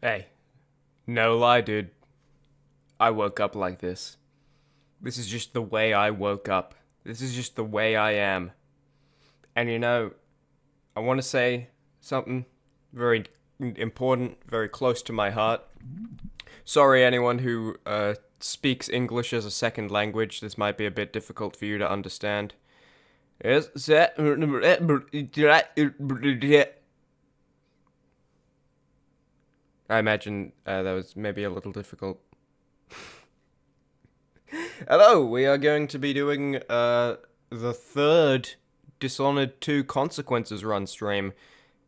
Hey, no lie, dude. I woke up like this. This is just the way I woke up. This is just the way I am. And I want to say something very important, very close to my heart. Sorry, anyone who speaks English as a second language. This might be a bit difficult for you to understand. Yes, I imagine that was maybe a little difficult. Hello, we are going to be doing the third Dishonored 2 Consequences run stream.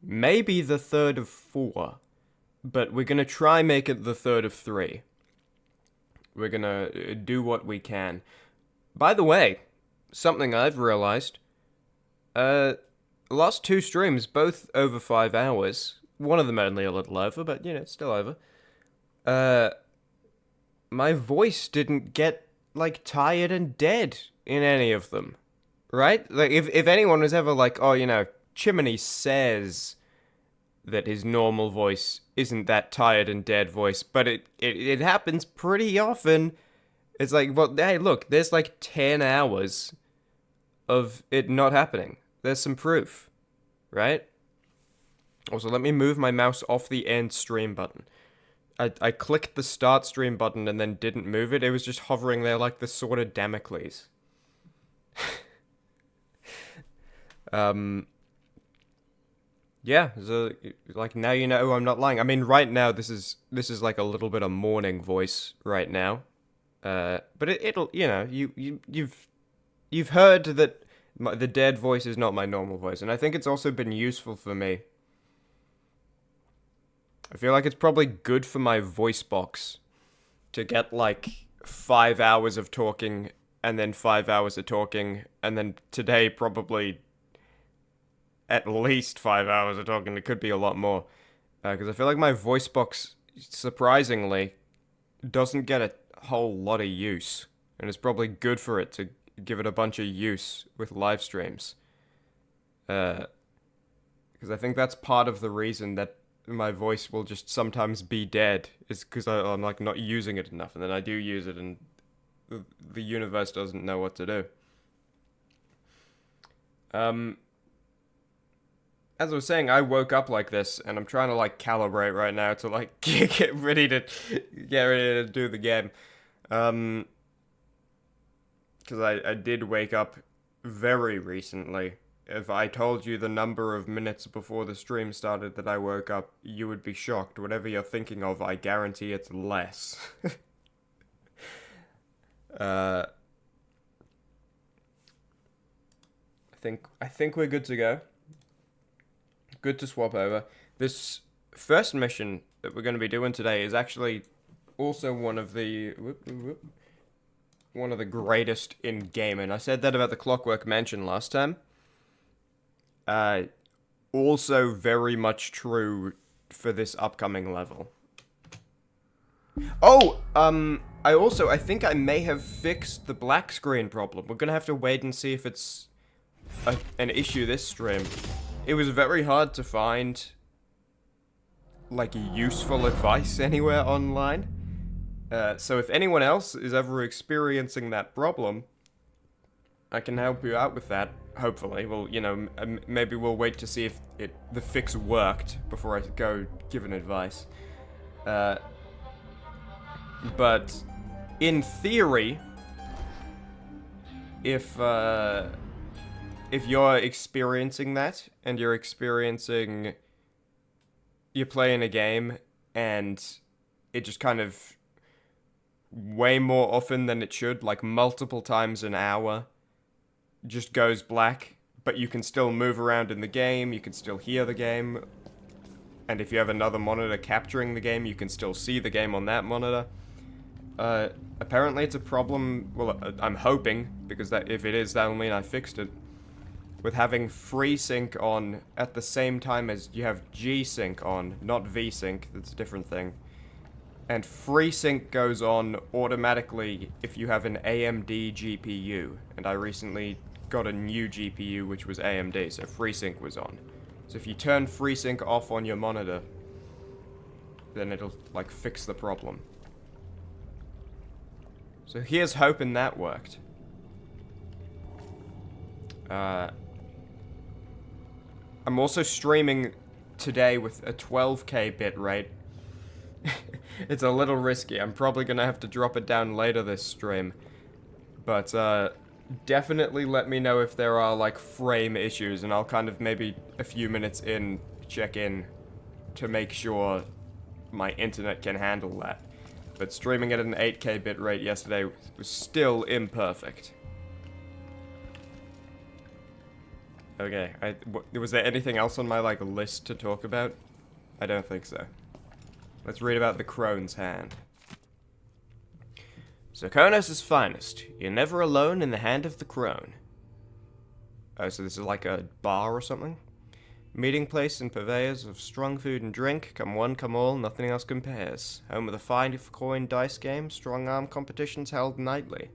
Maybe the third of four, but we're gonna try make it the third of three. We're gonna do what we can. By the way, something I've realized, last two streams, both over 5 hours. One of them only a little over, but still over. Uh, my voice didn't get like tired and dead in any of them, right? Like if anyone was ever like, oh, Chimmaney says that his normal voice isn't that tired and dead voice, but it happens pretty often. It's like, well, hey, look, there's like 10 hours of it not happening. There's some proof, right? Also, let me move my mouse off the end stream button. I clicked the start stream button and then didn't move it. It was just hovering there like the sword of Damocles. Yeah, so like now you know I'm not lying. I mean, right now this is like a little bit of morning voice right now. But it'll you've heard that the dead voice is not my normal voice, and I think it's also been useful for me. I feel like it's probably good for my voice box to get like 5 hours of talking and then 5 hours of talking, and then today probably at least 5 hours of talking. It could be a lot more. Because I feel like my voice box, surprisingly, doesn't get a whole lot of use. And it's probably good for it to give it a bunch of use with live streams. Because I think that's part of the reason that my voice will just sometimes be dead, is because I'm like not using it enough, and then I do use it, and the universe doesn't know what to do. As I was saying, I woke up like this, and I'm trying to like calibrate right now to like get ready to do the game. Because I did wake up very recently. If I told you the number of minutes before the stream started that I woke up, you would be shocked. Whatever you're thinking of, I guarantee it's less. uh, I think we're good to go. Good to swap over. This first mission that we're going to be doing today is actually also one of the greatest in game, and I said that about the Clockwork Mansion last time. Also very much true for this upcoming level. Oh, I think I may have fixed the black screen problem. We're gonna have to wait and see if it's an issue this stream. It was very hard to find, like, useful advice anywhere online. So if anyone else is ever experiencing that problem, I can help you out with that, hopefully. Well, maybe we'll wait to see if the fix worked before I go giving advice. But in theory, if you're experiencing that, and you're playing a game, and it just kind of way more often than it should, like multiple times an hour, just goes black, but you can still move around in the game, you can still hear the game, and if you have another monitor capturing the game, you can still see the game on that monitor. Apparently it's a problem, well, I'm hoping, because if it is, that'll mean I fixed it, with having FreeSync on at the same time as you have G-Sync on, not V-Sync, that's a different thing. And FreeSync goes on automatically if you have an AMD GPU, and I recently got a new GPU which was AMD, so FreeSync was on. So if you turn FreeSync off on your monitor, then it'll, like, fix the problem. So here's hoping that worked. I'm also streaming today with a 12K bit rate. It's a little risky. I'm probably gonna have to drop it down later this stream. But, definitely let me know if there are, like, frame issues, and I'll kind of maybe a few minutes in check in to make sure my internet can handle that. But streaming at an 8K bit rate yesterday was still imperfect. Okay, was there anything else on my, like, list to talk about? I don't think so. Let's read about the Crone's Hand. Serkonos' finest. You're never alone in the hand of the crone. Oh, so this is like a bar or something? Meeting place and purveyors of strong food and drink. Come one, come all, nothing else compares. Home of the fine coin dice game. Strong arm competitions held nightly.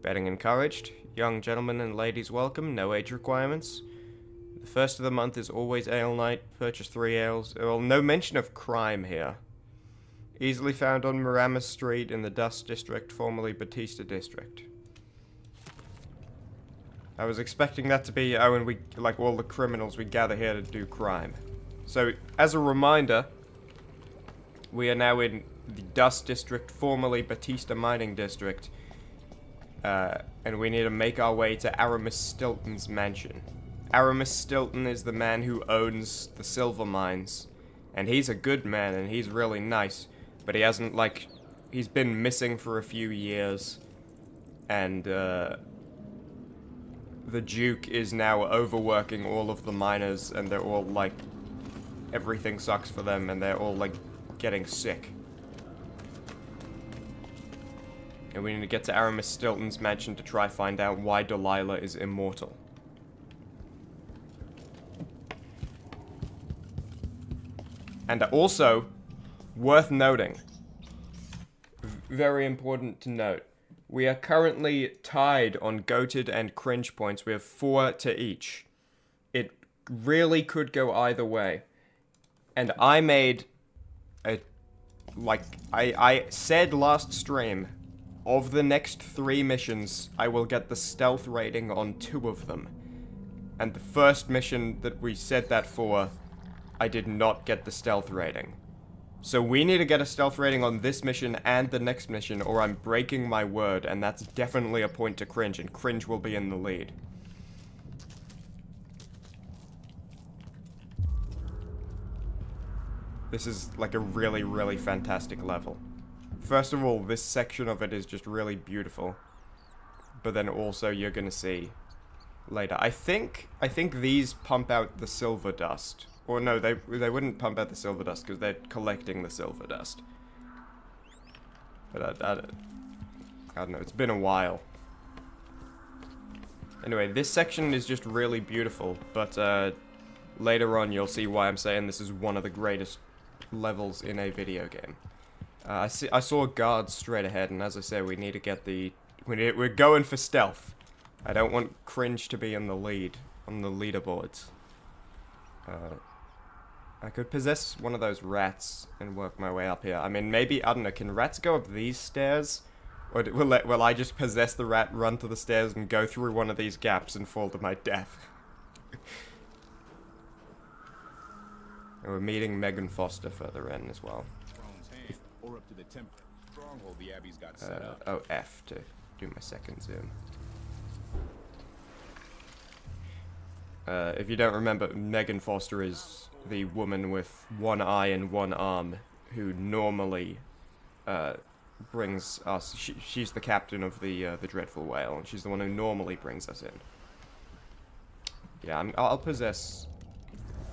Betting encouraged. Young gentlemen and ladies welcome. No age requirements. The first of the month is always ale night. Purchase 3 ales. Well, no mention of crime here. Easily found on Miramis Street in the Dust District, formerly Batista District. I was expecting that to be, oh, and we, like, all the criminals we gather here to do crime. So, as a reminder, we are now in the Dust District, formerly Batista Mining District, and we need to make our way to Aramis Stilton's mansion. Aramis Stilton is the man who owns the silver mines, and he's a good man, and he's really nice. But he hasn't, like, he's been missing for a few years, and, the Duke is now overworking all of the miners, and they're all, like, everything sucks for them, and they're all, like, getting sick. And we need to get to Aramis Stilton's mansion to try find out why Delilah is immortal. And also, worth noting, very important to note, we are currently tied on goated and cringe points. We have 4 to each. It really could go either way. And I made a, like, I said last stream, of the next 3 missions, I will get the stealth rating on 2 of them. And the first mission that we said that for, I did not get the stealth rating. So we need to get a stealth rating on this mission and the next mission, or I'm breaking my word, and that's definitely a point to cringe, and cringe will be in the lead. This is like a really, really fantastic level. First of all, this section of it is just really beautiful. But then also you're gonna see later. I think these pump out the silver dust. Or no, they wouldn't pump out the silver dust because they're collecting the silver dust. But I don't know, it's been a while. Anyway, this section is just really beautiful, but later on you'll see why I'm saying this is one of the greatest levels in a video game. I saw guards straight ahead, and as I said, we need to get we're going for stealth. I don't want cringe to be in the lead on the leaderboards. I could possess one of those rats and work my way up here. I mean, maybe, I don't know, can rats go up these stairs? Or will I just possess the rat, run to the stairs, and go through one of these gaps and fall to my death? And we're meeting Megan Foster further in as well. Or up to the temple stronghold the Abbey's got set up. Oh, F to do my second zoom. If you don't remember, Megan Foster is the woman with one eye and one arm who normally brings us. She's the captain of the Dreadful Whale, and she's the one who normally brings us in. Yeah, I'll possess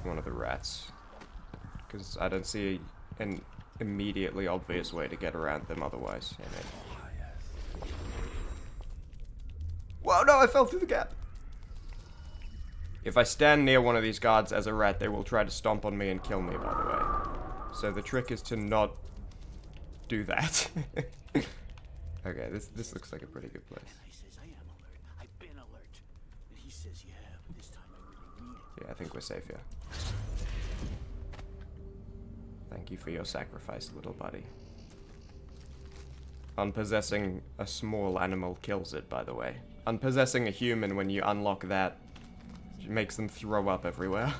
one of the rats because I don't see an immediately obvious way to get around them otherwise. Whoa, no, I fell through the gap. If I stand near one of these guards as a rat, they will try to stomp on me and kill me, by the way. So the trick is to not do that. Okay, this looks like a pretty good place. I says I am alert. I've been alert. And he says, yeah, but this time I really mean it. Yeah, I think we're safe here. Thank you for your sacrifice, little buddy. Unpossessing a small animal kills it, by the way. Unpossessing a human, when you unlock that, makes them throw up everywhere.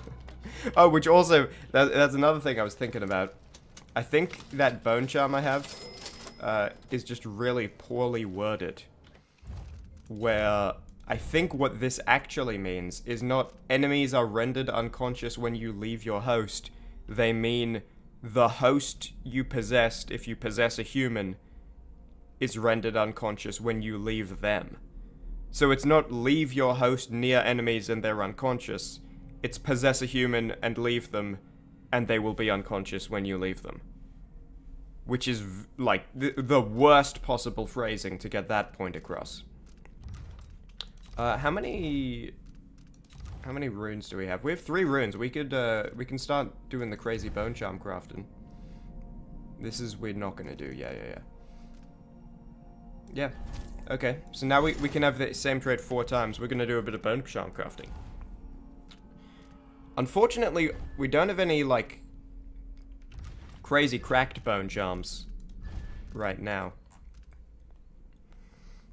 Oh, which also, that's another thing I was thinking about. I think that bone charm I have is just really poorly worded. Where I think what this actually means is not enemies are rendered unconscious when you leave your host. They mean the host you possessed, if you possess a human, is rendered unconscious when you leave them. So it's not leave your host near enemies and they're unconscious. It's possess a human and leave them, and they will be unconscious when you leave them. Which is, like, the worst possible phrasing to get that point across. How many runes do we have? We have 3 runes. We can start doing the crazy bone charm crafting. This is, we're not gonna do, yeah. Okay, so now we can have the same trade 4 times. We're gonna do a bit of bone charm crafting. Unfortunately, we don't have any, like, crazy cracked bone charms right now.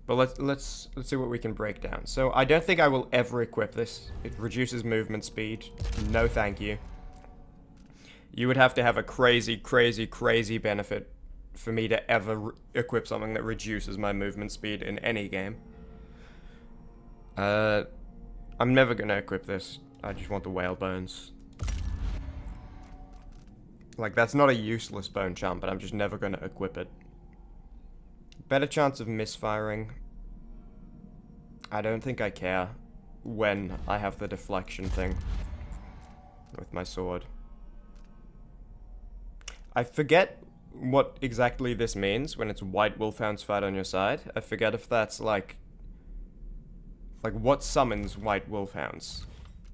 But let's see what we can break down. So I don't think I will ever equip this. It reduces movement speed. No thank you. You would have to have a crazy, crazy, crazy benefit for me to ever equip something that reduces my movement speed in any game. I'm never gonna equip this. I just want the whale bones. Like, that's not a useless bone charm, but I'm just never gonna equip it. Better chance of misfiring. I don't think I care when I have the deflection thing with my sword. I forget what exactly this means when it's white wolfhounds fight on your side. I forget if that's like what summons white wolfhounds.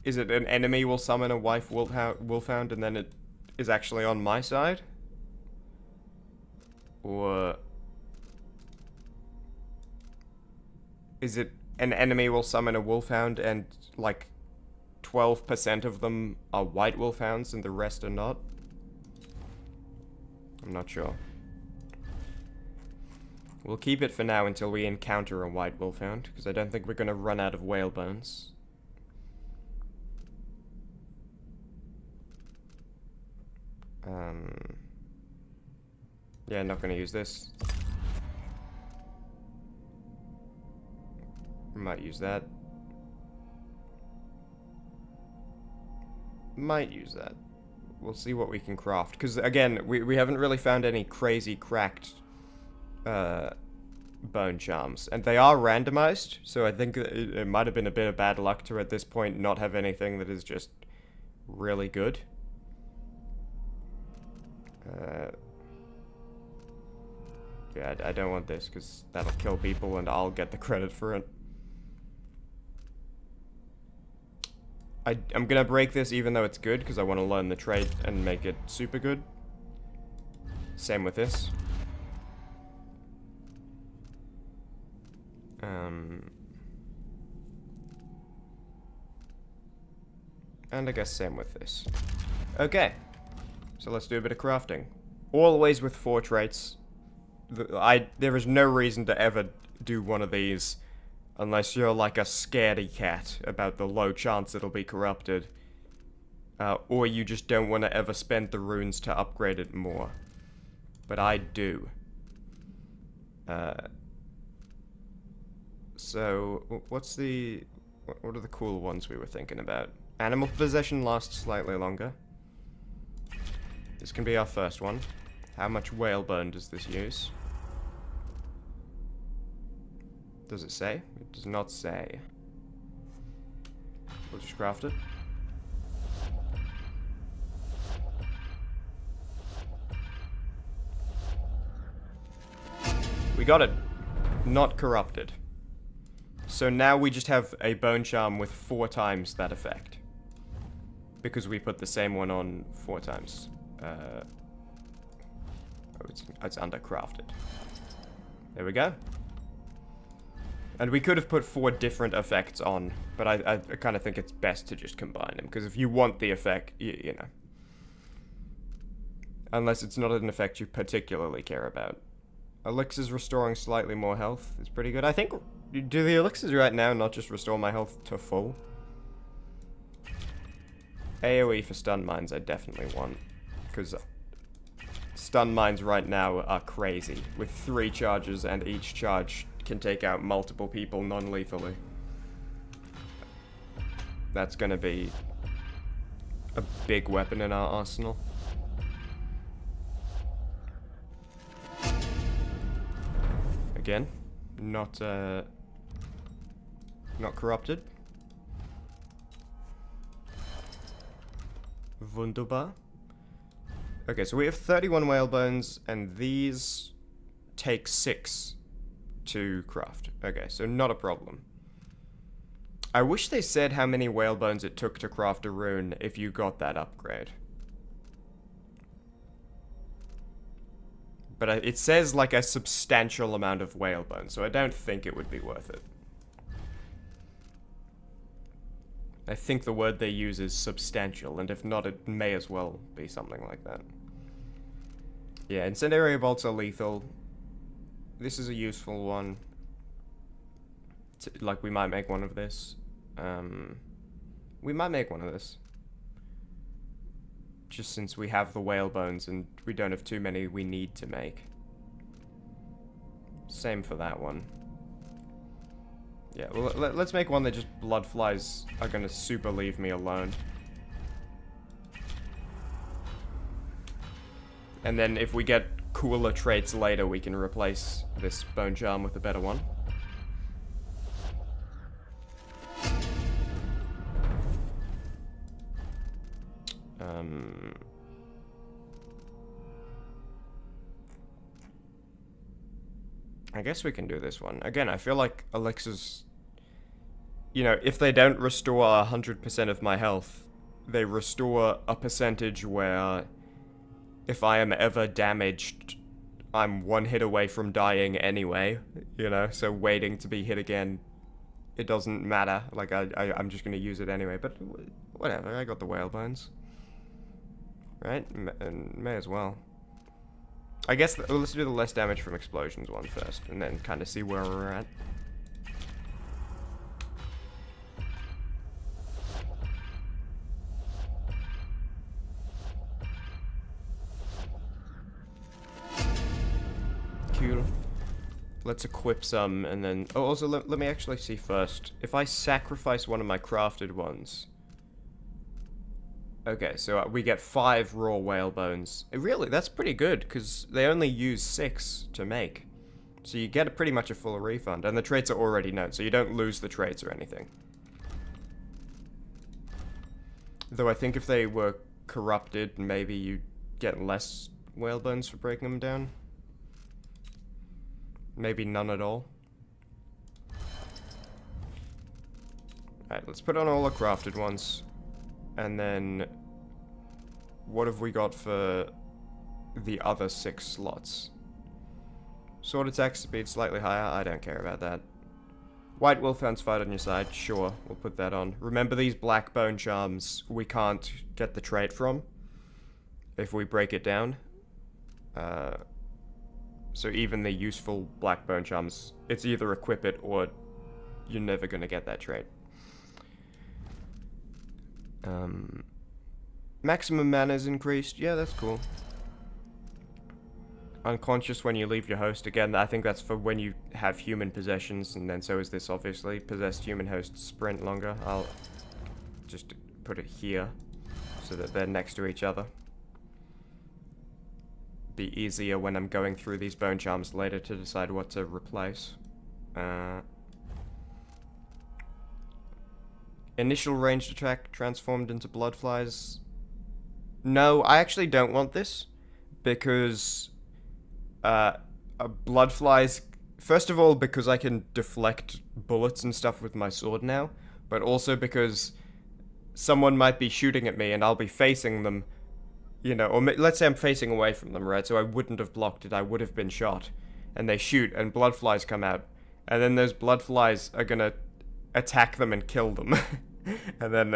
Is it an enemy will summon a white wolfhound and then it is actually on my side? Or is it an enemy will summon a wolfhound and like 12% of them are white wolfhounds and the rest are not? I'm not sure. We'll keep it for now until we encounter a white wolfhound, because I don't think we're going to run out of whale bones. Yeah, not going to use this. Might use that. Might use that. We'll see what we can craft. Because, again, we haven't really found any crazy cracked bone charms. And they are randomized, so I think it might have been a bit of bad luck to, at this point, not have anything that is just really good. Yeah, I don't want this, because that'll kill people and I'll get the credit for it. I'm gonna break this even though it's good, because I want to learn the trait and make it super good. Same with this. And I guess same with this. Okay. So let's do a bit of crafting. Always with 4 traits. There is no reason to ever do one of these unless you're like a scaredy cat about the low chance it'll be corrupted. Or you just don't want to ever spend the runes to upgrade it more. But I do. So, what are the cool ones we were thinking about? Animal possession lasts slightly longer. This can be our first one. How much whalebone does this use? Does it say? It does not say. We'll just craft it. We got it. Not corrupted. So now we just have a bone charm with 4 times that effect. Because we put the same one on 4 times. Oh, it's undercrafted. There we go. And we could have put 4 different effects on, but I kind of think it's best to just combine them, because if you want the effect, you Unless it's not an effect you particularly care about. Elixirs restoring slightly more health is pretty good. I think, do the elixirs right now not just restore my health to full? AoE for stun mines I definitely want. Because stun mines right now are crazy. With 3 charges and each charge can take out multiple people non-lethally. That's gonna be a big weapon in our arsenal. Again, not corrupted. Wunderbar. Okay, so we have 31 whalebones, and these take 6 to craft. Okay, so not a problem. I wish they said how many whalebones it took to craft a rune if you got that upgrade. But it says like a substantial amount of whalebone, so I don't think it would be worth it. I think the word they use is substantial, and if not, it may as well be something like that. Yeah, incendiary bolts are lethal. This is a useful one. Like, we might make one of this. We might make one of this. Just since we have the whalebones and we don't have too many we need to make. Same for that one. Yeah, well, let's make one that just bloodflies are gonna super leave me alone. And then if we get cooler traits later, we can replace this bone charm with a better one. I guess we can do this one. Again, I feel like elixirs, you know, if they don't restore 100% of my health, they restore a percentage where if I am ever damaged, I'm 1 hit away from dying anyway, you know, so waiting to be hit again, it doesn't matter. Like, I'm just gonna use it anyway, but whatever, I got the whalebones. Right? And may as well. I guess let's do the less damage from explosions one first, and then kind of see where we're at. Cool. Let's equip some, and then... Oh, also, let me actually see first. If I sacrifice one of my crafted ones... Okay, so we get 5 raw whalebones. Really, that's pretty good, because they only use 6 to make. So you get pretty much a full refund, and the traits are already known, so you don't lose the traits or anything. Though I think if they were corrupted, maybe you get less whalebones for breaking them down. Maybe none at all. Alright, let's put on all the crafted ones. And then, what have we got for the other 6 slots? Sword attack speed slightly higher, I don't care about that. White Wolfhound's fight on your side, sure, we'll put that on. Remember these black bone charms we can't get the trait from if we break it down. So even the useful black bone charms, it's either equip it or you're never gonna get that trait. Maximum mana is increased. Yeah, that's cool. Unconscious when you leave your host. Again, I think that's for when you have human possessions, and then so is this, obviously. Possessed human hosts sprint longer. I'll just put it here so that they're next to each other. Be easier when I'm going through these bone charms later to decide what to replace. Initial ranged attack transformed into bloodflies. No, I actually don't want this, because bloodflies... First of all, because I can deflect bullets and stuff with my sword now, but also because someone might be shooting at me and I'll be facing them, you know, or let's say I'm facing away from them, right? So I wouldn't have blocked it, I would have been shot. And they shoot, and bloodflies come out. And then those bloodflies are gonna attack them and kill them. And then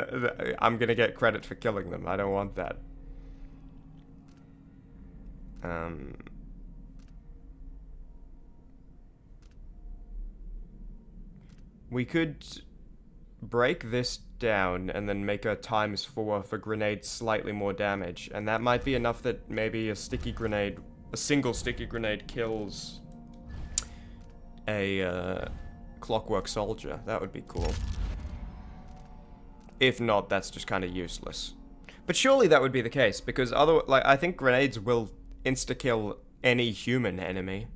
I'm gonna get credit for killing them. I don't want that. We could break this down and then make a ×4 for grenades slightly more damage, and that might be enough that maybe a single sticky grenade kills a clockwork soldier. That would be cool. If not, that's just kind of useless. But surely that would be the case, because I think grenades will insta-kill any human enemy.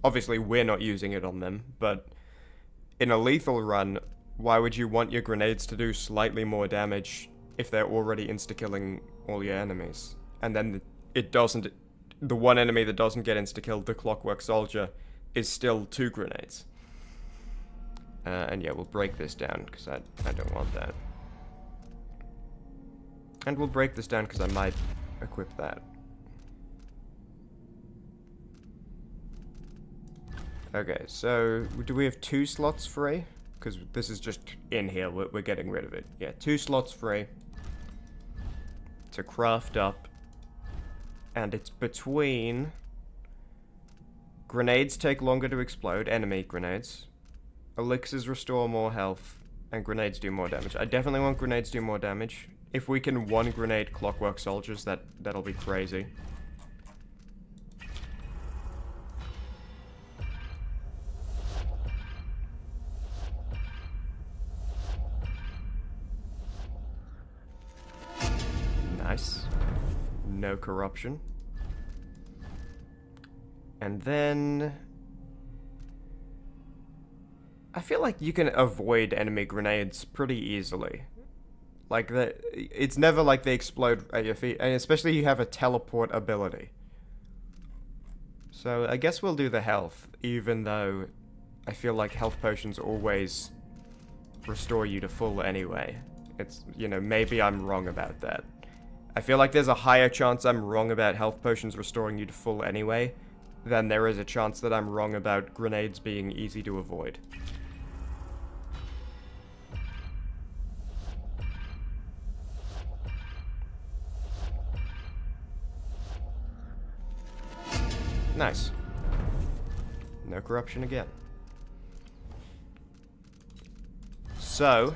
Obviously, we're not using it on them, but in a lethal run, why would you want your grenades to do slightly more damage if they're already insta-killing all your enemies? And then the one enemy that doesn't get insta-killed, the clockwork soldier, is still 2 grenades. And yeah, we'll break this down, because I don't want that. And we'll break this down, because I might equip that. Okay, so do we have 2 slots free? Because this is just in here, we're getting rid of it. Yeah, 2 slots free to craft up. And it's between... Grenades take longer to explode, enemy grenades. Elixirs restore more health, and grenades do more damage. I definitely want grenades do more damage. If we can 1 grenade clockwork soldiers, that'll be crazy. Nice. No corruption. And then... I feel like you can avoid enemy grenades pretty easily. Like, it's never like they explode at your feet, and especially you have a teleport ability. So I guess we'll do the health, even though I feel like health potions always restore you to full anyway. It's, you know, maybe I'm wrong about that. I feel like there's a higher chance I'm wrong about health potions restoring you to full anyway, than there is a chance that I'm wrong about grenades being easy to avoid. Nice. No corruption again. So,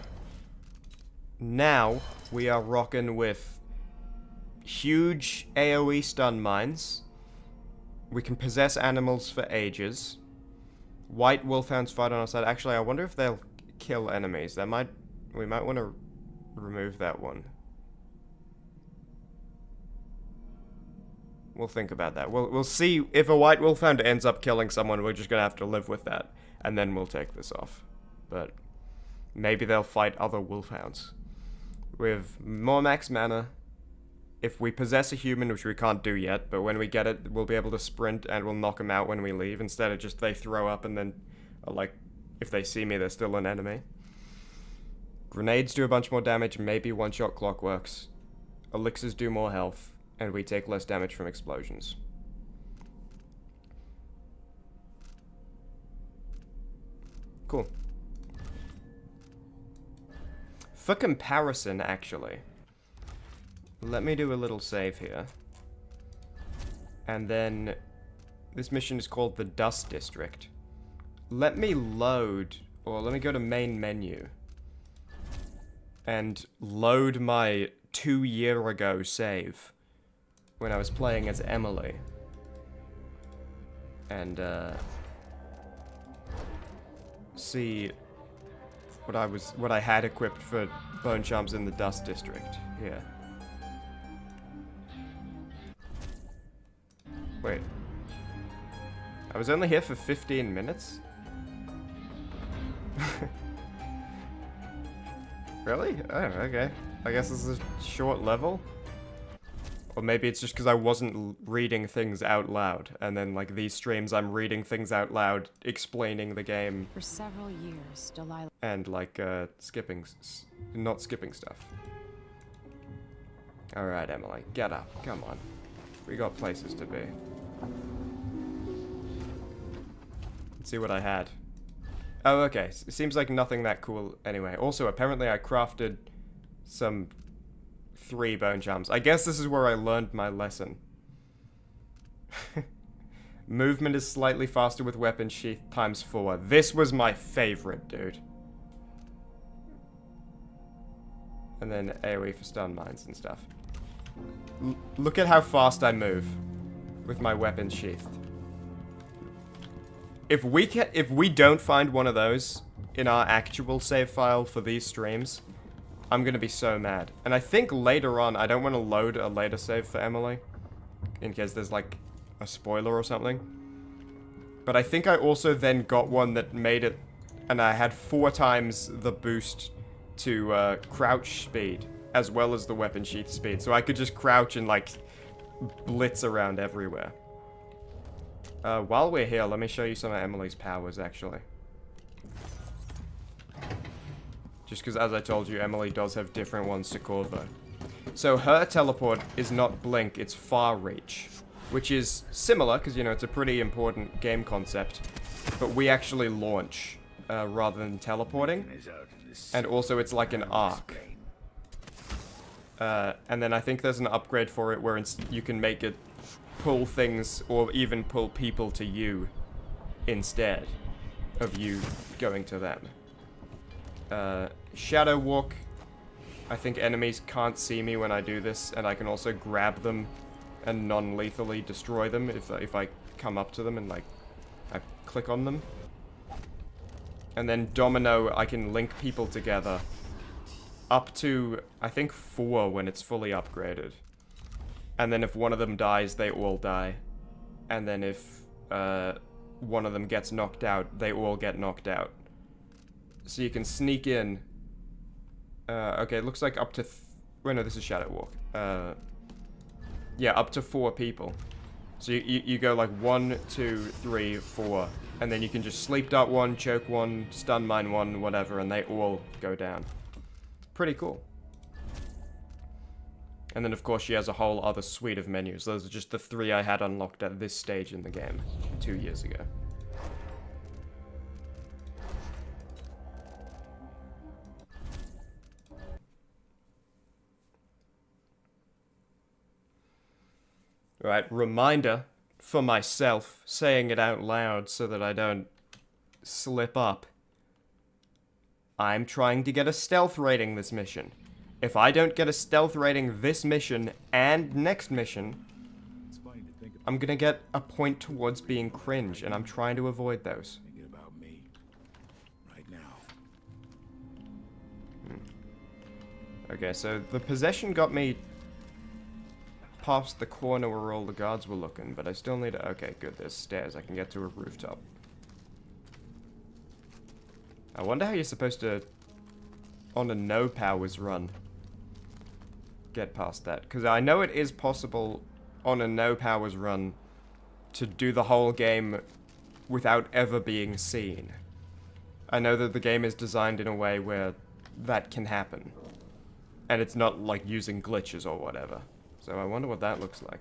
now we are rocking with huge AoE stun mines. We can possess animals for ages. White wolfhounds fight on our side. Actually, I wonder if they'll kill enemies. We might want to remove that one. We'll think about that. We'll see if a white wolfhound ends up killing someone. We're just gonna have to live with that, and then we'll take this off. But maybe they'll fight other wolfhounds. We have more max mana. If we possess a human, which we can't do yet, but when we get it, we'll be able to sprint and we'll knock them out when we leave, instead of just they throw up and then, like, if they see me, they're still an enemy. Grenades do a bunch more damage, maybe one-shot clockworks. Elixirs do more health, and we take less damage from explosions. Cool. For comparison, actually, let me do a little save here. And then, this mission is called the Dust District. Let me load, or let me go to main menu. And load my 2-year-ago save. When I was playing as Emily. And, see what I had equipped for bone charms in the Dust District. Here. Wait. I was only here for 15 minutes? Really? Oh, okay. I guess this is a short level? Or maybe it's just because I wasn't reading things out loud, and then, like, these streams I'm reading things out loud, explaining the game. For several years, Delilah... And, like, not skipping stuff. Alright, Emily, get up. Come on. We got places to be. Let's see what I had. Oh, okay. It seems like nothing that cool anyway. Also, apparently I crafted some 3 bone charms. I guess this is where I learned my lesson. Movement is slightly faster with weapon sheath ×4. This was my favorite, dude. And then AoE for stun mines and stuff. Look at how fast I move with my weapon sheathed. If we don't find one of those in our actual save file for these streams, I'm gonna be so mad. And I think later on, I don't want to load a later save for Emily, in case there's like a spoiler or something. But I think I also then got one that made it, and I had 4 times the boost to crouch speed, as well as the weapon sheath speed. So I could just crouch and like blitz around everywhere. While we're here, let me show you some of Emily's powers, actually. Just because, as I told you, Emily does have different ones to Corvo. So her teleport is not blink, it's far reach. Which is similar, because, you know, it's a pretty important game concept. But we actually launch, rather than teleporting. And also, it's like an arc. And then I think there's an upgrade for it where you can make it pull things, or even pull people to you, instead of you going to them. Shadow Walk. I think enemies can't see me when I do this, and I can also grab them and non-lethally destroy them if I come up to them and, like, I click on them. And then Domino, I can link people together up to, I think, 4 when it's fully upgraded. And then if one of them dies, they all die. And then if one of them gets knocked out, they all get knocked out. So you can sneak in. Okay, it looks like up to... Wait, no, this is Shadow Walk. Yeah, up to 4 people. So you go like 1, 2, 3, 4. And then you can just sleep dart 1, choke 1, stun mine 1, whatever, and they all go down. Pretty cool. And then, of course, she has a whole other suite of menus. Those are just the 3 I had unlocked at this stage in the game 2 years ago. Right, reminder for myself, saying it out loud so that I don't slip up. I'm trying to get a stealth rating this mission. If I don't get a stealth rating this mission and next mission, I'm gonna get a point towards being cringe, and I'm trying to avoid those. Thinking about me right now. Okay, so the possession got me past the corner where all the guards were looking, but I still need to... Okay, good, there's stairs. I can get to a rooftop. I wonder how you're supposed to, on a no powers run, get past that. Because I know it is possible on a no powers run to do the whole game without ever being seen. I know that the game is designed in a way where that can happen. And it's not like using glitches or whatever. So I wonder what that looks like.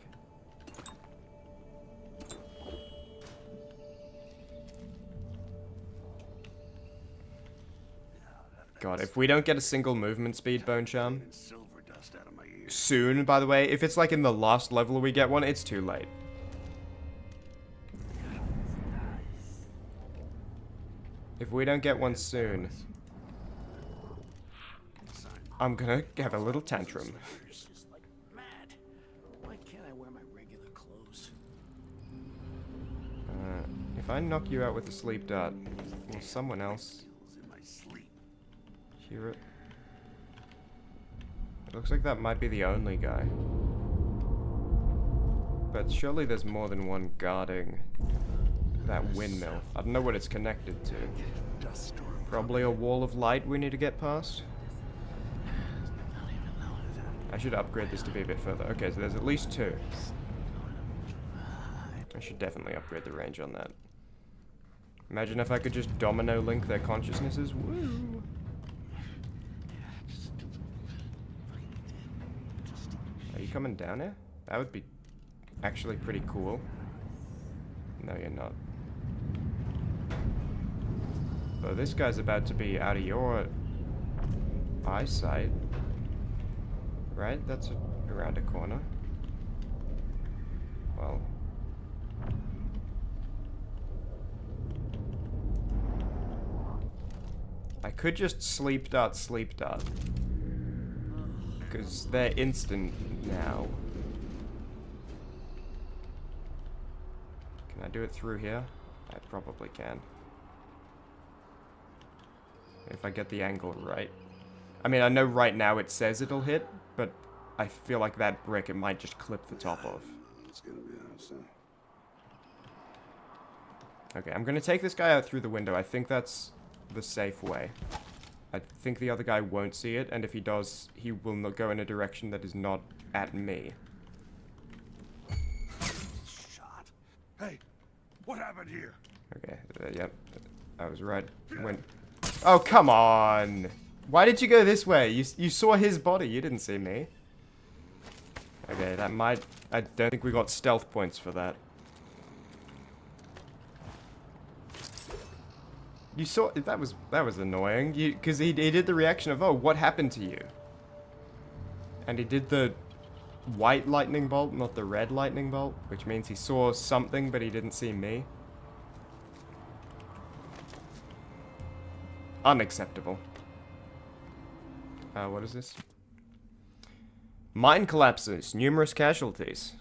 God, if we don't get a single movement speed bone charm soon, by the way, if it's like in the last level we get one, it's too late. If we don't get one soon, I'm gonna have a little tantrum. If I knock you out with a sleep dart, will someone else hear it? It looks like that might be the only guy. But surely there's more than one guarding that windmill. I don't know what it's connected to. Probably a wall of light we need to get past. I should upgrade this to be a bit further. Okay, so there's at least 2. I should definitely upgrade the range on that. Imagine if I could just domino link their consciousnesses. Woo! Are you coming down here? That would be actually pretty cool. No, you're not. So this guy's about to be out of your eyesight. Right? That's around a corner. Well... I could just sleep dart. Because they're instant now. Can I do it through here? I probably can. If I get the angle right. I mean, I know right now it says it'll hit, but I feel like that brick, it might just clip the top off. It's gonna be awesome. Okay, I'm gonna take this guy out through the window. I think that's the safe way. I think the other guy won't see it, and if he does, he will not go in a direction that is not at me. Shot. Hey, what happened here? Okay, yep. I was right. Oh, come on! Why did you go this way? You saw his body, you didn't see me. Okay, that might... I don't think we got stealth points for that. You saw... That was annoying. Because he did the reaction of, oh, what happened to you? And he did the white lightning bolt, not the red lightning bolt. Which means he saw something, but he didn't see me. Unacceptable. What is this? Mine collapses. Numerous casualties.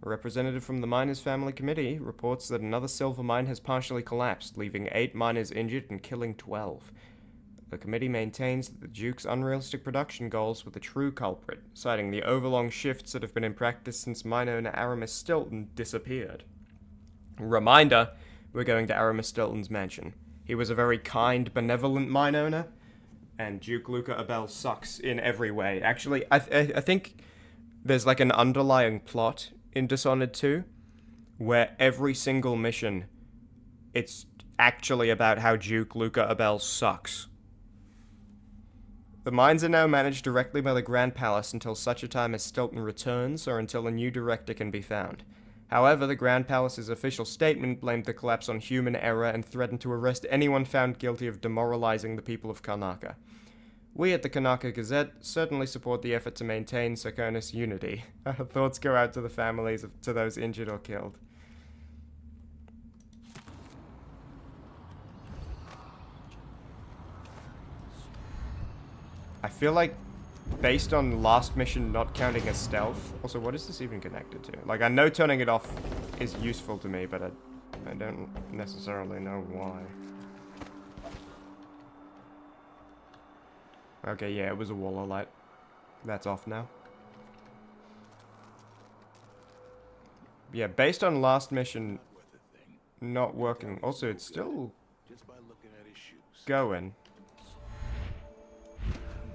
A representative from the Miners' Family Committee reports that another silver mine has partially collapsed, leaving 8 miners injured and killing 12. The committee maintains that the Duke's unrealistic production goals were the true culprit, citing the overlong shifts that have been in practice since mine owner Aramis Stilton disappeared. Reminder, we're going to Aramis Stilton's mansion. He was a very kind, benevolent mine owner, and Duke Luca Abel sucks in every way. Actually, I think there's like an underlying plot in Dishonored 2, where every single mission, it's actually about how Duke Luca Abel sucks. The mines are now managed directly by the Grand Palace until such a time as Stilton returns, or until a new director can be found. However, the Grand Palace's official statement blamed the collapse on human error and threatened to arrest anyone found guilty of demoralizing the people of Karnaca. We at the Karnaca Gazette certainly support the effort to maintain Serkonis unity. Our thoughts go out to the families to those injured or killed. I feel like, based on last mission not counting as stealth... Also, what is this even connected to? Like, I know turning it off is useful to me, but I don't necessarily know why. Okay, yeah, it was a wall of light. That's off now. Yeah, based on last mission not working. Also, it's still going.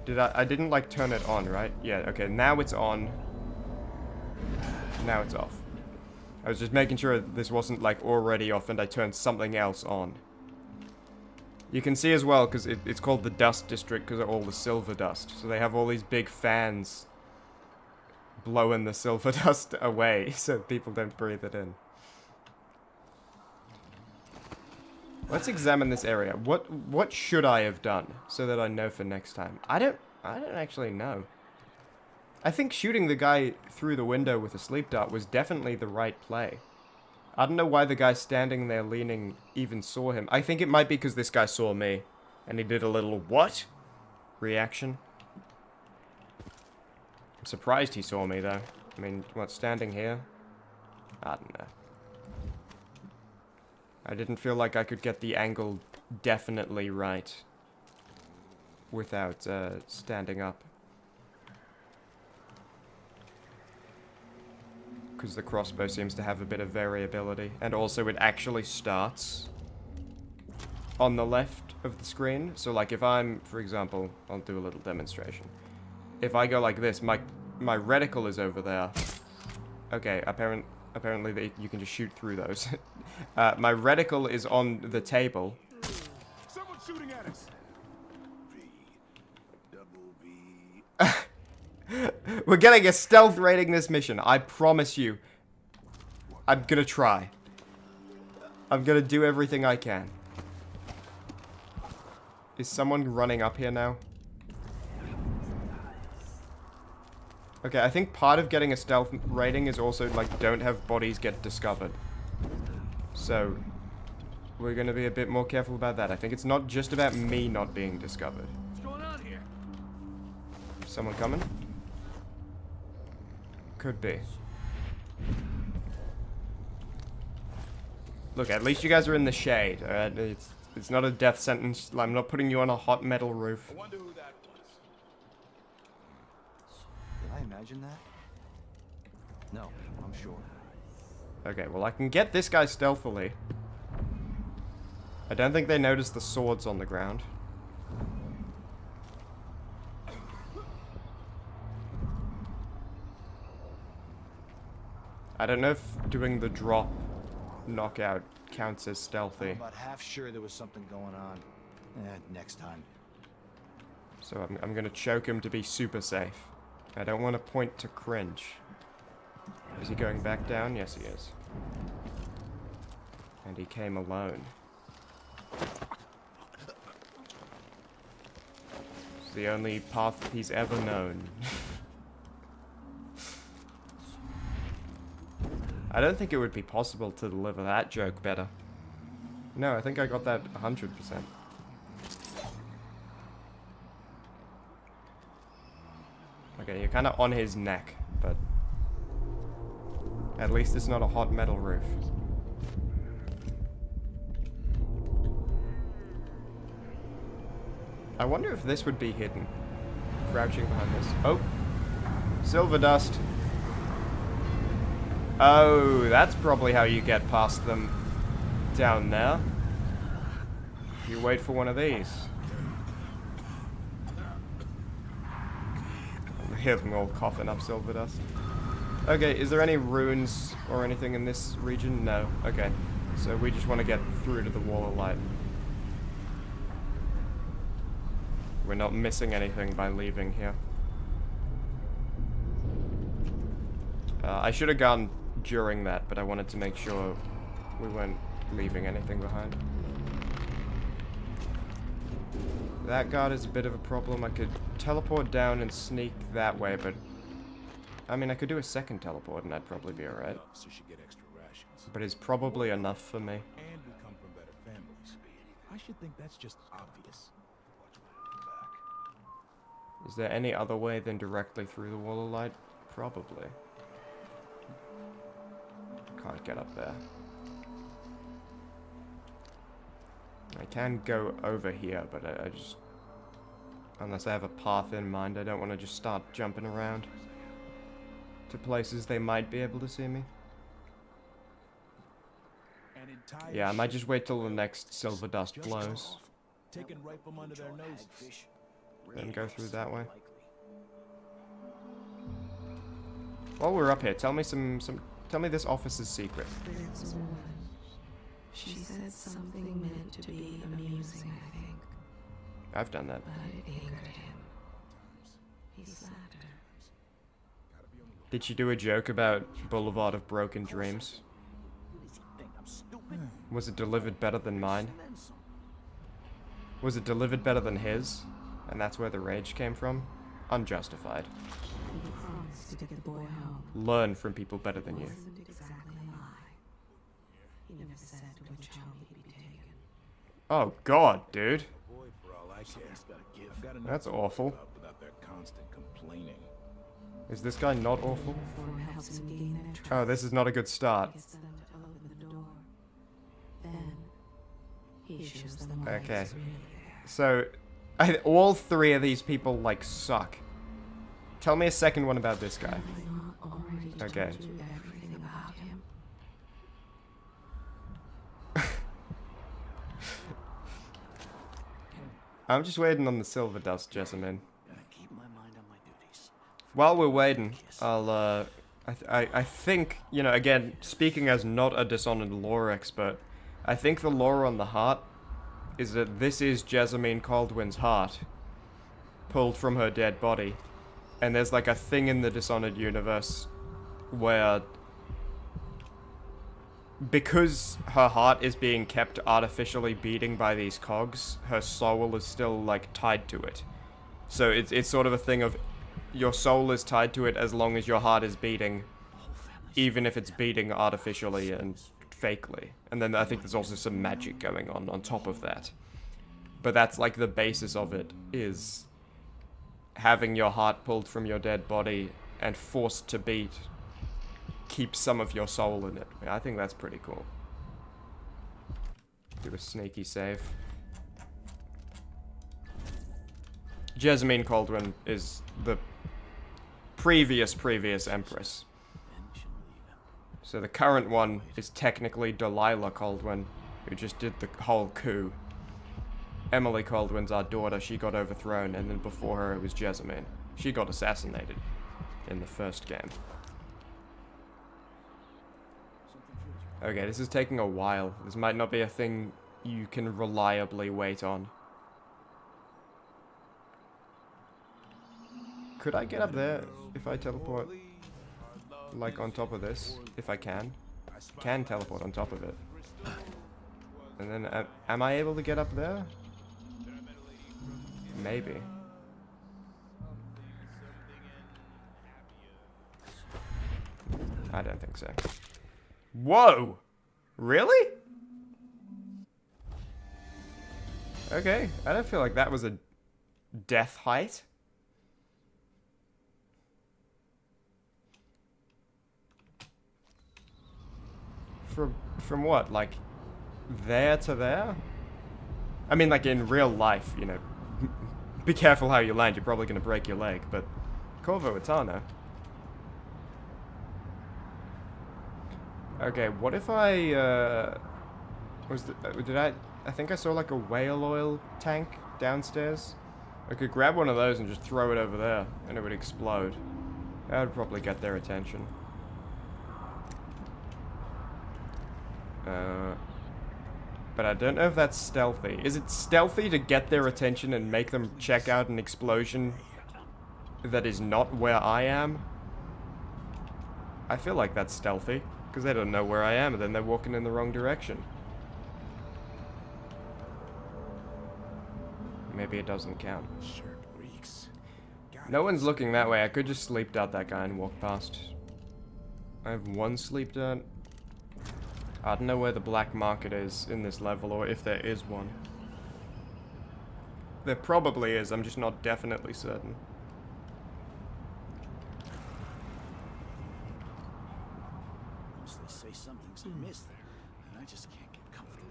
I didn't like turn it on, right? Yeah, okay, now it's on. Now it's off. I was just making sure this wasn't like already off and I turned something else on. You can see as well, because it's called the Dust District because of all the silver dust. So they have all these big fans blowing the silver dust away so people don't breathe it in. Let's examine this area. What should I have done so that I know for next time? I don't actually know. I think shooting the guy through the window with a sleep dart was definitely the right play. I don't know why the guy standing there leaning even saw him. I think it might be because this guy saw me. And he did a little, what? Reaction. I'm surprised he saw me, though. I mean, what, standing here? I don't know. I didn't feel like I could get the angle definitely right. Without, standing up. Because the crossbow seems to have a bit of variability. And also it actually starts on the left of the screen. So like if I'm, for example, I'll do a little demonstration. If I go like this, my reticle is over there. Okay, apparently you can just shoot through those. My reticle is on the table. Someone's shooting at us. We're getting a stealth rating this mission. I promise you. I'm gonna try. I'm gonna do everything I can. Is someone running up here now? Okay, I think part of getting a stealth rating is also, like, don't have bodies get discovered. So, we're gonna be a bit more careful about that. I think it's not just about me not being discovered. What's going on here? Someone coming? Could be. Look, at least you guys are in the shade, alright? It's not a death sentence. I'm not putting you on a hot metal roof. I wonder who that was. Did I imagine that? No, I'm sure. Okay, well I can get this guy stealthily. I don't think they noticed the swords on the ground. I don't know if doing the drop knockout counts as stealthy. I'm about half sure there was something going on. Next time. So I'm gonna choke him to be super safe. I don't want to point to cringe. Is he going back down? Yes, he is. And he came alone. It's the only path he's ever known. I don't think it would be possible to deliver that joke better. No, I think I got that 100%. Okay, you're kind of on his neck, but at least it's not a hot metal roof. I wonder if this would be hidden. Crouching behind this. Oh! Silver dust. Oh, that's probably how you get past them down there. You wait for one of these. I hear them all coughing up silver dust. Okay, is there any ruins or anything in this region? No. Okay. So we just want to get through to the wall of light. We're not missing anything by leaving here. I should have gone during that, but I wanted to make sure we weren't leaving anything behind. That guard is a bit of a problem. I could teleport down and sneak that way, but I mean, I could do a second teleport and I'd probably be alright. Officers should get extra rations. But it's probably enough for me. And we come from better families. I should think that's just obvious. Is there any other way than directly through the wall of light? Probably. Can't get up there. I can go over here, but I just... Unless I have a path in mind, I don't want to just start jumping around to places they might be able to see me. An entire Yeah, I might ship just wait till the next silver dust just blows. off, taken right from under their noses. Then go through that way. While we're up here, tell me tell me this officer's secret. There's one. She said something meant to be amusing, I think. I've done that. But it angered him. He slapped her. Did she do a joke about Boulevard of Broken Dreams? Was it delivered better than mine? Was it delivered better than his? And that's where the rage came from? Unjustified. He promised to get the boy home. Learn from people better than you. It wasn't exactly a lie. He never said to which home he'd be taken. Oh god, dude. Boy, for all I care, I've got enough That's to awful. put up without their constant complaining. Is this guy not awful? Uniform helps him gain their trust. Oh, this is not a good start. Gets them to open the door. Then he shows them why Okay. he's really there. So, all three of these people, like, suck. Tell me a second one about this guy. Have I not already told Okay. you everything about him? I'm just waiting on the silver dust, Jessamine. Keep my mind on my duties. While we're waiting, I'll, I think, you know, again, speaking as not a Dishonored lore expert, I think the lore on the heart is that this is Jessamine Caldwin's heart, pulled from her dead body. And there's like a thing in the Dishonored universe where, because her heart is being kept artificially beating by these cogs, her soul is still like tied to it. So it's sort of a thing of your soul is tied to it as long as your heart is beating, even if it's beating artificially and fakely. And then I think there's also some magic going on top of that. But that's like the basis of it, is having your heart pulled from your dead body and forced to beat keeps some of your soul in it. I think that's pretty cool. Do a sneaky save. Jessamine Caldwin is the previous Empress. So the current one is technically Delilah Caldwin, who just did the whole coup. Emily Caldwin's our daughter, she got overthrown, and then before her it was Jessamine. She got assassinated in the first game. Okay, this is taking a while. This might not be a thing you can reliably wait on. Could I get up there if I teleport, like, on top of this? If I can. Can teleport on top of it. And then, am I able to get up there? Maybe. I don't think so. Whoa! Really? Okay, I don't feel like that was a death height. From what? Like, there to there? I mean, like, in real life, you know. Be careful how you land, you're probably gonna break your leg, but Corvo Itano. Okay, what if I, I think I saw like a whale oil tank downstairs. I could grab one of those and just throw it over there, and it would explode. That would probably get their attention. But I don't know if that's stealthy. Is it stealthy to get their attention and make them check out an explosion that is not where I am? I feel like that's stealthy, because they don't know where I am, and then they're walking in the wrong direction. Maybe it doesn't count. No one's looking that way. I could just sleep dart that guy and walk past. I have one sleep dart. I don't know where the black market is in this level, or if there is one. There probably is, I'm just not definitely certain. They say something's amiss there, and I just can't get comfortable.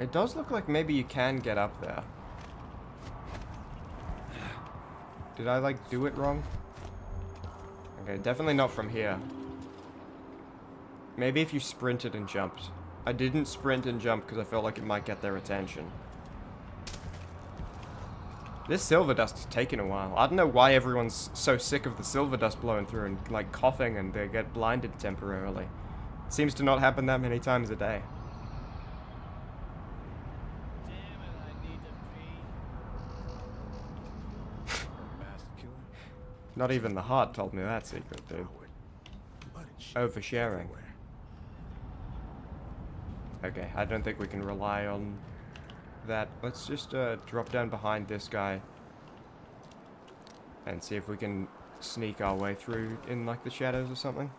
It does look like maybe you can get up there. Did I, like, do it wrong? Okay, definitely not from here. Maybe if you sprinted and jumped. I didn't sprint and jump because I felt like it might get their attention. This silver dust is taking a while. I don't know why everyone's so sick of the silver dust blowing through and, like, coughing and they get blinded temporarily. It seems to not happen that many times a day. Not even the heart told me that secret, dude. Oversharing. Okay, I don't think we can rely on that. Let's just drop down behind this guy and see if we can sneak our way through in, like, the shadows or something.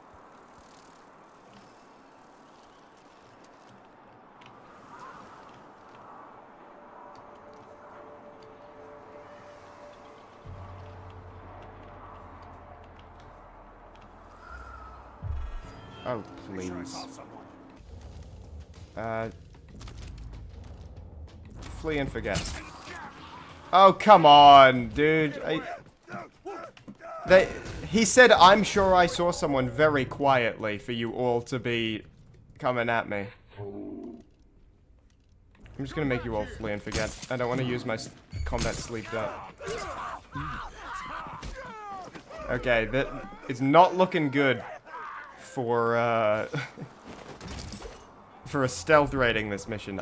Oh, please. Flee and forget. Oh, come on, dude. He said, I'm sure I saw someone very quietly for you all to be coming at me. I'm just gonna make you all flee and forget. I don't want to use my combat sleep dart. Okay, that it's not looking good for for a stealth rating this mission.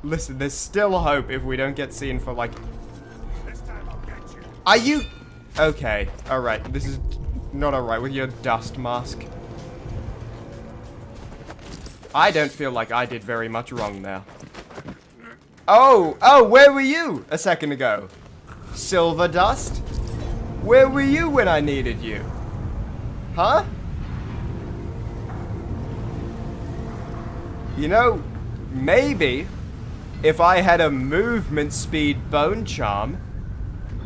Listen, there's still hope if we don't get seen for, like... Are you... Okay, alright, this is not alright with your dust mask. I don't feel like I did very much wrong there. Oh, where were you a second ago? Silver dust? Where were you when I needed you? Huh? You know, maybe if I had a movement speed bone charm,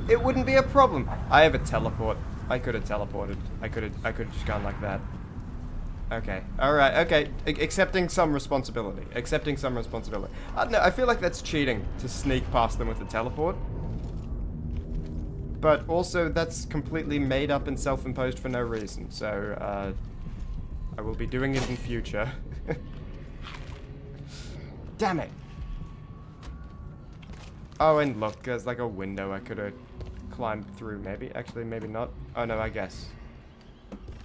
it wouldn't be a problem. I have a teleport. I could have teleported. I could have just gone like that. Okay. Alright, okay. Accepting some responsibility. Accepting some responsibility. I don't know, I feel like that's cheating to sneak past them with the teleport. But also, that's completely made up and self-imposed for no reason. So, I will be doing it in future. Damn it! Oh, and look, there's like a window I could have climbed through, maybe? Actually, maybe not. Oh, no, I guess.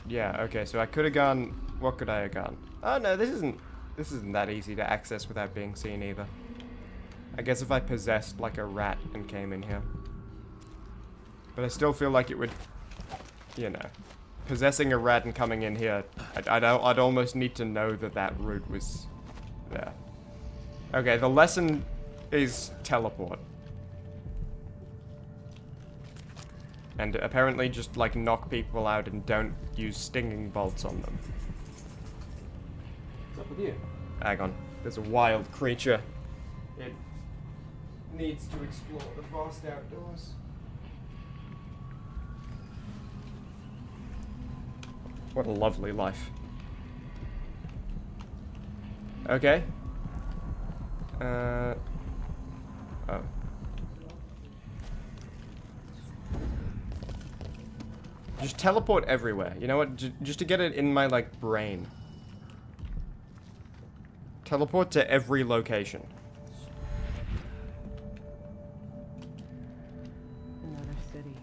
Yeah, okay, so I could have gone... What could I have gone? Oh, no, this isn't that easy to access without being seen either. I guess if I possessed, like, a rat and came in here. But I still feel like it would... You know... Possessing a rat and coming in here, I'd almost need to know that that route was there. Okay, the lesson is teleport. And apparently just, like, knock people out and don't use stinging bolts on them. What's up with you? Hang on. There's a wild creature. It needs to explore the vast outdoors. What a lovely life. Okay. Oh. Just teleport everywhere. You know what? Just to get it in my, like, brain. Teleport to every location. Another city.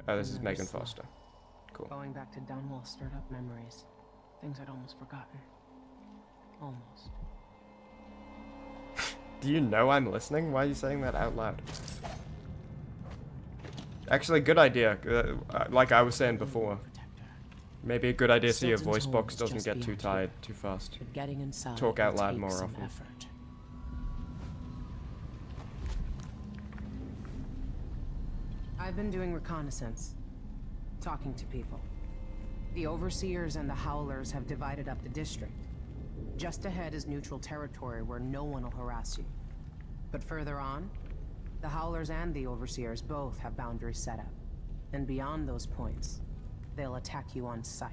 Oh, this is Another Megan slum. Foster. Cool. Going back to Dunwall stirred up memories. Things I'd almost forgotten. Almost. Do you know I'm listening? Why are you saying that out loud? Actually, good idea. Like I was saying before. Maybe a good idea so your voice box doesn't get too tired too fast. But getting inside Talk out will loud take more some often. effort. I've been doing reconnaissance. Talking to people. The Overseers and the Howlers have divided up the district. Just ahead is neutral territory where no one will harass you. But further on, the Howlers and the Overseers both have boundaries set up. And beyond those points, they'll attack you on sight.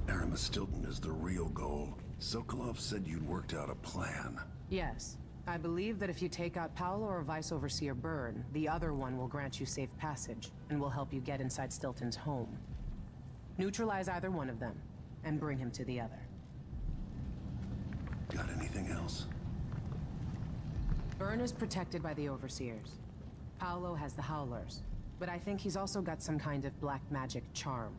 Aramis Stilton is the real goal. Sokolov said you'd worked out a plan. Yes. I believe that if you take out Paolo or Vice Overseer Byrne, the other one will grant you safe passage, and will help you get inside Stilton's home. Neutralize either one of them, and bring him to the other. Got anything else? Byrne is protected by the Overseers. Paolo has the Howlers, but I think he's also got some kind of black magic charm.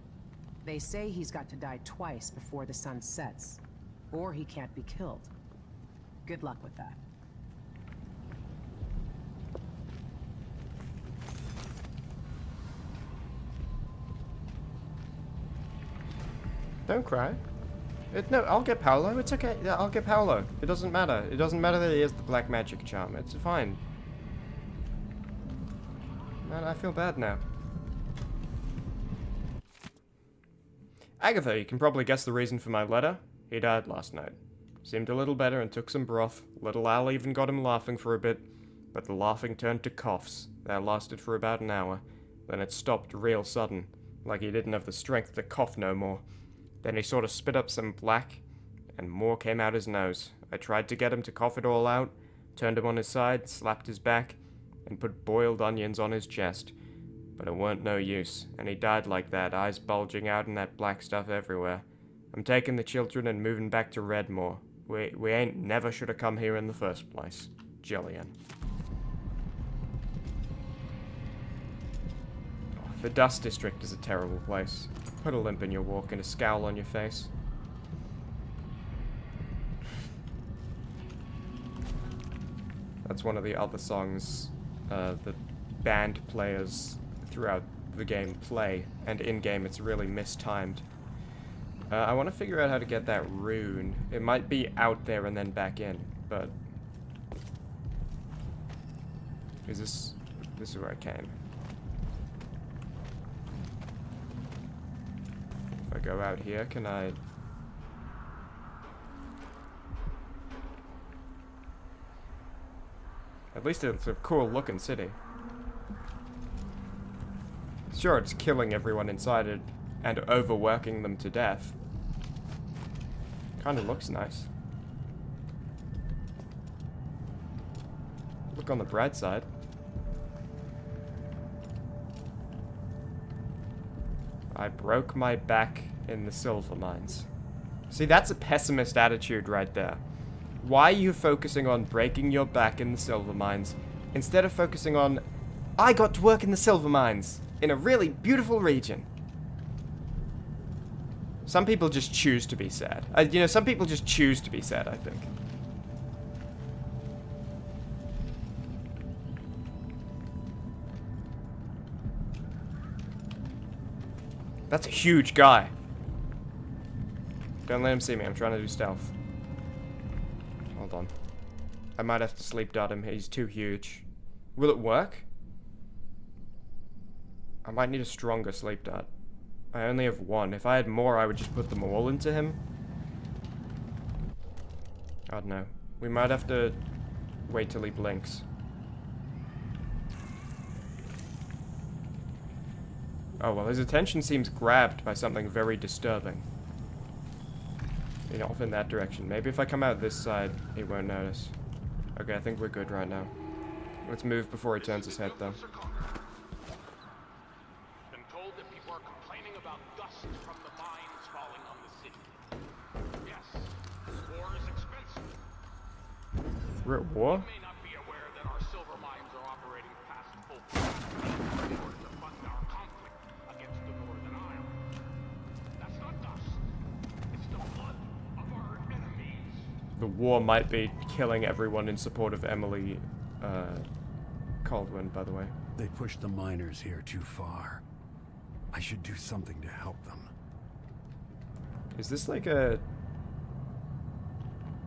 They say he's got to die twice before the sun sets, or he can't be killed. Good luck with that. Don't cry. No, I'll get Paolo. It's okay. Yeah, I'll get Paolo. It doesn't matter. It doesn't matter that he has the black magic charm. It's fine. Man, I feel bad now. Agatha, you can probably guess the reason for my letter. He died last night. Seemed a little better and took some broth. Little Al even got him laughing for a bit. But the laughing turned to coughs. That lasted for about an hour. Then it stopped real sudden. Like he didn't have the strength to cough no more. Then he sort of spit up some black, and more came out his nose. I tried to get him to cough it all out, turned him on his side, slapped his back, and put boiled onions on his chest. But it weren't no use, and he died like that, eyes bulging out and that black stuff everywhere. I'm taking the children and moving back to Redmore. We ain't never should have come here in the first place. Jillian. Oh, the Dust District is a terrible place. Put a limp in your walk and a scowl on your face. That's one of the other songs that band players throughout the game play, and in-game it's really mistimed. I want to figure out how to get that rune. It might be out there and then back in, but... Is this... This is where I came. If I go out here, can I... At least it's a cool looking city. Sure, it's killing everyone inside it and overworking them to death. Kinda looks nice. Look on the bright side. I broke my back in the silver mines. See, that's a pessimist attitude right there. Why are you focusing on breaking your back in the silver mines instead of focusing on, I got to work in the silver mines in a really beautiful region? Some people just choose to be sad. You know, some people just choose to be sad, I think. That's a huge guy. Don't let him see me. I'm trying to do stealth. Hold on. I might have to sleep dart him. He's too huge. Will it work? I might need a stronger sleep dart. I only have one. If I had more, I would just put them all into him. I don't know. We might have to wait till he blinks. Oh, well, his attention seems grabbed by something very disturbing. Off in that direction. Maybe if I come out this side, he won't notice. Okay, I think we're good right now. Let's move before he turns his head, though. Been told that people are complaining about dust from the mines falling on the city. Yes, war is expensive. We're at war? You may not be aware that our silver mines are operating past full capacity in order to fund our conflict against the Northern Isle. That's not dust. It's the blood of our enemies. The war might be killing everyone in support of Emily, Caldwin, by the way. They pushed the miners here too far. I should do something to help them. Is this like a...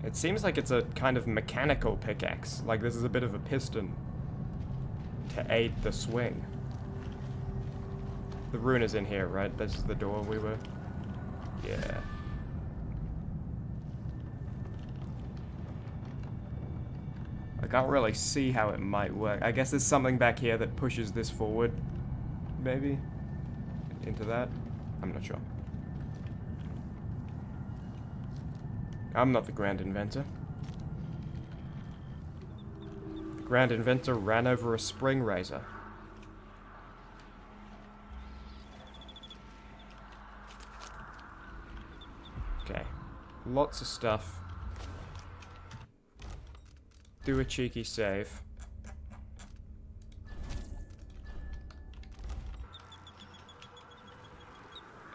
It seems like it's a kind of mechanical pickaxe. Like this is a bit of a piston to aid the swing. The rune is in here, right? This is the door we were... Yeah. I can't really see how it might work. I guess there's something back here that pushes this forward. Maybe? Into that? I'm not sure. I'm not the Grand Inventor. The Grand Inventor ran over a spring razor. Okay. Lots of stuff. Do a cheeky save.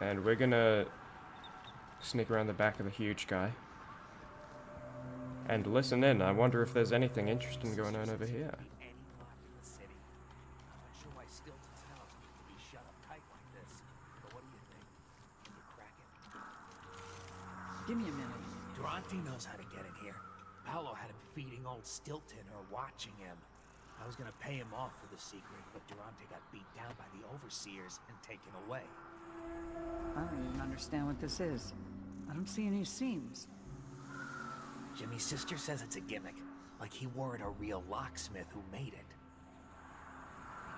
And we're gonna sneak around the back of the huge guy. And listen in. I wonder if there's anything interesting going on over here. Give me a minute. Durante knows how to get in here. Paolo had him feeding old Stilton or watching him. I was gonna pay him off for the secret, but Durante got beat down by the overseers and taken away. I don't even understand what this is. I don't see any seams. Jimmy's sister says it's a gimmick, like he weren't a real locksmith who made it.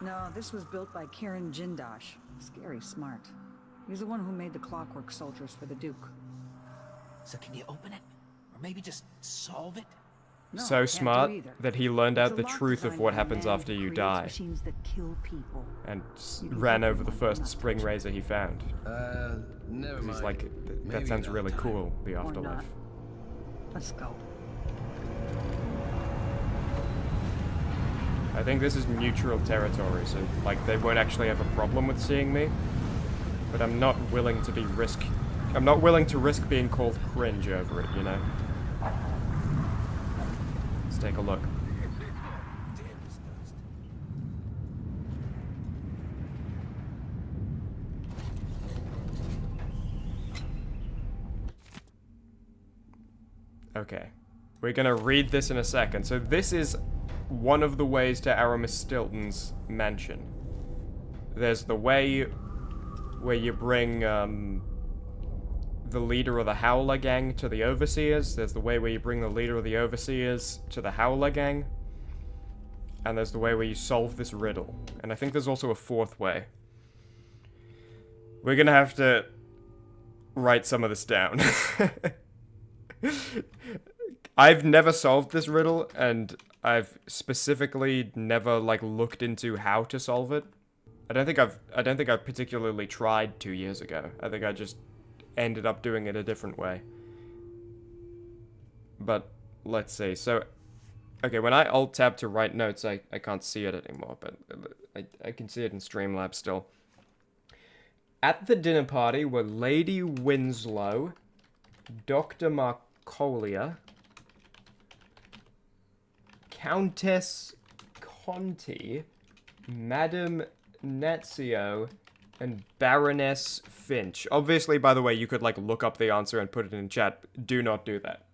No, this was built by Kieran Jindosh. Scary smart. He's the one who made the clockwork soldiers for the Duke. So can you open it? Or maybe just solve it? No, So can't do smart either. that he learned out It's the a lock truth of designed what by a happens man after who you creates die. Machines that kill people. And You can ran keep over it the on, first not spring touch it. razor he found. Never mind. He's like, that Maybe sounds another really time. cool, the Or afterlife. not. Let's go. I think this is neutral territory, so like they won't actually have a problem with seeing me. But I'm not willing to be I'm not willing to risk being called cringe over it, you know? Let's take a look. Okay. We're gonna read this in a second. So this is one of the ways to Aramis Stilton's mansion. There's the way where you bring the leader of the Howler gang to the Overseers. There's the way where you bring the leader of the Overseers to the Howler gang. And there's the way where you solve this riddle. And I think there's also a fourth way. We're gonna have to write some of this down. I've never solved this riddle, and I've specifically never, like, looked into how to solve it. I don't think I've particularly tried 2 years ago. I think I just ended up doing it a different way. But, let's see. So, okay, when I alt-tab to write notes, I can't see it anymore, but I can see it in Streamlabs still. At the dinner party were Lady Winslow, Dr. Marcolia, Countess Conti, Madame Nazio, and Baroness Finch. Obviously, by the way, you could, like, look up the answer and put it in chat. Do not do that.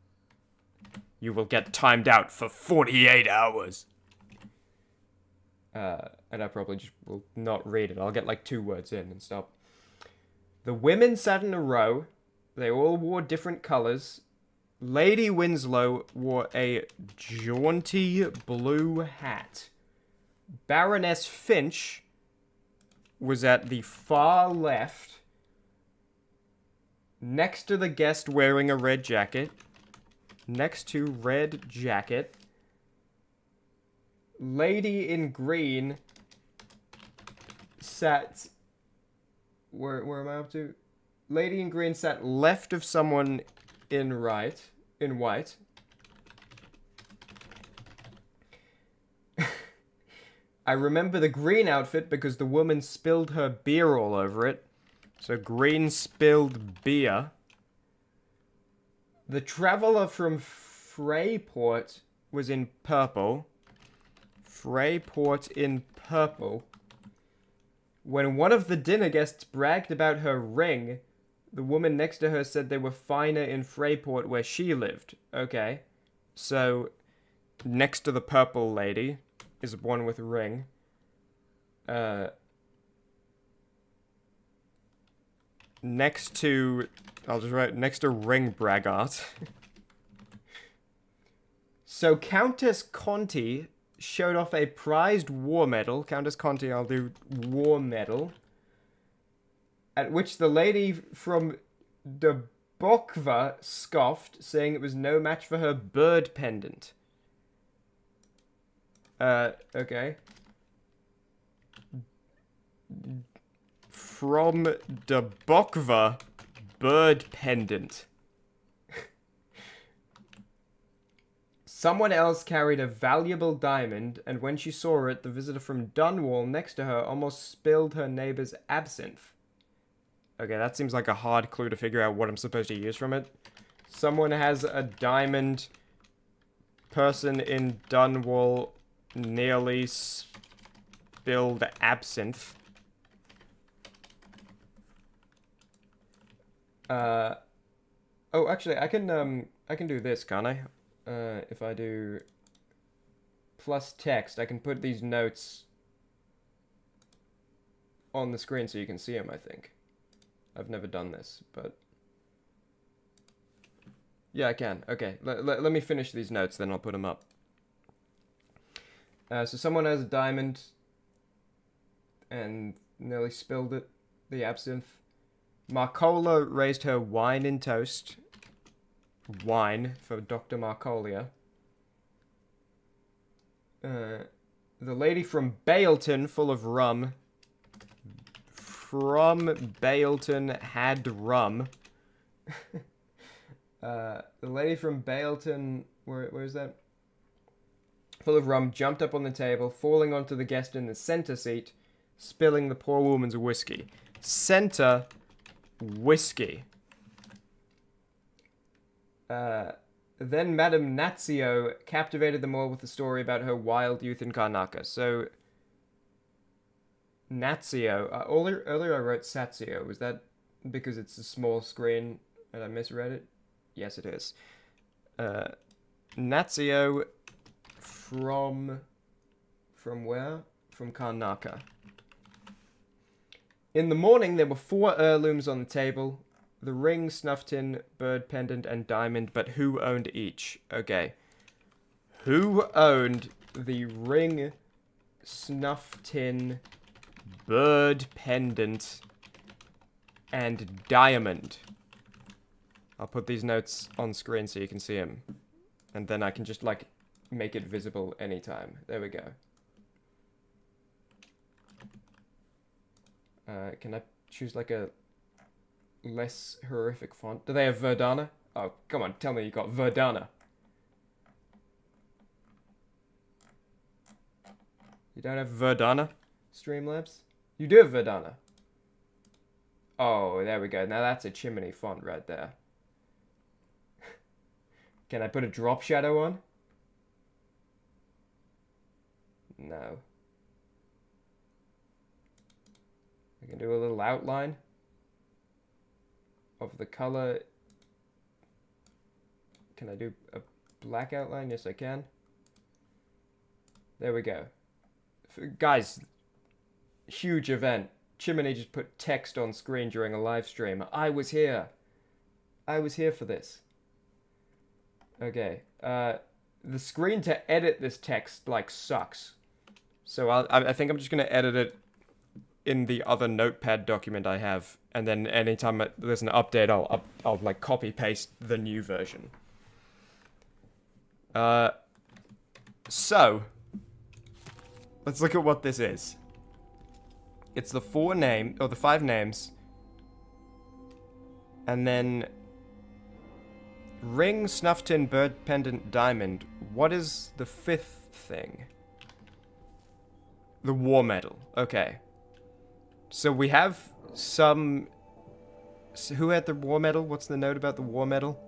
You will get timed out for 48 hours. And I probably just will not read it. I'll get, like, 2 words in and stop. The women sat in a row. They all wore different colors. Lady Winslow wore a jaunty blue hat. Baroness Finch was at the far left, next to the guest wearing a red jacket. Next to red jacket. Lady in green sat... Where am I up to? Lady in green sat left of someone in white. I remember the green outfit because the woman spilled her beer all over it. So green spilled beer. The traveler from Freyport was in purple. Freyport in purple. When one of the dinner guests bragged about her ring, the woman next to her said they were finer in Freyport where she lived. Okay. So, next to the purple lady is one with a ring. Next to... I'll just write next to ring braggart. So, Countess Conti showed off a prized war medal. Countess Conti, I'll do war medal. At which the lady from de Bokva scoffed, saying it was no match for her bird pendant. Okay. From de Bokva, bird pendant. Someone else carried a valuable diamond, and when she saw it, the visitor from Dunwall next to her almost spilled her neighbor's absinthe. Okay, that seems like a hard clue to figure out what I'm supposed to use from it. Someone has a diamond. Person in Dunwall nearly spilled absinthe. Oh, actually, I can do this, can't I? If I do plus text, I can put these notes on the screen so you can see them, I think. I've never done this, but... Yeah, I can. Okay, let me finish these notes, then I'll put them up. So someone has a diamond and nearly spilled it, the absinthe. Marcola raised her wine in toast. Wine for Dr. Marcolia. The lady from Baleton, full of rum. From Baleton had rum. The lady from Baleton, where is that? Full of rum, jumped up on the table, falling onto the guest in the center seat, spilling the poor woman's whiskey. Center whiskey. Then Madame Nazio captivated them all with a story about her wild youth in Karnaka. So, Nazio, earlier I wrote Satsio. Was that because it's a small screen and I misread it? Yes, it is. Nazio from where? From Karnaka. In the morning, there were 4 heirlooms on the table. The ring, snuff tin, bird pendant, and diamond, but who owned each? Okay. Who owned the ring, snuff tin, bird pendant, and diamond. I'll put these notes on screen so you can see them. And then I can just, like, make it visible anytime. There we go. Can I choose, like, a less horrific font? Do they have Verdana? Oh, come on, tell me you got Verdana. You don't have Verdana, Streamlabs? You do have Verdana. Oh, there we go. Now that's a Chimmaney font right there. Can I put a drop shadow on? No. I can do a little outline of the color. Can I do a black outline? Yes, I can. There we go. Guys, huge event. Chimmaney just put text on screen during a live stream. I was here. I was here for this. Okay. The screen to edit this text, like, sucks. So I think I'm just going to edit it in the other notepad document I have. And then anytime there's an update, I'll like, copy-paste the new version. So, let's look at what this is. It's the the 5 names. And then ring, snuff tin, bird pendant, diamond. What is the 5th thing? The war medal. Okay. So we have some... Who had the war medal? What's the note about the war medal?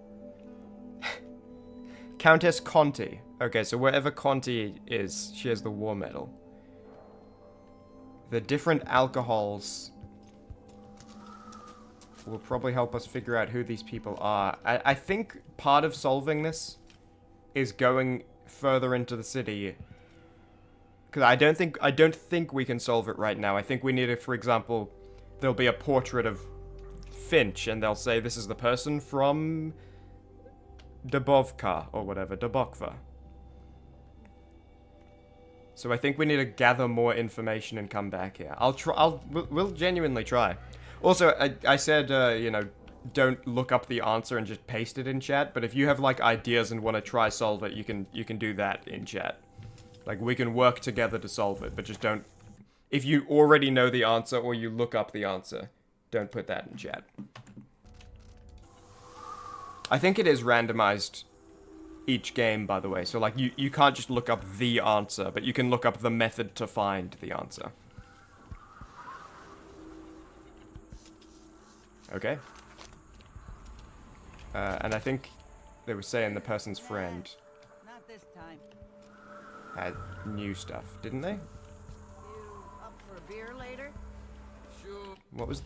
Countess Conti. Okay, so wherever Conti is, she has the war medal. The different alcohols will probably help us figure out who these people are. I think part of solving this is going further into the city. Because I don't think we can solve it right now. I think we need to, for example, there'll be a portrait of Finch, and they'll say this is the person from Dubovka, or whatever, Dubokva. So I think we need to gather more information and come back here. We'll genuinely try. Also, I said, you know, don't look up the answer and just paste it in chat, but if you have, like, ideas and want to try solve it, you can do that in chat. Like, we can work together to solve it, but just don't... If you already know the answer or you look up the answer, don't put that in chat. I think it is randomized each game, by the way. So, like, you can't just look up the answer, but you can look up the method to find the answer. Okay. And I think they were saying the person's friend Not this time. had new stuff, didn't they? You up for a beer later? Sure. What was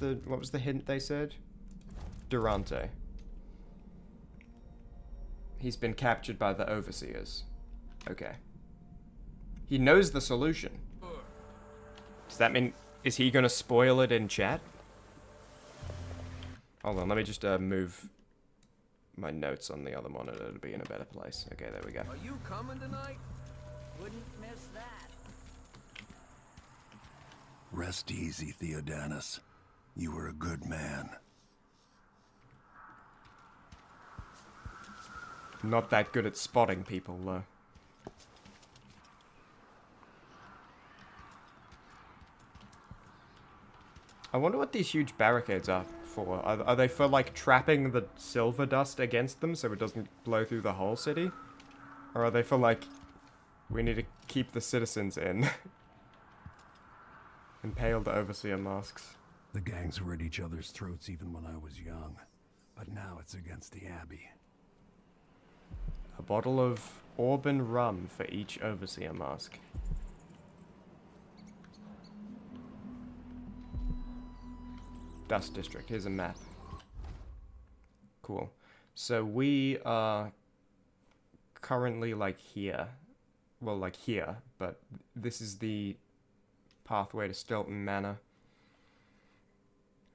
the hint they said? Durante. He's been captured by the overseers. Okay. He knows the solution. Does that mean... Is he gonna spoil it in chat? Hold on, let me just move my notes on the other monitor to be in a better place. Okay, there we go. Are you coming tonight? Wouldn't miss that. Rest easy, Theodanis. You were a good man. Not that good at spotting people, though. I wonder what these huge barricades are for. Are they for, like, trapping the silver dust against them so it doesn't blow through the whole city? Or are they for, like, we need to keep the citizens in? Impaled overseer masks. The gangs were at each other's throats even when I was young. But now it's against the Abbey. A bottle of Auburn rum for each overseer mask. Dust District. Here's a map. Cool. So we are currently, like, here. Well, like, here. But this is the pathway to Stilton Manor.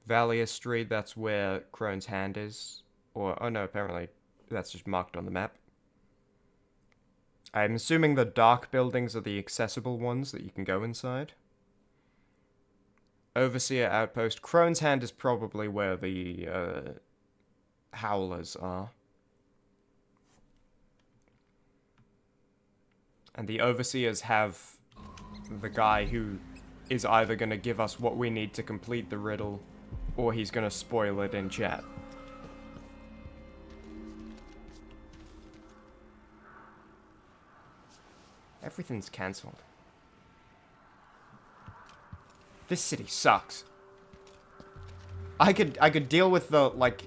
Valier Street, that's where Crone's Hand is. Or, oh no, apparently that's just marked on the map. I'm assuming the dark buildings are the accessible ones that you can go inside. Overseer Outpost. Crone's Hand is probably where the Howlers are. And the Overseers have the guy who is either going to give us what we need to complete the riddle, or he's going to spoil it in chat. Everything's cancelled. This city sucks. I could deal with the, like,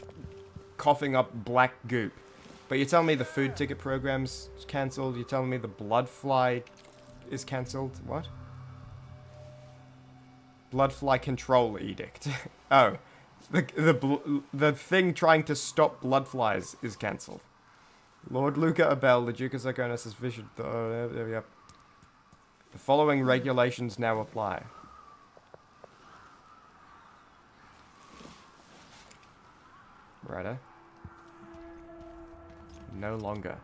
coughing up black goop. But you're telling me the food ticket program's cancelled? You're telling me the blood fly is cancelled? What? Blood fly control edict. Oh. The thing trying to stop blood flies is cancelled. Lord Luca Abel, the Duke of Sarkonis has visioned the... yep. The following regulations now apply. Righto. No longer.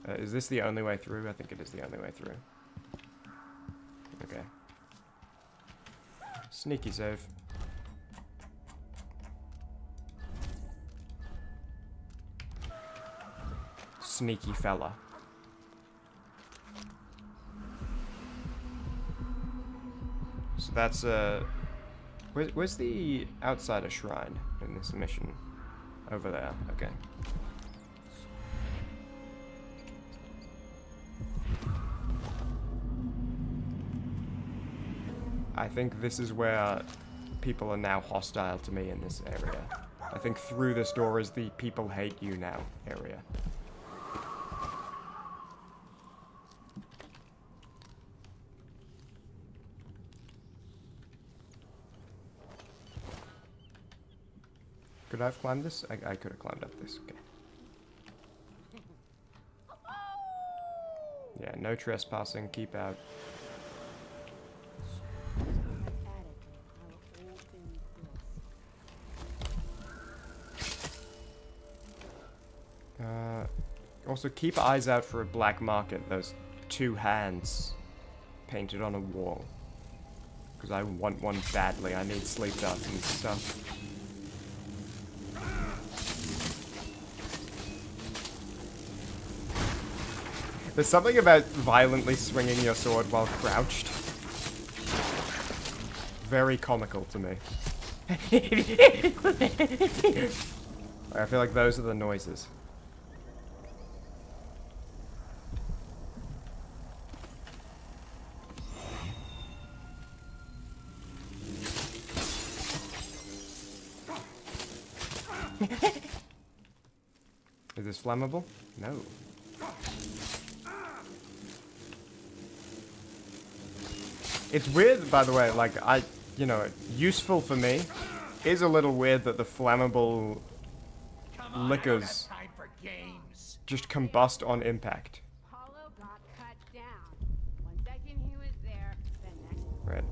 Is this the only way through? I think it is the only way through. Okay. Sneaky save. Sneaky fella. So that's where's the outsider shrine in this mission? Over there. Okay. I think this is where people are now hostile to me in this area. I think through this door is the people hate you now area. Could I have climbed this? I could have climbed up this. Okay. Yeah, no trespassing. Keep out. Also, keep eyes out for a black market. Those two hands painted on a wall. Because I want one badly. I need sleep dust and stuff. There's something about violently swinging your sword while crouched. Very comical to me. I feel like those are the noises. Is this flammable? No. It's weird, by the way, like, you know, useful for me. Is a little weird that the flammable liquors just combust on impact. Apollo got cut down. One second he was there, then next. Right.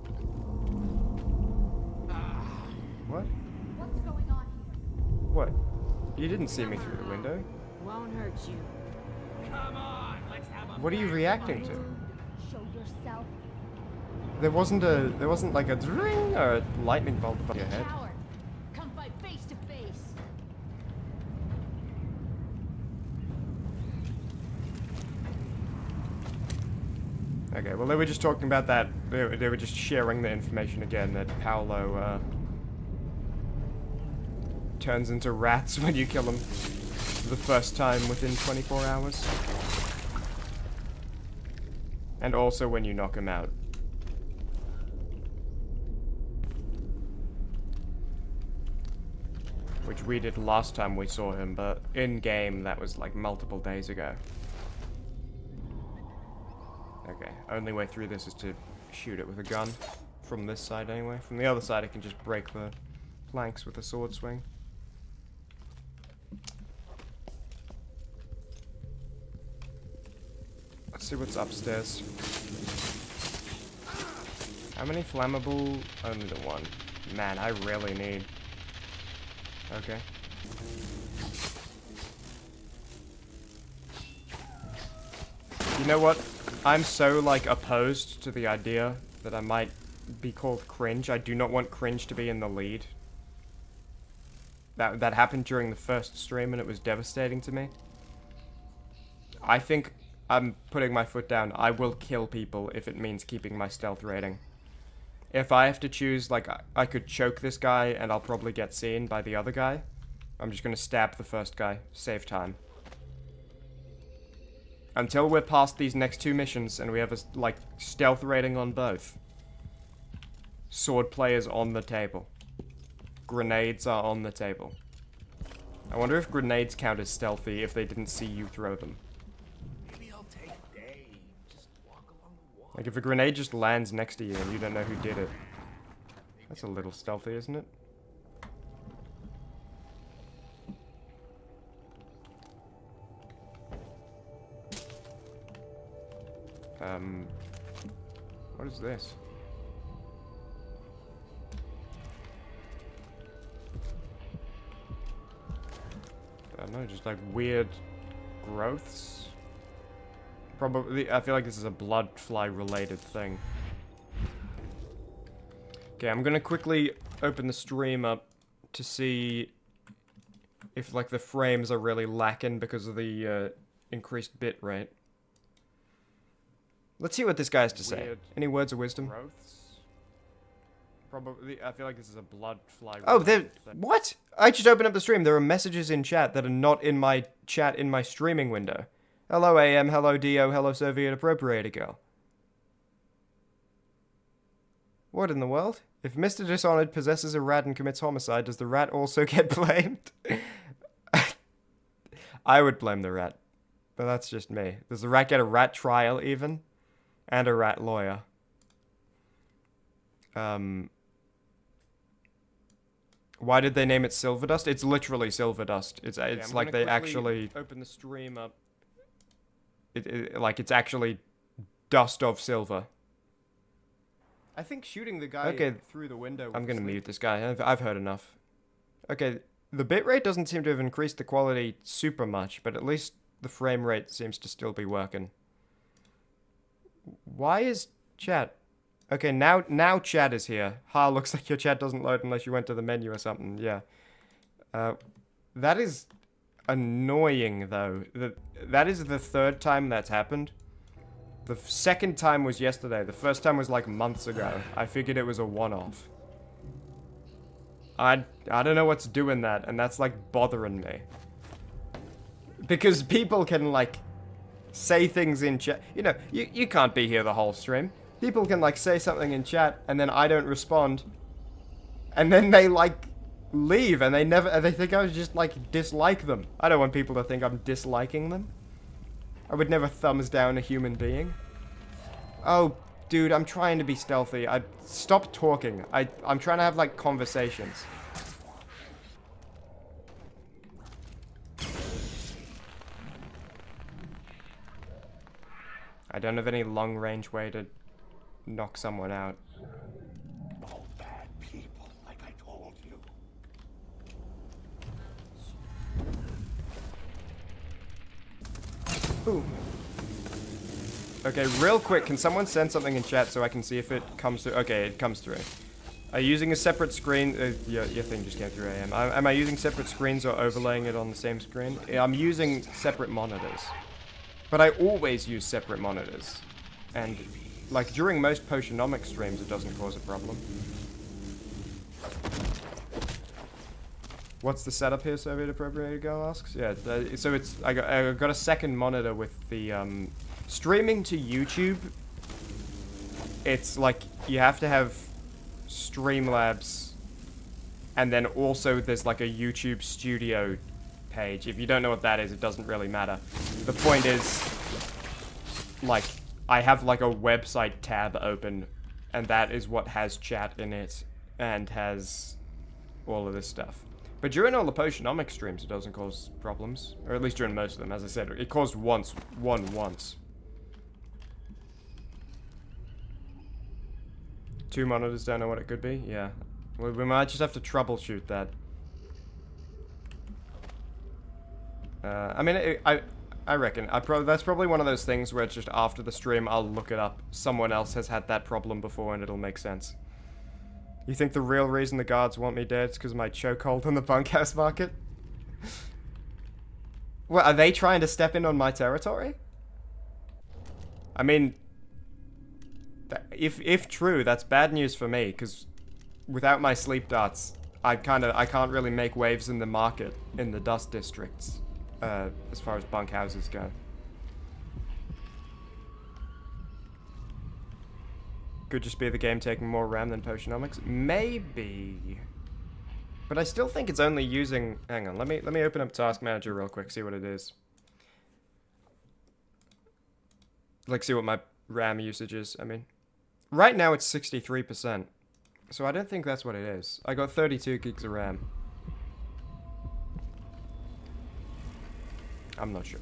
What? What's going on here? What? You didn't see me through the window. Won't hurt you. Come on, let's have a What are you reacting to? Show yourself. There wasn't like a ring or a lightning bolt above your head. Coward. Come fight face to face. Okay, well they were just talking about that. They were just sharing the information again that Paolo turns into rats when you kill him for the first time within 24 hours. And also when you knock him out. Which we did last time we saw him, but in-game that was like multiple days ago. Okay, only way through this is to shoot it with a gun. From this side anyway. From the other side I can just break the planks with a sword swing. Let's see what's upstairs. How many flammable? Only the one. Man, I really need... Okay. You know what? I'm so, like, opposed to the idea that I might be called cringe. I do not want cringe to be in the lead. That happened during the first stream and it was devastating to me. I think I'm putting my foot down. I will kill people if it means keeping my stealth rating. If I have to choose, like, I could choke this guy and I'll probably get seen by the other guy. I'm just gonna stab the first guy. Save time. Until we're past these next 2 missions and we have a, like, stealth rating on both. Sword players on the table. Grenades are on the table. I wonder if grenades count as stealthy if they didn't see you throw them. Maybe I'll take Dave. Just walk along the wall. Like if a grenade just lands next to you and you don't know who did it. That's a little stealthy, isn't it? What is this? I don't know, just like weird growths? Probably, I feel like this is a blood fly related thing. Okay, I'm gonna quickly open the stream up to see if like the frames are really lacking because of the increased bit rate. Let's see what this guy has to say. Any words of wisdom? Growths? Probably, I feel like this is a blood fly. Oh, there. What? I just opened up the stream. There are messages in chat that are not in my chat in my streaming window. Hello AM, hello DO, hello Soviet appropriator girl. What in the world? If Mr. Dishonored possesses a rat and commits homicide, does the rat also get blamed? I would blame the rat. But that's just me. Does the rat get a rat trial even? And a rat lawyer. Why did they name it Silver Dust? It's literally Silver Dust. It's like they actually open the stream up. Like it's actually dust of silver. I think shooting the guy through the window. I'm gonna mute this guy. I've heard enough. Okay, the bitrate doesn't seem to have increased the quality super much, but at least the frame rate seems to still be working. Why is chat? Okay, now chat is here. Ha, looks like your chat doesn't load unless you went to the menu or something. Yeah. That is annoying, though. That is the 3rd time that's happened. The 2nd time was yesterday. The 1st time was like months ago. I figured it was a one-off. I don't know what's doing that, and that's like bothering me. Because people can like say things in chat. You know, you can't be here the whole stream. People can like say something in chat and then I don't respond. And then they like leave and they think I was just like dislike them. I don't want people to think I'm disliking them. I would never thumbs down a human being. Oh, dude, I'm trying to be stealthy. Stop talking. I'm trying to have like conversations. I don't have any long-range way to knock someone out. All bad people, like I told you. Ooh. Okay, real quick, can someone send something in chat so I can see if it comes through? Okay, it comes through. Are you using a separate screen? Your thing just came through AM. Am I using separate screens or overlaying it on the same screen? I'm using separate monitors. But I always use separate monitors. And, like, during most Potionomic streams, it doesn't cause a problem. What's the setup here, Soviet appropriator girl asks? Yeah, so it's... I got a second monitor with the, streaming to YouTube. It's, like, you have to have Streamlabs, and then also there's, like, a YouTube Studio page. If you don't know what that is, it doesn't really matter. The point is, like, I have like a website tab open, and that is what has chat in it, and has all of this stuff. But during all the Potionomic streams, it doesn't cause problems. Or at least during most of them, as I said. It caused one once. 2 monitors, don't know what it could be? Yeah. We might just have to troubleshoot that. I mean, I reckon. That's probably one of those things where it's just after the stream, I'll look it up. Someone else has had that problem before and it'll make sense. You think the real reason the guards want me dead is because of my chokehold on the bunkhouse market? What, are they trying to step in on my territory? I mean, if true, that's bad news for me, because without my sleep darts, I can't really make waves in the market in the dust districts, as far as bunkhouses go. Could just be the game taking more RAM than Potionomics? Maybe. But I still think it's only using... Hang on, let me open up Task Manager real quick, see what it is. Like, see what my RAM usage is, I mean. Right now it's 63%. So I don't think that's what it is. I got 32 gigs of RAM. I'm not sure.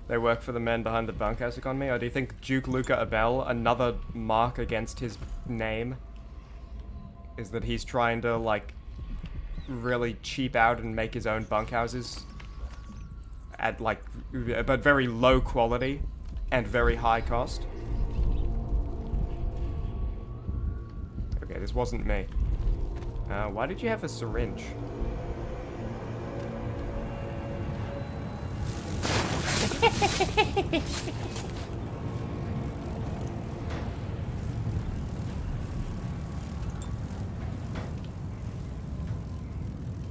They work for the men behind the bunkhouse economy? Or do you think Duke Luca Abel, another mark against his name, is that he's trying to, like, really cheap out and make his own bunkhouses at, like, but very low quality and very high cost? Okay, this wasn't me. Why did you have a syringe?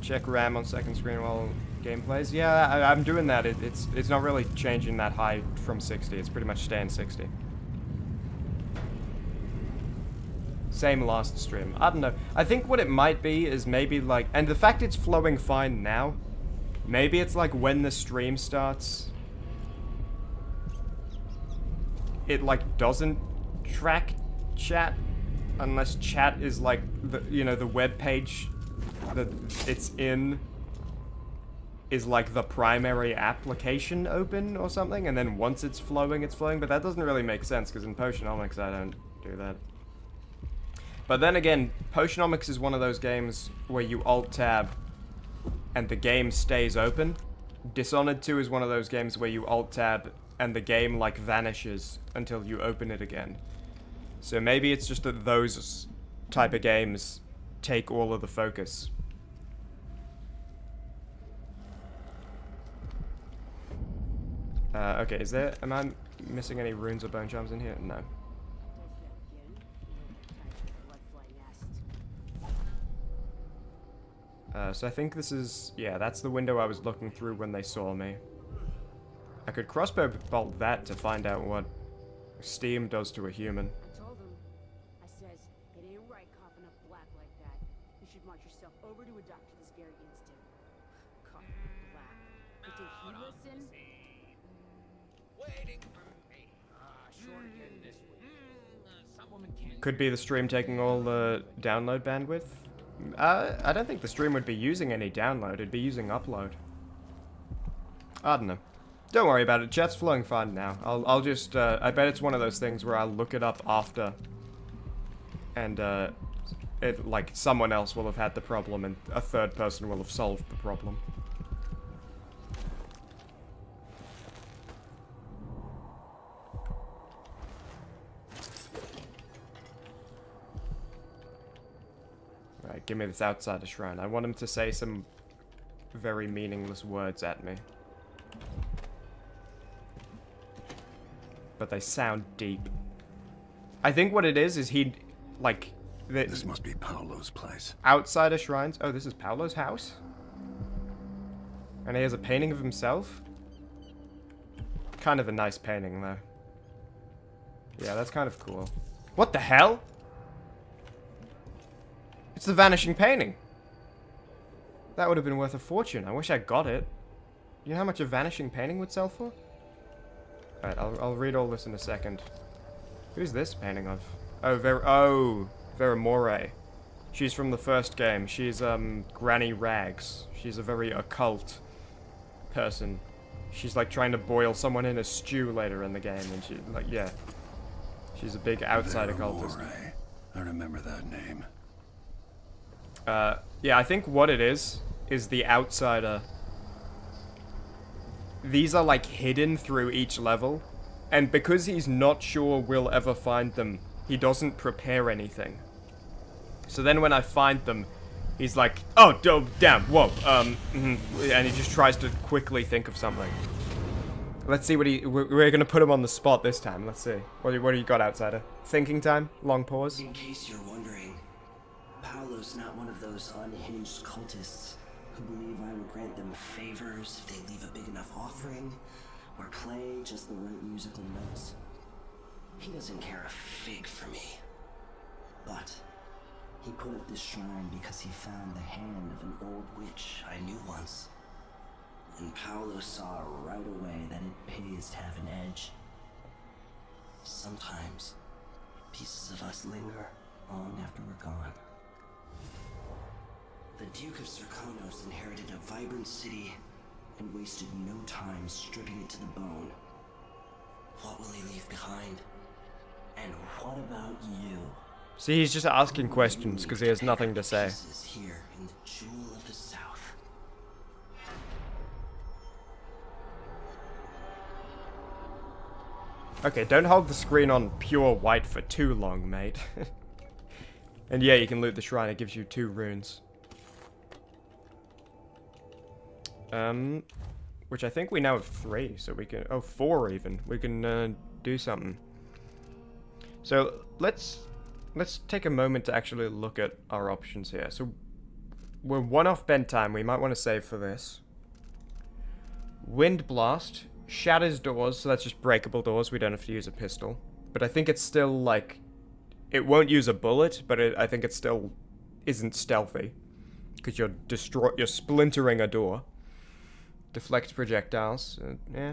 Check RAM on second screen while game plays. Yeah, I'm doing that. It's not really changing that high from 60. It's pretty much staying 60. Same last stream. I don't know. I think what it might be is maybe like, and the fact it's flowing fine now, maybe it's like when the stream starts, it like doesn't track chat unless chat is like the, you know, the web page that it's in is like the primary application open or something, and then once it's flowing, but that doesn't really make sense because in Potionomics I don't do that. But then again, Potionomics is one of those games where you Alt-Tab and the game stays open. Dishonored 2 is one of those games where you Alt-Tab and the game, like, vanishes until you open it again. So maybe it's just that those type of games take all of the focus. Okay, am I missing any runes or bone charms in here? No. So I think this is... Yeah, that's the window I was looking through when they saw me. I could crossbow bolt that to find out what steam does to a human. I told him. I says, it ain't right coughing up black like that. You should march yourself over to a doctor this very instant. Coughing up black. But did he listen? Waiting for me. Short again this week. Some woman can't... Could be the stream taking all the download bandwidth. I don't think the stream would be using any download. It'd be using upload. I don't know. Don't worry about it. Chat's flowing fine now. I'll just, I bet it's one of those things where I'll look it up after. And, like, someone else will have had the problem and a third person will have solved the problem. Right, give me this outsider shrine. I want him to say some very meaningless words at me. But they sound deep. I think what it is he, like... This must be Paolo's place. Outsider shrines? Oh, this is Paolo's house? And he has a painting of himself? Kind of a nice painting, though. Yeah, that's kind of cool. What the hell? It's the vanishing painting. That would have been worth a fortune. I wish I got it. You know how much a vanishing painting would sell for? Alright, I'll read all this in a second. Who's this painting of? Oh, Vera Moray. She's from the first game. She's, Granny Rags. She's a very occult person. She's like trying to boil someone in a stew later in the game, and she, like, yeah. She's a big outsider cultist. I remember that name. Yeah, I think what it is the outsider. These are like hidden through each level, and because he's not sure we'll ever find them, he doesn't prepare anything. So then when I find them, he's like, oh, damn, whoa, and he just tries to quickly think of something. Let's see what we're gonna put him on the spot this time. Let's see. What do you got, outsider? Thinking time? Long pause? In case you're wondering, Paolo's not one of those unhinged cultists who believe I will grant them favors if they leave a big enough offering or play just the right musical notes. He doesn't care a fig for me. But he put up this shrine because he found the hand of an old witch I knew once. And Paolo saw right away that it pays to have an edge. Sometimes, pieces of us linger long after we're gone. The Duke of Serkonos inherited a vibrant city and wasted no time stripping it to the bone. What will he leave behind? And what about you? See, he's just asking questions because he has nothing to say. Here in the jewel of the South. Okay, don't hold the screen on pure white for too long, mate. And yeah, you can loot the shrine. It gives you 2 runes. Which I think we now have 3, so we can... Oh, 4 even. We can, do something. So, let's take a moment to actually look at our options here. So, we're 1 off bedtime. We might want to save for this. Wind Blast shatters doors, so that's just breakable doors. We don't have to use a pistol. But I think it's still, like... It won't use a bullet, but I think it still isn't stealthy. Because you're splintering a door. Deflect projectiles. Yeah.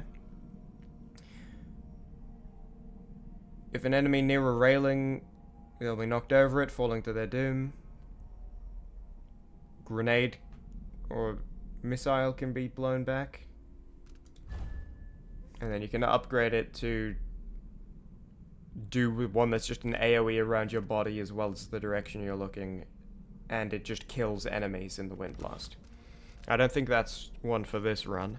If an enemy near a railing, they'll be knocked over it, falling to their doom. Grenade or missile can be blown back. And then you can upgrade it to do one that's just an AoE around your body as well as the direction you're looking. And it just kills enemies in the Wind Blast. I don't think that's one for this run.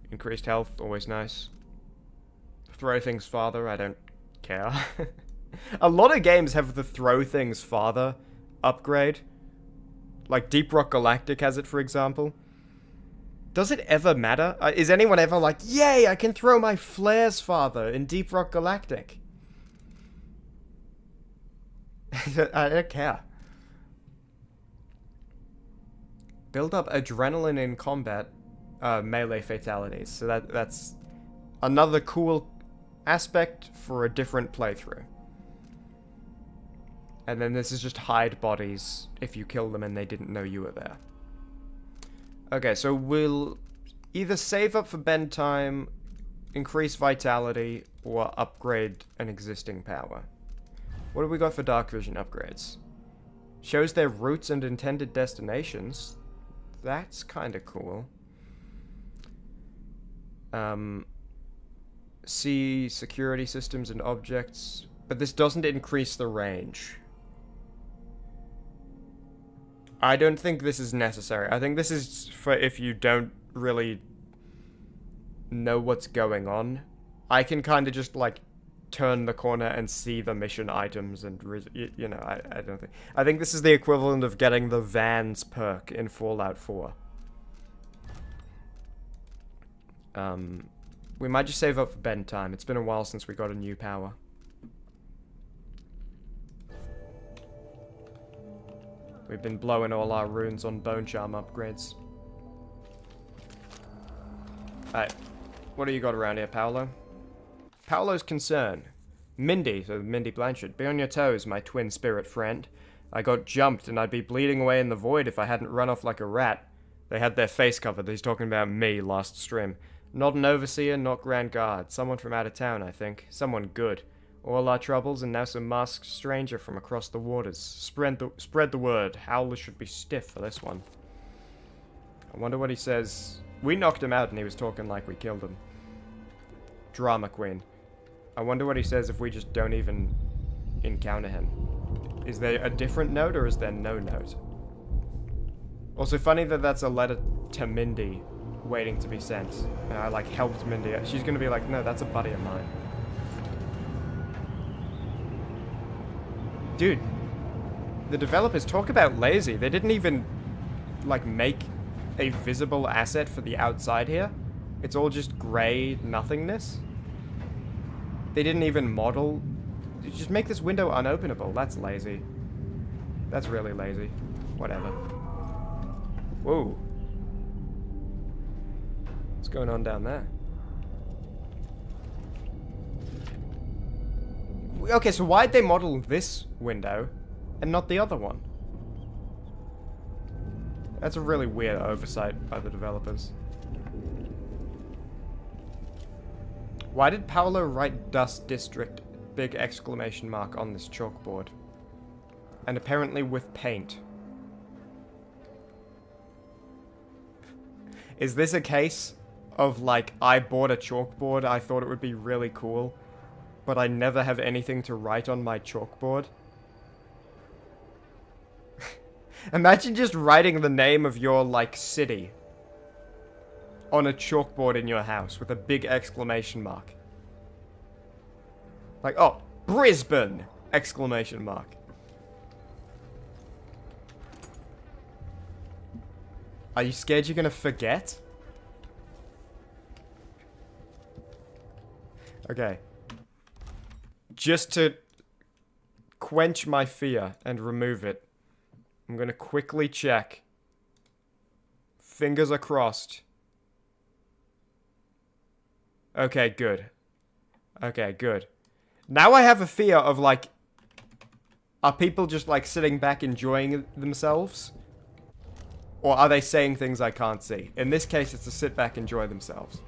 Increased health, always nice. Throw things farther, I don't care. A lot of games have the throw things farther upgrade. Like Deep Rock Galactic has it, for example. Does it ever matter? Is anyone ever like, yay, I can throw my flares farther in Deep Rock Galactic? I don't care. Build up adrenaline in combat, melee fatalities. So that's another cool aspect for a different playthrough. And then this is just hide bodies if you kill them and they didn't know you were there. Okay, so we'll either save up for bend time, increase vitality, or upgrade an existing power. What do we got for dark vision upgrades? Shows their routes and intended destinations. That's kind of cool. See security systems and objects, but this doesn't increase the range. I don't think this is necessary. I think this is for if you don't really know what's going on. I can kind of just, like, turn the corner and see the mission items and, you know, I don't think... I think this is the equivalent of getting the Vans perk in Fallout 4. We might just save up for bend time. It's been a while since we got a new power. We've been blowing all our runes on bone charm upgrades. Alright, what do you got around here, Paolo? Paolo's concern. Mindy, so Mindy Blanchard, be on your toes, my twin spirit friend. I got jumped and I'd be bleeding away in the void if I hadn't run off like a rat. They had their face covered. He's talking about me last stream. Not an overseer, not Grand Guard. Someone from out of town, I think. Someone good. All our troubles, and now some masked stranger from across the waters. Spread the word. Howlers should be stiff for this one. I wonder what he says We knocked him out and he was talking like we killed him. Drama queen. I wonder what he says if we just don't even encounter him. Is there a different note or is there no note? Also funny that that's a letter to Mindy waiting to be sent. And I like helped Mindy. She's gonna be like, no, that's a buddy of mine. Dude, the developers talk about lazy. They didn't even like make a visible asset for the outside here. It's all just gray nothingness. They didn't even model. Just make this window unopenable. That's lazy. That's really lazy. Whatever. Whoa. What's going on down there? Okay, so why'd they model this window and not the other one? That's a really weird oversight by the developers. Why did Paolo write Dust District big exclamation mark on this chalkboard? And apparently with paint. Is this a case of like, I bought a chalkboard, I thought it would be really cool, but I never have anything to write on my chalkboard? Imagine just writing the name of your, like, city on a chalkboard in your house with a big exclamation mark. Like, oh, Brisbane! Exclamation mark. Are you scared you're gonna forget? Okay. Just to quench my fear and remove it, I'm gonna quickly check. Fingers are crossed. Okay, good. Okay, good. Now I have a fear of, like, are people just, like, sitting back enjoying themselves? Or are they saying things I can't see? In this case, it's to sit back, enjoy themselves.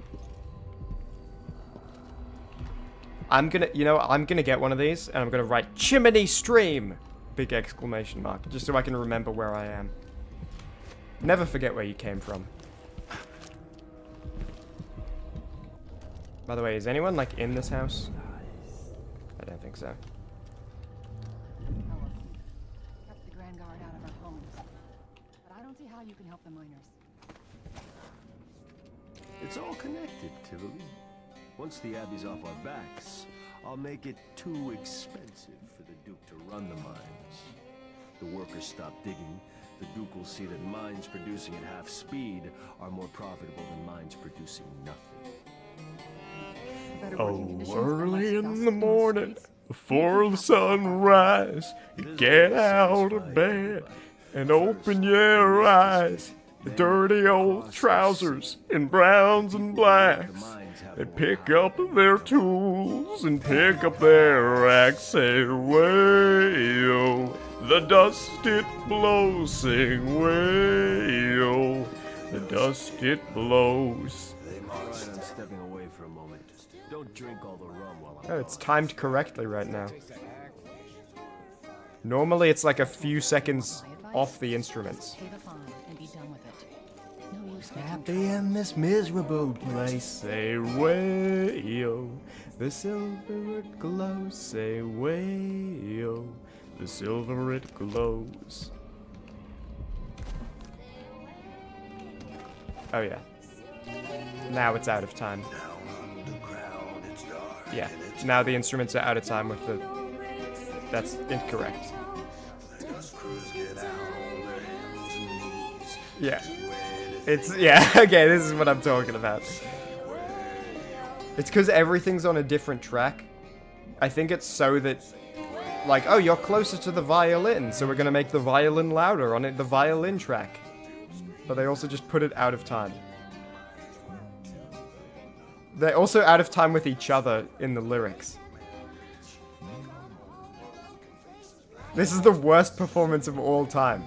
I'm gonna, you know, I'm gonna get one of these, and I'm gonna write Chimmaney Stream! Big exclamation mark, just so I can remember where I am. Never forget where you came from. By the way, is anyone, like, in this house? I don't think so. Kept the Grand Guard out of our homes. But I don't see how you can help the miners. It's all connected, Tivoli. Once the Abbey's off our backs, I'll make it too expensive for the Duke to run the mines. The workers stop digging. The Duke will see that mines producing at half speed are more profitable than mines producing nothing. Oh, early in the morning, before the sunrise, you get out of bed and open your eyes. The dirty old trousers in browns and blacks. They pick up their tools and pick up their axe. Say, way-oh, the dust it blows. Sing, way-oh, the dust it blows. Alright, I'm stepping away for a moment. Don't drink all the rum while I'm Oh, it's timed correctly right now. Normally it's like a few seconds off the instruments. Happy in this miserable place, say way-oh, the silver it glows, say way-oh, the silver it glows. Oh yeah. Now it's out of time. Yeah, now the instruments are out of time with the... That's incorrect. Yeah. It's, yeah, okay, this is what I'm talking about. It's because everything's on a different track. I think it's so that, like, oh, you're closer to the violin, so we're gonna make the violin louder on the violin track. But they also just put it out of time. They're also out of time with each other in the lyrics. This is the worst performance of all time.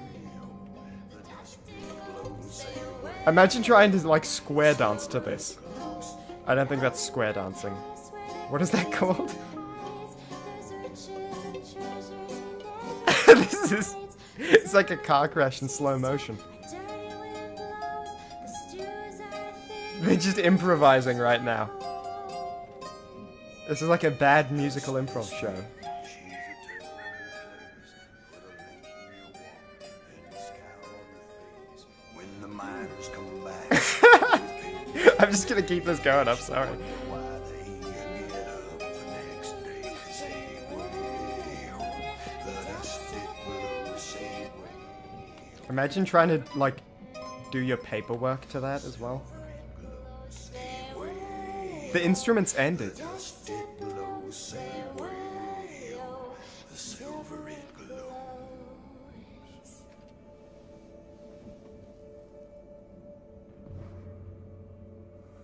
Imagine trying to, like, square dance to this. I don't think that's square dancing. What is that called? This is... It's like a car crash in slow motion. They're just improvising right now. This is like a bad musical improv show. I'm just gonna keep this going, I'm sorry. Imagine trying to, like, do your paperwork to that as well. The instruments ended.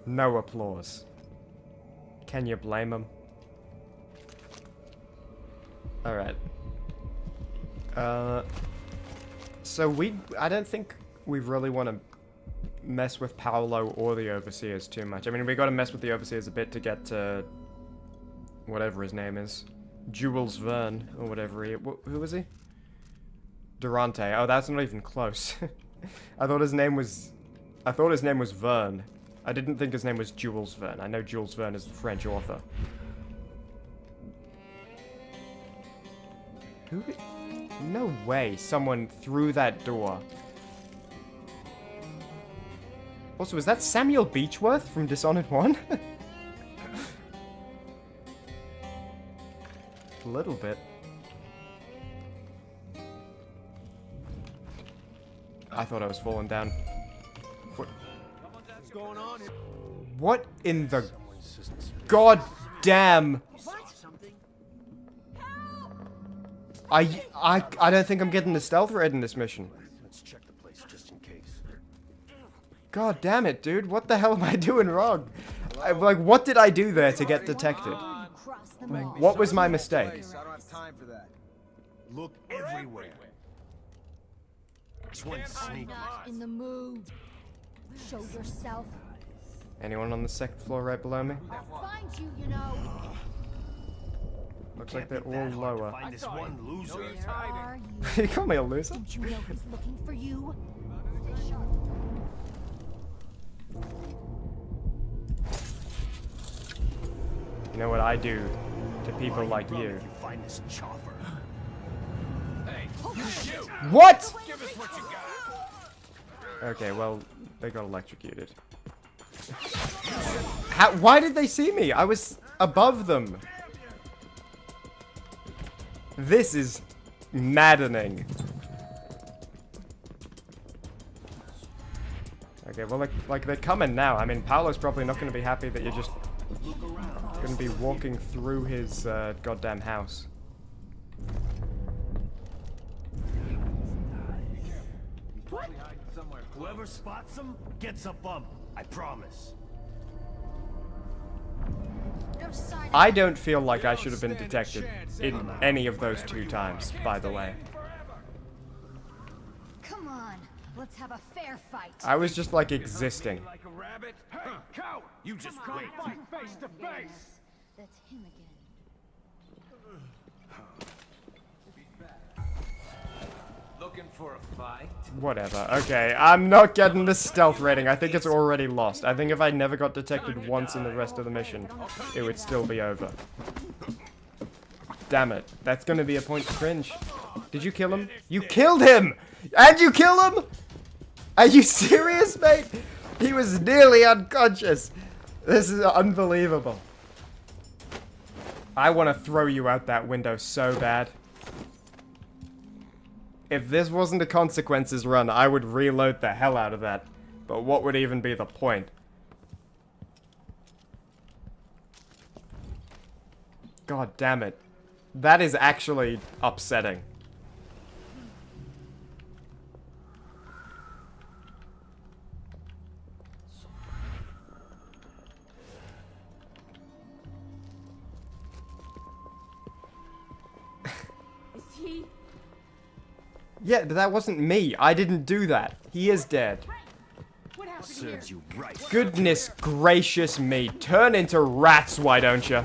No applause. Can you blame him? Alright. So I don't think we really want to mess with Paolo or the Overseers too much. I mean, we got to mess with the Overseers a bit to get to whatever his name is. Jules Verne, or whatever who was he? Durante. Oh, that's not even close. I thought his name was Verne. I didn't think his name was Jules Verne. I know Jules Verne is the French author. No way someone threw that door. Also, is that Samuel Beechworth from Dishonored 1? A little bit. I thought I was falling down. What in the god damn? I don't think I'm getting the stealth raid in this mission. Let's check the place just in case. God damn it, dude. What the hell am I doing wrong? Like, what did I do there to get detected? What was my mistake? I don't have time for that. Look everywhere. I'm not in the mood. Show yourself. Anyone on the second floor right below me? I'll find you, you know. Looks like they're all lower. Find this one loser. Where are you? You call me a loser? Don't you know he's looking for you? You know what I do to people like you? Find this chopper. Hey, you shoot! What? Give us what you got! Okay, well, they got electrocuted. Why did they see me? I was above them. This is maddening. Okay, well, like they're coming now. I mean, Paolo's probably not going to be happy that you're just going to be walking through his goddamn house. Whoever spots him gets a bump. I promise. I don't feel like I should have been detected in any of those 2 times, by the way. Come on, let's have a fair fight. I was just like existing. Like a rabbit? Hey, coward! You just wait. Fight face to face! That's him again. Looking for a fight? Whatever. Okay, I'm not getting this stealth rating. I think it's already lost. I think if I never got detected once in the rest of the mission, it would still be over. Damn it. That's gonna be a point to cringe. Did you kill him? You killed him! And you killed him?! Are you serious, mate? He was nearly unconscious. This is unbelievable. I want to throw you out that window so bad. If this wasn't a consequences run, I would reload the hell out of that. But what would even be the point? God damn it. That is actually upsetting. Is he? Yeah, that wasn't me. I didn't do that. He is dead. What happened Serves you right. Goodness gracious me. Turn into rats, why don't you?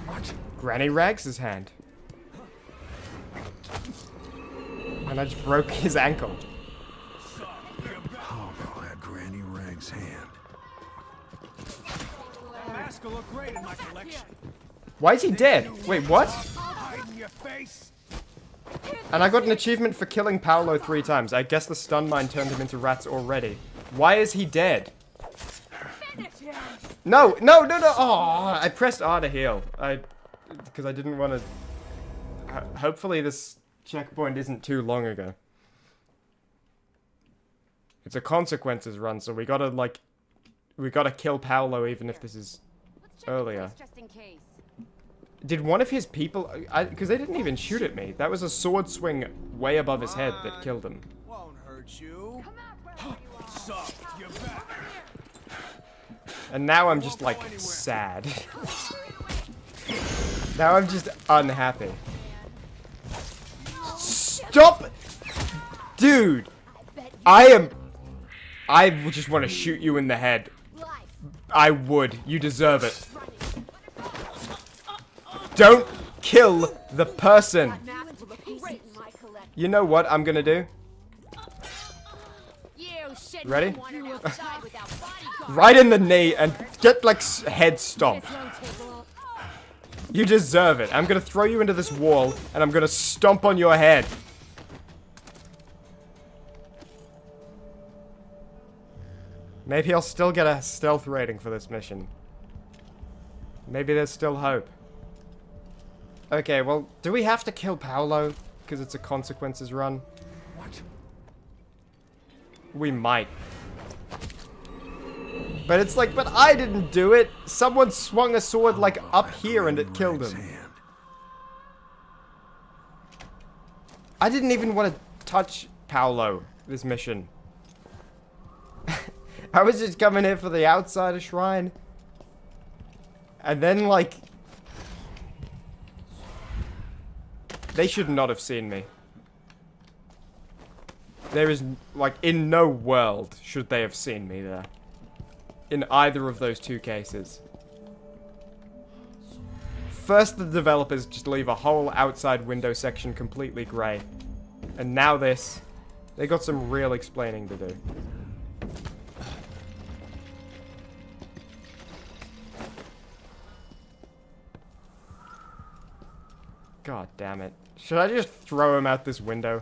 What? Granny Rags' hand. And I just broke his ankle. Paulo had Granny Rag's hand. That mask will look great in my collection. Why is he dead? Wait, what? Hide in your face. And I got an achievement for killing Paolo 3 times. I guess the stun mine turned him into rats already. Why is he dead? No, no, no, no. Oh, I pressed R to heal. Because I didn't want to... Hopefully this checkpoint isn't too long ago. It's a consequences run, so we gotta, like... We gotta kill Paolo even if this is earlier. Just in case. Did one of his people... Because they didn't even shoot at me. That was a sword swing way above his head that killed him. Won't hurt you. Sup, you're back. And now I'm just, like, sad. Now I'm just unhappy. Stop! Dude! I just want to shoot you in the head. I would. You deserve it. Don't kill the person. You know what I'm gonna do? Ready? Right in the knee and get like head stomp. You deserve it. I'm gonna throw you into this wall and I'm gonna stomp on your head. Maybe I'll still get a stealth rating for this mission. Maybe there's still hope. Okay, well, do we have to kill Paolo? Because it's a consequences run? What? We might. But it's like, but I didn't do it. Someone swung a sword like up here and it killed him. I didn't even want to touch Paolo this mission. I was just coming here for the outsider shrine. And then like... They should not have seen me. There is, like, in no world should they have seen me there. In either of those two cases. First, the developers just leave a whole outside window section completely grey. And now this. They got some real explaining to do. God damn it. Should I just throw him out this window?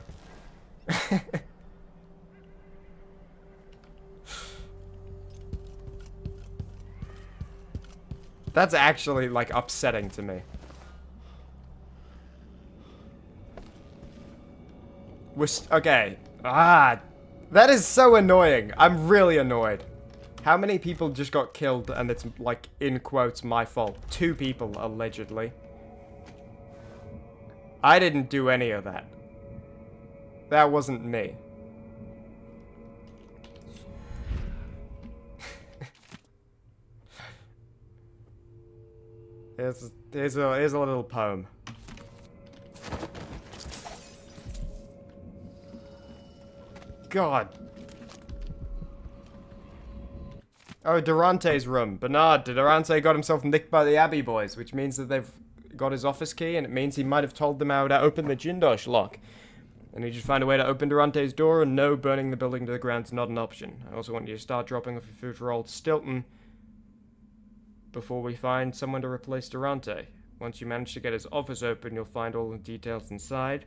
That's actually, like, upsetting to me. Okay. Ah! That is so annoying. I'm really annoyed. How many people just got killed and it's, like, in quotes, my fault? 2 people, allegedly. I didn't do any of that. That wasn't me. Here's a little poem. God. Oh, Durante's room. Bernard, Durante got himself nicked by the Abbey boys, which means that they've got his office key, and it means he might have told them how to open the Jindosh lock. I need you to find a way to open Durante's door, and no, burning the building to the ground is not an option. I also want you to start dropping off your food for old Stilton before we find someone to replace Durante. Once you manage to get his office open, you'll find all the details inside.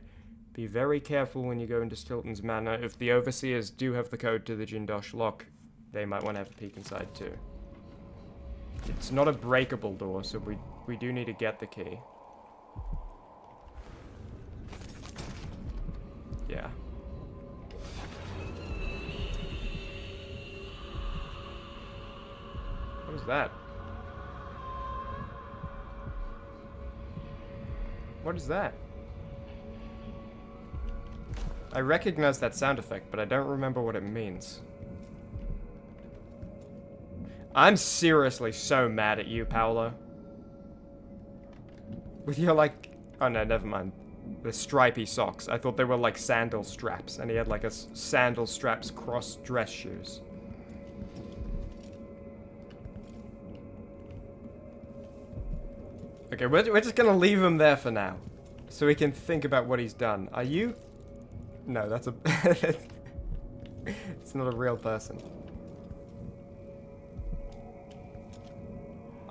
Be very careful when you go into Stilton's manor. If the overseers do have the code to the Jindosh lock, they might want to have a peek inside too. It's not a breakable door, so we do need to get the key. Yeah. What is that? What is that? I recognize that sound effect, but I don't remember what it means. I'm seriously so mad at you, Paolo. With your, like... Oh, no, never mind. The stripy socks. I thought they were, like, sandal straps. And he had, like, a sandal straps cross dress shoes. Okay, we're just gonna leave him there for now. So we can think about what he's done. Are you... No, that's a... It's not a real person.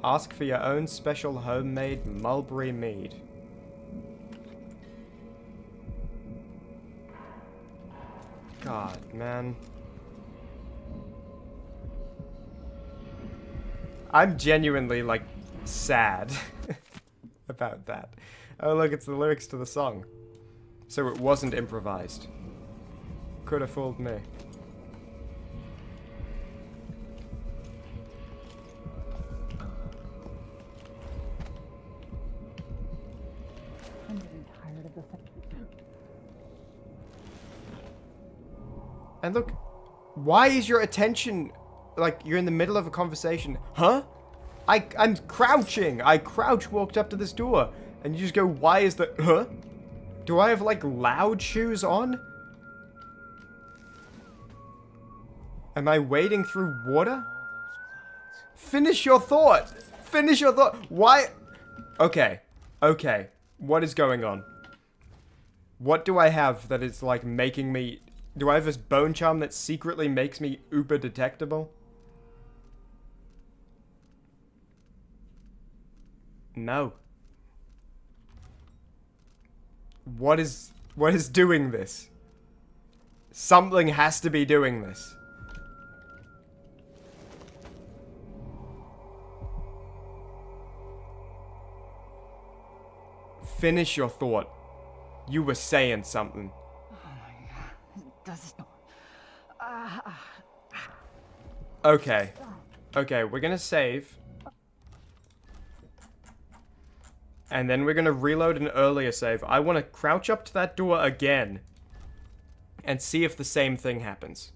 Ask for your own special homemade mulberry mead. God, man. I'm genuinely, like, sad about that. Oh, look, it's the lyrics to the song. So it wasn't improvised. Could have fooled me. I'm getting tired of this. And look, why is your attention, like, you're in the middle of a conversation. Huh? I'm crouching. I crouch walked up to this door. And you just go, why is the, huh? Do I have, like, loud shoes on? Am I wading through water? Finish your thought. Finish your thought. Why? Okay. Okay. What is going on? What do I have that is, like, making me... Do I have this bone charm that secretly makes me uber detectable? No. What is doing this? Something has to be doing this. Finish your thought. You were saying something. Okay. Okay, we're gonna save. And then we're gonna reload an earlier save. I want to crouch up to that door again. And see if the same thing happens.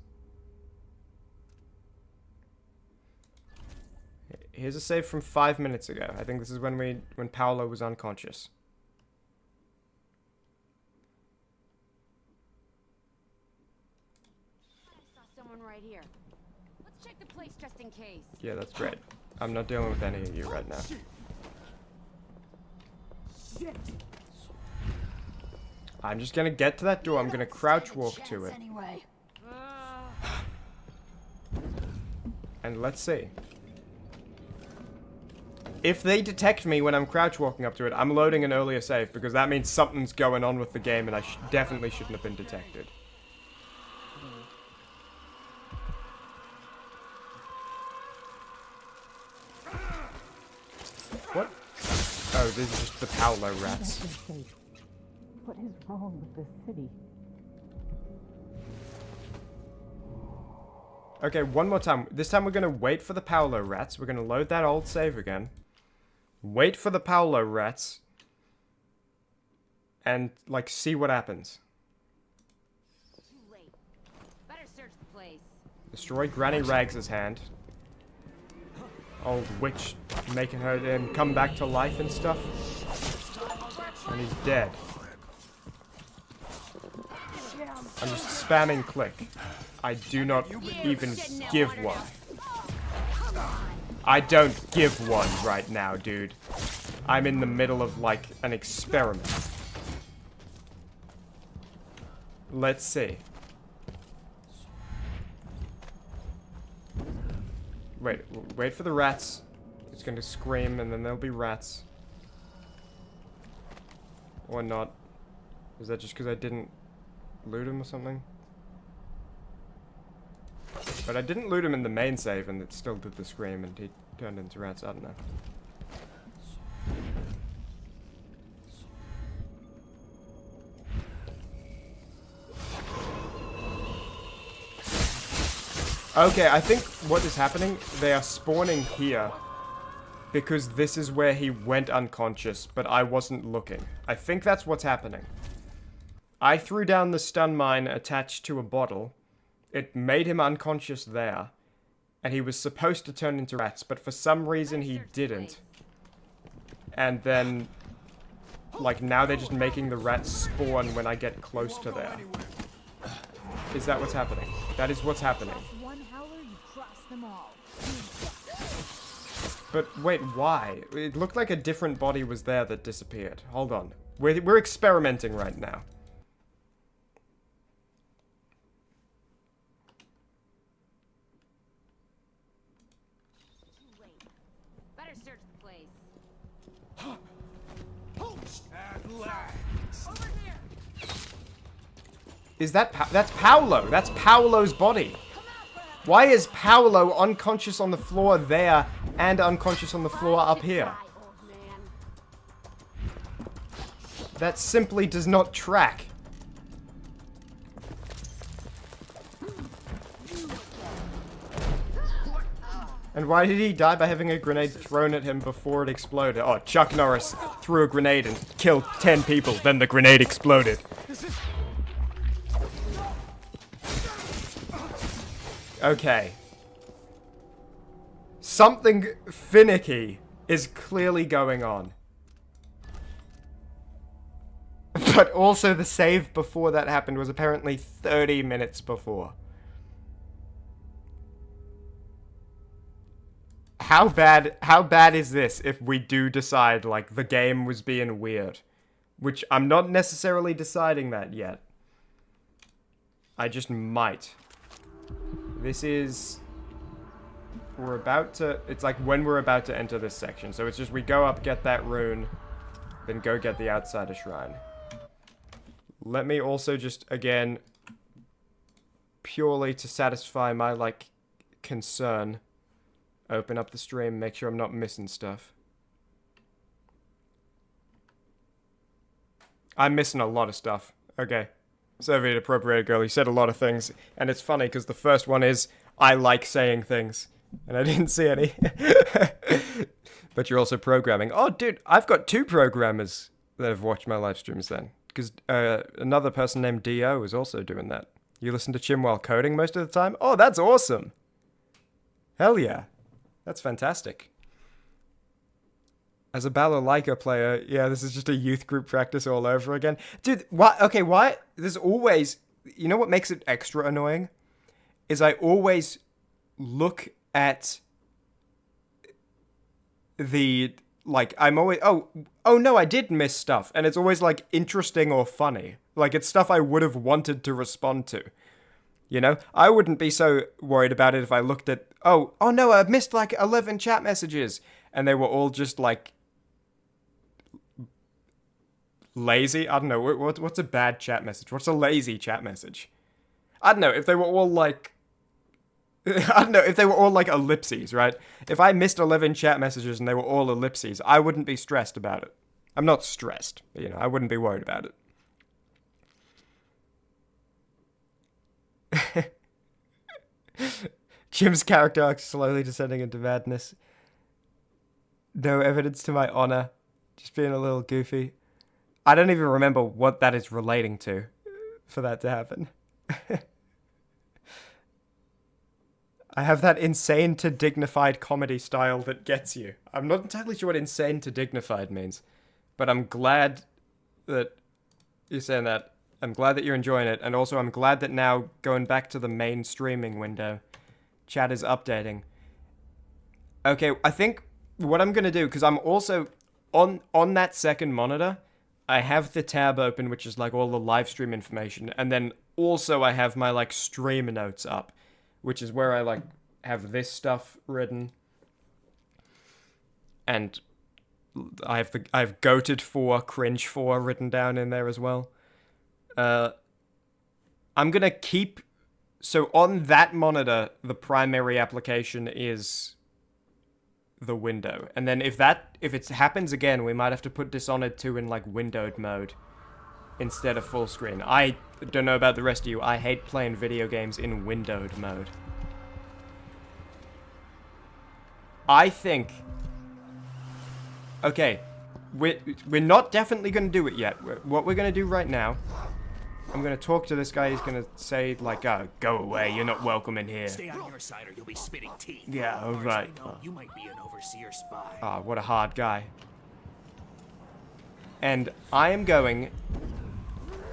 Here's a save from 5 minutes ago. I think this is when Paolo was unconscious. Right here. Let's check the place just in case. Yeah, that's great. I'm not dealing with any of you right now. Shit. I'm just gonna get to that door. I'm gonna crouch walk to it. Anyway. And let's see. If they detect me when I'm crouch walking up to it, I'm loading an earlier save because that means something's going on with the game and I definitely shouldn't have been detected. What? Oh, these are just the Paolo rats. What is wrong with this city? Okay, one more time. This time we're gonna wait for the Paolo rats. We're gonna load that old save again. Wait for the Paolo rats. And, like, see what happens. Too late. Better search the place. Destroy Granny Rags' hand. Old witch making him come back to life and stuff. And he's dead. I'm just spamming click. I do not even give one. I don't give one right now, dude. I'm in the middle of, like, an experiment. Let's see. Wait for the rats. It's going to scream and then there'll be rats. Or not. Is that just because I didn't loot him or something? But I didn't loot him in the main save and it still did the scream and he turned into rats. I don't know. Okay, I think what is happening, they are spawning here because this is where he went unconscious, but I wasn't looking. I think that's what's happening. I threw down the stun mine attached to a bottle. It made him unconscious there, and he was supposed to turn into rats, but for some reason he didn't. And then, like, now they're just making the rats spawn when I get close to there. Is that what's happening? That is what's happening. But wait, why? It looked like a different body was there that disappeared. Hold on. We're experimenting right now. search the place. At last. Over here. Is that that's Paolo? That's Paolo's body. Why is Paolo unconscious on the floor there and unconscious on the floor up here? That simply does not track. And why did he die by having a grenade thrown at him before it exploded? Oh, Chuck Norris threw a grenade and killed 10 people, then the grenade exploded. Okay. Something finicky is clearly going on. But also the save before that happened was apparently 30 minutes before. How bad is this if we do decide, like, the game was being weird? Which I'm not necessarily deciding that yet. I just might. This is... We're about to... It's like when we're about to enter this section. So it's just we go up, get that rune, then go get the Outsider Shrine. Let me also just, again, purely to satisfy my, like, concern... Open up the stream, make sure I'm not missing stuff. I'm missing a lot of stuff. Okay. Soviet appropriated girl, you said a lot of things. And it's funny, because the first one is, I like saying things. And I didn't see any. But you're also programming. Oh, dude, I've got 2 programmers that have watched my live streams then. Because another person named Dio is also doing that. You listen to Chim while coding most of the time? Oh, that's awesome. Hell yeah. That's fantastic. As a balalaika player, yeah, this is just a youth group practice all over again. Dude, why? Okay, why? There's always... You know what makes it extra annoying? Is I always look at the... Like, I'm always... Oh no, I did miss stuff. And it's always, like, interesting or funny. Like, it's stuff I would have wanted to respond to. You know? I wouldn't be so worried about it if I looked at... Oh no, I missed like 11 chat messages. And they were all just like... lazy? I don't know. What's a bad chat message? What's a lazy chat message? I don't know. If they were all like... I don't know. If they were all like ellipses, right? If I missed 11 chat messages and they were all ellipses, I wouldn't be stressed about it. I'm not stressed. You know, I wouldn't be worried about it. Jim's character arc slowly descending into madness. No evidence to my honor. Just being a little goofy. I don't even remember what that is relating to for that to happen. I have that insane to dignified comedy style that gets you. I'm not entirely sure what insane to dignified means. But I'm glad that you're saying that. I'm glad that you're enjoying it. And also I'm glad that now, going back to the main streaming window, chat is updating. Okay, I think what I'm going to do, because I'm also, on that second monitor, I have the tab open, which is like all the live stream information. And then also I have my like stream notes up, which is where I like have this stuff written. And I have goated for, cringe for written down in there as well. I'm going to keep... So on that monitor, the primary application is the window. And then if it happens again, we might have to put Dishonored 2 in like windowed mode instead of full screen. I don't know about the rest of you. I hate playing video games in windowed mode. I think... Okay, we're not definitely going to do it yet. What we're going to do right now... I'm going to talk to this guy. He's going to say, like, go away. You're not welcome in here. Stay on your side or you'll be spitting teeth. Yeah, all right. You might be an overseer spy. Ah, what a hard guy. And I am going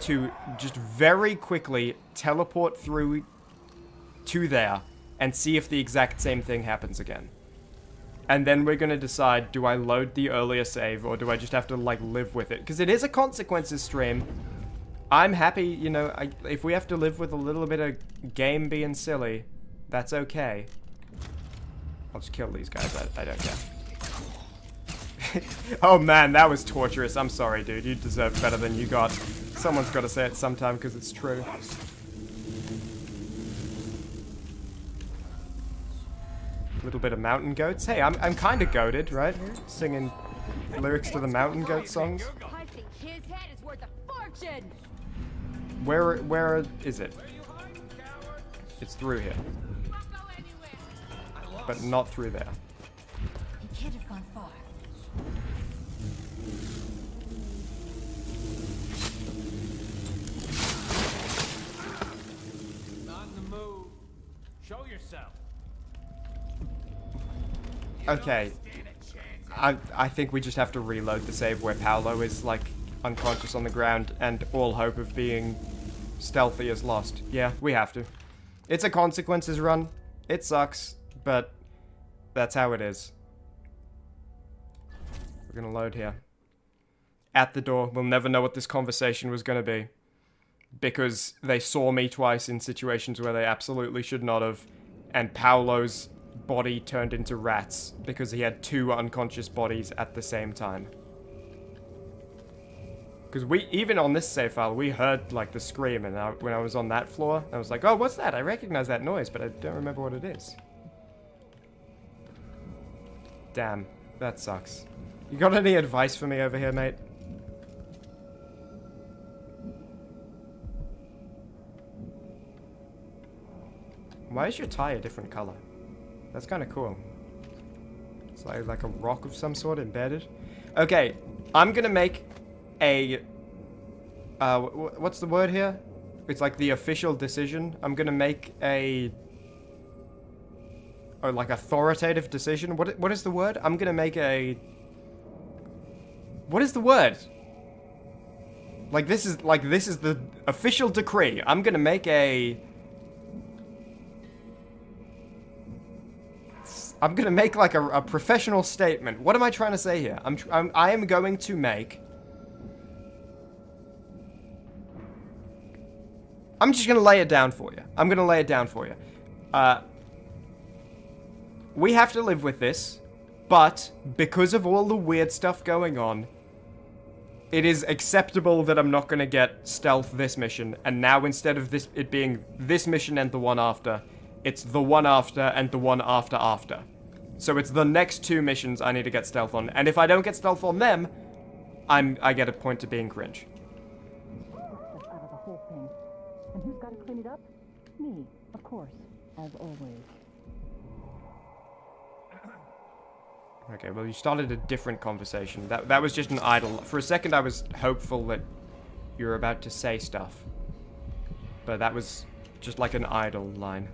to just very quickly teleport through to there and see if the exact same thing happens again. And then we're going to decide, do I load the earlier save or do I just have to, like, live with it? Because it is a consequences stream. I'm happy, you know, if we have to live with a little bit of game being silly, that's okay. I'll just kill these guys, I don't care. Oh man, that was torturous. I'm sorry, dude. You deserve better than you got. Someone's got to say it sometime because it's true. A little bit of Mountain Goats. Hey, I'm kind of goated, right? Singing lyrics to the Mountain Goat songs. I think his head is worth a fortune. Where is it? It's through here. But not through there. You can't have gone far. Not in the mood. Show yourself. Okay. I think we just have to reload the save where Paolo is, like, unconscious on the ground and all hope of being stealthy is lost. Yeah, we have to. It's a consequences run. It sucks, but that's how it is. We're gonna load here. At the door. We'll never know what this conversation was gonna be. Because they saw me twice in situations where they absolutely should not have. And Paolo's body turned into rats because he had two unconscious bodies at the same time. Because even on this save file, we heard, like, the scream, and when I was on that floor, I was like, oh, what's that? I recognize that noise, but I don't remember what it is. Damn, that sucks. You got any advice for me over here, mate? Why is your tie a different color? That's kind of cool. It's like a rock of some sort embedded. Okay, I'm gonna make a... what's the word here? It's like the official decision. I'm gonna make a... or like authoritative decision. What is the word? I'm gonna make a... What is the word? Like this is the official decree. I'm gonna make a... I'm gonna make like a professional statement. What am I trying to say here? I am going to make... I'm just gonna lay it down for you. I'm gonna lay it down for you. We have to live with this, but because of all the weird stuff going on, it is acceptable that I'm not gonna get stealth this mission, and now instead of it being this mission and the one after, it's the one after and the one after after. So it's the next two missions I need to get stealth on, and if I don't get stealth on them, I get a point to being cringe. Out of the whole thing. And who's got to clean it up? Me, of course, as always. Okay, well you started a different conversation. That was just an idle. For a second I was hopeful that you were about to say stuff. But that was just like an idle line.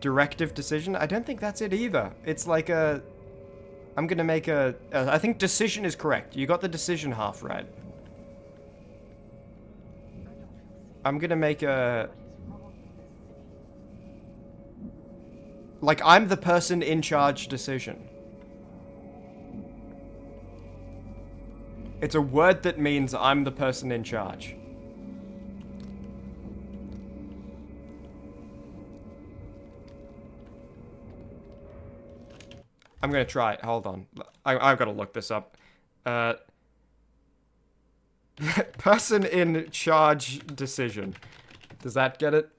Directive decision? I don't think that's it either. It's like a... I'm gonna make a... I think decision is correct. You got the decision half right. I'm gonna make a... Like, I'm the person in charge decision. It's a word that means I'm the person in charge. I'm gonna try it. Hold on. I've got to look this up. Person in charge decision. Does that get it?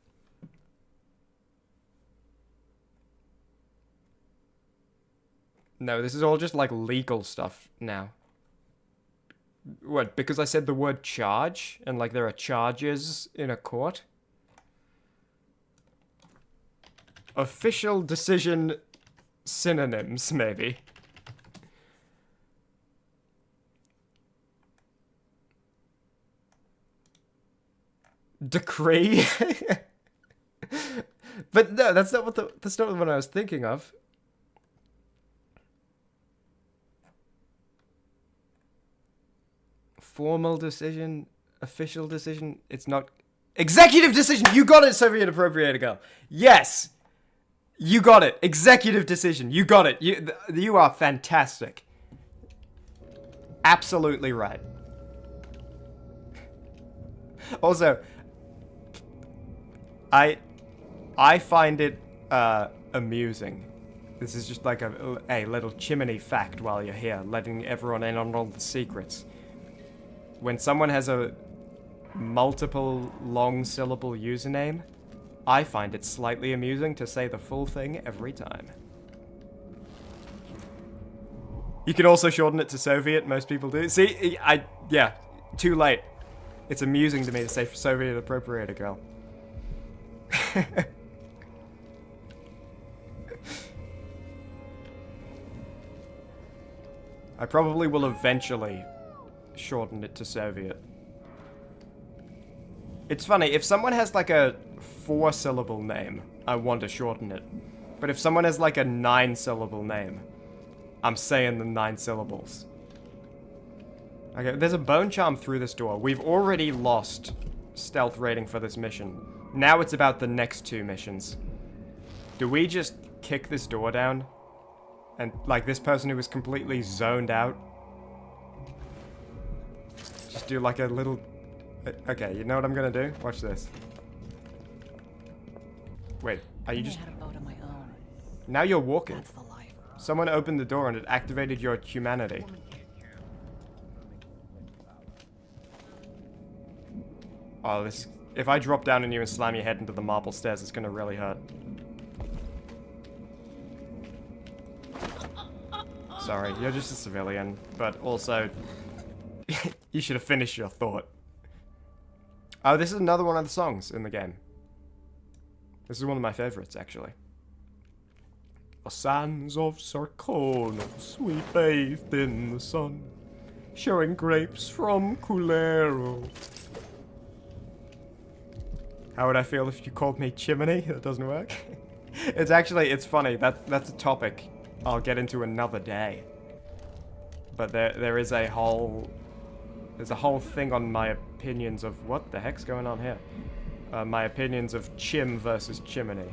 No, this is all just like legal stuff now. What, because I said the word charge and like there are charges in a court? Official decision synonyms, maybe. Decree? But no, that's not what I was thinking of. Formal decision, official decision, it's not... Executive decision! You got it, Soviet appropriator girl! Yes! You got it! Executive decision! You got it! You are fantastic. Absolutely right. Also, I find it amusing This is just like a little Chimmaney fact while you're here, letting everyone in on all the secrets. When someone has a multiple long syllable username, I find it slightly amusing to say the full thing every time. You can also shorten it to Soviet, most people do. See, yeah, too late. It's amusing to me to say Soviet appropriator girl. I probably will eventually shorten it to Soviet. It's funny, if someone has like a 4-syllable name, I want to shorten it. But if someone has like a 9-syllable name, I'm saying the 9 syllables. Okay, there's a bone charm through this door. We've already lost stealth rating for this mission. Now it's about the next 2 missions. Do we just kick this door down? And, like, this person who was completely zoned out? Just do, like, a little... Okay, you know what I'm gonna do? Watch this. Wait, are you just... Now you're walking. Someone opened the door and it activated your humanity. Oh, this... If I drop down on you and slam your head into the marble stairs, it's gonna really hurt. Sorry, you're just a civilian, but also... you should have finished your thought. Oh, this is another one of the songs in the game. This is one of my favorites, actually. The sands of Sarkonos, we bathed in the sun, showing grapes from Culero. How would I feel if you called me Chimmaney? That doesn't work. It's funny. That's a topic I'll get into another day. But there is a whole... There's a whole thing on my opinions of... What the heck's going on here? My opinions of Chim versus Chimmaney.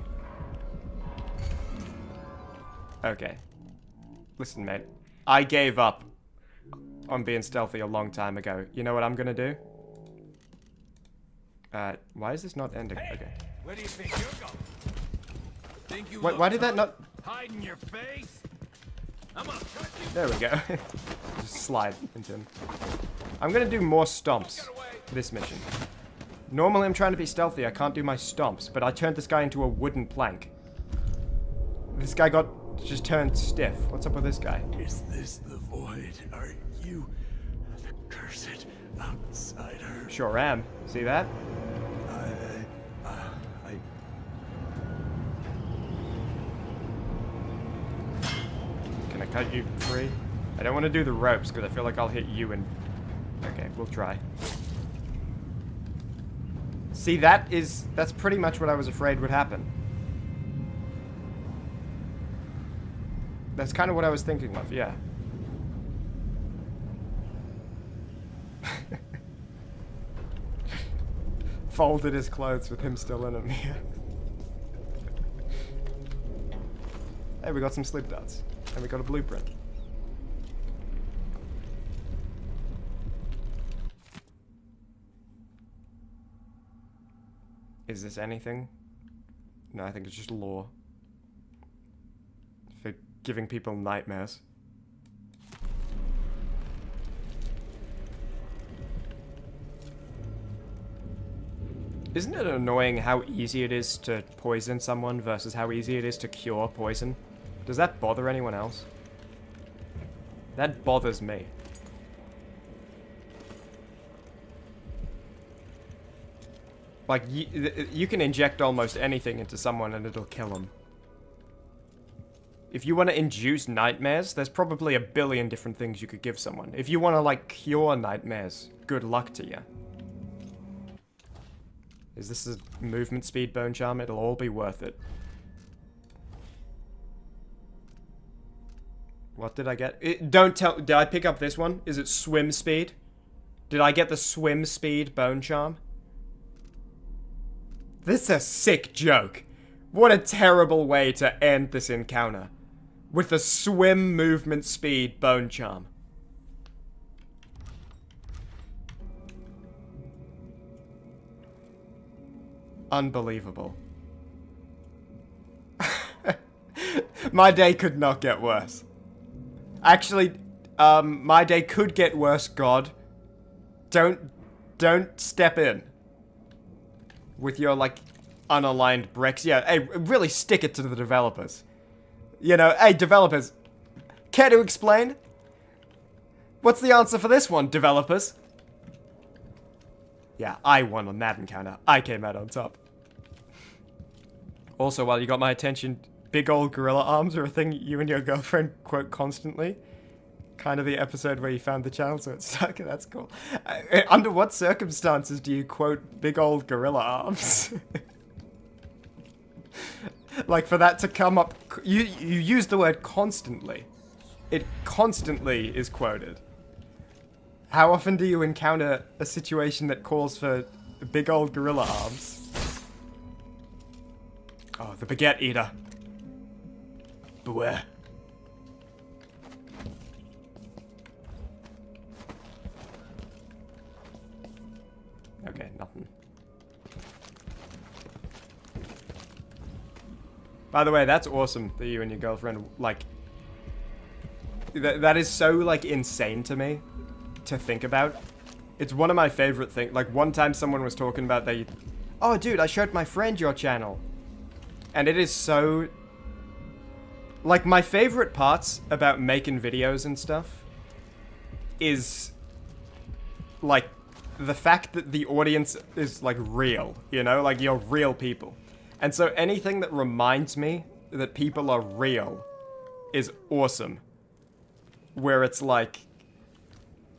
Okay. Listen, mate. I gave up on being stealthy a long time ago. You know what I'm gonna do? Why is this not ending? Okay. Where do you think you're going? Think you Why did that not... hiding your face? I'm gonna cut you. There we go. Just slide into him. I'm gonna do more stomps this mission. Normally I'm trying to be stealthy, I can't do my stomps, but I turned this guy into a wooden plank. This guy just turned stiff. What's up with this guy? Is this the void? Are you the cursed outsider? Sure am. See that? Can I cut you free? I don't want to do the ropes because I feel like I'll hit you and... Okay, we'll try. See, that's pretty much what I was afraid would happen. That's kind of what I was thinking of, yeah. Folded his clothes with him still in them, yeah. Hey, we got some sleep dots. And we got a blueprint. Is this anything? No, I think it's just lore. For giving people nightmares. Isn't it annoying how easy it is to poison someone versus how easy it is to cure poison? Does that bother anyone else? That bothers me. Like, you can inject almost anything into someone and it'll kill them. If you want to induce nightmares, there's probably a billion different things you could give someone. If you want to, like, cure nightmares, good luck to you. Is this a movement speed bone charm? It'll all be worth it. What did I get? Don't tell... Did I pick up this one? Is it swim speed? Did I get the swim speed bone charm? This is a sick joke. What a terrible way to end this encounter. With the swim movement speed bone charm. Unbelievable. My day could not get worse. Actually, my day could get worse, God. Don't step in. With your, like, unaligned bricks. Yeah, hey, really stick it to the developers. You know, hey, developers. Care to explain? What's the answer for this one, developers? Yeah, I won on that encounter. I came out on top. Also, while you got my attention, big old gorilla arms are a thing you and your girlfriend quote constantly. Kind of the episode where you found the channel, so it's stuck. That's cool. Under what circumstances do you quote big old gorilla arms? Like, for that to come up... You use the word constantly. It constantly is quoted. How often do you encounter a situation that calls for big old gorilla arms? Oh, the baguette eater. Beware. Okay, nothing. By the way, that's awesome that you and your girlfriend, like... That is so, like, insane to me to think about. It's one of my favorite things. Like, one time someone was talking about they... Oh, dude, I showed my friend your channel. And it is so... Like, my favorite parts about making videos and stuff is, like, the fact that the audience is, like, real, you know? Like, you're real people. And so anything that reminds me that people are real is awesome. Where it's like,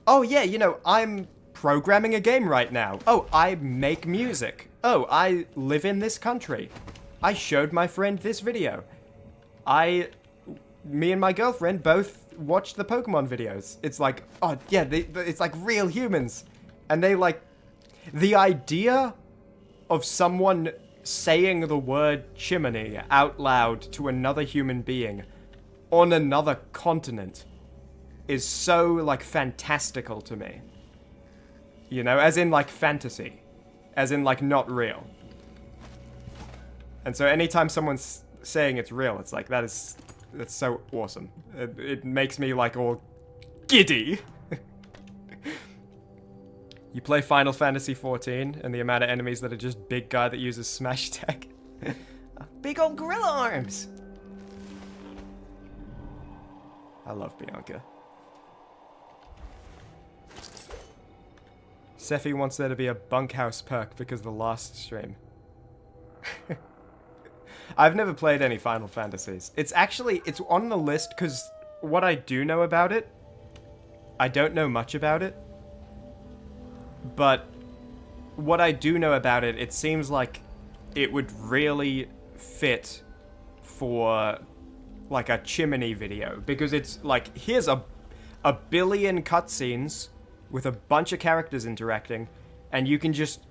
oh yeah, you know, I'm programming a game right now. Oh, I make music. Oh, I live in this country. I showed my friend this video. Me and my girlfriend both watched the Pokemon videos. It's like, oh yeah, it's like real humans. And they like, the idea of someone saying the word Chimmaney out loud to another human being on another continent is so, like, fantastical to me. You know, as in, like, fantasy. As in, like, not real. And so anytime someone's saying it's real, it's like, that's so awesome. It makes me, like, all giddy. You play Final Fantasy XIV, and the amount of enemies that are just big guy that uses smash tech. Big old gorilla arms! I love Bianca. Sephi wants there to be a bunkhouse perk because of the last stream. I've never played any Final Fantasies. It's on the list because what I do know about it, I don't know much about it. But what I do know about it, it seems like it would really fit for, like, a Chimmaney video. Because it's like, here's a billion cutscenes with a bunch of characters interacting, and you can just...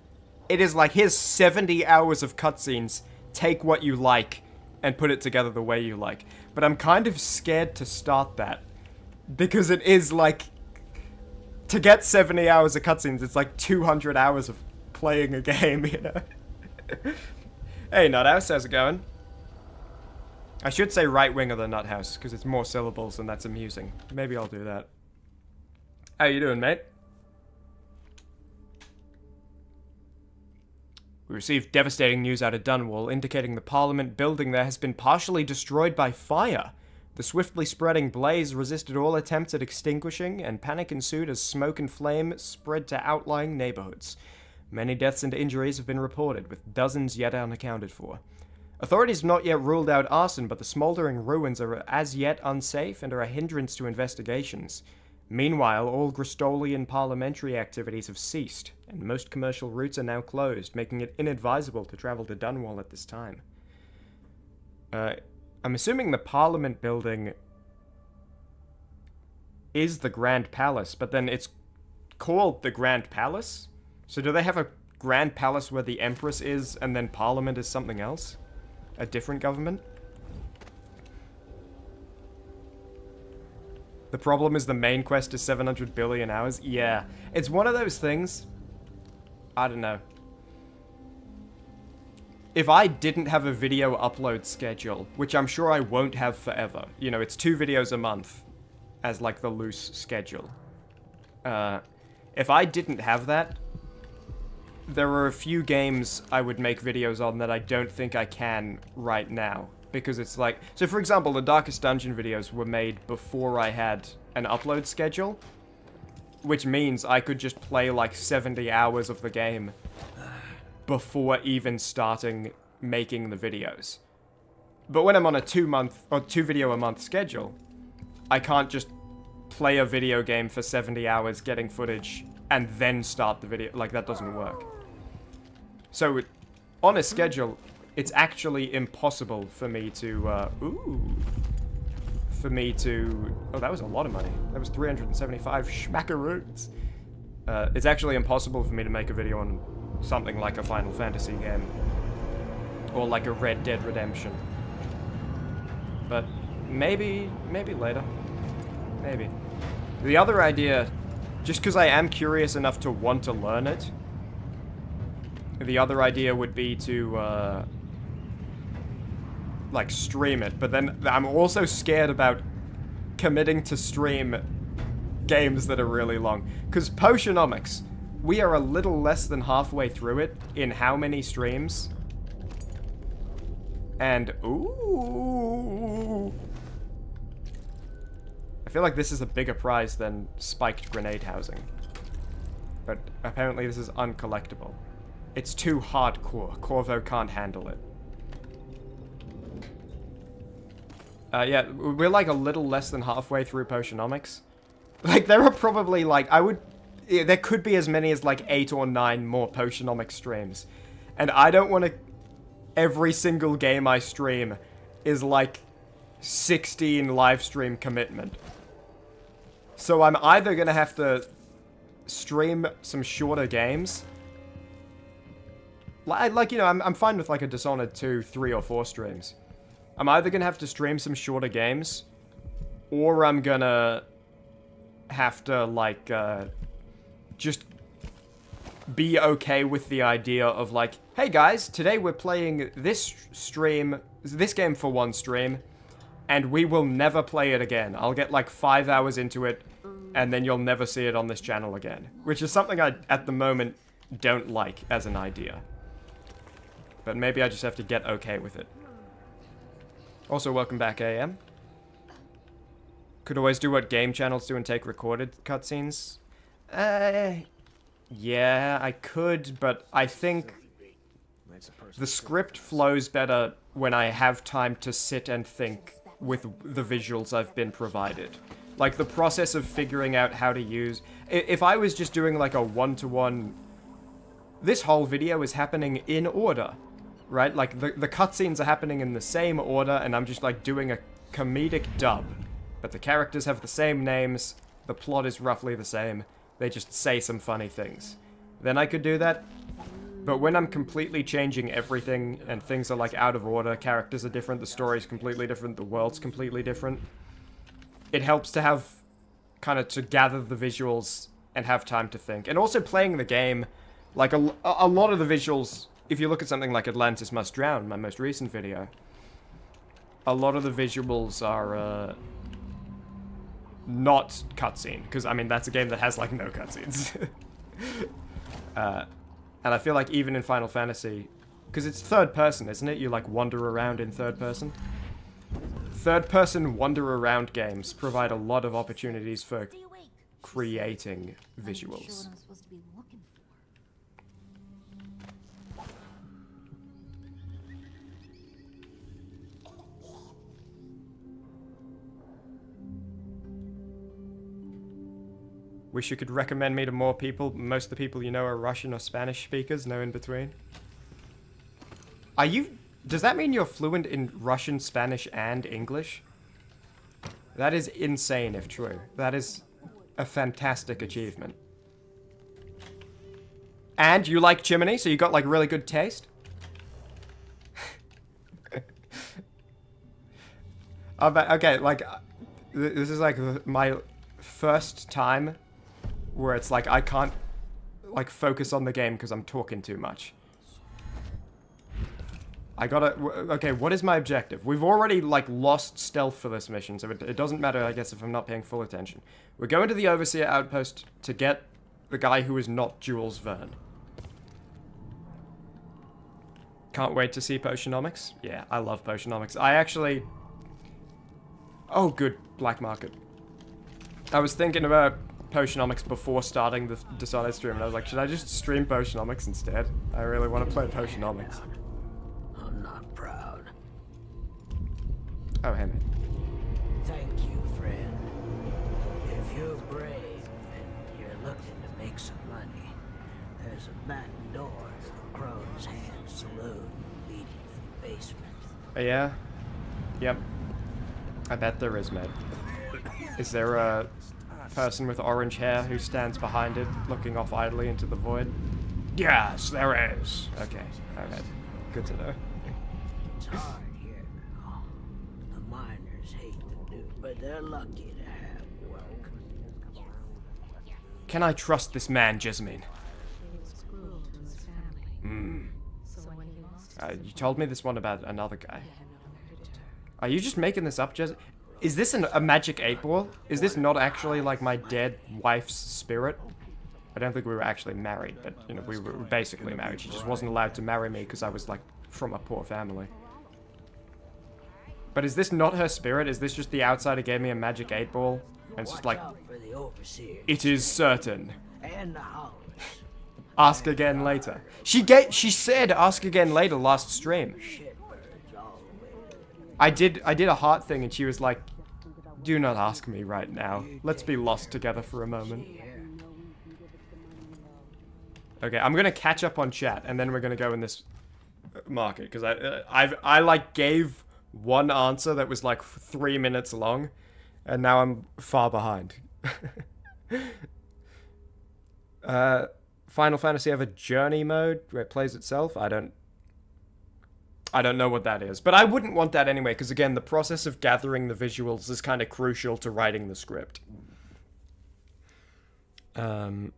It is like, here's 70 hours of cutscenes, take what you like, and put it together the way you like. But I'm kind of scared to start that. Because it is like... To get 70 hours of cutscenes, it's like 200 hours of playing a game, you know? Hey, Nuthouse, how's it going? I should say right wing of the Nuthouse, because it's more syllables and that's amusing. Maybe I'll do that. How you doing, mate? We received devastating news out of Dunwall, indicating the Parliament building there has been partially destroyed by fire. The swiftly spreading blaze resisted all attempts at extinguishing, and panic ensued as smoke and flame spread to outlying neighborhoods. Many deaths and injuries have been reported, with dozens yet unaccounted for. Authorities have not yet ruled out arson, but the smoldering ruins are as yet unsafe and are a hindrance to investigations. Meanwhile, all Gristolian parliamentary activities have ceased, and most commercial routes are now closed, making it inadvisable to travel to Dunwall at this time. I'm assuming the Parliament building is the Grand Palace, but then it's called the Grand Palace? So do they have a Grand Palace where the Empress is, and then Parliament is something else? A different government? The problem is the main quest is 700 billion hours? Yeah. It's one of those things... I don't know. if I didn't have a video upload schedule, which I'm sure I won't have forever, you know, it's 2 videos a month as like the loose schedule. If I didn't have that, there are a few games I would make videos on that I don't think I can right now. Because it's like... So for example, the Darkest Dungeon videos were made before I had an upload schedule. Which means I could just play like 70 hours of the game before even starting making the videos. But when I'm on a 2 video a month schedule, I can't just play a video game for 70 hours getting footage and then start the video. Like, that doesn't work. So, on a schedule, it's actually impossible for me to, oh, that was a lot of money. That was 375 schmackaroons. It's actually impossible for me to make a video on something like a Final Fantasy game. Or like a Red Dead Redemption. But maybe later. Maybe. The other idea, just because I am curious enough to want to learn it, the other idea would be to, like, stream it. But then I'm also scared about committing to stream games that are really long. Because Potionomics, we are a little less than halfway through it in how many streams? And, ooh... I feel like this is a bigger prize than spiked grenade housing. But apparently this is uncollectible. It's too hardcore. Corvo can't handle it. Yeah, we're like a little less than halfway through Potionomics. Like, there are probably like, there could be as many as like 8 or 9 more Potionomics streams. And I don't want to, every single game I stream is like 16 live stream commitment. So I'm either going to have to stream some shorter games. Like, you know, I'm fine with like a Dishonored 2, 3 or 4 streams. I'm either going to have to stream some shorter games, or I'm going to have to, like, just be okay with the idea of, like, hey guys, today we're playing this game for one stream, and we will never play it again. I'll get, like, 5 hours into it, and then you'll never see it on this channel again. Which is something I, at the moment, don't like as an idea. But maybe I just have to get okay with it. Also, welcome back, AM. Could always do what game channels do and take recorded cutscenes. Yeah, I could, but I think the script flows better when I have time to sit and think with the visuals I've been provided. Like, the process of figuring out how to use... If I was just doing, like, a one-to-one... This whole video is happening in order. Right? Like, the cutscenes are happening in the same order, and I'm just, like, doing a comedic dub. But the characters have the same names, the plot is roughly the same, they just say some funny things. Then I could do that. But when I'm completely changing everything, and things are, like, out of order, characters are different, the story's completely different, the world's completely different, it helps to have, kind of, to gather the visuals and have time to think. And also playing the game, like, a lot of the visuals... If you look at something like Atlantis Must Drown, my most recent video, a lot of the visuals are not cutscene, because, I mean, that's a game that has, like, no cutscenes. And I feel like even in Final Fantasy, because it's third person, isn't it? You, like, wander around in third person. Third person wander around games provide a lot of opportunities for creating visuals. Wish you could recommend me to more people. Most of the people you know are Russian or Spanish speakers, no in between. Are you... Does that mean you're fluent in Russian, Spanish, and English? That is insane if true. That is a fantastic achievement. And you like Chimmaney, so you got, like, really good taste? Okay, like, this is, like, my first time where it's like I can't, like, focus on the game because I'm talking too much. I gotta... Okay, what is my objective? We've already, like, lost stealth for this mission, so it doesn't matter, I guess, if I'm not paying full attention. We're going to the Overseer outpost to get the guy who is not Jules Verne. Can't wait to see Potionomics. Yeah, I love Potionomics. I actually... Oh, good. Black market. I was thinking about Potionomics before starting the Dishonored stream, and I was like, should I just stream Potionomics instead? I really want to play Potionomics. I'm not proud. Oh, hey, mate. Thank you, friend. If you're brave and you're looking to make some money, there's a back door to the Crow's Hand Saloon leading to the basement. Yeah? Yep. I bet there is, mate. Is there a person with orange hair who stands behind it, looking off idly into the void? Yes, there is. Okay, alright. Good to know. It's hard here now. The miners hate the dude, but they're lucky to have work. Can I trust this man, Chimmaney? He was cruel to his family. So when he lost You told me this one about another guy. he had nowhere to turn. Are you just making this up, Jez? Is this a magic 8-ball? Is this not actually like my dead wife's spirit? I don't think we were actually married, but you know, we were basically married. She just wasn't allowed to marry me because I was like from a poor family. But is this not her spirit? Is this just the outsider gave me a magic 8-ball? And it's just like, it is certain. And the Howlers. Ask again later. She said ask again later last stream. I did a heart thing and she was like, do not ask me right now. Let's be lost together for a moment. Okay, I'm gonna catch up on chat and then we're gonna go in this market because I like gave one answer that was like 3 minutes long and now I'm far behind. Final Fantasy have a journey mode where it plays itself? I don't know what that is. But I wouldn't want that anyway, because again, the process of gathering the visuals is kind of crucial to writing the script. Are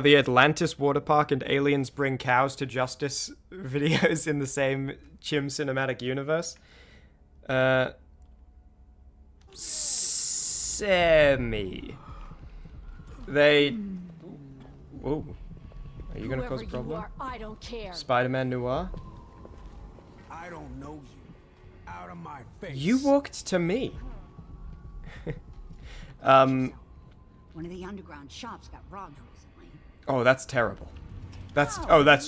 the Atlantis water park and Aliens Bring Cows to Justice videos in the same Chim cinematic universe? Semi. They... Whoa. Are you gonna cause a problem? I don't care. Spider-Man Noir? I don't know you. Out of my face. You walked to me. One of the underground shops got robbed recently. Oh, that's terrible. That's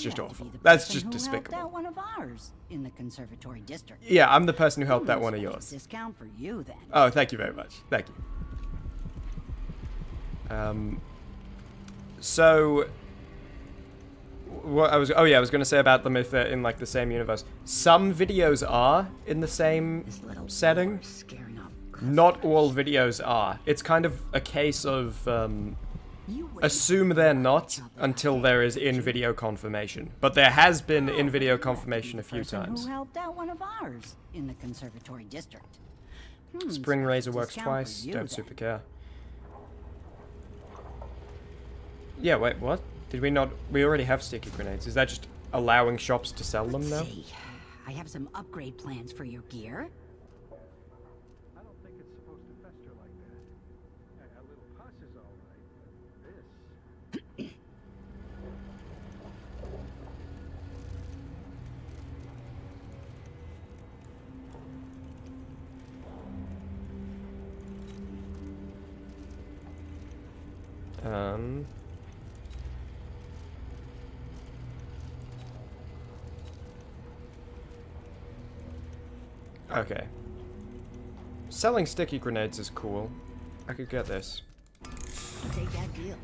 just awful. That's just despicable. That one of ours in the conservatory district. Yeah, I'm the person who helped that one of yours. Discount for you then. Oh, thank you very much. Thank you. So what I was going to say about them if they're in like the same universe. Some videos are in the same setting. Not all videos are. It's kind of a case of assume they're not until there is in-video confirmation. But there has been in-video confirmation a few times. Who helped out one of ours in the conservatory district. Spring Razor works twice. Don't super care. Yeah, wait, what? Did we not... We already have sticky grenades. Is that just allowing shops to sell them now? See, I have some upgrade plans for your gear. I don't think it's supposed to fester like that. A little pus is all right, but this... Okay. Selling sticky grenades is cool. I could get this. Take that deal.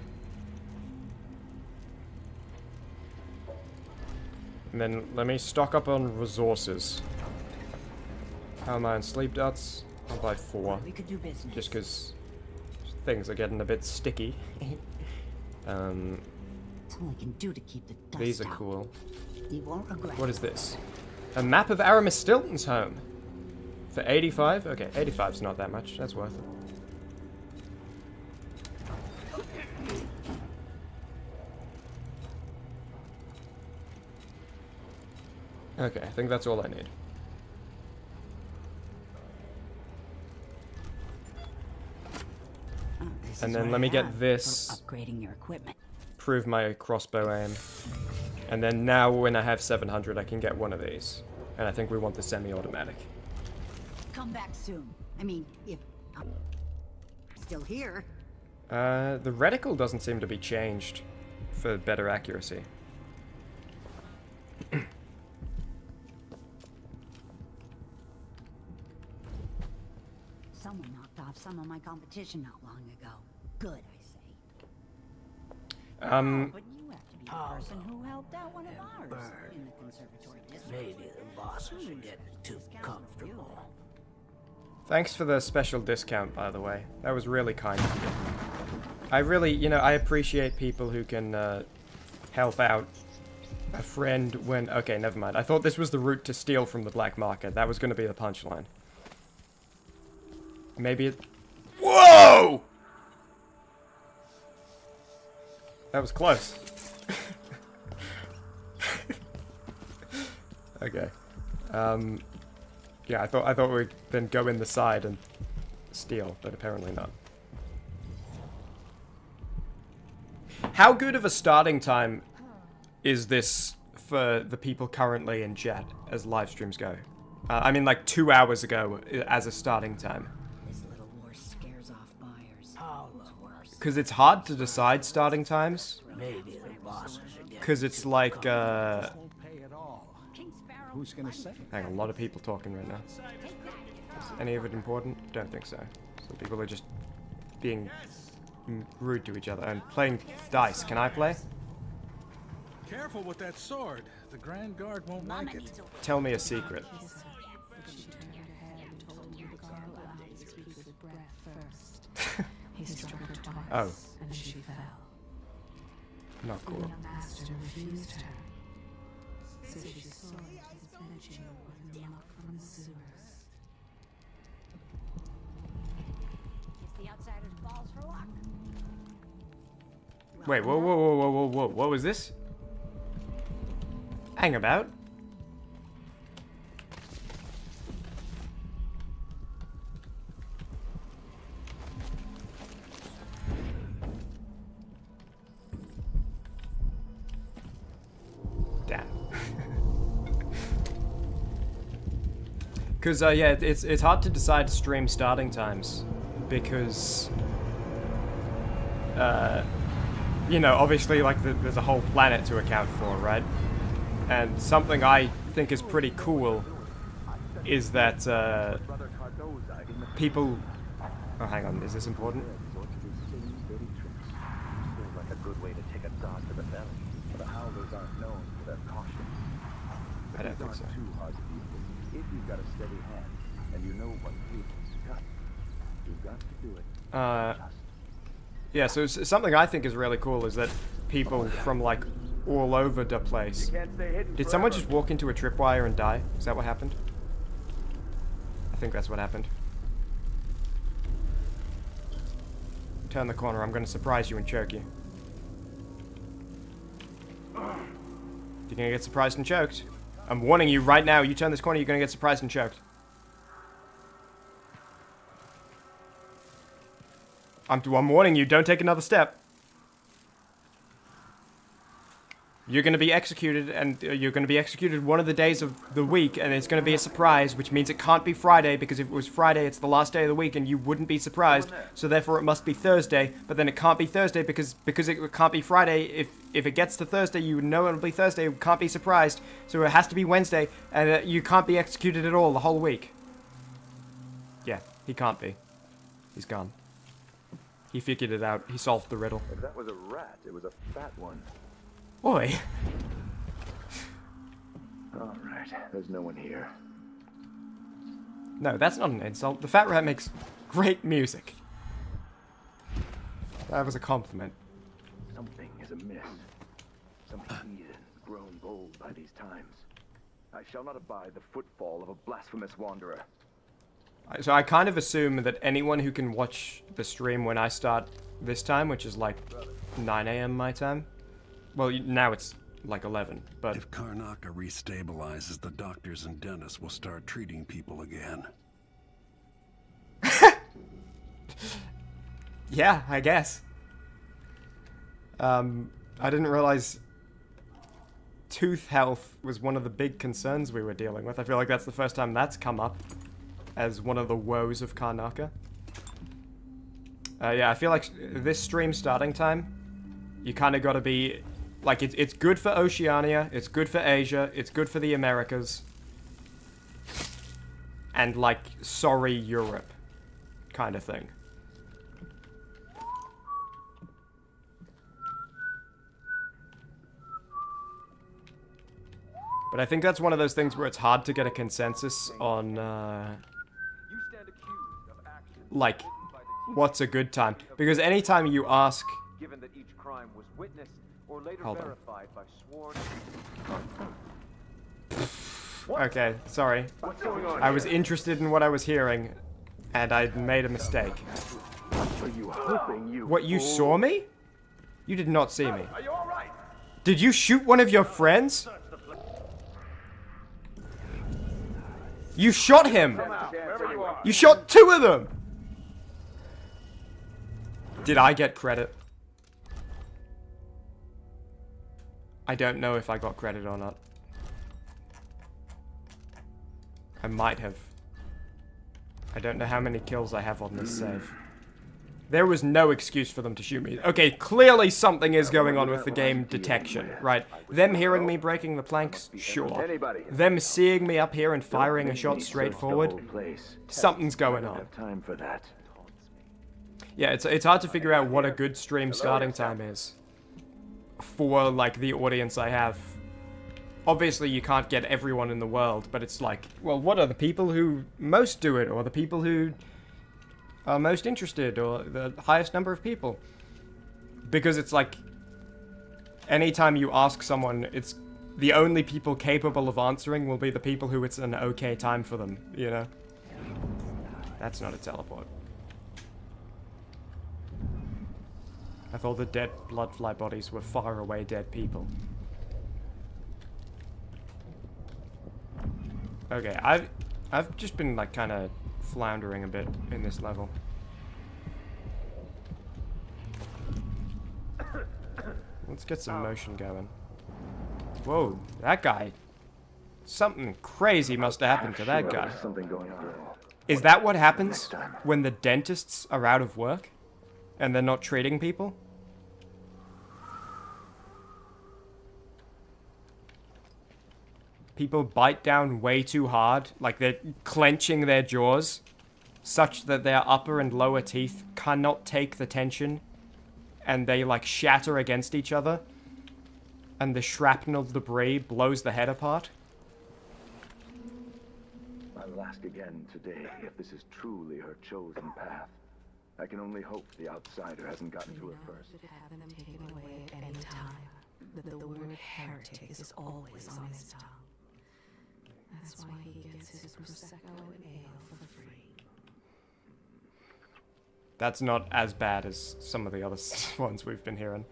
And then let me stock up on resources. How am I on sleep dots? I'll buy 4. We could do business. Just because things are getting a bit sticky. That's all I can do to keep the dust These are out. cool. You won't regret What is this? A map of Aramis Stilton's home. For 85? Okay, 85's not that much. That's worth it. Okay, I think that's all I need. And then let me get this. Upgrading your equipment. Prove my crossbow aim. And then now when I have 700, I can get one of these. And I think we want the semi-automatic. Come back soon. I mean, if I'm still here. The reticle doesn't seem to be changed for better accuracy. Someone knocked off some of my competition not long ago. Good, I say. But you have to be the person who helped out one of ours in the conservatory district. Maybe the bosses are getting too comfortable. Thanks for the special discount, by the way. That was really kind of you. I really, you know, I appreciate people who can help out a friend when... Okay, never mind. I thought this was the route to steal from the black market. That was going to be the punchline. Maybe it... Whoa! That was close. Okay. Yeah, I thought we'd then go in the side and steal, but apparently not. How good of a starting time is this for the people currently in chat as live streams go? I mean, like 2 hours ago as a starting time. This little war scares off buyers. Because it's hard to decide starting times. Maybe the bosses are getting Because it's like, Who's gonna say? hang on, a lot of people talking right now. Is any of it important? Don't think so. So people are just being rude to each other and playing dice. Can I play? Careful with that sword. The Grand Guard won't like it. Tell me a secret. He struck her twice, Oh. and she fell. Not cool. The young master refused her, so she sought his benching with milk from the sewers. It's the outsider's balls for luck. Wait, whoa, whoa, whoa, whoa, whoa, whoa. What was this? Hang about. Damn. Because, yeah, it's hard to decide stream starting times. Because, you know, obviously, like, there's a whole planet to account for, right? And something I think is pretty cool is that, people... Oh, hang on, is this important? Like a good way to take a dog to the belly. The howlers aren't known for their caution. I don't think so. Too hard to deal with. If you've got a steady hand and you know what people's got, you've got to do it. Yeah, so something I think is really cool is that people from, like, all over the place... Did someone just walk into a tripwire and die? Is that what happened? I think that's what happened. Turn the corner, I'm gonna surprise you and choke you. You're gonna get surprised and choked. I'm warning you right now, you turn this corner, you're gonna get surprised and choked. I'm warning you, don't take another step. You're going to be executed, and you're going to be executed one of the days of the week, and it's going to be a surprise, which means it can't be Friday, because if it was Friday, it's the last day of the week, and you wouldn't be surprised, so therefore it must be Thursday, but then it can't be Thursday, because it can't be Friday. If it gets to Thursday, you know it'll be Thursday, you can't be surprised, so it has to be Wednesday, and you can't be executed at all the whole week. Yeah, he can't be. He's gone. He figured it out. He solved the riddle. If that was a rat, it was a fat one. Oi. All right, there's no one here. No, that's not an insult. The fat rat makes great music. That was a compliment. Something is amiss. Some heathen grown bold by these times. I shall not abide the footfall of a blasphemous wanderer. So I kind of assume that anyone who can watch the stream when I start this time, which is like 9 AM my time. Well, now it's like 11, but... If Karnaca restabilizes, the doctors and dentists will start treating people again. Yeah, I guess. I didn't realize tooth health was one of the big concerns we were dealing with. I feel like that's the first time that's come up as one of the woes of Karnaca. Yeah, I feel like this stream starting time, you kind of got to be... Like, it's good for Oceania, it's good for Asia, it's good for the Americas. And, like, sorry, Europe kind of thing. But I think that's one of those things where it's hard to get a consensus on, like, what's a good time. Because anytime you ask... Given that each crime was witnessed or later Hold on. verified by sworn... Okay, sorry. What's going on I was here? interested in what I was hearing, and I made a mistake. Are you hoping you... What, you saw me? You did not see me. Are you all right? Did you shoot one of your friends? You shot him! You shot 2 of them! Did I get credit? I don't know if I got credit or not. I might have. I don't know how many kills I have on this save. There was no excuse for them to shoot me. Okay, clearly something is going on with the game detection, right? Them hearing me breaking the planks, sure. Them seeing me up here and firing a shot straight forward, something's going on. Time for that. Yeah, it's hard to figure out what a good stream starting time is for, like, the audience I have. Obviously, you can't get everyone in the world, but it's like, well, what are the people who most do it, or the people who are most interested, or the highest number of people? Because it's like, anytime you ask someone, it's the only people capable of answering will be the people who it's an okay time for them, you know? That's not a teleport. I thought the dead bloodfly bodies were far away dead people. Okay, I've just been, like, kind of floundering a bit in this level. Let's get some motion going. Whoa, that guy. Something crazy must have happened to that guy. Is that what happens when the dentists are out of work? And they're not treating people? People bite down way too hard, like they're clenching their jaws, such that their upper and lower teeth cannot take the tension, and they, like, shatter against each other, and the shrapnel debris blows the head apart. I will ask again today if this is truly her chosen path. I can only hope the outsider hasn't gotten to her first. Have them taken away at any time. That the word heretic is always on his tongue. That's why he gets his prosecco and ale for free. That's not as bad as some of the other ones we've been hearing.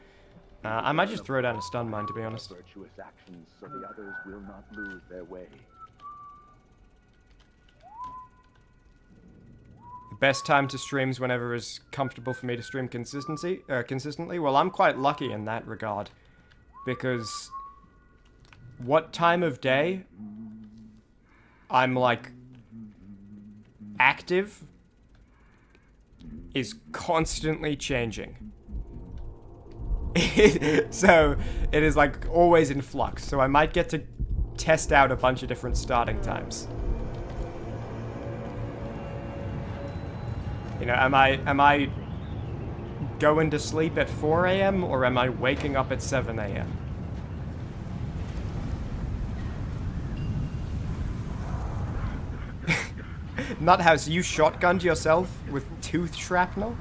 I might just throw down a stun mine, to be honest. Virtuous actions so the others will not lose their way. The best time to streams whenever is comfortable for me to stream consistently. Well, I'm quite lucky in that regard, because what time of day I'm, like, active is constantly changing. So it is, like, always in flux. So I might get to test out a bunch of different starting times. You know, am I going to sleep at 4 a.m. or am I waking up at 7 a.m.? Nuthouse, you shotgunned yourself with tooth shrapnel?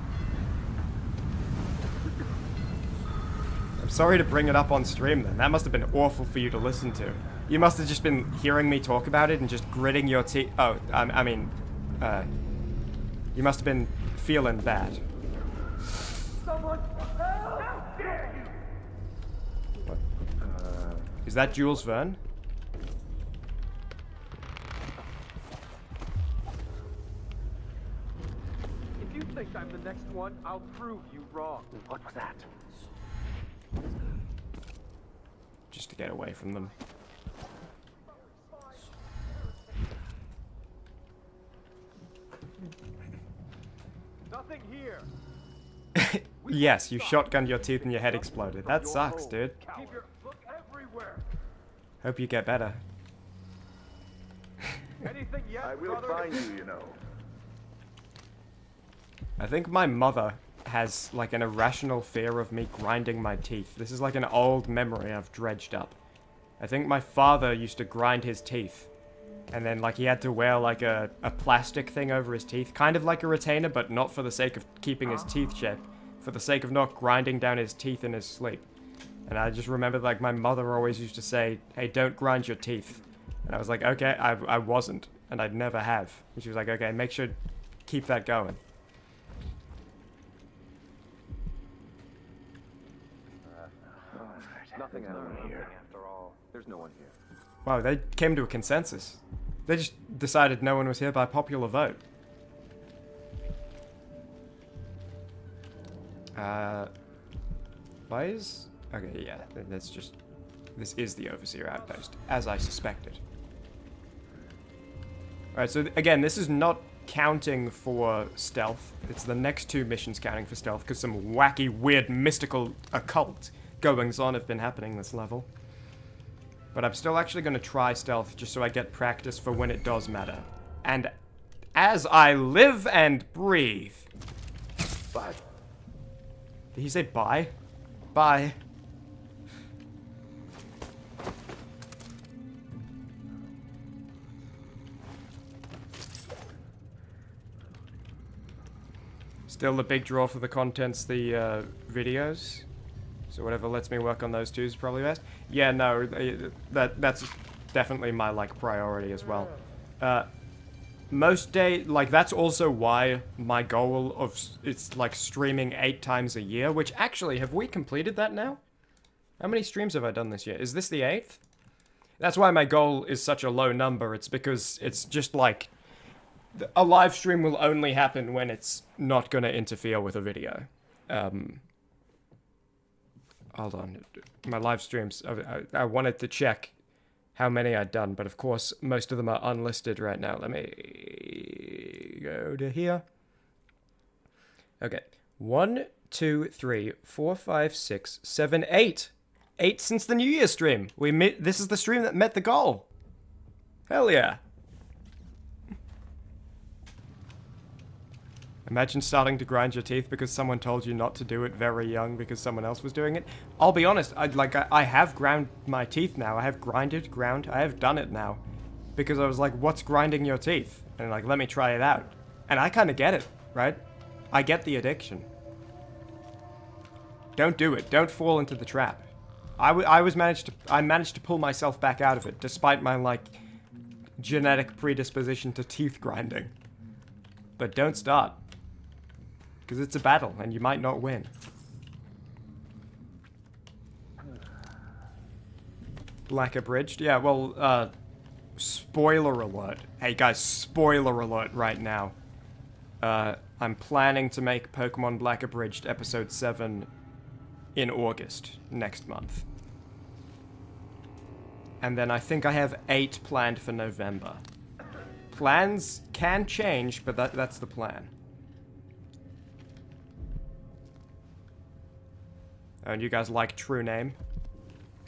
I'm sorry to bring it up on stream then. That must have been awful for you to listen to. You must have just been hearing me talk about it and just gritting your teeth. Oh, I mean, you must have been feeling bad. Someone, how dare you! Is that Jules Verne? If you think I'm the next one, I'll prove you wrong. What was that? Just to get away from them. Nothing here. Yes, you shotgunned your teeth and your head exploded. That sucks, dude. Look everywhere. Hope you get better. Anything yet, I will brother? find you, you know. I think my mother has like an irrational fear of me grinding my teeth. This is like an old memory I've dredged up. I think my father used to grind his teeth. And then like he had to wear like a plastic thing over his teeth. Kind of like a retainer, but not for the sake of keeping his teeth shape. For the sake of not grinding down his teeth in his sleep. And I just remember like my mother always used to say, hey, don't grind your teeth. And I was like, okay, I wasn't. And I'd never have. And she was like, okay, make sure keep that going. Nothing here. After all, there's no one here. Wow, they came to a consensus. They just decided no one was here by popular vote. Why is... Okay, yeah, that's just... This is the Overseer Outpost, as I suspected. Alright, so again, this is not counting for stealth. It's the next two missions counting for stealth, because some wacky, weird, mystical, occult goings-on have been happening this level. But I'm still actually going to try stealth, just so I get practice for when it does matter. And as I live and breathe... Bye. Did he say bye? Bye. Still the big draw for the content's the videos. So whatever lets me work on those two is probably best. Yeah, no, that's definitely my like priority as well. Most day, like that's also why my goal of it's like streaming 8 times a year. Which actually, have we completed that now? How many streams have I done this year? Is this the 8th? That's why my goal is such a low number. It's because it's just like a live stream will only happen when it's not going to interfere with a video. Hold on. My live streams, I wanted to check how many I'd done, but of course, most of them are unlisted right now. Let me go to here. Okay. 1, 2, 3, 4, 5, 6, 7, 8. 8 since the New Year stream. This is the stream that met the goal. Hell yeah. Imagine starting to grind your teeth because someone told you not to do it very young because someone else was doing it. I'll be honest, I have ground my teeth now. I have ground. I have done it now. Because I was like, what's grinding your teeth? And like, let me try it out. And I kind of get it, right? I get the addiction. Don't do it. Don't fall into the trap. I managed to pull myself back out of it despite my like genetic predisposition to teeth grinding. But don't start. Because it's a battle, and you might not win. Black Abridged? Yeah, well, spoiler alert. Hey guys, spoiler alert right now. I'm planning to make Pokemon Black Abridged Episode 7 in August, next month. And then I think I have 8 planned for November. Plans can change, but that's the plan. Oh, and you guys like True Name?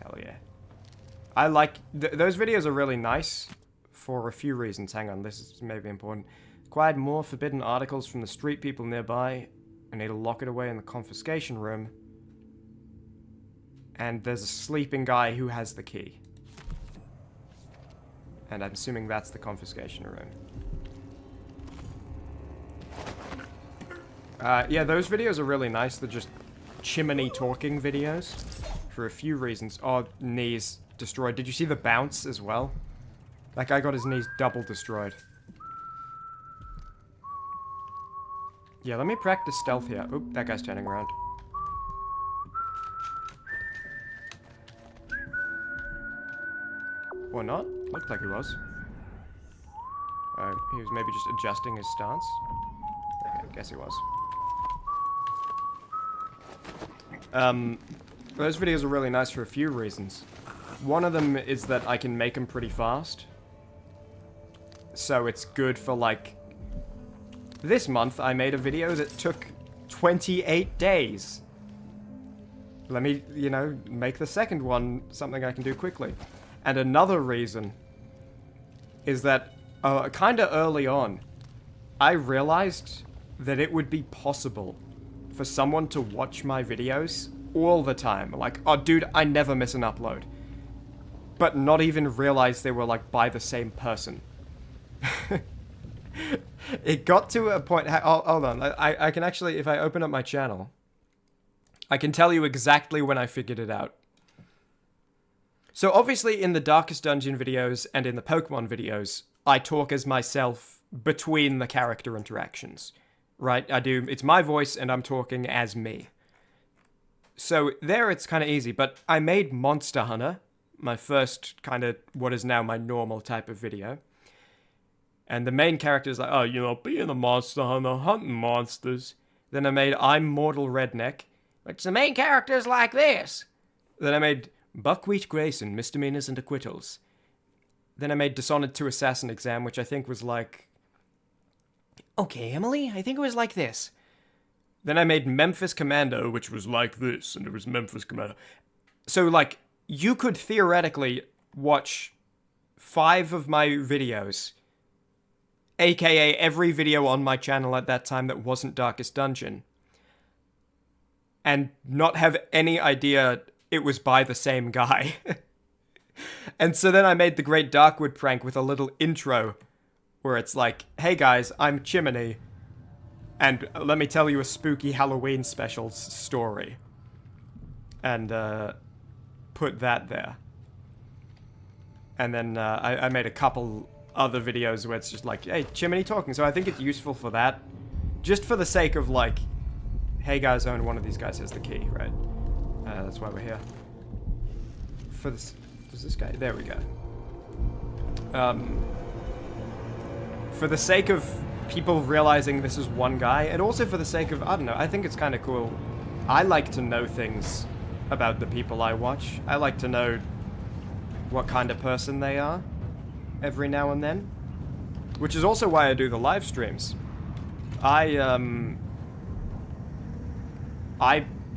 Hell yeah. I like... those videos are really nice for a few reasons. Hang on, this is maybe important. Acquired more forbidden articles from the street people nearby. I need to lock it away in the confiscation room. And there's a sleeping guy who has the key. And I'm assuming that's the confiscation room. Yeah, those videos are really nice. They're just Chimmaney talking videos. For a few reasons. Oh, knees destroyed. Did you see the bounce as well? That guy got his knees double destroyed. Yeah, let me practice stealth here. Oop, that guy's turning around. Or not? Looked like he was. He was maybe just adjusting his stance. Okay, I guess he was. Those videos are really nice for a few reasons. One of them is that I can make them pretty fast. So it's good for, like... This month, I made a video that took 28 days. Let me, you know, make the second one something I can do quickly. And another reason is that, kinda early on, I realized that it would be possible for someone to watch my videos all the time. Like, oh dude, I never miss an upload. But not even realize they were, like, by the same person. It got to a point... hold on. I can actually, if I open up my channel, I can tell you exactly when I figured it out. So obviously in the Darkest Dungeon videos and in the Pokemon videos, I talk as myself between the character interactions. Right? It's my voice and I'm talking as me. So there it's kind of easy, but I made Monster Hunter, my first kind of what is now my normal type of video. And the main character is like, oh, you know, being a monster hunter, hunting monsters. Then I made I'm Mortal Redneck, which the main character is like this. Then I made Buckwheat Grayson, Misdemeanors and Acquittals. Then I made Dishonored 2 Assassin Exam, which I think was like... Okay, Emily, I think it was like this. Then I made Memphis Commando, which was like this, and it was Memphis Commando. So, like, you could theoretically watch 5 of my videos, aka every video on my channel at that time that wasn't Darkest Dungeon, and not have any idea it was by the same guy. And so then I made the Great Darkwood prank with a little intro, where it's like, hey guys, I'm Chimmaney, and let me tell you a spooky Halloween special story. And, put that there. And then, I made a couple other videos where it's just like, hey, Chimmaney talking. So I think it's useful for that. Just for the sake of, like, hey guys, only one of these guys has the key, right? That's why we're here. For this... Is this guy? There we go. For the sake of people realizing this is one guy, and also for the sake of, I don't know, I think it's kind of cool. I like to know things about the people I watch. I like to know what kind of person they are every now and then. Which is also why I do the live streams. I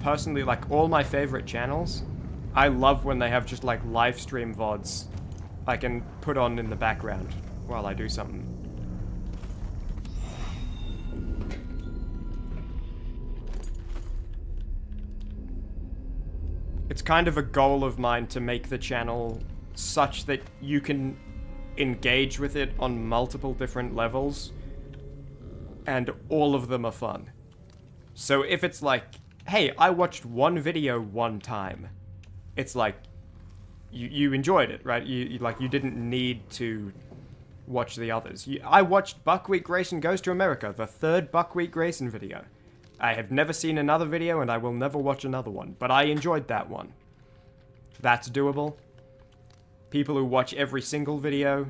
personally, like, all my favorite channels, I love when they have just, like, live stream VODs I can put on in the background while I do something. It's kind of a goal of mine to make the channel such that you can engage with it on multiple different levels, and all of them are fun. So if it's like, hey, I watched one video one time, it's like, you enjoyed it, right? You didn't need to watch the others. I watched Buckwheat Grayson Goes to America, the 3rd Buckwheat Grayson video. I have never seen another video, and I will never watch another one, but I enjoyed that one. That's doable. People who watch every single video,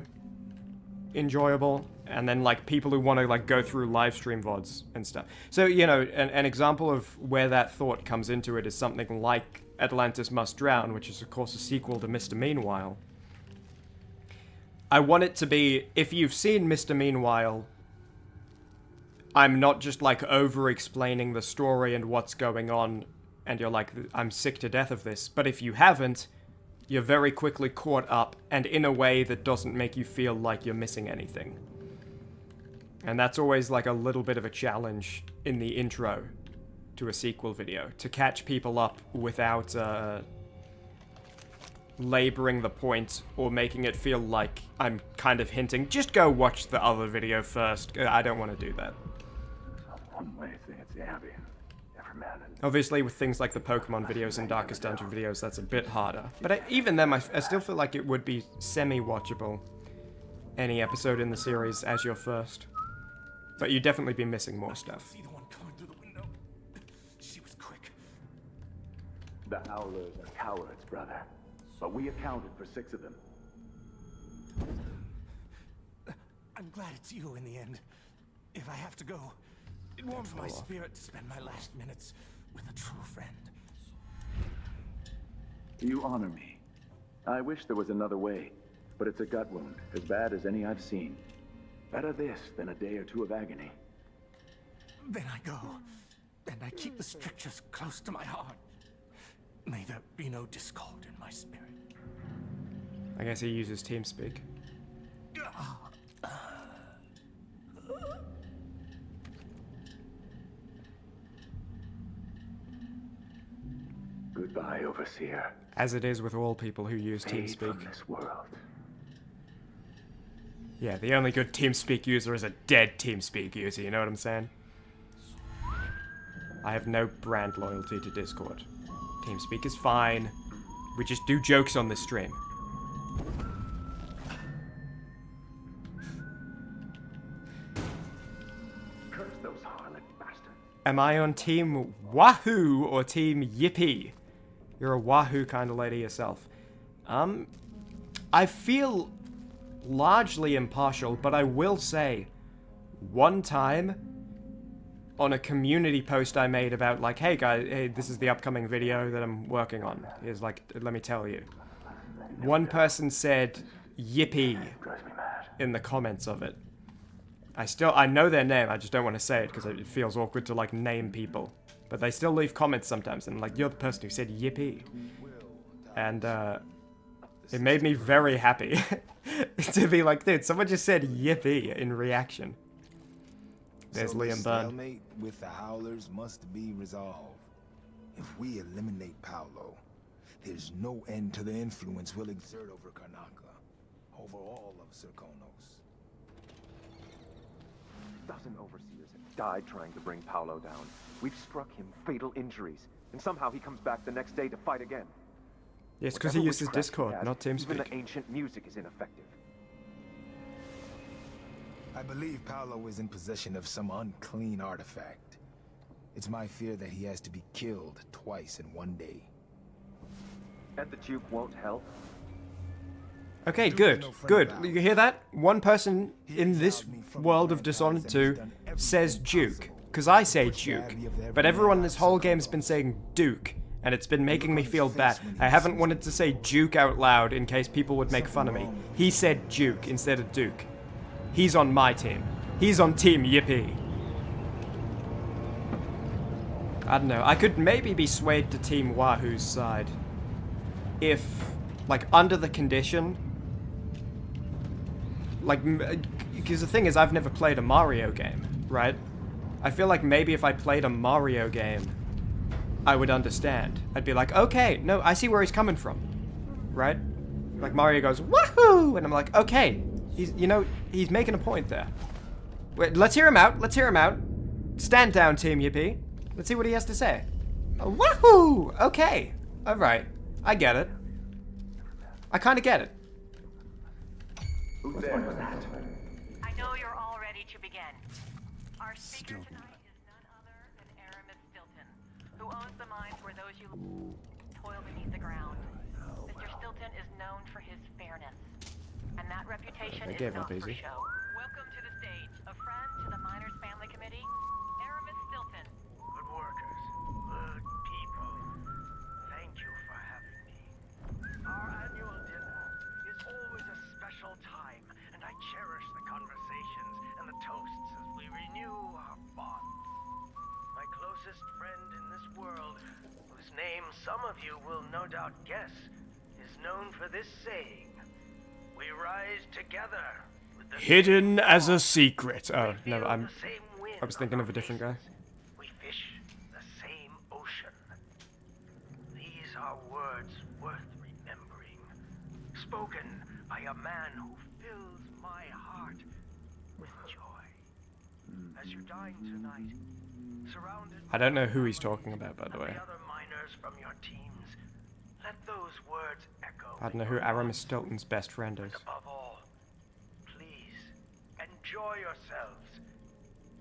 enjoyable. And then, like, people who want to, like, go through live stream VODs and stuff. So, you know, an example of where that thought comes into it is something like Atlantis Must Drown, which is, of course, a sequel to Mr. Meanwhile. I want it to be, if you've seen Mr. Meanwhile, I'm not just, like, over-explaining the story and what's going on, and you're like, I'm sick to death of this. But if you haven't, you're very quickly caught up, and in a way that doesn't make you feel like you're missing anything. And that's always, like, a little bit of a challenge in the intro to a sequel video, to catch people up without, laboring the point or making it feel like I'm kind of hinting, just go watch the other video first. I don't want to do that. Obviously, with things like the Pokemon videos and Darkest Dungeon videos, that's a bit harder. But even then, I still feel like it would be semi-watchable, any episode in the series as your first. But you'd definitely be missing more stuff. See the one coming through the window? She was quick. The Howlers are cowards, brother. But we accounted for 6 of them. I'm glad it's you in the end. If I have to go, it warms my spirit to spend my last minutes with a true friend. You honor me. I wish there was another way, but it's a gut wound, as bad as any I've seen. Better this than a day or two of agony. Then I go, and I keep the strictures close to my heart. May there be no discord in my spirit. I guess he uses TeamSpeak. Goodbye, Overseer. As it is with all people who use Fade TeamSpeak. from this world. Yeah, the only good TeamSpeak user is a dead TeamSpeak user, you know what I'm saying? I have no brand loyalty to Discord. TeamSpeak is fine. We just do jokes on this stream. Curse those harlot bastards. Am I on Team Wahoo or Team Yippee? You're a Wahoo kind of lady yourself. I feel largely impartial, but I will say, one time, on a community post I made about, like, hey guys, hey, this is the upcoming video that I'm working on. Here's, like, let me tell you. One person said, yippee, in the comments of it. I know their name, I just don't want to say it, because it feels awkward to, like, name people. But they still leave comments sometimes, and, like, you're the person who said yippee. And, it made me very happy to be like, dude, someone just said yippee in reaction. There's Liam Byrne. Stalemate with the Howlers must be resolved. If we eliminate Paolo, there's no end to the influence we'll exert over Karnaca, over all of Serkonos. A dozen overseers have died trying to bring Paolo down. We've struck him fatal injuries, and somehow he comes back the next day to fight again. Yes, because he uses Discord, not TeamSpeak. Even the ancient music is ineffective. I believe Paolo is in possession of some unclean artifact. It's my fear that he has to be killed twice in one day. And the Duke won't help? Okay, good, good. You hear that? One person in this world of Dishonored 2 says Duke. Because I say Duke. But everyone in this whole game has been saying Duke. And it's been making me feel bad. I haven't wanted to say Duke out loud in case people would make fun of me. He said Duke instead of Duke. He's on my team. He's on Team Yippee. I don't know. I could maybe be swayed to Team Wahoo's side. If, like, under the condition... Like, because the thing is, I've never played a Mario game, right? I feel like maybe if I played a Mario game, I would understand. I'd be like, okay, no, I see where he's coming from, right? Like, Mario goes, wahoo! And I'm like, okay, he's making a point there. Wait, let's hear him out, let's hear him out. Stand down, Team Yippee. Let's see what he has to say. Oh, wahoo! Okay, alright, I get it. I kinda get it. Who there was that? I know you're all ready to begin. Our speaker tonight is none other than Aramis Stilton, who owns the mines where those you toil beneath the ground. Mr. Stilton is known for his fairness, and that reputation is not for show. Welcome to the stage, a friend to the Miners Family Committee, Aramis Stilton. Good workers, good people. Thank you for having me. Our annual dinner is always a special time, and I cherish the conversations and the toasts as we renew our bonds. My closest friend in this world, whose name some of you will no doubt guess, is known for this saying: we rise together with the Hidden as a secret. Oh, no, I was thinking of a different guy. we fish the same ocean. These are words worth remembering, spoken by a man who fills my heart with joy. As you dine tonight, surrounded I don't know who he's talking about, by the way. by other miners from your teams, let those words echo. I don't know who Aramis Stilton's best friend is. Above all, please enjoy yourselves.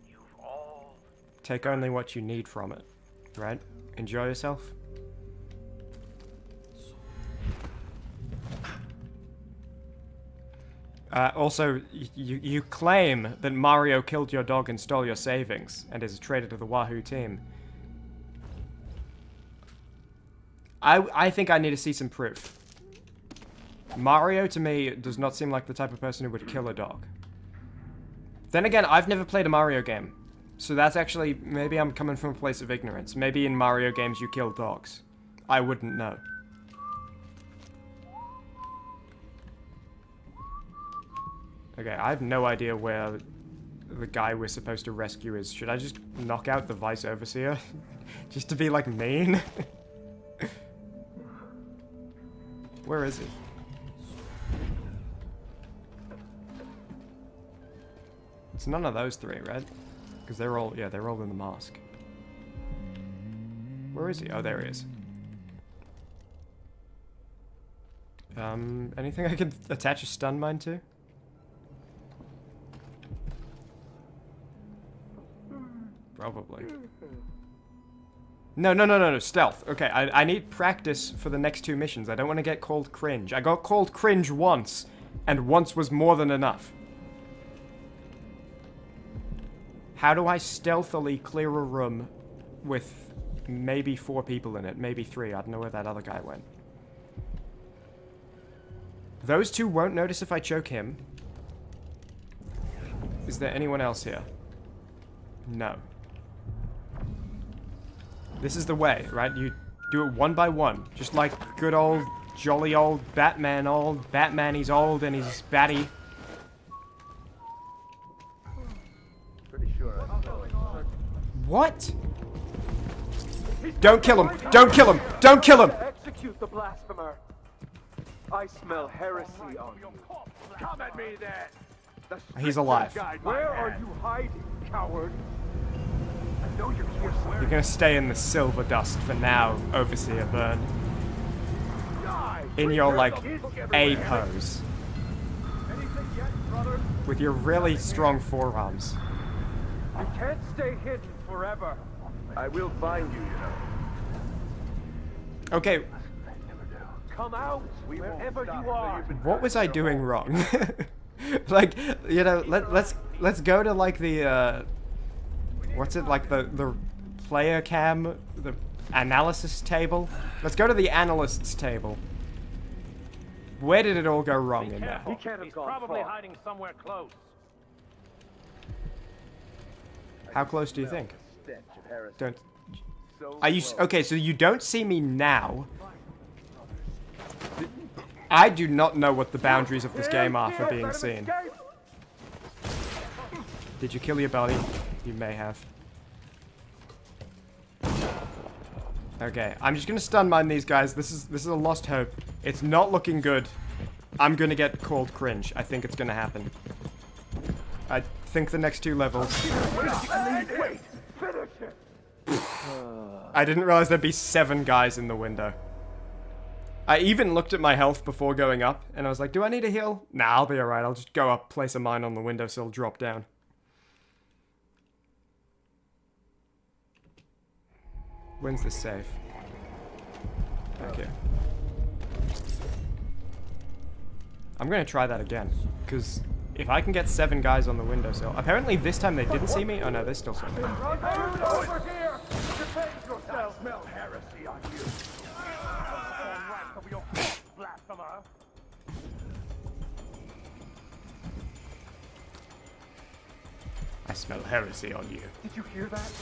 You've all Take only what you need from it, right? Enjoy yourself. Also, you claim that Mario killed your dog and stole your savings, and is a traitor to the Wahoo team. I think I need to see some proof. Mario, to me, does not seem like the type of person who would kill a dog. Then again, I've never played a Mario game. So that's actually, maybe I'm coming from a place of ignorance. Maybe in Mario games you kill dogs. I wouldn't know. Okay, I have no idea where the guy we're supposed to rescue is. Should I just knock out the Vice Overseer? Just to be, like, mean? Where is he? It's none of those three, right? Because they're all, yeah, they're all in the mosque. Where is he? Oh, there he is. Anything I can attach a stun mine to? Probably. No, stealth. Okay, I need practice for the next 2 missions. I don't want to get called cringe. I got called cringe once, and once was more than enough. How do I stealthily clear a room with maybe 4 people in it? Maybe 3. I don't know where that other guy went. Those 2 won't notice if I choke him. Is there anyone else here? No. This is the way, right? You do it one by one. Just like good old, jolly old Batman old. Batman, he's old and he's batty. Pretty sure. What? Don't kill him! Don't kill him! Don't kill him! Execute the blasphemer. I smell heresy on you. Come at me then! He's alive. Where are you hiding, coward? I know you're here somewhere. You're gonna stay in the silver dust for now, Overseer Burn. In your, like, A pose. With your really strong forearms. You can't stay hidden forever. I will find you, you know. Okay. Come out wherever you are. What was I doing wrong? Like, you know, let's go to, like, the what's it, like the player cam, the analysis table? Let's go to the analyst's table. Where did it all go wrong in there? He can't have gone Probably far. hiding somewhere close. How close do you think? Don't. Are you okay? So you don't see me now. I do not know what the boundaries of this game are for being seen. Did you kill your buddy? You may have. Okay, I'm just gonna stun mine these guys. This is a lost hope. It's not looking good. I'm gonna get called cringe. I think it's gonna happen. I think the next 2 levels. I didn't realize there'd be 7 guys in the window. I even looked at my health before going up, and I was like, do I need a heal? Nah, I'll be alright. I'll just go up, place a mine on the windowsill, drop down. When's this save? Thank you. I'm gonna try that again, because if I can get 7 guys on the windowsill... Apparently this time they didn't see me. Oh no, they still saw me. Over here! Defend yourself! I smell heresy on you. Blasphemer. I smell heresy on you. Did you hear that?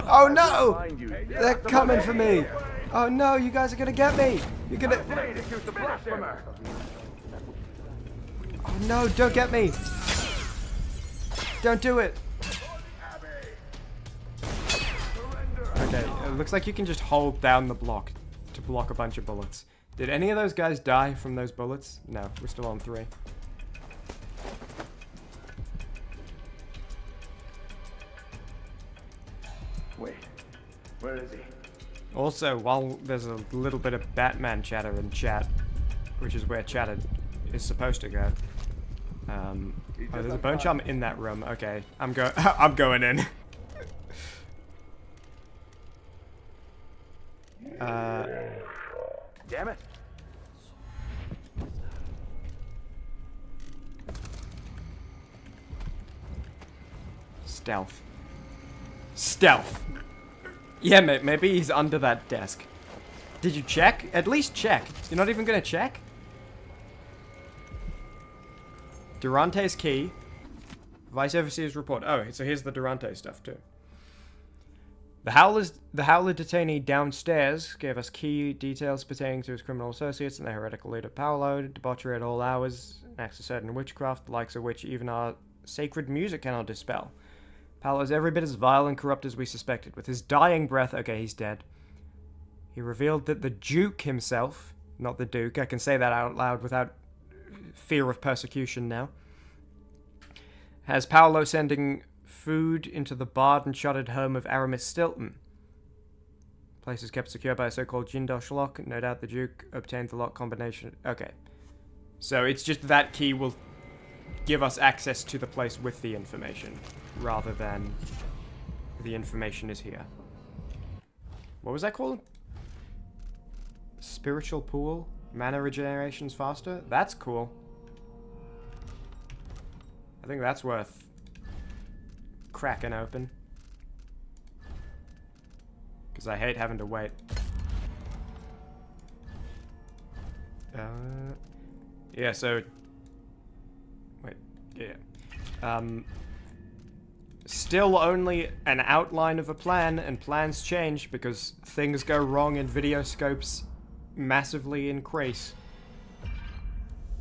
Oh no! They're coming for me! Oh no, you guys are gonna get me! You're gonna... Oh no, don't get me! Don't do it! Okay, it looks like you can just hold down the block to block a bunch of bullets. Did any of those guys die from those bullets? No, we're still on 3. Wait, where is he? Also, while there's a little bit of Batman chatter in chat, which is where chatter is supposed to go. Oh, there's a bone charm in that room. Okay, I'm going in. Damn it! Stealth. Stealth. Yeah, maybe he's under that desk. Did you check? At least check. You're not even gonna check? Durante's key. Vice Overseer's report. Oh, so here's the Durante stuff too. The Howler detainee downstairs gave us key details pertaining to his criminal associates and their heretical leader Paolo, debauchery at all hours, acts of certain witchcraft, the likes of which even our sacred music cannot dispel. Paolo's every bit as vile and corrupt as we suspected. With his dying breath, okay, he's dead. He revealed that the Duke himself, not the Duke, I can say that out loud without fear of persecution now, has Paolo sending food into the barred and shuttered home of Aramis Stilton. Place is kept secure by a so-called Jindosh lock. No doubt the Duke obtained the lock combination. Okay. So it's just that key will give us access to the place with the information, rather than the information is here. What was that called? Spiritual pool? Mana regeneration's faster? That's cool. I think that's worth cracking open. Because I hate having to wait. Yeah, so... Wait, yeah. Still only an outline of a plan, and plans change because things go wrong and video scopes massively increase.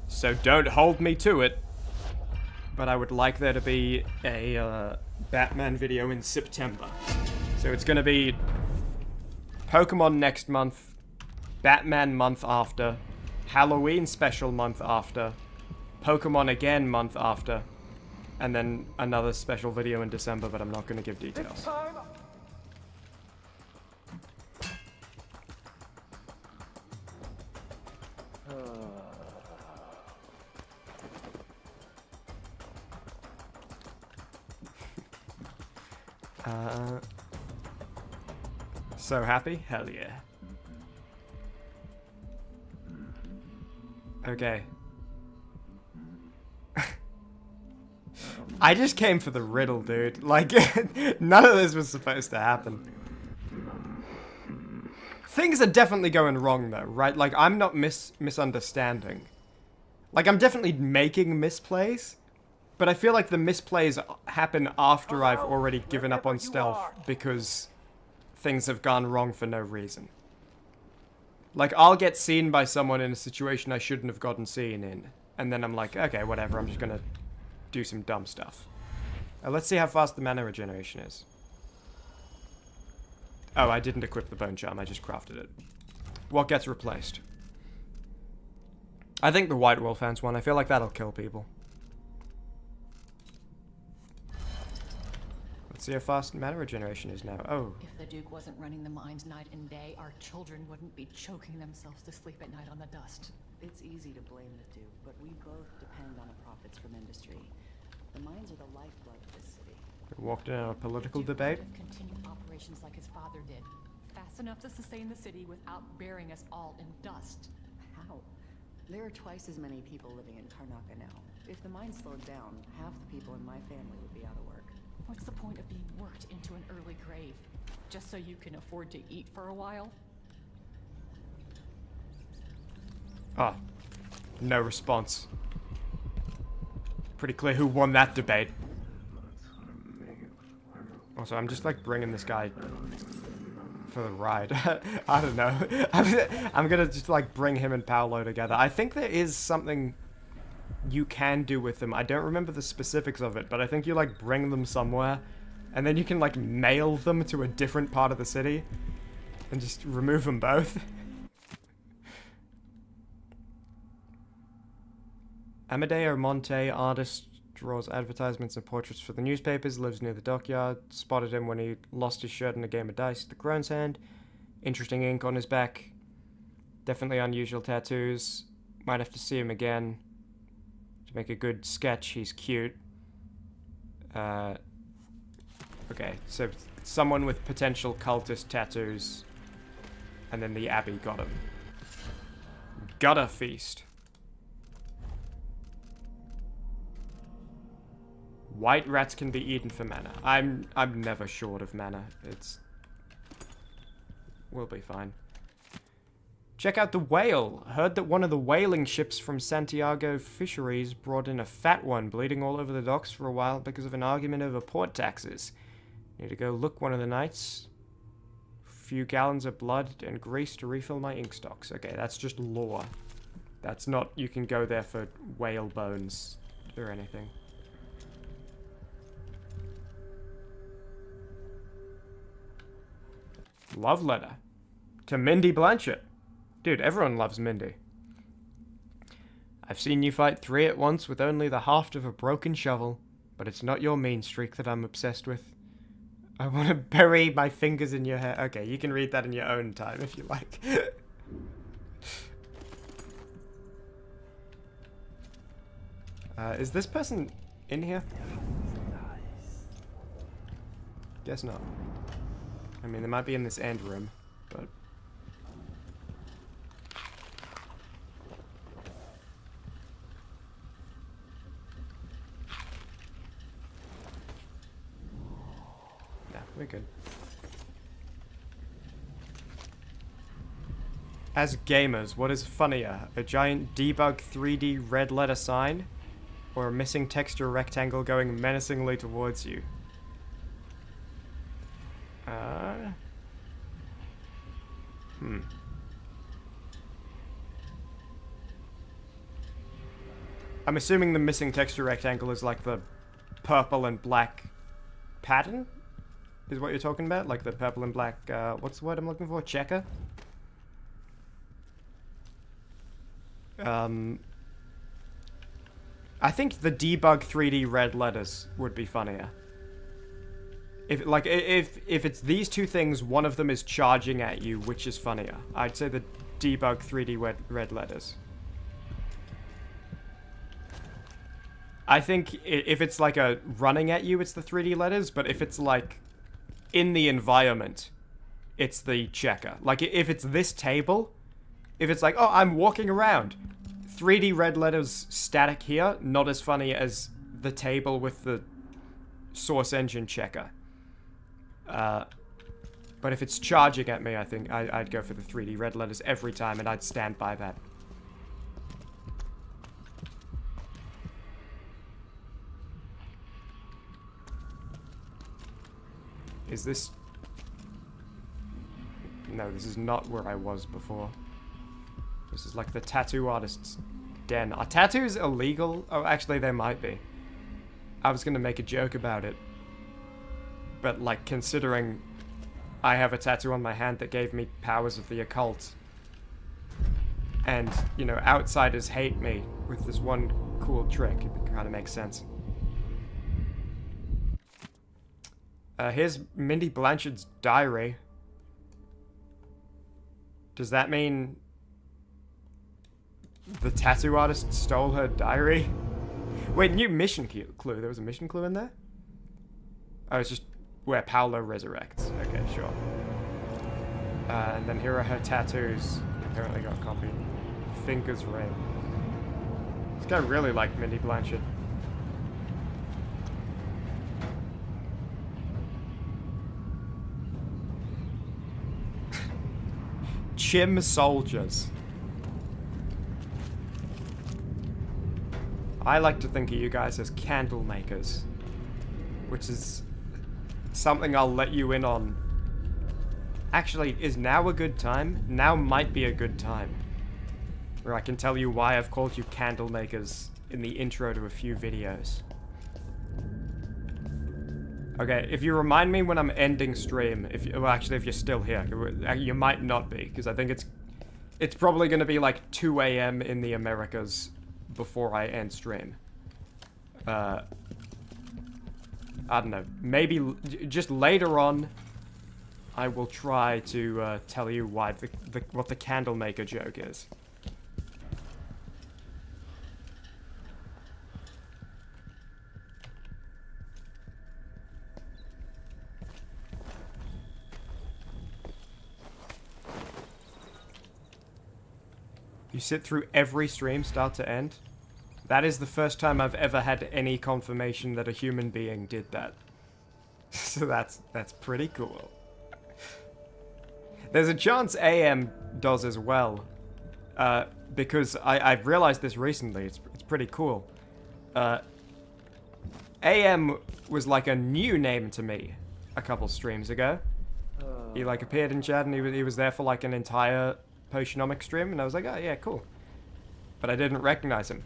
So don't hold me to it. But I would like there to be a Batman video in September. So it's going to be Pokemon next month, Batman month after, Halloween special month after, Pokemon again month after, and then another special video in December, but I'm not going to give details. So happy? Hell yeah. Okay. I just came for the riddle, dude. Like, none of this was supposed to happen. Things are definitely going wrong, though, right? Like, I'm not misunderstanding. Like, I'm definitely making misplays, but I feel like the misplays happen after I've already given up on stealth because things have gone wrong for no reason. Like, I'll get seen by someone in a situation I shouldn't have gotten seen in, and then I'm like, okay, whatever, I'm just gonna do some dumb stuff. Let's see how fast the mana regeneration is. Oh, I didn't equip the bone charm, I just crafted it. What gets replaced? I think the White Wolfhound's one. I feel like that'll kill people. Let's see how fast mana regeneration is now. Oh. If the Duke wasn't running the mines night and day, our children wouldn't be choking themselves to sleep at night on the dust. It's easy to blame the Duke, but we both depend on the profits from industry. The mines are the lifeblood of this city. We walked in on a political debate. Continue operations like his father did, fast enough to sustain the city without burying us all in dust. How? There are twice as many people living in Karnaca now. If the mine slowed down, half the people in my family would be out of work. What's the point of being worked into an early grave? Just so you can afford to eat for a while? Ah. No response. Pretty clear who won that debate. Also, I'm just like bringing this guy for the ride. I don't know. I'm gonna just like bring him and Paolo together. I think there is something you can do with them. I don't remember the specifics of it, but I think you like bring them somewhere and then you can like mail them to a different part of the city and just remove them both. Amadeo Monte, artist, draws advertisements and portraits for the newspapers, lives near the dockyard. Spotted him when he lost his shirt in a game of dice at the Crone's Hand. Interesting ink on his back. Definitely unusual tattoos. Might have to see him again to make a good sketch. He's cute. Okay, so someone with potential cultist tattoos. And then the Abbey got him. Gutter Feast. White rats can be eaten for mana. I'm never short of mana. We'll be fine. Check out the whale. Heard that one of the whaling ships from Santiago Fisheries brought in a fat one, bleeding all over the docks for a while because of an argument over port taxes. Need to go look one of the nights. Few gallons of blood and grease to refill my ink stocks. Okay, that's just lore. That's not you can go there for whale bones or anything. Love letter to Mindy Blanchett. Dude, everyone loves Mindy. I've seen you fight 3 at once with only the haft of a broken shovel, but it's not your mean streak that I'm obsessed with. I want to bury my fingers in your hair. Okay, you can read that in your own time if you like. Is this person in here? Guess not. I mean, they might be in this end room, but... Nah, we're good. As gamers, what is funnier? A giant debug 3D red letter sign? Or a missing texture rectangle going menacingly towards you? I'm assuming the missing texture rectangle is like the purple and black pattern? Is what you're talking about? Like the purple and black, what's the word I'm looking for? Checker? I think the debug 3D red letters would be funnier. If it's these two things, one of them is charging at you, which is funnier? I'd say the debug 3D red letters. I think if it's like a running at you, it's the 3D letters, but if it's like in the environment, it's the checker. Like if it's this table, if it's like, oh, I'm walking around, 3D red letters static here, not as funny as the table with the source engine checker. But if it's charging at me, I think I'd go for the 3D red letters every time, and I'd stand by that. Is this... No, this is not where I was before. This is like the tattoo artist's den. Are tattoos illegal? Oh, actually, they might be. I was gonna make a joke about it. But, like, considering I have a tattoo on my hand that gave me powers of the occult, and, you know, outsiders hate me with this one cool trick, it kind of makes sense. Here's Mindy Blanchard's diary. Does that mean the tattoo artist stole her diary? Wait, new mission clue. There was a mission clue in there? Oh, it's just where Paolo resurrects. Okay, sure. And then here are her tattoos. Apparently got copied. Fingers ring. This guy really liked Mindy Blanchard. Chim soldiers. I like to think of you guys as candle makers, which is something I'll let you in on. Actually, is now a good time? Now might be a good time, where I can tell you why I've called you candle makers in the intro to a few videos. Okay, if you remind me when I'm ending stream, well, actually, if you're still here, you might not be, because I think it's probably going to be like 2 a.m. in the Americas before I end stream. I don't know, maybe just later on, I will try to tell you why what the candle maker joke is. You sit through every stream, start to end? That is the first time I've ever had any confirmation that a human being did that. So that's pretty cool. There's a chance AM does as well. Because I've realized this recently. It's pretty cool. AM was like a new name to me a couple streams ago. He like appeared in chat and he was there for like an entire Potionomic stream, and I was like, oh yeah, cool. But I didn't recognize him.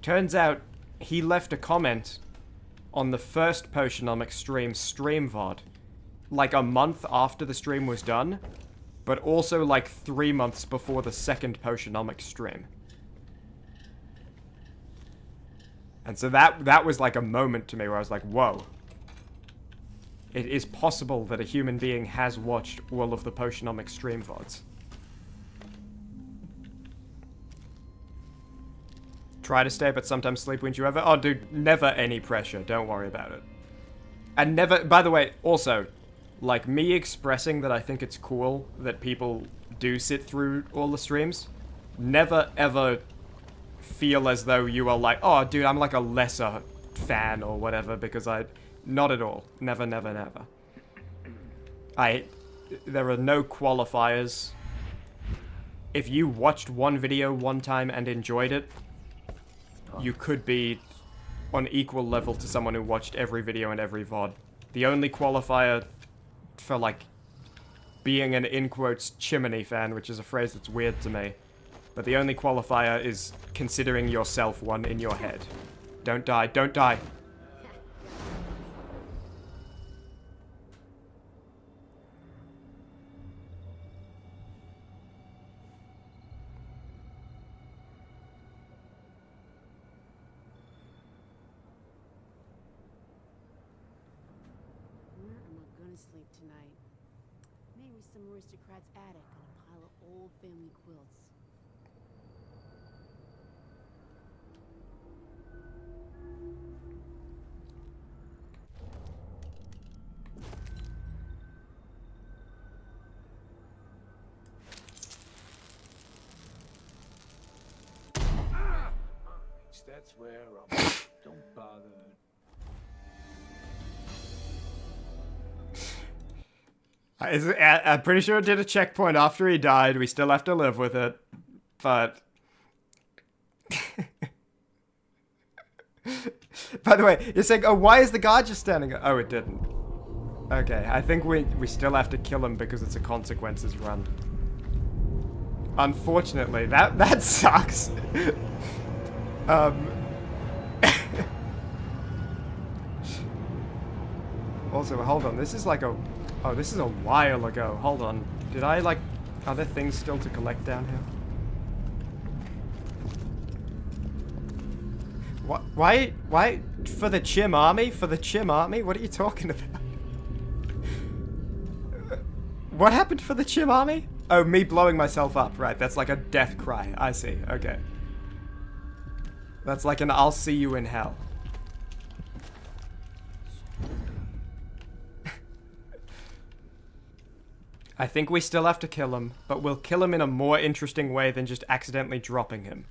Turns out he left a comment on the first Potionomic stream VOD like a month after the stream was done, but also like 3 months before the second Potionomic stream. And so that was like a moment to me where I was like, whoa. It is possible that a human being has watched all of the Potionomic stream VODs. Try to stay, but sometimes sleep when you ever... Oh, dude, never any pressure. Don't worry about it. And never... By the way, also, like, me expressing that I think it's cool that people do sit through all the streams, never, ever feel as though you are like, oh, dude, I'm like a lesser fan or whatever, because I... Not at all. Never, never, never. There are no qualifiers. If you watched one video one time and enjoyed it, you could be on equal level to someone who watched every video and every VOD. The only qualifier for, like, being an, in quotes, Chimmaney fan, which is a phrase that's weird to me, but the only qualifier is considering yourself one in your head. Don't die, don't die. Sleep tonight. Maybe some aristocrat's attic on a pile of old family quilts. That's where don't bother. I'm pretty sure it did a checkpoint after he died. We still have to live with it. But... By the way, you're saying, oh, why is the guard just standing up? Oh, it didn't. Okay, I think we still have to kill him because it's a consequences run. Unfortunately, that sucks. Also, hold on, this is like a... Oh, this is a while ago. Hold on. Did I, like... Are there things still to collect down here? What? Why? For the Chim Army? For the Chim Army? What are you talking about? What happened for the Chim Army? Oh, me blowing myself up. Right, that's like a death cry. I see. Okay. That's like an I'll see you in hell. I think we still have to kill him, but we'll kill him in a more interesting way than just accidentally dropping him.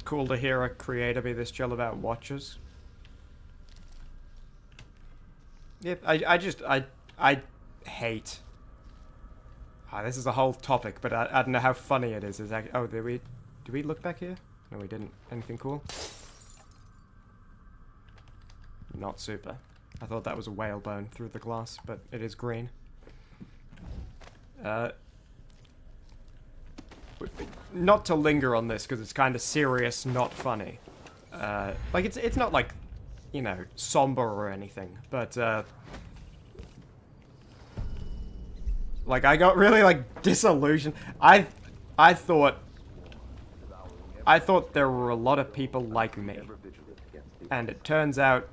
Cool to hear a creator be this chill about watchers. Yep, I hate... this is a whole topic, but I don't know how funny it is. Oh, did we look back here? No, we didn't. Anything cool? Not super. I thought that was a whalebone through the glass, but it is green. Not to linger on this, because it's kind of serious, not funny. Like, it's not like, you know, somber or anything, but, like, I got really, like, disillusioned. I thought there were a lot of people like me. And it turns out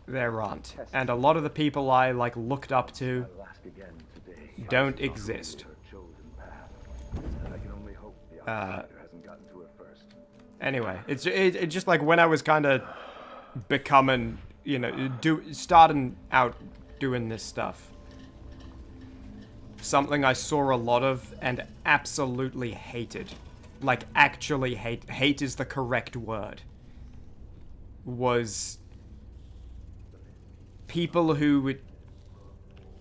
there aren't. And a lot of the people I, like, looked up to don't exist. Anyway, it's just like when I was kind of becoming, you know, starting out doing this stuff. something I saw a lot of and absolutely hated. Like, actually hate. Hate is the correct word. Was people who would,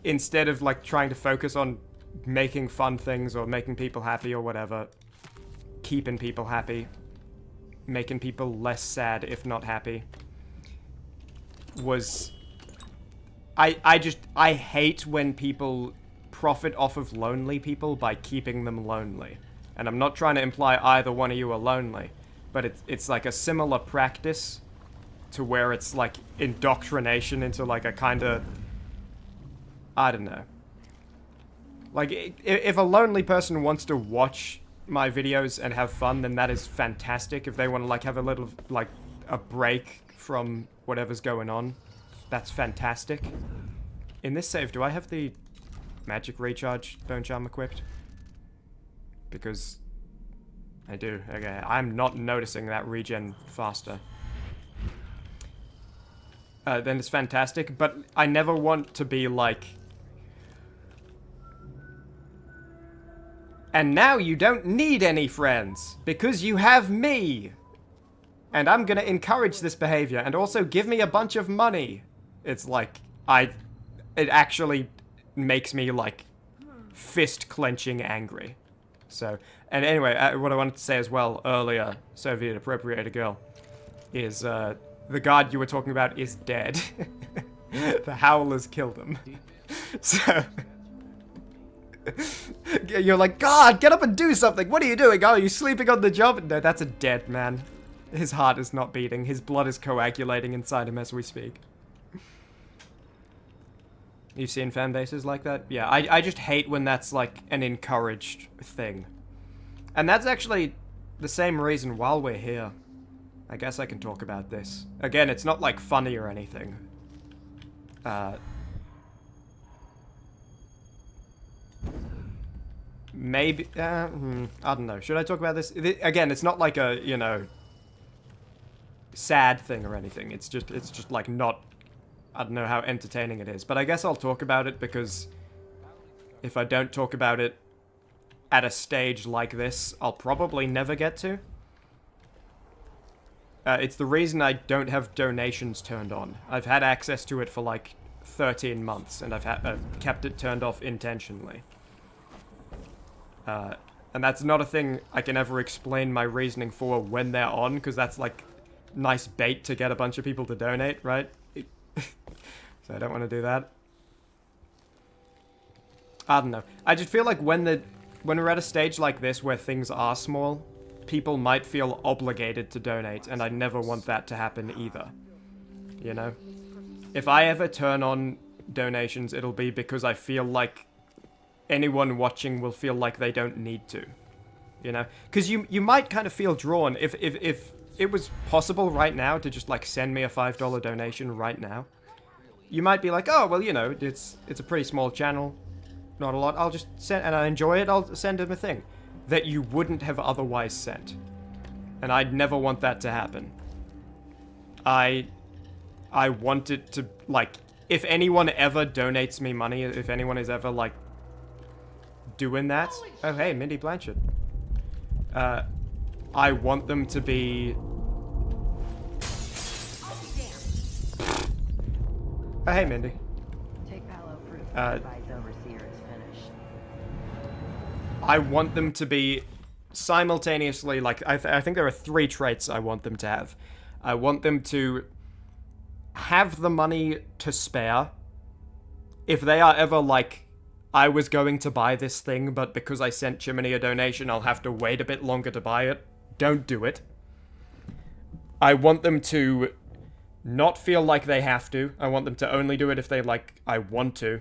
instead of like trying to focus on making fun things or making people happy or whatever, keeping people happy, making people less sad if not happy, was... I hate when people profit off of lonely people by keeping them lonely. And I'm not trying to imply either one of you are lonely, but it's like a similar practice to where it's like indoctrination into like a kind of, I don't know. Like, if a lonely person wants to watch my videos and have fun, then that is fantastic. If they want to like have a little, like, a break from whatever's going on, that's fantastic. In this save, do I have the magic recharge bone charm equipped? Because I do. Okay, I'm not noticing that regen faster. Then it's fantastic, but I never want to be like... And now you don't need any friends, because you have me! And I'm gonna encourage this behavior, and also give me a bunch of money! It's like, it actually makes me, like, fist-clenching angry. So, and anyway, what I wanted to say as well earlier, Soviet-appropriated girl, is, the guard you were talking about is dead. The Howlers killed him. So... You're like, God, get up and do something! What are you doing? Oh, are you sleeping on the job? No, that's a dead man. His heart is not beating. His blood is coagulating inside him as we speak. You've seen fan bases like that? Yeah, I just hate when that's like an encouraged thing. And that's actually the same reason while we're here. I guess I can talk about this. Again, it's not like funny or anything. Maybe, I don't know. Should I talk about this? Again, it's not like a, you know, sad thing or anything. It's just like not, I don't know how entertaining it is. But I guess I'll talk about it because if I don't talk about it at a stage like this, I'll probably never get to. It's the reason I don't have donations turned on. I've had access to it for like 13 months, and I've kept it turned off intentionally. And that's not a thing I can ever explain my reasoning for when they're on, because that's like nice bait to get a bunch of people to donate, right? So I don't want to do that. I don't know. I just feel like when we're at a stage like this where things are small, people might feel obligated to donate, and I never want that to happen either. You know? If I ever turn on donations, it'll be because I feel like anyone watching will feel like they don't need to. You know? Because you might kind of feel drawn, if it was possible right now to just like send me a $5 donation right now, you might be like, oh, well, you know, it's a pretty small channel, not a lot, I'll just send, and I enjoy it, I'll send him a thing that you wouldn't have otherwise sent. And I'd never want that to happen. I want it to, like, if anyone ever donates me money, if anyone is ever, like, doing that... Oh, hey, Mindy Blanchard. I want them to be... Oh, hey, Mindy. Take Paolo proof that the vice overseer is finished. I want them to be simultaneously, like, I think there are 3 traits I want them to have. I want them to have the money to spare. If they are ever like, I was going to buy this thing, but because I sent Chimmaney a donation, I'll have to wait a bit longer to buy it. Don't do it. I want them to not feel like they have to. I want them to only do it if they, like, I want to.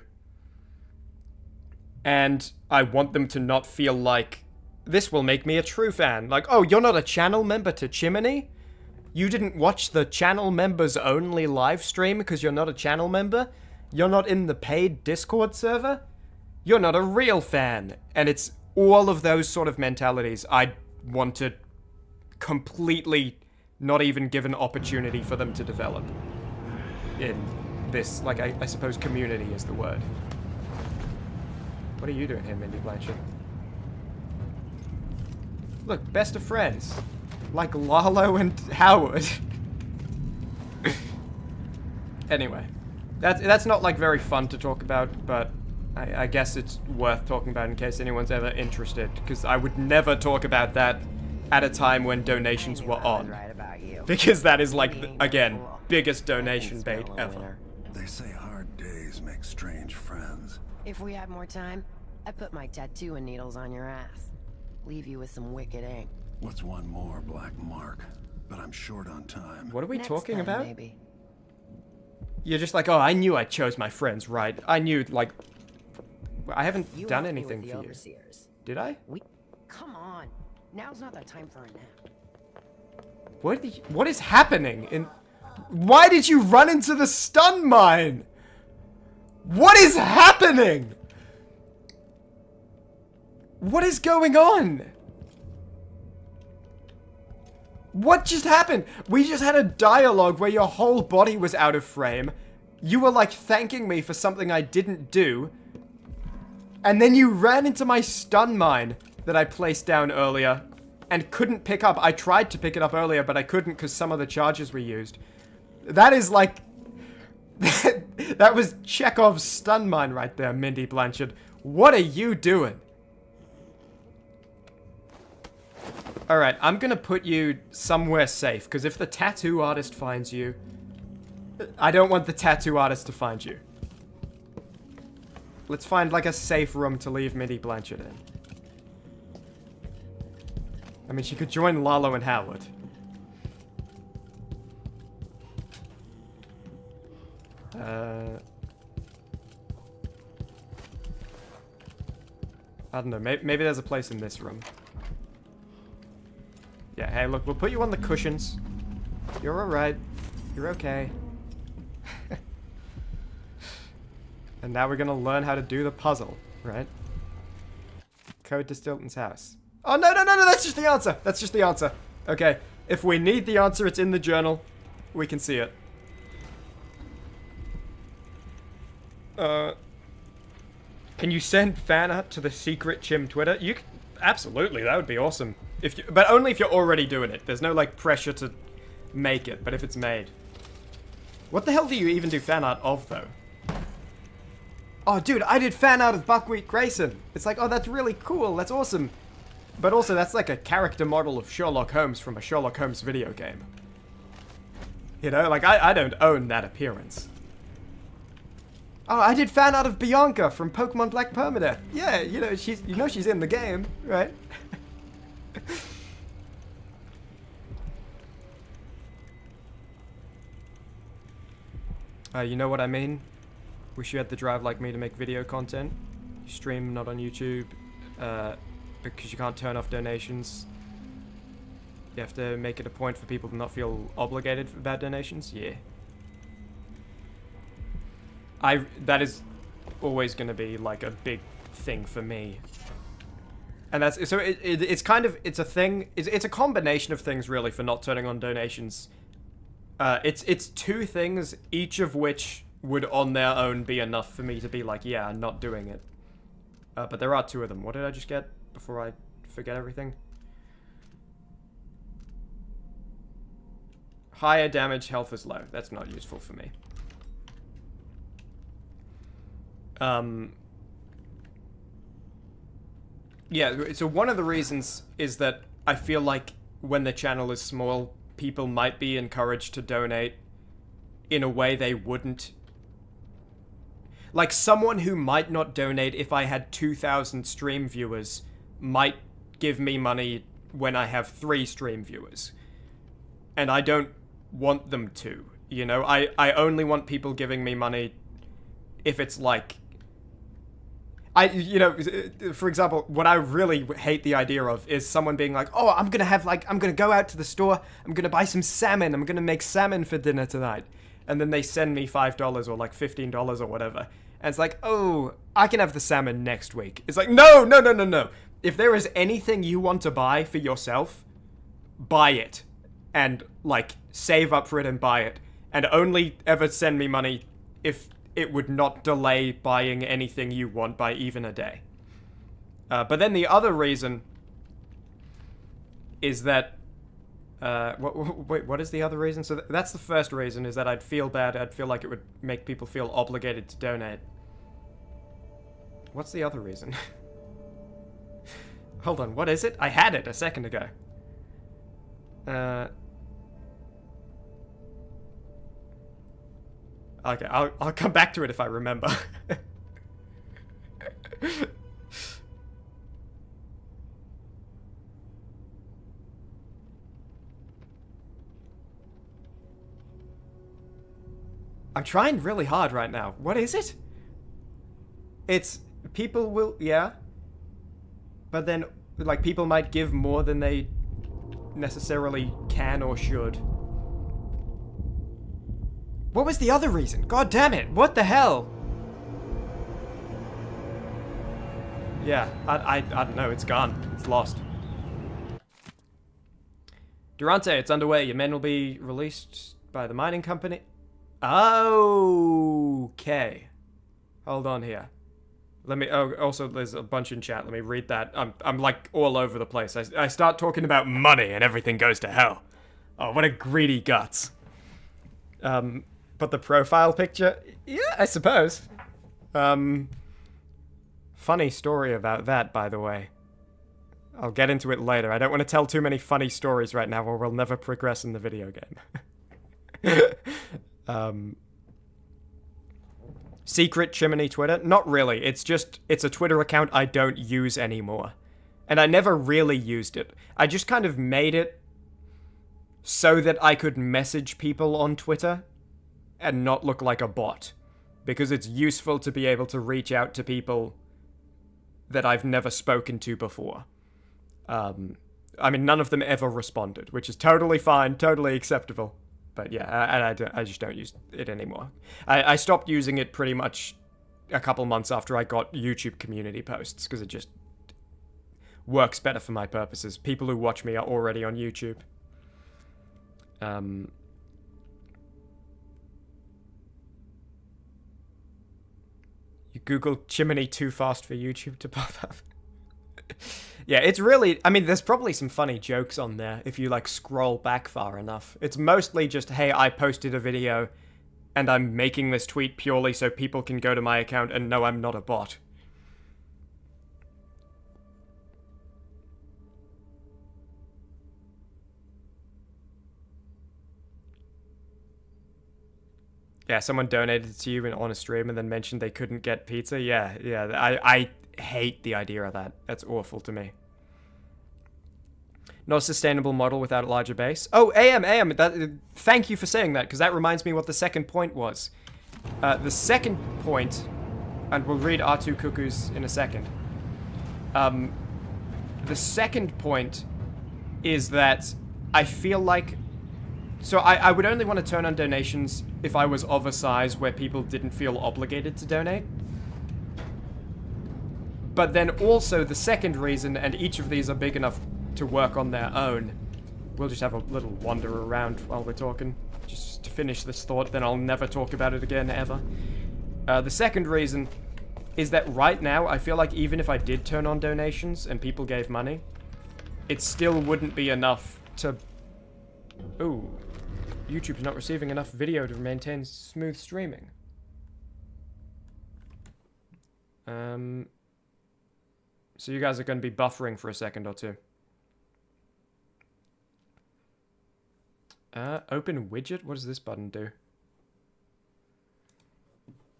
And I want them to not feel like, this will make me a true fan. Like, oh, you're not a channel member to Chimmaney? You didn't watch the channel members only live stream because you're not a channel member? You're not in the paid Discord server? You're not a real fan. And it's all of those sort of mentalities I want to completely not even give an opportunity for them to develop in this, like, I suppose community is the word. What are you doing here, Mindy Blanchard? Look, best of friends. Like Lalo and Howard. Anyway. That's not, like, very fun to talk about, but I guess it's worth talking about in case anyone's ever interested, because I would never talk about that at a time when donations were on. Because that is, like, again, biggest donation bait ever. They say hard days make strange friends. If we had more time, I'd put my tattoo and needles on your ass. Leave you with some wicked ink. What's one more black mark? But I'm short on time. What are we talking time, about? Maybe. You're just like, oh, I knew I chose my friends right. I knew, like... I haven't done anything for you. Did I? Come on. Now's not the time for a nap. What is happening? Why did you run into the stun mine? What is happening? What is going on? What just happened? We just had a dialogue where your whole body was out of frame. You were like thanking me for something I didn't do. And then you ran into my stun mine that I placed down earlier and couldn't pick up. I tried to pick it up earlier, but I couldn't because some of the charges were used. That is like... that was Chekhov's stun mine right there, Mindy Blanchard. What are you doing? Alright, I'm gonna put you somewhere safe, because if the tattoo artist finds you, I don't want the tattoo artist to find you. Let's find, like, a safe room to leave Mindy Blanchard in. I mean, she could join Lalo and Howard. I don't know, maybe there's a place in this room. Yeah, hey, look, we'll put you on the cushions. You're alright. You're okay. And now we're gonna learn how to do the puzzle, right? Code to Stilton's house. Oh, no, that's just the answer! That's just the answer. Okay, if we need the answer, it's in the journal. We can see it. Can you send fan art to the secret Chim Twitter? You can, absolutely, that would be awesome. But only if you're already doing it. There's no, like, pressure to make it, but if it's made. What the hell do you even do fan art of, though? Oh, dude, I did fan art of Buckwheat Grayson. It's like, oh, that's really cool. That's awesome. But also, that's like a character model of Sherlock Holmes from a Sherlock Holmes video game. You know, like, I don't own that appearance. Oh, I did fan art of Bianca from Pokemon Black Permadeath. Yeah, you know, she's in the game, right? You know what I mean? Wish you had the drive like me to make video content. You stream not on YouTube, because you can't turn off donations. You have to make it a point for people to not feel obligated about donations. Yeah. That is always going to be like a big thing for me. And that's, so it's kind of, it's a thing, it's a combination of things really for not turning on donations. It's two things, each of which would on their own be enough for me to be like, yeah, I'm not doing it. But there are two of them. What did I just get before I forget everything? Higher damage, health is low. That's not useful for me. Yeah, so one of the reasons is that I feel like when the channel is small, people might be encouraged to donate in a way they wouldn't. Like, someone who might not donate if I had 2,000 stream viewers might give me money when I have 3 stream viewers. And I don't want them to, you know? I only want people giving me money if it's like... you know, for example, what I really hate the idea of is someone being like, oh, I'm gonna go out to the store, I'm gonna buy some salmon, I'm gonna make salmon for dinner tonight. And then they send me $5 or like $15 or whatever. And it's like, oh, I can have the salmon next week. It's like, no. If there is anything you want to buy for yourself, buy it. And like, save up for it and buy it. And only ever send me money if it would not delay buying anything you want by even a day. But then the other reason is that... what is the other reason? So that's the first reason, is that I'd feel bad. I'd feel like it would make people feel obligated to donate. What's the other reason? Hold on, what is it? I had it a second ago. Okay, I'll come back to it if I remember. I'm trying really hard right now. What is it? It's... people will... yeah. But then, like, people might give more than they necessarily can or should. What was the other reason? God damn it! What the hell? Yeah, I don't know. It's gone. It's lost. Durante, it's underway. Your men will be released by the mining company. Okay. Hold on here. Let me... oh, also, there's a bunch in chat. Let me read that. I'm like, all over the place. I start talking about money and everything goes to hell. Oh, what a greedy guts. But the profile picture... yeah, I suppose. Funny story about that, by the way. I'll get into it later. I don't want to tell too many funny stories right now or we'll never progress in the video game. Secret Chimmaney Twitter? Not really. It's a Twitter account I don't use anymore. And I never really used it. I just kind of made it so that I could message people on Twitter and not look like a bot. Because it's useful to be able to reach out to people that I've never spoken to before. I mean, none of them ever responded, which is totally fine, totally acceptable. But yeah, I just don't use it anymore. I stopped using it pretty much a couple months after I got YouTube community posts, because it just works better for my purposes. People who watch me are already on YouTube. You Google Chimmaney too fast for YouTube to pop up. Yeah, it's really... I mean, there's probably some funny jokes on there if you, like, scroll back far enough. It's mostly just, hey, I posted a video and I'm making this tweet purely so people can go to my account and know I'm not a bot. Yeah, someone donated to you on a stream and then mentioned they couldn't get pizza. Yeah, I hate the idea of that. That's awful to me. Not a sustainable model without a larger base. Oh, AM, thank you for saying that, because that reminds me what the second point was. The second point, and we'll read R2 Cuckoos in a second. The second point is that I feel like... so I would only want to turn on donations if I was of a size where people didn't feel obligated to donate. But then also the second reason, and each of these are big enough to work on their own. We'll just have a little wander around while we're talking, just to finish this thought, then I'll never talk about it again, ever. The second reason is that right now, I feel like even if I did turn on donations and people gave money, it still wouldn't be enough to... ooh. YouTube's not receiving enough video to maintain smooth streaming. So you guys are going to be buffering for a second or two. Open widget? What does this button do?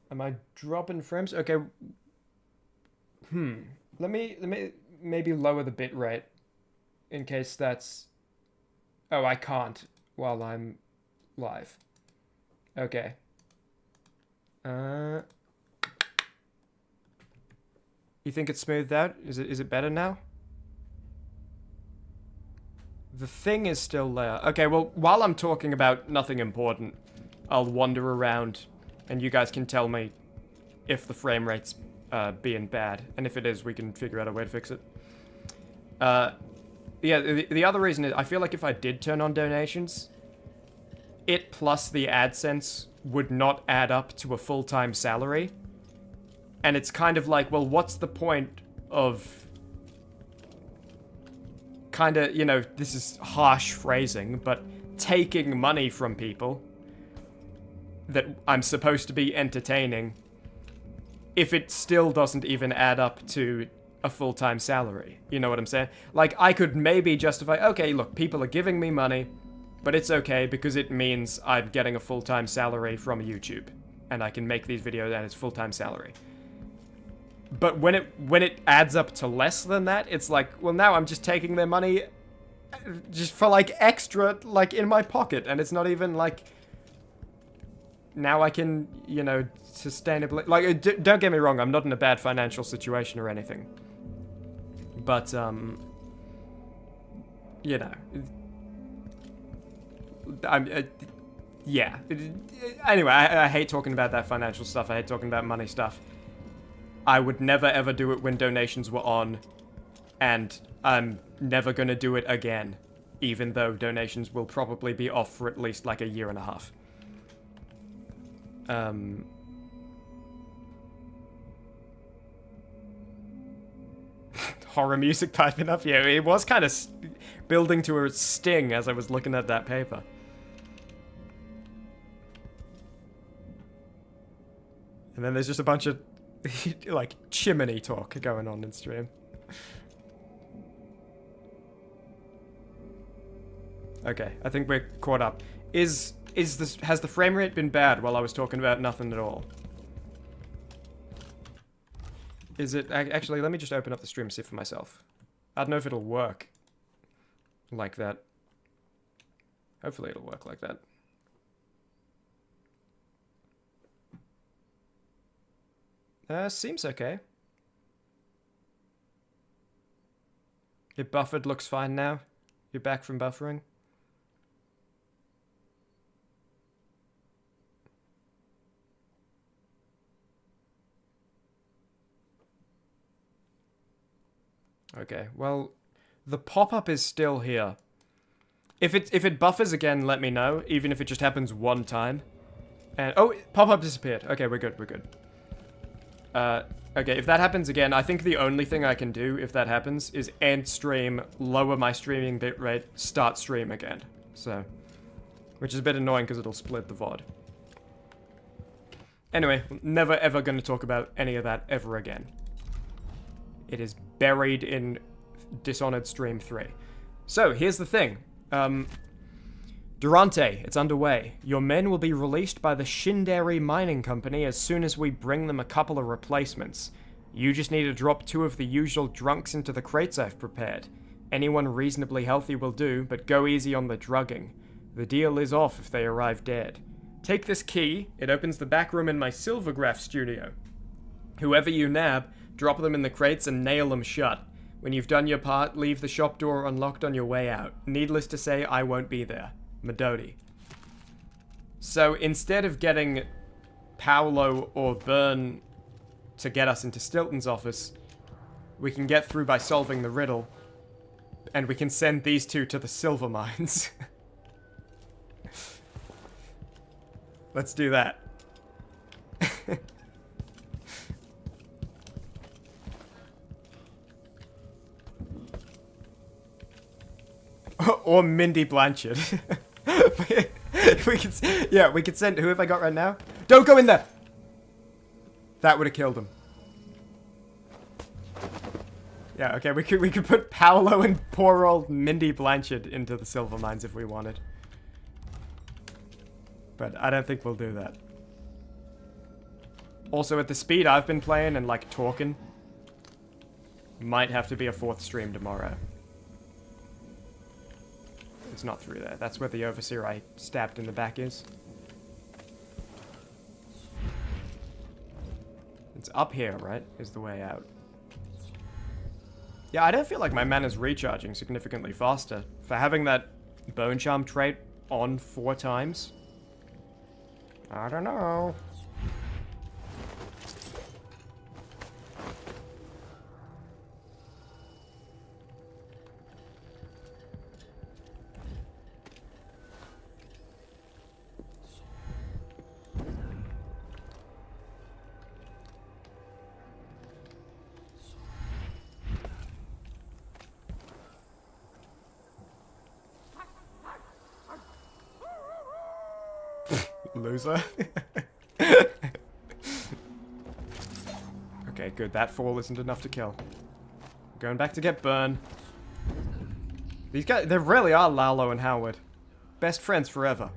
Am I dropping frames? Okay. Let me maybe lower the bit rate in case that's... oh, I can't while I'm live. Okay. You think it's smoothed out? Is it better now? The thing is still there. Okay, well, while I'm talking about nothing important, I'll wander around and you guys can tell me if the frame rate's being bad. And if it is, we can figure out a way to fix it. Yeah, the other reason is I feel like if I did turn on donations, it plus the AdSense would not add up to a full-time salary. And it's kind of like, well, what's the point of kind of, you know, this is harsh phrasing, but taking money from people that I'm supposed to be entertaining if it still doesn't even add up to a full-time salary. You know what I'm saying? Like, I could maybe justify, okay, look, people are giving me money, but it's okay because it means I'm getting a full-time salary from YouTube, and I can make these videos and it's full-time salary. But when it adds up to less than that, it's like, well, now I'm just taking their money just for, like, extra, like, in my pocket, and it's not even, like, now I can, you know, sustainably, like, don't get me wrong, I'm not in a bad financial situation or anything. But, you know, yeah. Anyway, I hate talking about that financial stuff. I hate talking about money stuff. I would never ever do it when donations were on, and I'm never gonna do it again, even though donations will probably be off for at least like a year and a half. Horror music piping up, yeah, it was kind of building to a sting as I was looking at that paper. And then there's just a bunch of like Chimmaney talk going on in stream. Okay, I think we're caught up. Has the frame rate been bad while I was talking about nothing at all? Is it actually? Let me just open up the stream and see for myself. I don't know if it'll work like that. Hopefully it'll work like that. Seems okay. Your buffered looks fine now. You're back from buffering. Okay, well, the pop-up is still here. If it buffers again, let me know, even if it just happens one time. And oh, pop-up disappeared. Okay, we're good, we're good. Okay, if that happens again, I think the only thing I can do if that happens is end stream, lower my streaming bitrate, start stream again. So, which is a bit annoying because it'll split the VOD. Anyway, never ever going to talk about any of that ever again. It is buried in Dishonored Stream 3. So, here's the thing. Durante, it's underway. Your men will be released by the Shinderi Mining Company as soon as we bring them a couple of replacements. You just need to drop 2 of the usual drunks into the crates I've prepared. Anyone reasonably healthy will do, but go easy on the drugging. The deal is off if they arrive dead. Take this key, it opens the back room in my Silvergraph studio. Whoever you nab, drop them in the crates and nail them shut. When you've done your part, leave the shop door unlocked on your way out. Needless to say, I won't be there. Medodi. So instead of getting Paolo or Byrne to get us into Stilton's office, we can get through by solving the riddle, and we can send these 2 to the silver mines. Let's do that. Or Mindy Blanchard. we could send. Who have I got right now? Don't go in there. That would have killed him. Yeah, okay, we could put Paolo and poor old Mindy Blanchard into the silver mines if we wanted. But I don't think we'll do that. Also, at the speed I've been playing and like talking, might have to be a 4th stream tomorrow. It's not through there. That's where the overseer I stabbed in the back is. It's up here, right? Is the way out. Yeah, I don't feel like my mana's recharging significantly faster. For having that Bone Charm trait on 4 times. I don't know. Loser. Okay, good. That fall isn't enough to kill. Going back to get Burn. These guys, they really are Lalo and Howard. Best friends forever.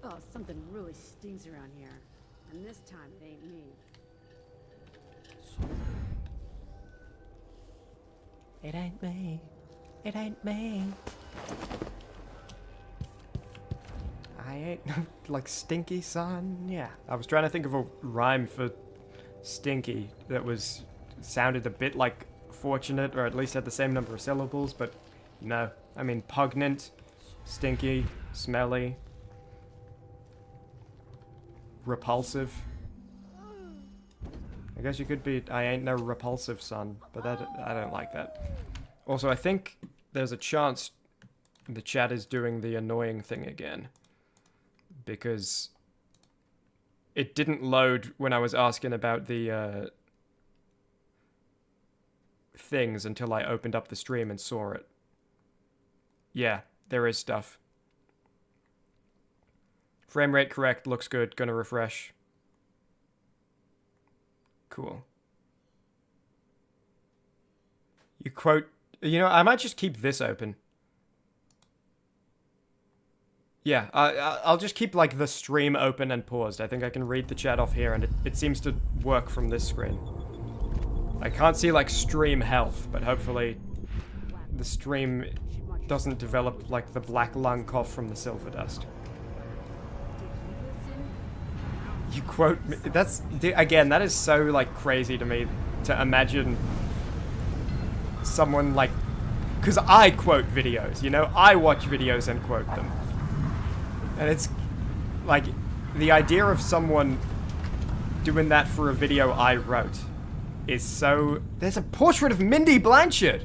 Oh, something really stinks around here. And this time it ain't me. It ain't me. It ain't me. I ain't like stinky son. Yeah. I was trying to think of a rhyme for stinky that sounded a bit like fortunate, or at least had the same number of syllables, but no. I mean pugnant, stinky, smelly, repulsive. I guess you could be I ain't no repulsive son, but I don't like that. Also, I think there's a chance the chat is doing the annoying thing again, because it didn't load when I was asking about the things until I opened up the stream and saw it. Yeah, there is stuff. Frame rate correct, looks good, gonna refresh. Cool. You quote... You know, I might just keep this open. Yeah, I'll just keep, like, the stream open and paused. I think I can read the chat off here, and it seems to work from this screen. I can't see, like, stream health, but hopefully the stream doesn't develop, like, the black lung cough from the silver dust. You quote me. That's, again, that is so, like, crazy to me to imagine someone, like, because I quote videos, you know? I watch videos and quote them. And it's, like, the idea of someone doing that for a video I wrote is so... There's a portrait of Mindy Blanchard!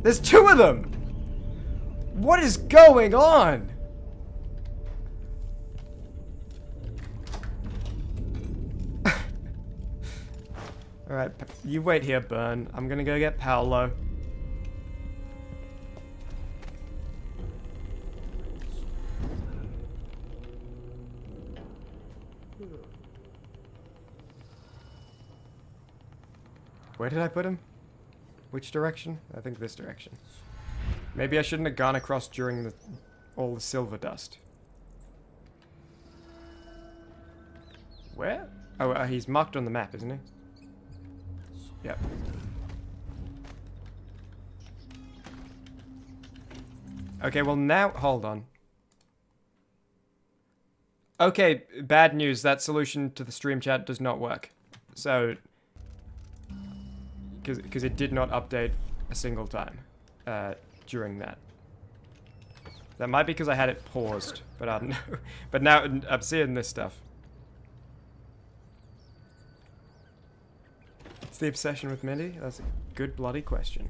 There's two of them! What is going on? Alright, you wait here, Burn. I'm gonna go get Paolo. Where did I put him? Which direction? I think this direction. Maybe I shouldn't have gone across during all the silver dust. Where? Oh, he's marked on the map, isn't he? Yep. Okay, well now, hold on. Okay, bad news. That solution to the stream chat does not work. So, because it did not update a single time during that. That might be because I had it paused, but I don't know. But now I'm seeing this stuff. It's the obsession with Mindy? That's a good bloody question.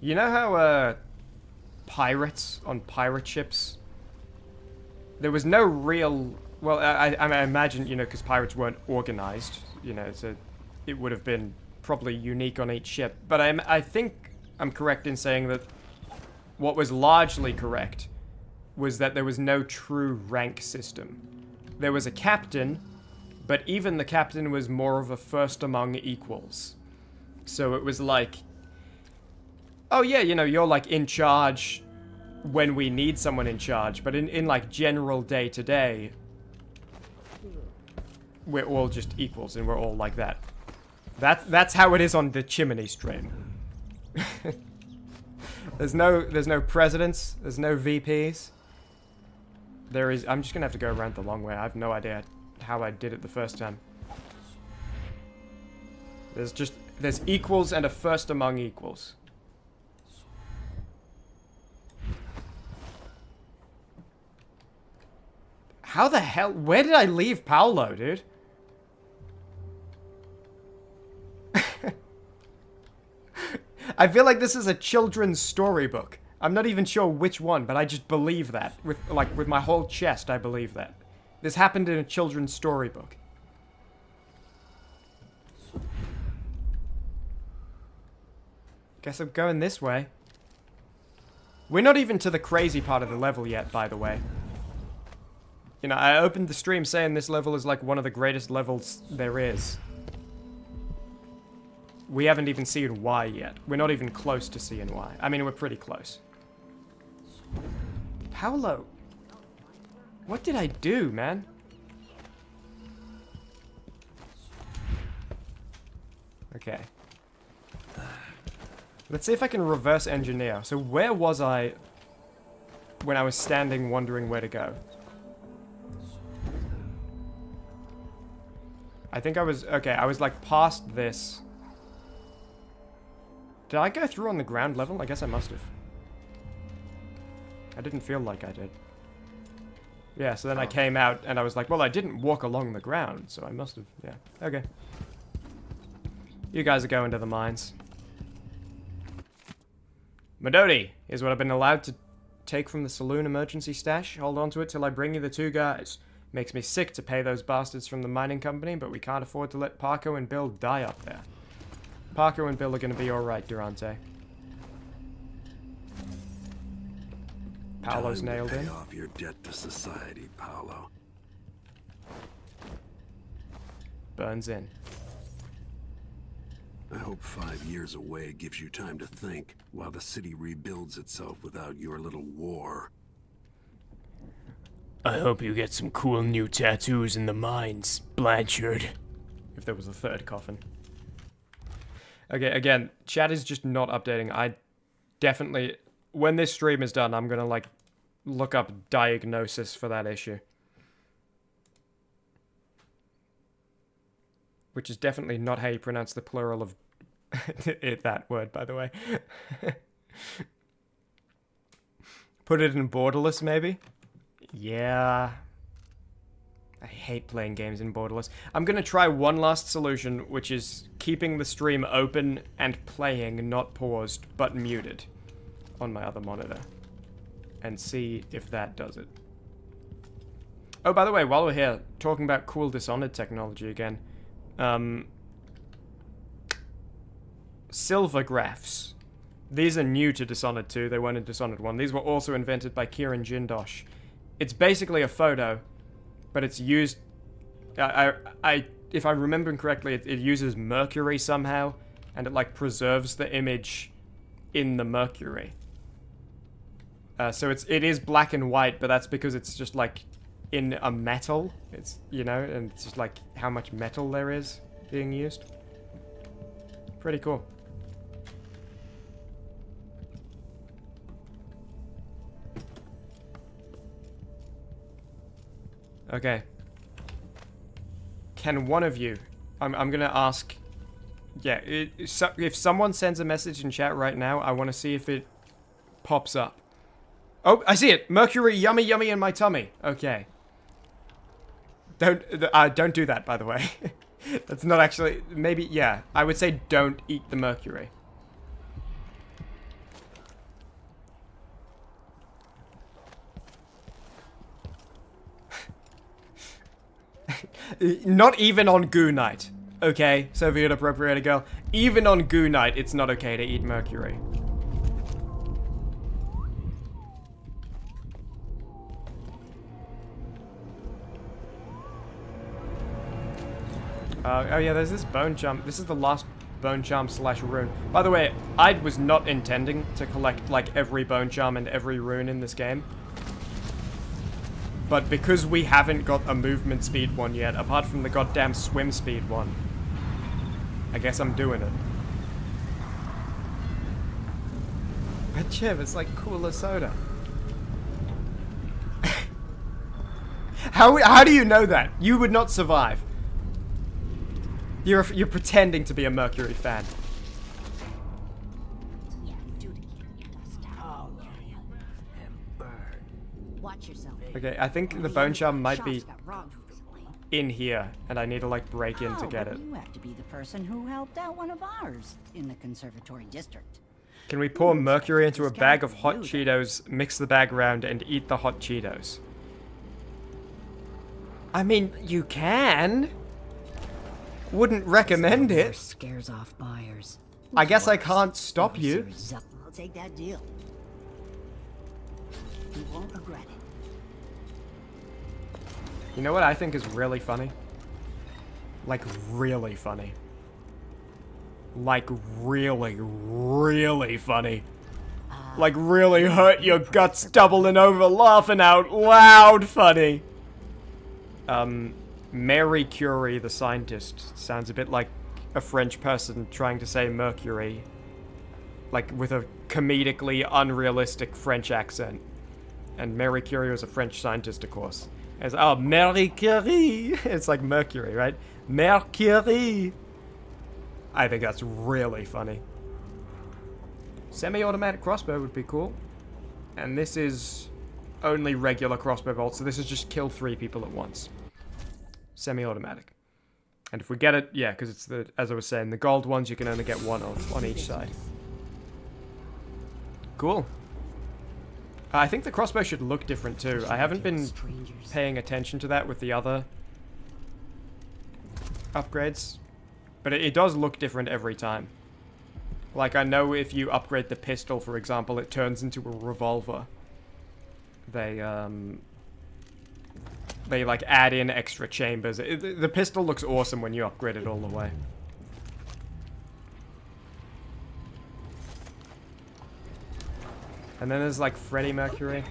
You know how pirates on pirate ships, there was no real... Well, I imagine, you know, because pirates weren't organized, you know, so it would have been probably unique on each ship. But I think I'm correct in saying that what was largely correct was that there was no true rank system. There was a captain, but even the captain was more of a first among equals. So it was like, oh yeah, you know, you're like in charge when we need someone in charge, but in like general day-to-day, we're all just equals and we're all like that. That's how it is on the Chimmaney stream. There's no presidents, there's no VPs. There is... I'm just gonna have to go around the long way. I have no idea how I did it the first time. There's equals and a first among equals. How the hell... Where did I leave Paolo, dude? I feel like this is a children's storybook. I'm not even sure which one, but I just believe that. With my whole chest, I believe that. This happened in a children's storybook. Guess I'm going this way. We're not even to the crazy part of the level yet, by the way. You know, I opened the stream saying this level is like one of the greatest levels there is. We haven't even seen why yet. We're not even close to seeing why. I mean, we're pretty close. Paolo. What did I do, man? Okay. Let's see if I can reverse engineer. So where was I when I was standing wondering where to go? I think I was... Okay, I was like past this. Did I go through on the ground level? I guess I must have. I didn't feel like I did. Yeah, so then I came out and I was like, well, I didn't walk along the ground, so I must have... Yeah, okay. You guys are going to the mines. Madodi, here's what I've been allowed to take from the saloon emergency stash. Hold on to it till I bring you the 2 guys. Makes me sick to pay those bastards from the mining company, but we can't afford to let Parko and Bill die up there. Parko and Bill are going to be alright, Durante. Paolo's nailed in. Pay off your debt to society, Paolo. Burns in. I hope 5 years away gives you time to think, while the city rebuilds itself without your little war. I hope you get some cool new tattoos in the mines, Blanchard. If there was a 3rd coffin. Okay, again, chat is just not updating. I definitely... When this stream is done, I'm gonna, like, look up diagnosis for that issue. Which is definitely not how you pronounce the plural of that word, by the way. Put it in borderless, maybe? Yeah. I hate playing games in borderless. I'm gonna try one last solution, which is keeping the stream open and playing, not paused, but muted on my other monitor. And see if that does it. Oh, by the way, while we're here, talking about cool Dishonored technology again. Silver graphs. These are new to Dishonored 2. They weren't in Dishonored 1. These were also invented by Kieran Jindosh. It's basically a photo, but it's used... if I'm remembering correctly, it uses mercury somehow, and it, like, preserves the image in the mercury. So it is black and white, but that's because it's just, like, in a metal. It's, you know, and it's just, like, how much metal there is being used. Pretty cool. Okay. Can one of you... I'm gonna ask... Yeah, if someone sends a message in chat right now, I want to see if it pops up. Oh, I see it! Mercury yummy yummy in my tummy. Okay. Don't do that, by the way. That's not actually... Maybe, yeah. I would say don't eat the mercury. Not even on Goo Night. Okay, Soviet appropriated girl. Even on Goo Night, it's not okay to eat mercury. Oh yeah, there's this bone charm. This is the last bone charm / rune. By the way, I was not intending to collect, like, every bone charm and every rune in this game. But because we haven't got a movement speed one yet, apart from the goddamn swim speed one, I guess I'm doing it. But Chip, it's like cooler soda. How do you know that? You would not survive. You're pretending to be a Mercury fan. Watch yourself. Okay, I think the bone charm might be in here, and I need to, like, break in to get it. You have to be the person who helped out one of ours in the conservatory district. Can we pour mercury into a bag of hot Cheetos, mix the bag around, and eat the hot Cheetos? I mean, you can. Wouldn't recommend it. Scares off buyers. I guess I can't stop you. I'll take that deal. You won't regret it. You know what I think is really funny? Like, really funny. Like, really, really funny. Like, really hurt your guts doubling over laughing out loud funny. Mary Curie, the scientist, sounds a bit like a French person trying to say Mercury. Like, with a comedically unrealistic French accent. And Mary Curie was a French scientist, of course. It's, oh, Marie Curie! It's like Mercury, right? Mercury! I think that's really funny. Semi-automatic crossbow would be cool. And this is only regular crossbow bolts, so this is just kill 3 people at once. Semi-automatic. And if we get it, yeah, because it's the, as I was saying, the gold ones you can only get 1 of on each side. Cool. I think the crossbow should look different too. I haven't been paying attention to that with the other upgrades. But it does look different every time. Like, I know if you upgrade the pistol, for example, it turns into a revolver. They like, add in extra chambers. The pistol looks awesome when you upgrade it all the way. And then there's, like, Freddie Mercury.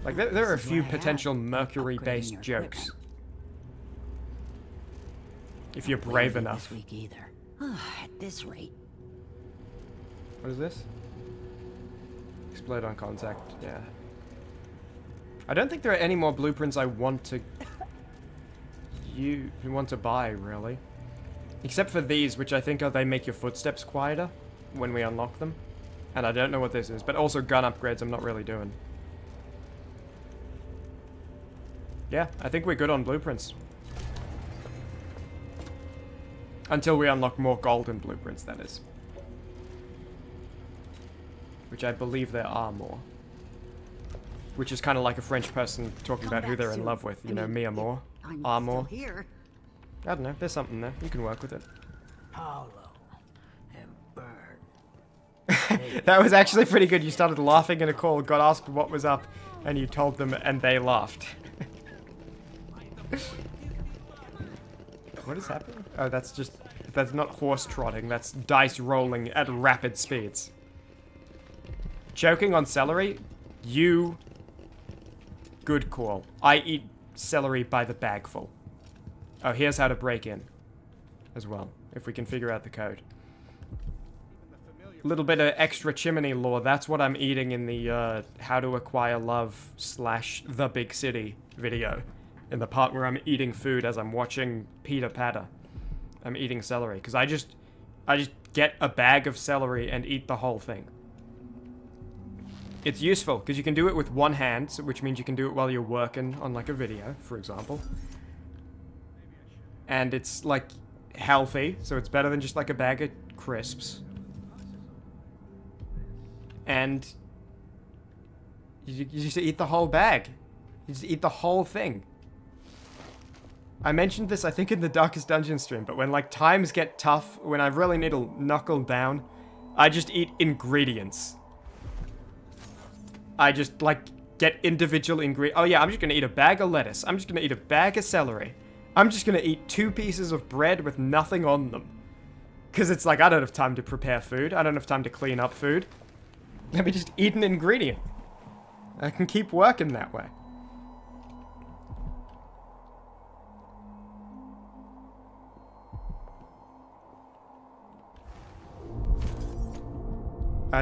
Like, there are a few potential Mercury-based jokes. If you're brave enough. This week either. At this rate. What is this? Explode on contact, yeah. I don't think there are any more blueprints I want to... want to buy, really. Except for these, which I think they make your footsteps quieter when we unlock them. And I don't know what this is, but also gun upgrades I'm not really doing. Yeah, I think we're good on blueprints. Until we unlock more golden blueprints, that is. Which I believe there are more. Which is kind of like a French person talking about who they're in love with. You know, me more. Are more. Here. I don't know, there's something there. You can work with it. Paulo and Bird. That was actually pretty good. You started laughing in a call, got asked what was up, and you told them, and they laughed. What is happening? Oh, that's not horse trotting, that's dice rolling at rapid speeds. Choking on celery? Good call. I eat celery by the bagful. Oh, here's how to break in. As well, if we can figure out the code. A little bit of extra Chimmaney lore, that's what I'm eating in the How to Acquire Love / The Big City video. In the part where I'm eating food as I'm watching Peter Patter. I'm eating celery, because I just get a bag of celery and eat the whole thing. It's useful, because you can do it with one hand, which means you can do it while you're working on, like, a video, for example. And it's, like, healthy, so it's better than just, like, a bag of crisps. And you just eat the whole bag. You just eat the whole thing. I mentioned this, I think, in the Darkest Dungeon stream, but when, like, times get tough, when I really need to knuckle down, I just eat ingredients. I just, like, get individual ingredients. Oh yeah, I'm just gonna eat a bag of lettuce. I'm just gonna eat a bag of celery. I'm just gonna eat 2 pieces of bread with nothing on them. Because it's like, I don't have time to prepare food. I don't have time to clean up food. Let me just eat an ingredient. I can keep working that way.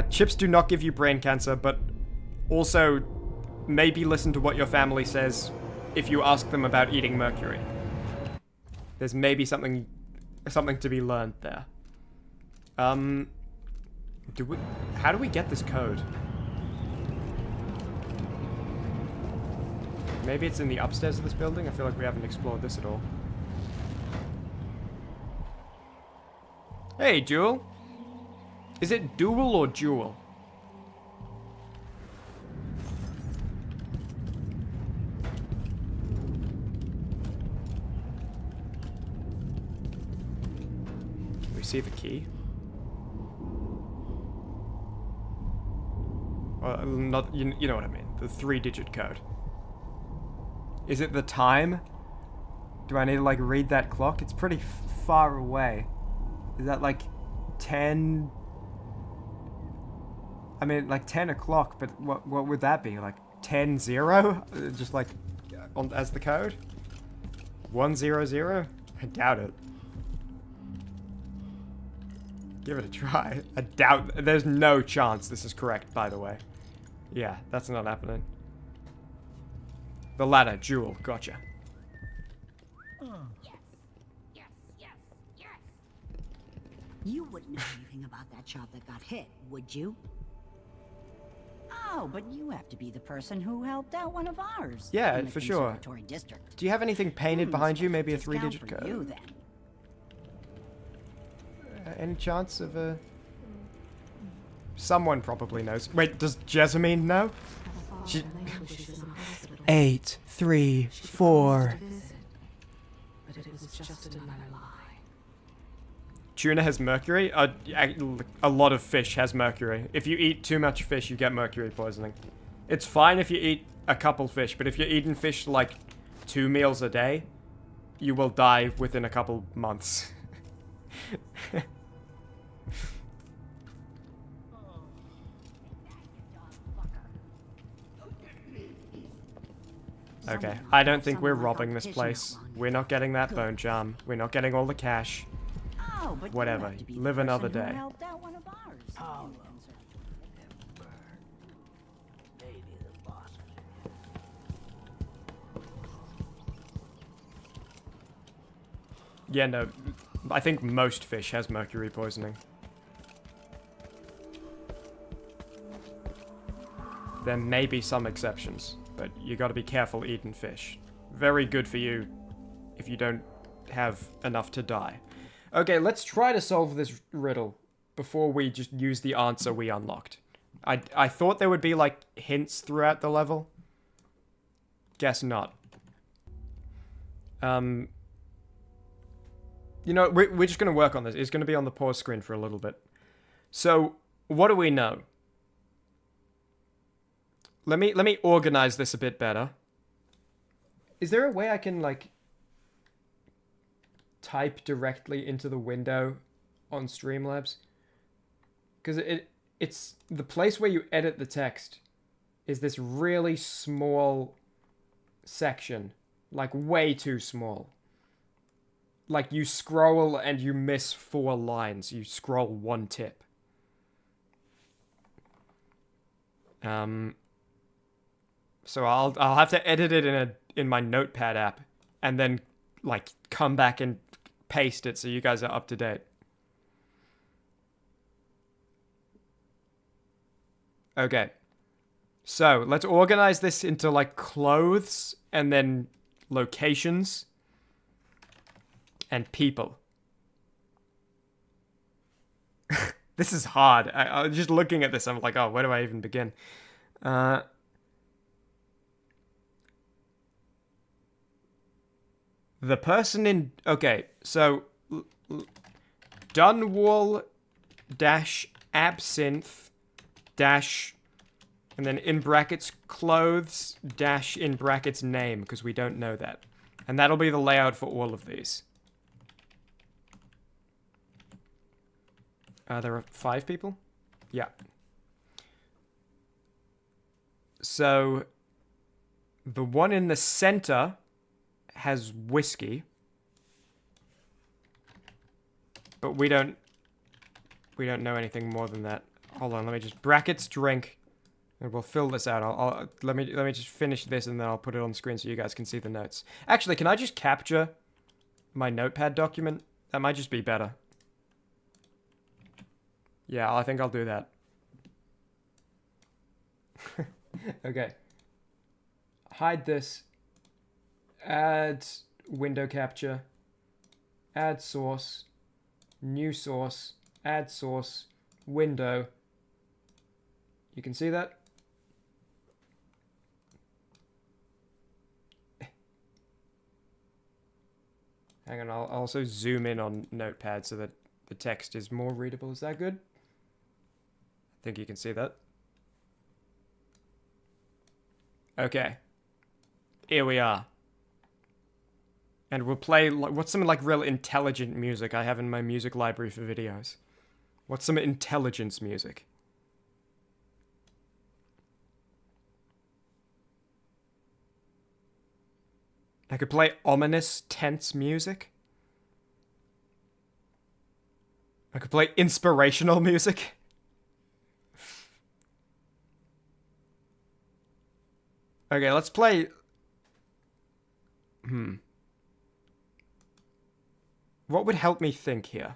Chips do not give you brain cancer, but also maybe listen to what your family says if you ask them about eating mercury. There's maybe something to be learned there. How do we get this code? Maybe it's in the upstairs of this building? I feel like we haven't explored this at all. Hey, Jewel. Is it Duel or Jewel? see the key? Not, you know what I mean. The 3-digit code. Is it the time? Do I need to, like, read that clock? It's pretty far away. Is that, like, 10... I mean, like, 10 o'clock, but what would that be? Like, 10-0? Just, like, as the code? 100? I doubt it. Give it a try. I doubt... There's no chance this is correct, by the way. Yeah, that's not happening. The ladder, Jewel, gotcha. You wouldn't know anything about that shop that got hit, would you? Oh, but you have to be the person who helped out one of ours. Yeah, in the for sure. Conservatory District. Do you have anything painted behind you? Maybe a Discount 3-digit for code? you, then. Any chance of a... Someone probably knows. Wait, does Jessamine know? She... 8, 3, 4... But it was just another lie. Tuna has mercury? A lot of fish has mercury. If you eat too much fish, you get mercury poisoning. It's fine if you eat a couple fish, but if you're eating fish like 2 meals a day, you will die within a couple months. Okay, I don't think we're robbing this place. We're not getting that bone charm. We're not getting all the cash. Oh, but Whatever. Live another day. helped out one of ours. Oh, maybe the boss. Yeah, no. I think most fish has mercury poisoning. There may be some exceptions, but you gotta be careful eating fish. Very good for you if you don't have enough to die. Okay, let's try to solve this riddle before we just use the answer we unlocked. I thought there would be, like, hints throughout the level. Guess not. You know, we're just going to work on this. It's going to be on the pause screen for a little bit. So, what do we know? Let me organize this a bit better. Is there a way I can, like, type directly into the window on Streamlabs? Because it's the place where you edit the text is this really small section, like way too small. Like you scroll and you miss 4 lines. You scroll 1 tip. So I'll have to edit it in my Notepad app and then like come back and paste it so you guys are up to date. Okay. So, let's organize this into like clothes and then locations and people. This is hard. I just looking at this, I'm like, oh, where do I even begin? The person in... Okay, so... Dunwall dash absinthe dash... And then in brackets clothes dash in brackets name, because we don't know that. And that'll be the layout for all of these. There are 5 people? Yeah. So... The one in the center... has whiskey, but we don't know anything more than that. Hold on, let me just brackets drink, and we'll fill this out. Let me just finish this, and then I'll put it on screen so you guys can see the notes. Actually, can I just capture my Notepad document? That might just be better. Yeah, I think I'll do that. Okay. Hide this. Add window capture, add source, new source, add source, window. You can see that? Hang on, I'll also zoom in on Notepad so that the text is more readable. Is that good? I think you can see that. Okay. Here we are. And we'll play, what's some like real intelligent music I have in my music library for videos? What's some intelligence music? I could play ominous, tense music. I could play inspirational music. Okay, let's play... What would help me think here?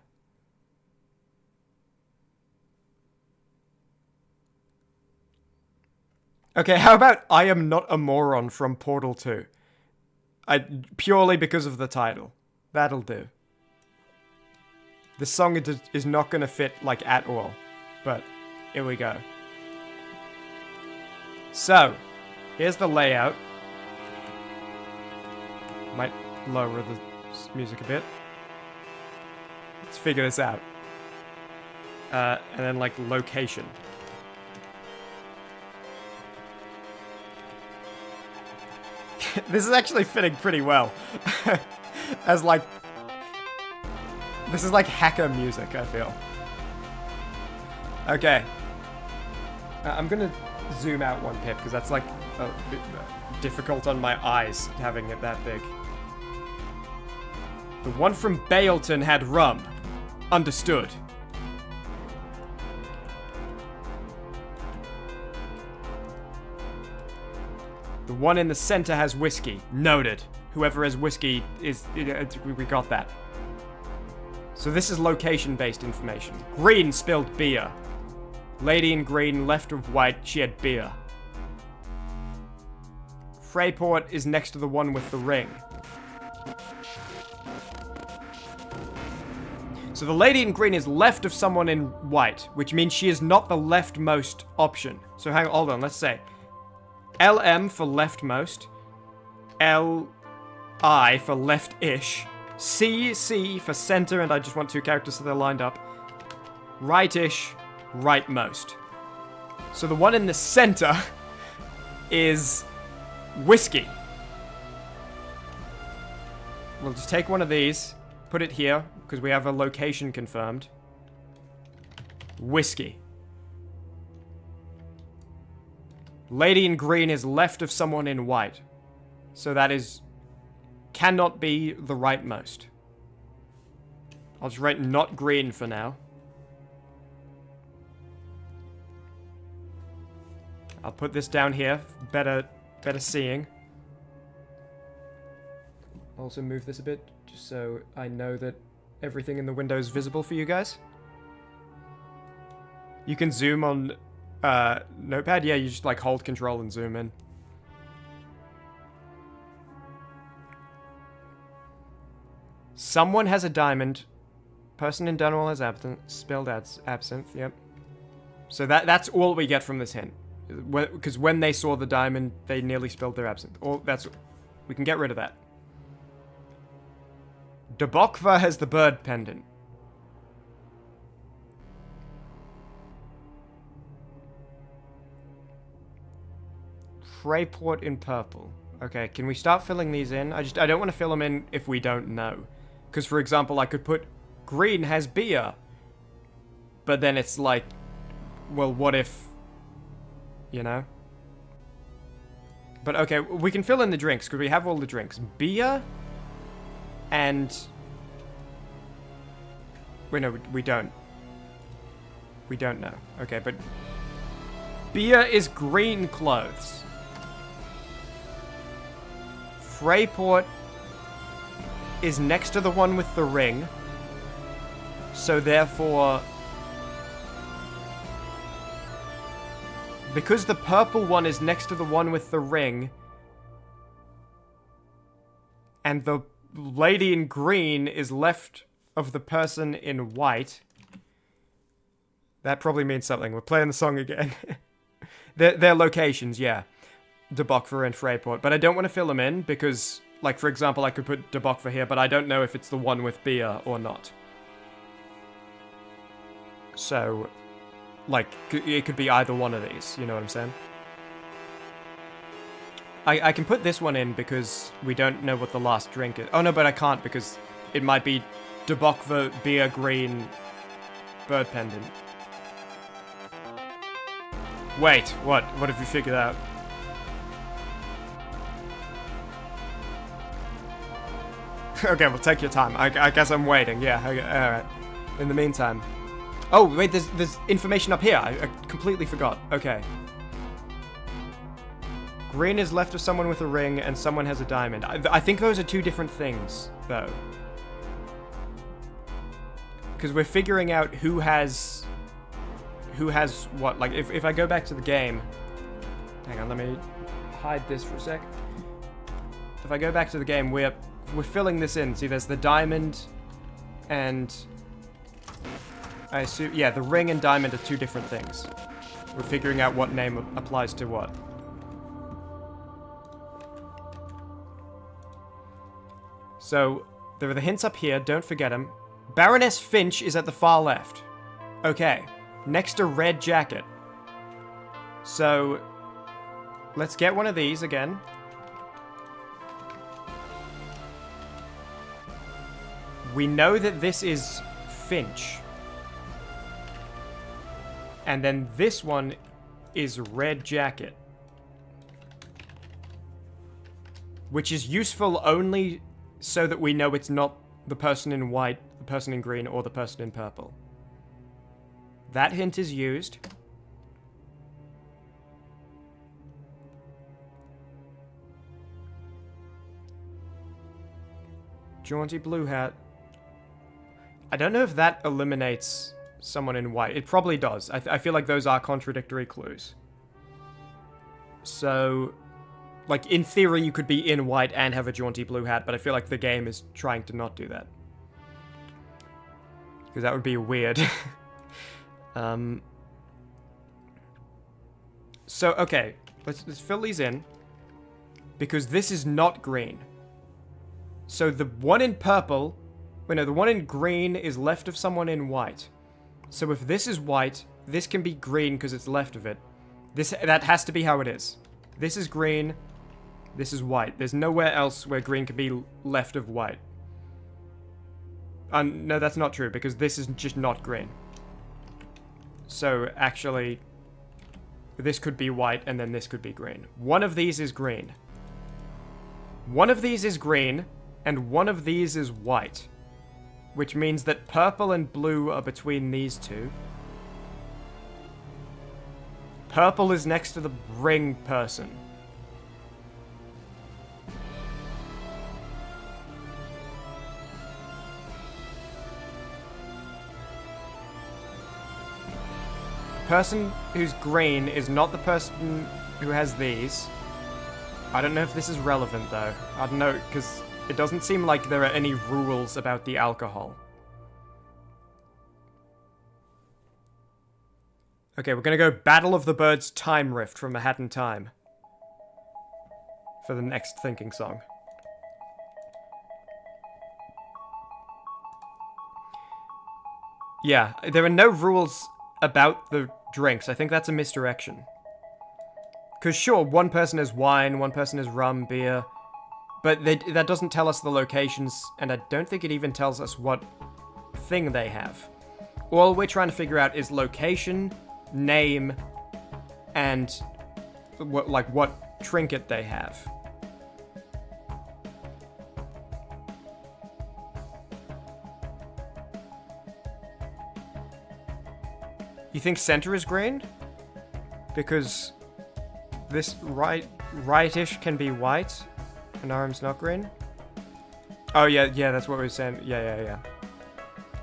Okay, how about I Am Not a Moron from Portal 2? Purely because of the title. That'll do. This song is not gonna fit, like, at all. But, here we go. So, here's the layout. Might lower the music a bit. Let's figure this out. And then, like, location. This is actually fitting pretty well. As, like... This is like hacker music, I feel. Okay. I'm gonna zoom out one pip, because that's, like, a bit difficult on my eyes, having it that big. The one from Baleton had rum. Understood. The one in the center has whiskey. Noted. Whoever has whiskey is... we got that. So this is location-based information. Green spilled beer. Lady in green, left of white, she had beer. Freyport is next to the one with the ring. So the lady in green is left of someone in white, which means she is not the leftmost option. So hold on, let's say. LM for leftmost. LI for left-ish. C for center, and I just want two characters so they're lined up. Right-ish, rightmost. So the one in the center is whiskey. We'll just take one of these, put it here, because we have a location confirmed. Whiskey. Lady in green is left of someone in white. So that is... cannot be the rightmost. I'll just write not green for now. I'll put this down here. Better seeing. Also move this a bit, just so I know that everything in the window is visible for you guys. You can zoom on Notepad. Yeah, you just like hold control and zoom in. Someone has a diamond. Person in Dunwall has absinthe. Spelled absinthe, yep. So that's all we get from this hint. Because when they saw the diamond, they nearly spilled their absinthe. We can get rid of that. Debokva has the bird pendant. Freyport in purple. Okay, can we start filling these in? I don't want to fill them in if we don't know. Because, for example, I could put green has beer. But then it's like, well, what if, you know? But okay, we can fill in the drinks because we have all the drinks. Beer and... Wait, no, we don't. We don't know. Okay, but... Beer is green clothes. Freyport is next to the one with the ring. So therefore... Because the purple one is next to the one with the ring, and the lady in green is left of the person in white, that probably means something. We're playing the song again. Their locations, yeah. Debokva and Freyport. But I don't want to fill them in because, like, for example, I could put Debokva here, but I don't know if it's the one with beer or not. So, like, it could be either one of these, you know what I'm saying? I can put this one in because we don't know what the last drink is. Oh no, but I can't because it might be De Bokva Beer Green Bird Pendant. Wait, what? What have you figured out? Okay, well, take your time. I guess I'm waiting. Yeah, okay, alright. In the meantime... Oh, wait, there's information up here. I completely forgot. Okay. Green is left of someone with a ring, and someone has a diamond. I think those are two different things, though. Because we're figuring out who has what. Like, if I go back to the game... Hang on, let me hide this for a sec. If I go back to the game, we're filling this in. See, there's the diamond, and... I assume... Yeah, the ring and diamond are two different things. We're figuring out what name applies to what. So, there are the hints up here, don't forget them. Baroness Finch is at the far left. Okay, next to Red Jacket. So, let's get one of these again. We know that this is Finch. And then this one is Red Jacket. Which is useful only so that we know it's not the person in white, the person in green, or the person in purple. That hint is used. Jaunty blue hat. I don't know if that eliminates someone in white. It probably does. I feel like those are contradictory clues. So... Like, in theory, you could be in white and have a jaunty blue hat, but I feel like the game is trying to not do that. Because that would be weird. So, okay. Let's fill these in. Because this is not green. So the one in purple... Wait, no, the one in green is left of someone in white. So if this is white, this can be green because it's left of it. That has to be how it is. This is green... This is white. There's nowhere else where green can be left of white. No, that's not true, because this is just not green. So, actually, this could be white, and then this could be green. One of these is green. One of these is green, and one of these is white. Which means that purple and blue are between these two. Purple is next to the ring person. Person who's green is not the person who has these. I don't know if this is relevant, though. I don't know, because it doesn't seem like there are any rules about the alcohol. Okay, we're gonna go Battle of the Birds Time Rift from A Hat in Time for the next thinking song. Yeah, there are no rules about the drinks. I think that's a misdirection. Because sure, one person has wine, one person has rum, beer, but that doesn't tell us the locations, and I don't think it even tells us what thing they have. All we're trying to figure out is location, name, and what trinket they have. You think center is green? Because this rightish can be white, and arm's not green? Oh yeah, that's what we were saying. Yeah.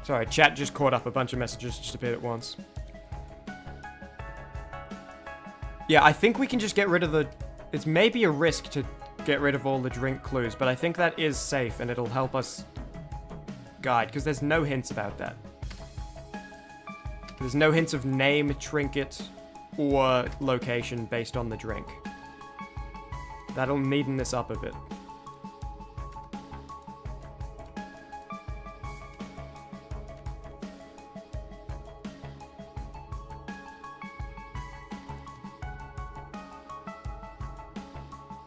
Sorry, chat just caught up. A bunch of messages just appeared at once. Yeah, I think we can just get rid of the... It's maybe a risk to get rid of all the drink clues, but I think that is safe, and it'll help us guide, because there's no hints about that. There's no hints of name, trinket, or location based on the drink. That'll neaten this up a bit.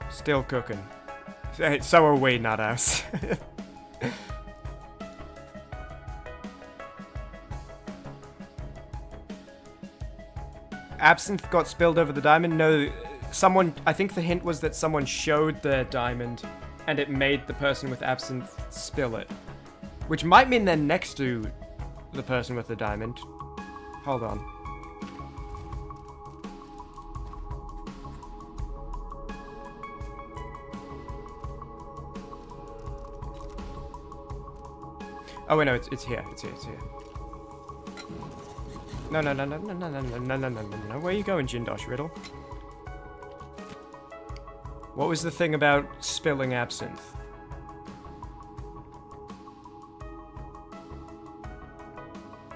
Still cooking. So are we, not us. Absinthe got spilled over the diamond? No, someone... I think the hint was that someone showed their diamond, and it made the person with absinthe spill it. Which might mean they're next to the person with the diamond. Hold on. Oh wait, no, it's here. It's here. No. Where are you going, Jindosh Riddle? What was the thing about spilling absinthe?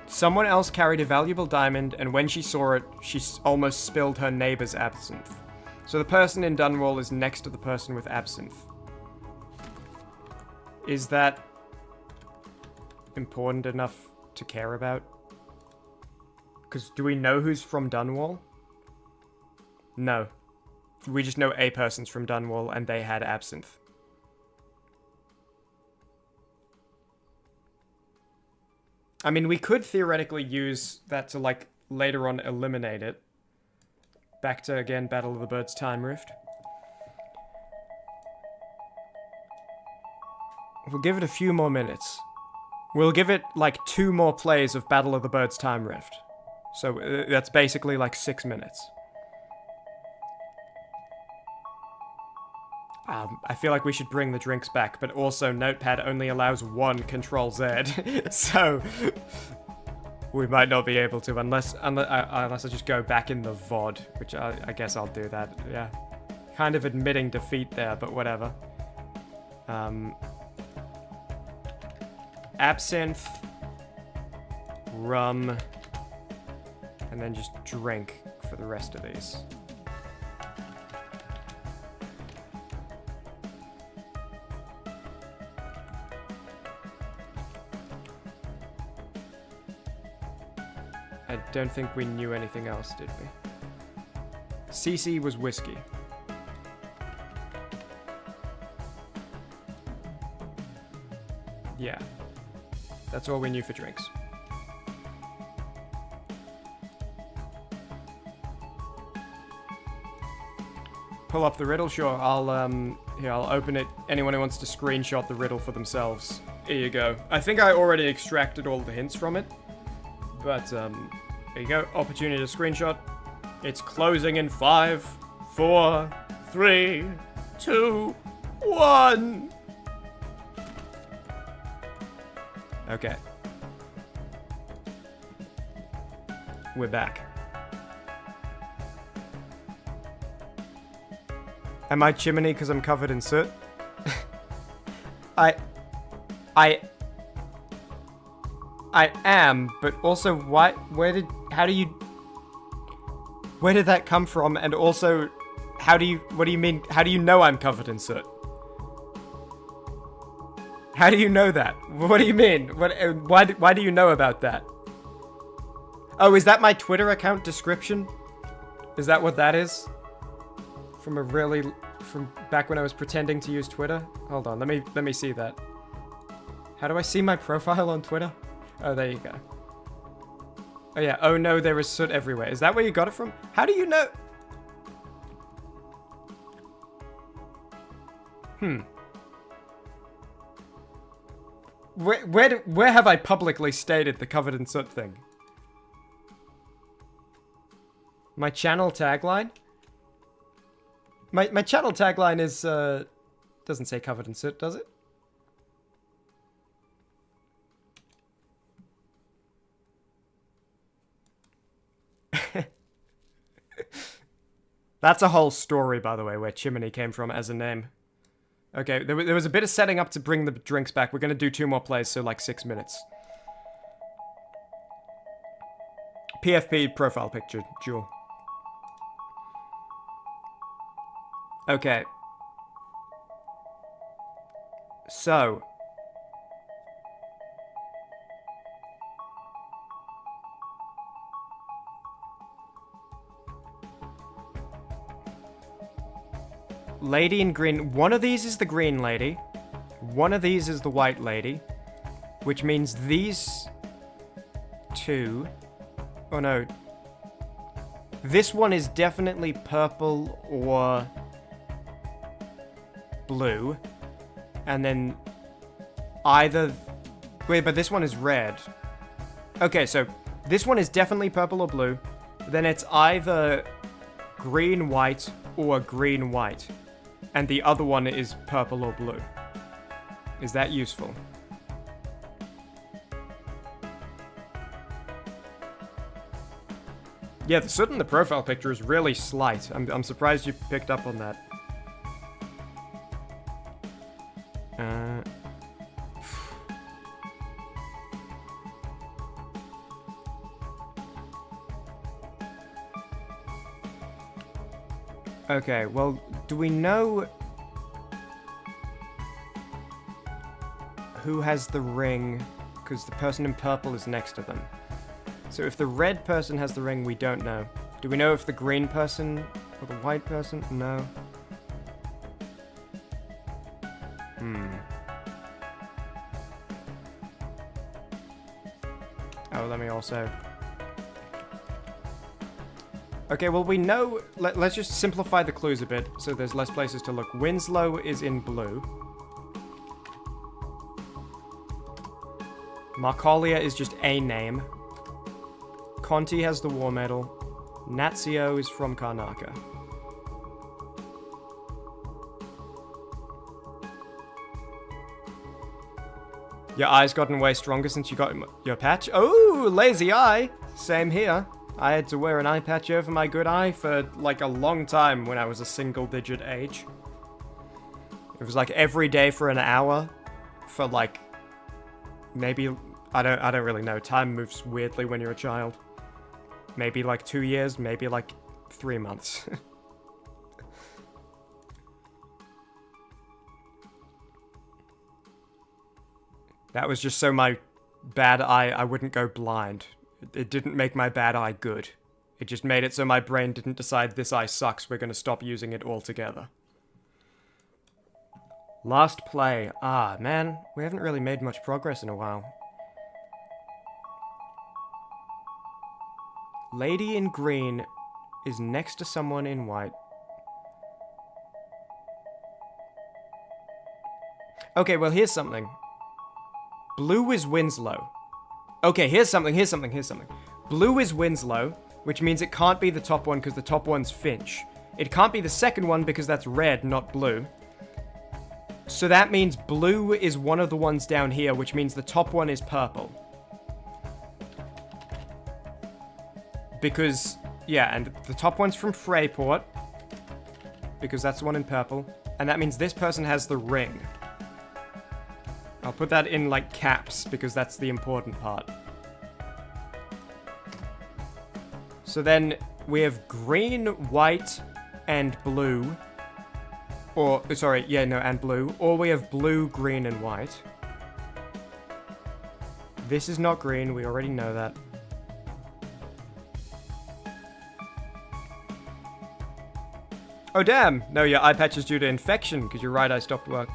Someone else carried a valuable diamond, and when she saw it, she almost spilled her neighbor's absinthe. So the person in Dunwall is next to the person with absinthe. Is that important enough to care about? Because do we know who's from Dunwall? No. We just know a person's from Dunwall and they had absinthe. I mean, we could theoretically use that to, like, later on eliminate it. Back to, again, Battle of the Birds Time Rift. We'll give it a few more minutes. We'll give it, like, 2 more plays of Battle of the Birds Time Rift. So, that's basically, like, 6 minutes. I feel like we should bring the drinks back, but also Notepad only allows 1 Control-Z. So, we might not be able to, unless I just go back in the VOD, which I guess I'll do that, yeah. Kind of admitting defeat there, but whatever. Absinthe, rum, and then just drink for the rest of these. I don't think we knew anything else, did we? CC was whiskey. Yeah. That's all we knew for drinks. Pull up the riddle? Sure, I'll open it. Anyone who wants to screenshot the riddle for themselves. Here you go. I think I already extracted all the hints from it. But, there you go. Opportunity to screenshot. It's closing in 5, 4, 3, 2, 1. Okay. We're back. Am I Chimmaney because I'm covered in soot? I am, but also where did that come from? And also, what do you mean, how do you know I'm covered in soot? How do you know that? What do you mean? Why do you know about that? Oh, is that my Twitter account description? Is that what that is? From back when I was pretending to use Twitter? Hold on, let me see that. How do I see my profile on Twitter? Oh, there you go. Oh yeah, oh no, there is soot everywhere. Is that where you got it from? How do you know? Where have I publicly stated the covered in soot thing? My channel tagline? My channel tagline is, doesn't say covered in soot, does it? That's a whole story, by the way, where Chimmaney came from as a name. Okay, there was a bit of setting up to bring the drinks back. We're gonna do 2 more plays, so like 6 minutes. PFP profile picture, Jewel. Okay. So. lady in green. One of these is the green lady. One of these is the white lady. Which means these two... Oh no. This one is definitely purple or blue. And then either... Wait, but this one is red. Okay, so this one is definitely purple or blue. Then it's either green, white, or green, white. And the other one is purple or blue. Is that useful? Yeah, the soot in the profile picture is really slight. I'm surprised you picked up on that. Okay, well, do we know who has the ring? Because the person in purple is next to them. So if the red person has the ring, we don't know. Do we know if the green person or the white person? No. Oh, let me also... Okay, well, we know... Let's just simplify the clues a bit, so there's less places to look. Winslow is in blue. Marcolia is just a name. Conti has the war medal. Nazio is from Karnaka. Your eye's gotten way stronger since you got your patch? Oh, lazy eye! Same here. I had to wear an eye patch over my good eye for, like, a long time when I was a single-digit age. It was, like, every day for an hour for, like, maybe... I don't really know. Time moves weirdly when you're a child. Maybe, like, 2 years, maybe, like, 3 months. That was just so my bad eye, I wouldn't go blind. It didn't make my bad eye good. It just made it so my brain didn't decide this eye sucks, we're gonna stop using it altogether. Last play. Ah, man, we haven't really made much progress in a while. Lady in green is next to someone in white. Okay, well, here's something. Blue is Winslow. Okay, here's something. Blue is Winslow, which means it can't be the top one because the top one's Finch. It can't be the second one because that's red, not blue. So that means blue is one of the ones down here, which means the top one is purple. Because, yeah, and the top one's from Freyport, because that's the one in purple, and that means this person has the ring. I'll put that in, like, caps, because that's the important part. So then, we have green, white, and blue. Or, sorry, yeah, no, and blue. Or we have blue, green, and white. This is not green, we already know that. Oh, damn! No, your eye patch is due to infection, because your right eye stopped work.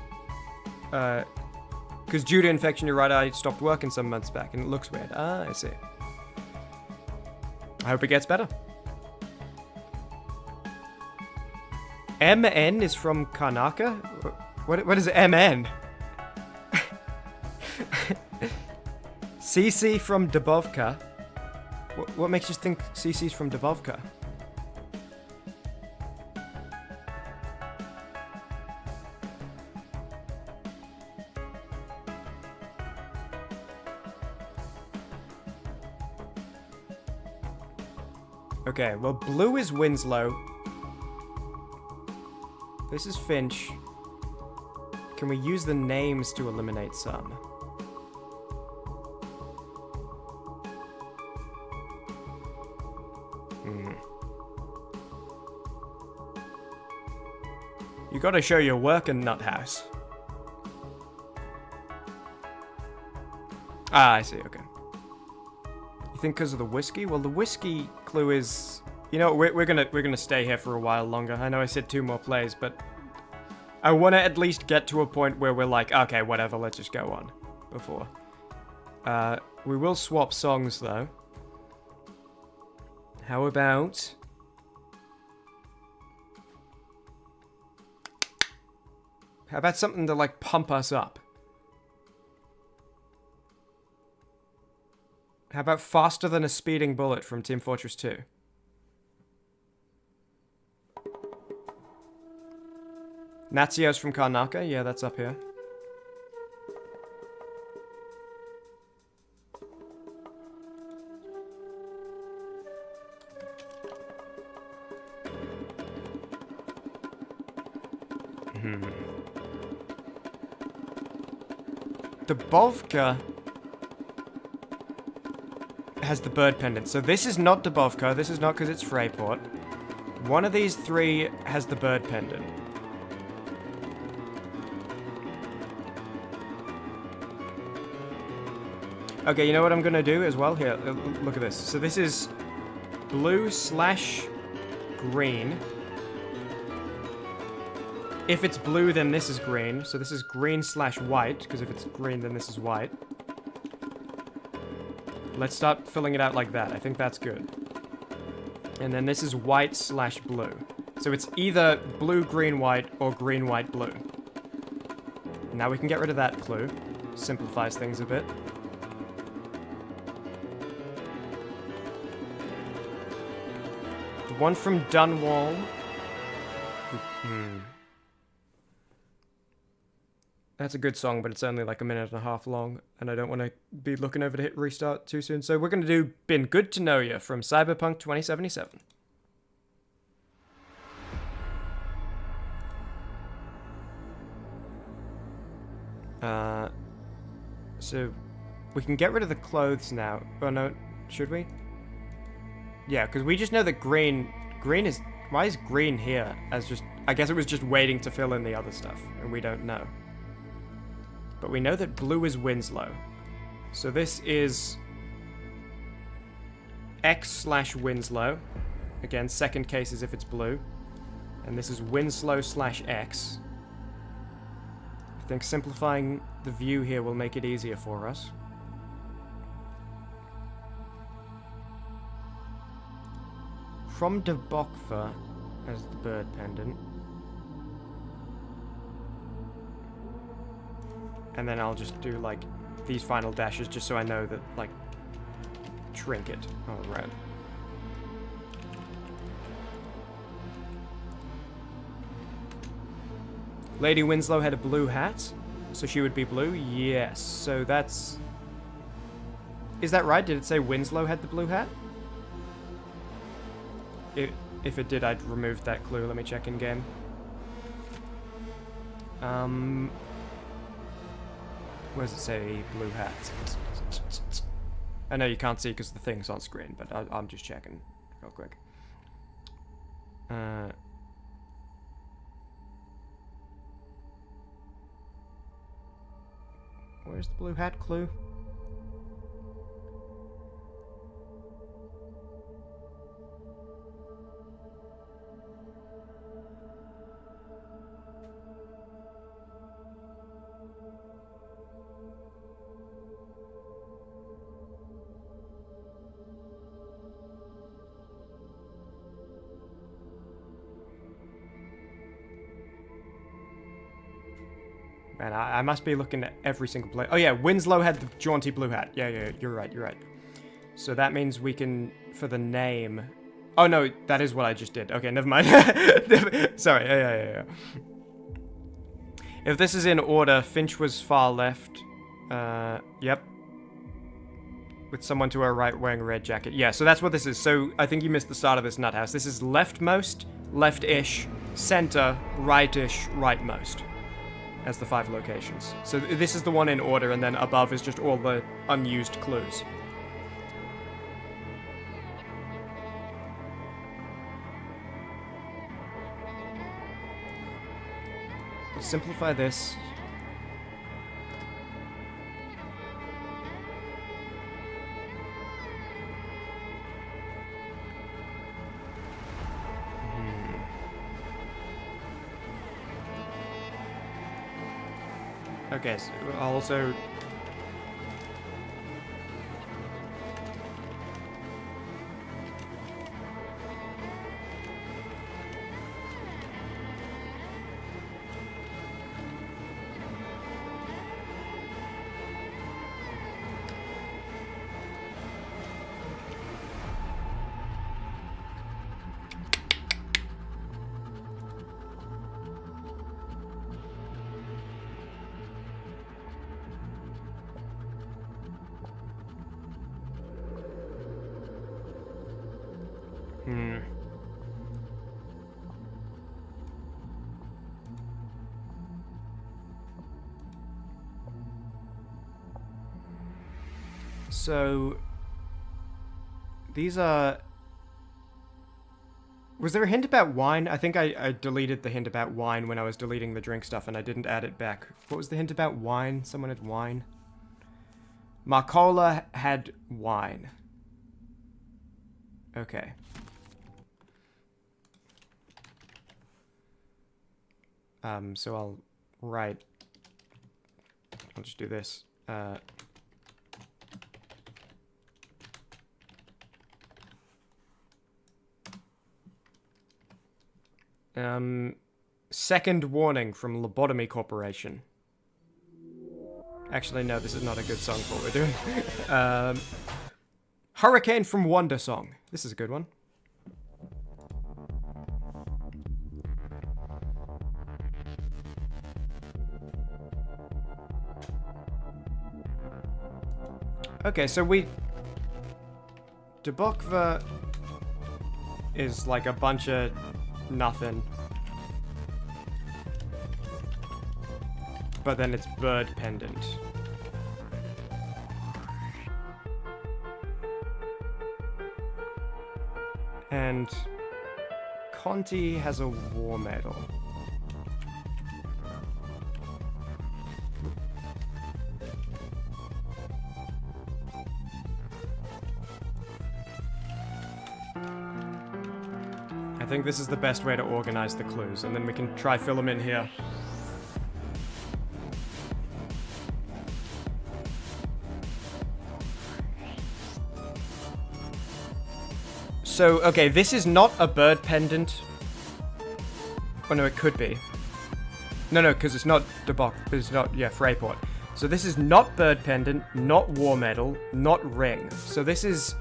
Because due to infection, your right eye stopped working some months back, and it looks weird. Ah, I see. I hope it gets better. MN is from Karnaka? What is MN? CC from Dubovka? What makes you think CC's from Dubovka? Okay, well, blue is Winslow. This is Finch. Can we use the names to eliminate some? You gotta show your work in Nuthouse. Ah, I see, okay. You think because of the whiskey? Well, the whiskey clue is... You know, we're gonna stay here for a while longer. I know I said 2 more plays, but I want to at least get to a point where we're like, okay, whatever, let's just go on. Before. We will swap songs, though. How about... How about something to, like, pump us up? How about Faster Than a Speeding Bullet from Team Fortress 2? Natsio's from Karnaka? Yeah, that's up here. Dubovka has the bird pendant. So this is not Dubovka. This is not because it's Freyport. One of these three has the bird pendant. Okay, you know what I'm gonna do as well? Here, look at this. So this is blue / green. If it's blue, then this is green. So this is green / white, because if it's green, then this is white. Let's start filling it out like that. I think that's good. And then this is white / blue. So it's either blue, green, white, or green, white, blue. Now we can get rid of that clue. Simplifies things a bit. The one from Dunwall. That's a good song, but it's only like a minute and a half long, and I don't want to be looking over to hit restart too soon. So we're going to do Been Good to Know Ya from Cyberpunk 2077. So we can get rid of the clothes now. Oh no, should we? Yeah, because we just know that green is... Why is green here as just... I guess it was just waiting to fill in the other stuff, and we don't know. But we know that blue is Winslow. So this is X / Winslow. Again, second case is if it's blue. And this is Winslow / X. I think simplifying the view here will make it easier for us. From Dubokva as the bird pendant. And then I'll just do, like, these final dashes just so I know that, like, trinket. Oh, right. Lady Winslow had a blue hat, so she would be blue? Yes. So that's... Is that right? Did it say Winslow had the blue hat? If it did, I'd remove that clue. Let me check in game. Where does it say blue hat? I know you can't see because the thing's on screen, but I'm just checking real quick. Where's the blue hat clue? Man, I must be looking at every single play. Oh yeah, Winslow had the jaunty blue hat. Yeah, you're right. So that means we can, for the name... Oh no, that is what I just did. Okay, never mind. Sorry, yeah. If this is in order, Finch was far left. Yep. With someone to our right wearing a red jacket. Yeah, so that's what this is. So I think you missed the start of this nut house. This is leftmost, left-ish, center, right-ish, rightmost. As the 5 locations. So this is the one in order, and then above is just all the unused clues. Let's simplify this. Okay, so I'll also... So, these are... Was there a hint about wine? I think I deleted the hint about wine when I was deleting the drink stuff and I didn't add it back. What was the hint about wine? Someone had wine? Marcola had wine. Okay. So I'll write... I'll just do this. Second warning from Lobotomy Corporation. Actually, no, this is not a good song for what we're doing. Hurricane from Wonder song. This is a good one. Okay, so Debokva is like a bunch of nothing. But then it's bird pendant. And Conti has a war medal. I think this is the best way to organize the clues, and then we can try fill them in here. So, okay, this is not a bird pendant. Oh no, it could be. No, because it's not Debok, it's not, yeah, Freyport. So this is not bird pendant, not war medal, not ring. So this is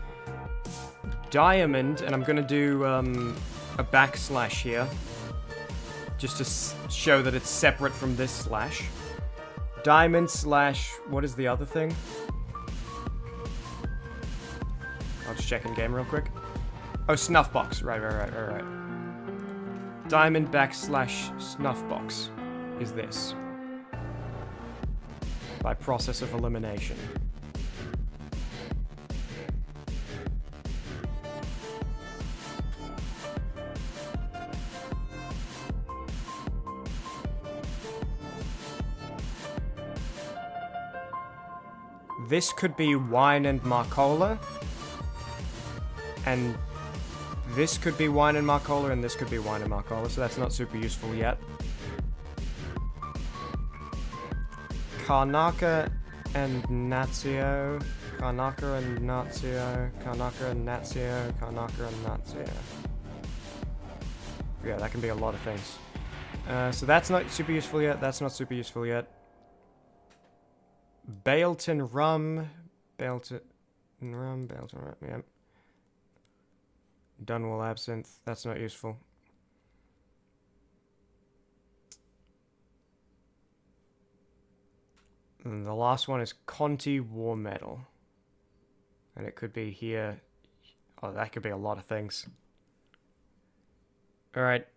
diamond, and I'm gonna do a backslash here. Just to show that it's separate from this slash. Diamond slash, what is the other thing? I'll just check in game real quick. Oh, snuff box. Right. Diamond backslash snuff box is this. By process of elimination. This could be wine and Marcola. And this could be wine and Marcola, and this could be wine and Marcola, so that's not super useful yet. Karnaka and Nazio. Karnaka and Nazio. Karnaka and Nazio. Karnaka and Nazio. Yeah, that can be a lot of things. So that's not super useful yet. That's not super useful yet. Bailton rum. Bailton rum, yeah. Dunwall absinthe, that's not useful. And the last one is Conti War Medal. And it could be here. Oh, that could be a lot of things. Alright.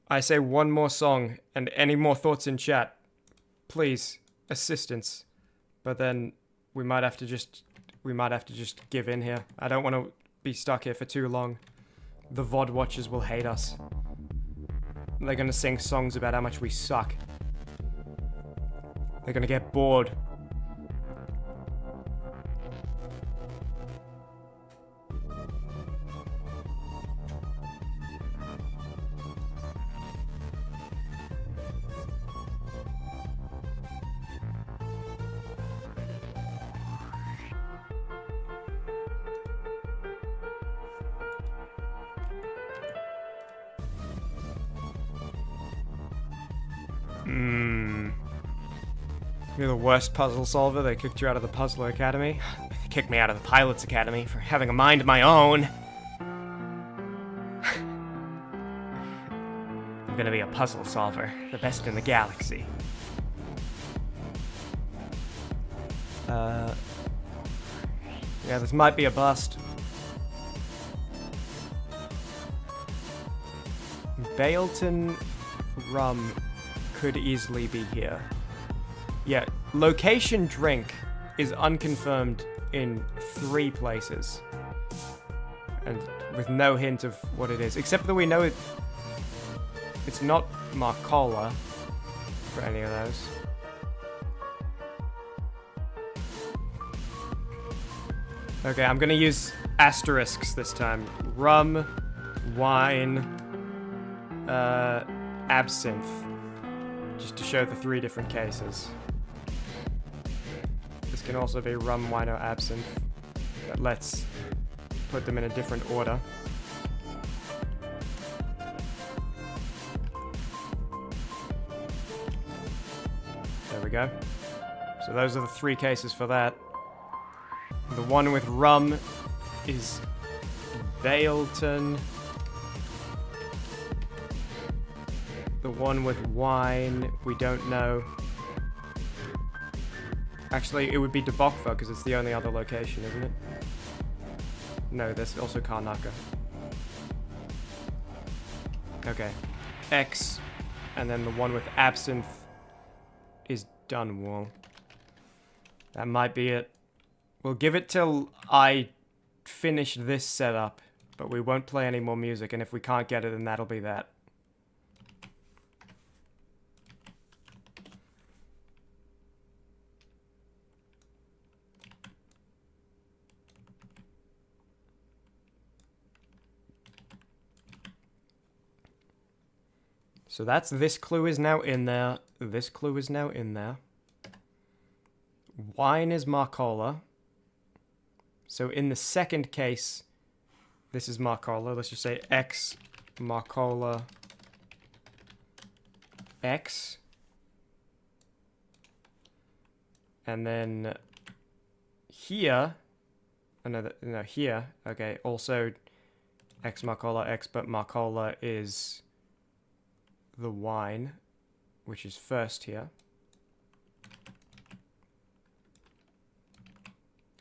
I say one more song, and any more thoughts in chat, please, assistance. But then we might have to just give in here. I don't want to be stuck here for too long. The VOD watchers will hate us. They're gonna sing songs about how much we suck. They're gonna get bored. You're the worst puzzle solver. They kicked you out of the Puzzler Academy. They kicked me out of the Pilots Academy for having a mind of my own. I'm gonna be a puzzle solver. The best in the galaxy. Yeah, this might be a bust. Baleton rum could easily be here. Yeah, location drink is unconfirmed in 3 places. And with no hint of what it is. Except that we know it's not Marcola for any of those. Okay, I'm gonna use asterisks this time. Rum, wine, absinthe. Just to show the 3 different cases. This can also be rum, wine, or absinthe. But let's put them in a different order. There we go. So those are the 3 cases for that. The one with rum is Baleton. The one with wine, we don't know. Actually, it would be Debokva because it's the only other location, isn't it? No, there's also Karnaca. Okay. X, and then the one with absinthe is Dunwall. That might be it. We'll give it till I finish this setup, but we won't play any more music, and if we can't get it, then that'll be that. So that's this clue is now in there. This clue is now in there. Wine is Marcola. So in the second case, this is Marcola. Let's just say X Marcola X. And then here, no, here, okay, also X Marcola X, but Marcola is the wine, which is first here.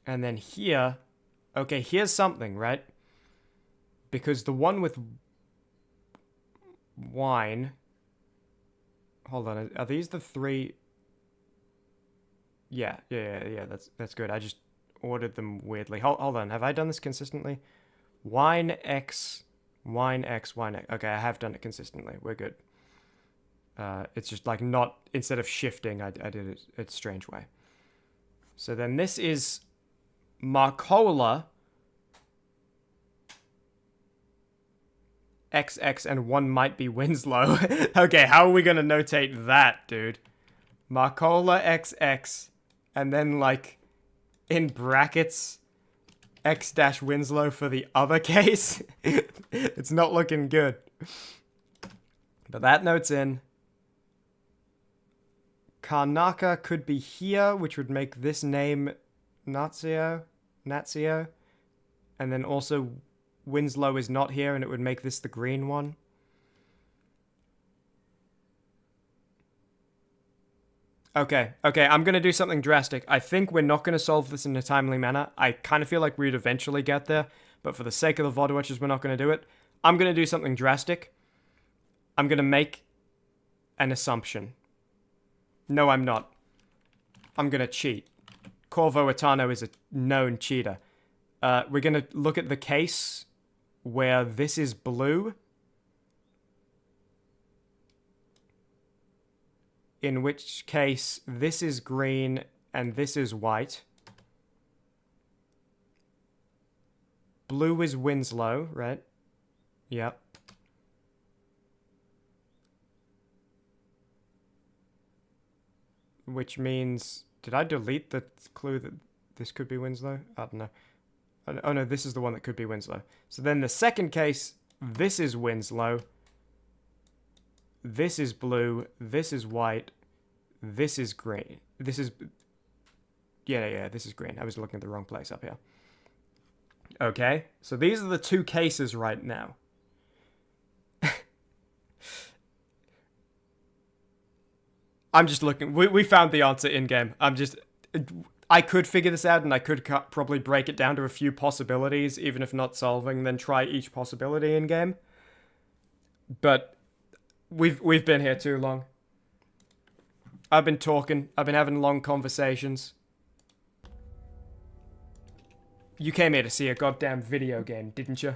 And then here, okay, here's something, right? Because the one with wine, hold on, are these the 3? Yeah, that's good. I just ordered them weirdly. Hold on, have I done this consistently? Wine X, wine X, wine X. Okay, I have done it consistently. We're good. It's just like not, instead of shifting, I did it a strange way. So then this is Marcola XX, and one might be Winslow. Okay, how are we gonna notate that, dude? Marcola XX, and then like in brackets X-Winslow for the other case. It's not looking good. But that note's in. Karnaca could be here, which would make this name Nazio. And then also Winslow is not here, and it would make this the green one. Okay, I'm gonna do something drastic. I think we're not gonna solve this in a timely manner. I kind of feel like we'd eventually get there, but for the sake of the VOD watchers, we're not gonna do it. I'm gonna do something drastic. I'm gonna make an assumption. No, I'm not. I'm gonna cheat. Corvo Etano is a known cheater. We're gonna look at the case where this is blue, in which case this is green and this is white. Blue is Winslow, right? Yep. Which means, did I delete the clue that this could be Winslow? I don't know. Oh no, this is the one that could be Winslow. So then the second case, this is Winslow. This is blue. This is white. This is green. This is... Yeah, this is green. I was looking at the wrong place up here. Okay, so these are the two cases right now. I'm just looking. We found the answer in-game. I could figure this out, and I could probably break it down to a few possibilities, even if not solving, then try each possibility in-game. But we've been here too long. I've been talking. I've been having long conversations. You came here to see a goddamn video game, didn't you?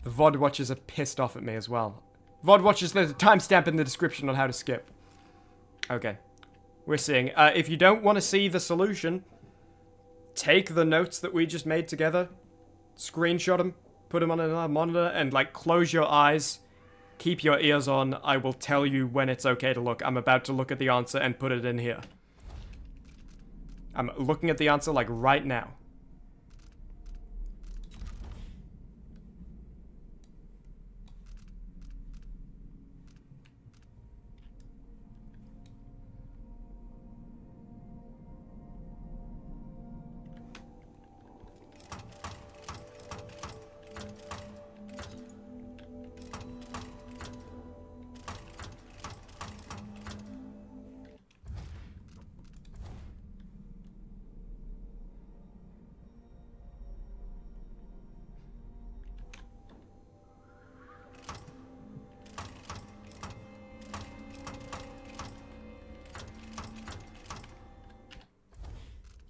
The VOD watchers are pissed off at me as well. VOD watchers, there's a timestamp in the description on how to skip. Okay. We're seeing. If you don't want to see the solution, take the notes that we just made together, screenshot them, put them on another monitor, and, like, close your eyes. Keep your ears on. I will tell you when it's okay to look. I'm about to look at the answer and put it in here. I'm looking at the answer, like, right now.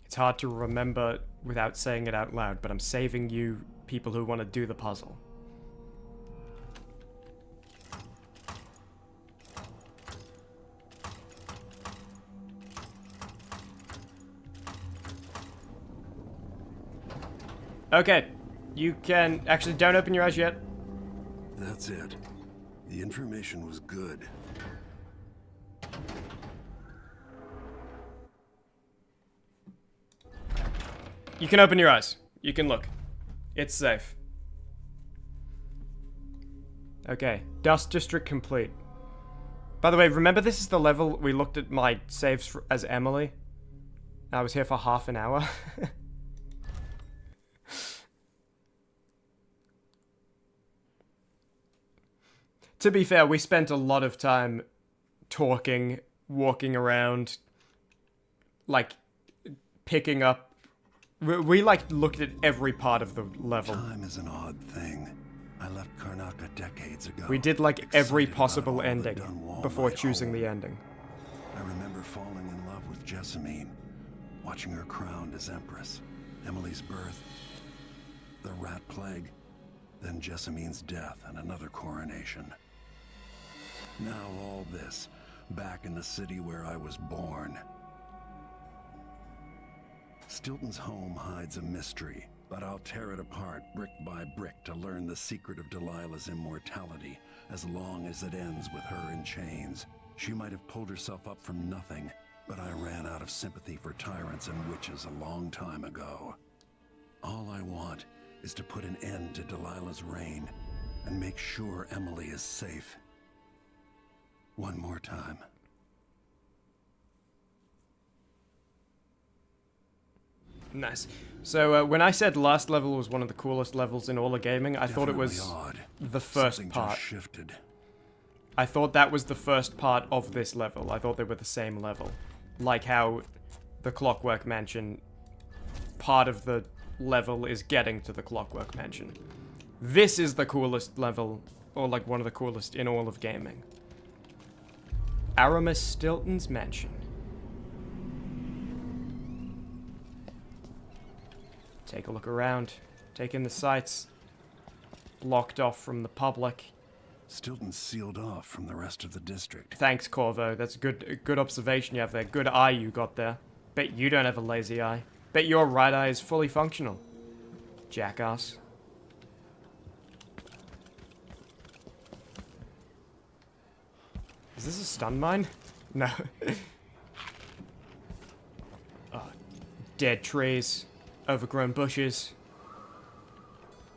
It's hard to remember without saying it out loud, but I'm saving you people who want to do the puzzle. Okay, you can... Actually, don't open your eyes yet. That's it. The information was good. You can open your eyes. You can look. It's safe. Okay, Dust District complete. By the way, remember this is the level we looked at my saves as Emily? I was here for half an hour. To be fair, we spent a lot of time talking, walking around, like, picking up. We like, looked at every part of the level. Time is an odd thing. I left Karnaca decades ago. We did, like, every possible ending before choosing the ending. I remember falling in love with Jessamine, watching her crowned as Empress, Emily's birth, the rat plague, then Jessamine's death and another coronation. Now all this, back in the city where I was born. Stilton's home hides a mystery, but I'll tear it apart brick by brick to learn the secret of Delilah's immortality, as long as it ends with her in chains. She might have pulled herself up from nothing, but I ran out of sympathy for tyrants and witches a long time ago. All I want is to put an end to Delilah's reign and make sure Emily is safe. One more time. Nice. So when I said last level was one of the coolest levels in all of gaming, I thought it was the first part. Shifted. I thought that was the first part of this level. I thought they were the same level. Like how the Clockwork Mansion, part of the level is getting to the Clockwork Mansion. This is the coolest level, or like one of the coolest in all of gaming. Aramis Stilton's Mansion. Take a look around. Take in the sights. Blocked off from the public. Stilton's sealed off from the rest of the district. Thanks, Corvo. That's a good observation you have there. Good eye you got there. Bet you don't have a lazy eye. Bet your right eye is fully functional. Jackass. Is this a stun mine? No. Oh, dead trees. Overgrown bushes.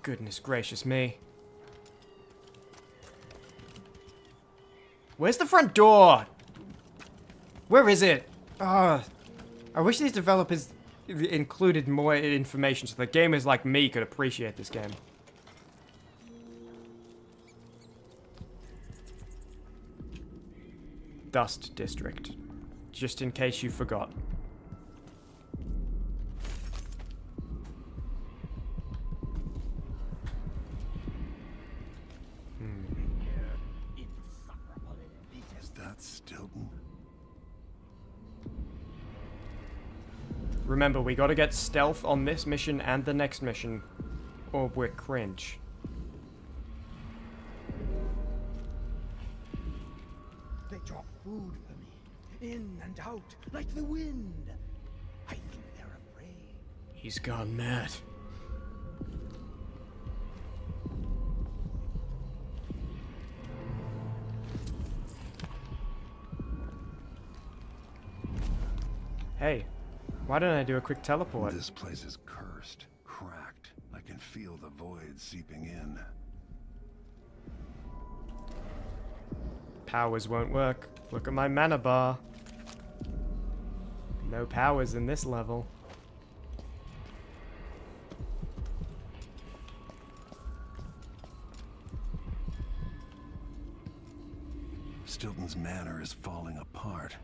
Goodness gracious me. Where's the front door? Where is it? I wish these developers included more information so that gamers like me could appreciate this game. Dust District. Just in case you forgot. Is that Stilton? Remember, we gotta get stealth on this mission and the next mission, or we're cringe. They drop food for me, in and out, like the wind. I think they're afraid. He's gone mad. Hey, why don't I do a quick teleport? This place is cursed, cracked. I can feel the void seeping in. Powers won't work. Look at my mana bar. No powers in this level. Stilton's manor is falling apart.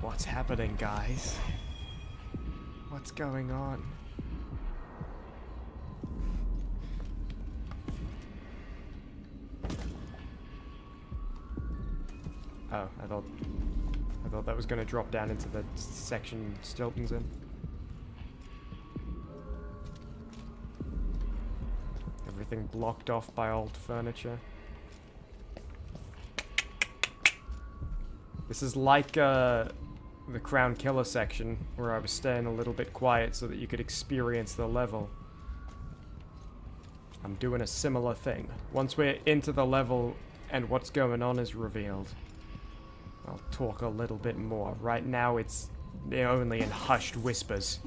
What's happening, guys? What's going on? Oh, I thought that was going to drop down into the section Stilton's in. Everything blocked off by old furniture. This is like the Crown Killer section, where I was staying a little bit quiet so that you could experience the level. I'm doing a similar thing. Once we're into the level and what's going on is revealed, I'll talk a little bit more. Right now it's only in hushed whispers.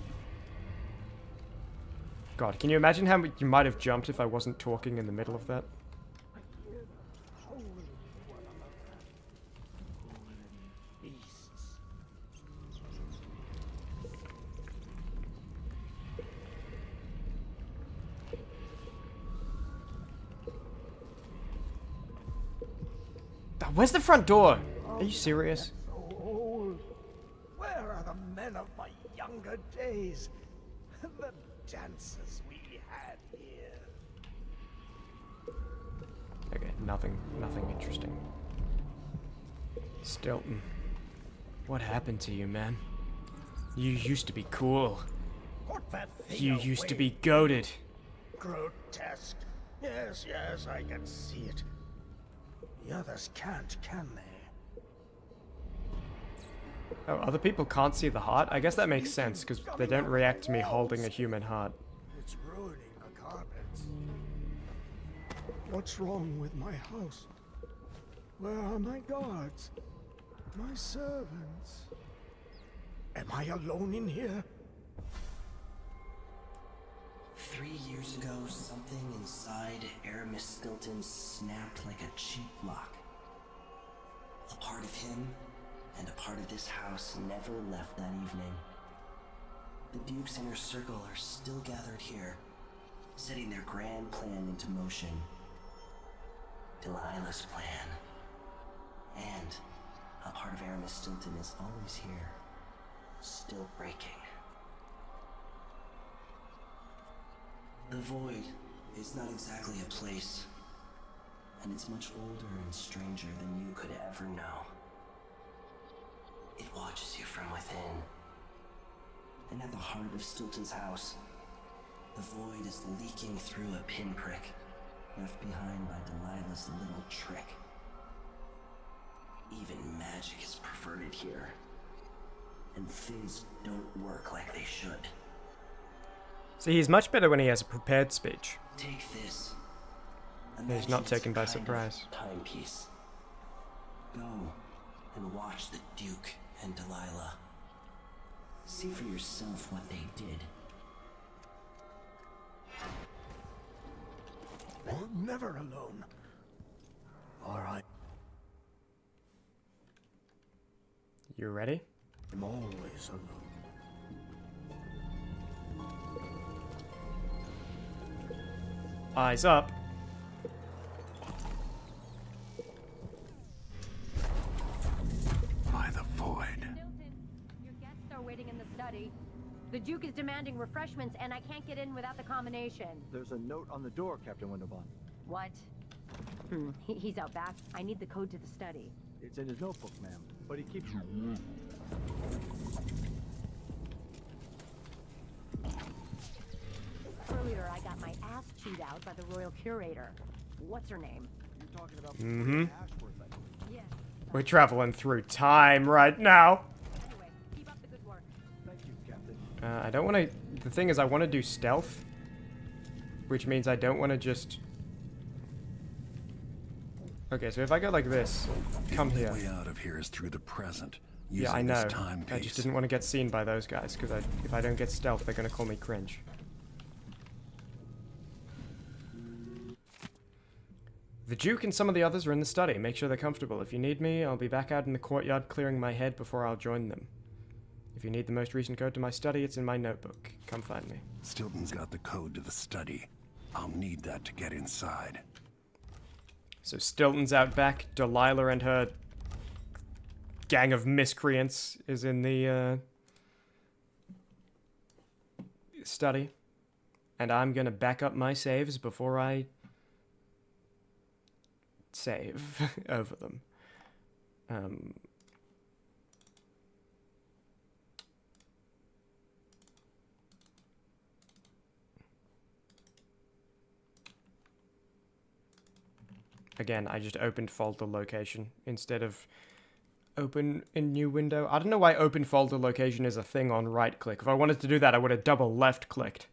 God, can you imagine how you might have jumped if I wasn't talking in the middle of that? Where's the front door? Are you serious? So old. Where are the men of my younger days? The dances we had here. Okay, nothing interesting. Stilton, what happened to you, man? You used to be cool. Put that thing You used to be goated. Grotesque. Yes, I can see it. The others can't, can they? Oh, other people can't see the heart? I guess that makes sense, because they don't react to me holding a human heart. It's ruining the carpets. What's wrong with my house? Where are my guards? My servants? Am I alone in here? 3 years ago, something inside Aramis Stilton snapped like a cheap lock. A part of him and a part of this house never left that evening. The Duke's inner circle are still gathered here, setting their grand plan into motion. Delilah's plan. And a part of Aramis Stilton is always here, still breaking. The Void is not exactly a place, and it's much older and stranger than you could ever know. It watches you from within. And at the heart of Stilton's house, the Void is leaking through a pinprick left behind by Delilah's little trick. Even magic is perverted here, and things don't work like they should. See, he's much better when he has a prepared speech. Take this. He's not taken by surprise. Timepiece. Go and watch the Duke and Delilah. See for yourself what they did. I'm never alone. All right. You ready? I'm always alone. Eyes up. By the void. Your guests are waiting in the study. The Duke is demanding refreshments, and I can't get in without the combination. There's a note on the door, Captain Winterbond. What? He's out back. I need the code to the study. It's in his notebook, ma'am. But he keeps... Earlier, I got my ass chewed out by the royal curator. What's her name? You're talking about Mm-hmm. Ashworth, I think. Yes. We're traveling through time right now. Anyway, keep up the good work. Thank you, Captain. I don't want to... The thing is, I want to do stealth. Which means I don't want to just... Okay, so if I go like this, come here. The way out of here is through the present. Yeah, I using know. this timepiece. I just didn't want to get seen by those guys, because if I don't get stealth, they're going to call me cringe. The Duke and some of the others are in the study. Make sure they're comfortable. If you need me, I'll be back out in the courtyard clearing my head before I'll join them. If you need the most recent code to my study, it's in my notebook. Come find me. Stilton's got the code to the study. I'll need that to get inside. So Stilton's out back. Delilah and her gang of miscreants is in the study. And I'm gonna back up my saves before I save over them. Again, I just opened folder location instead of open in new window. I don't know why open folder location is a thing on right click. If I wanted to do that, I would have double left clicked.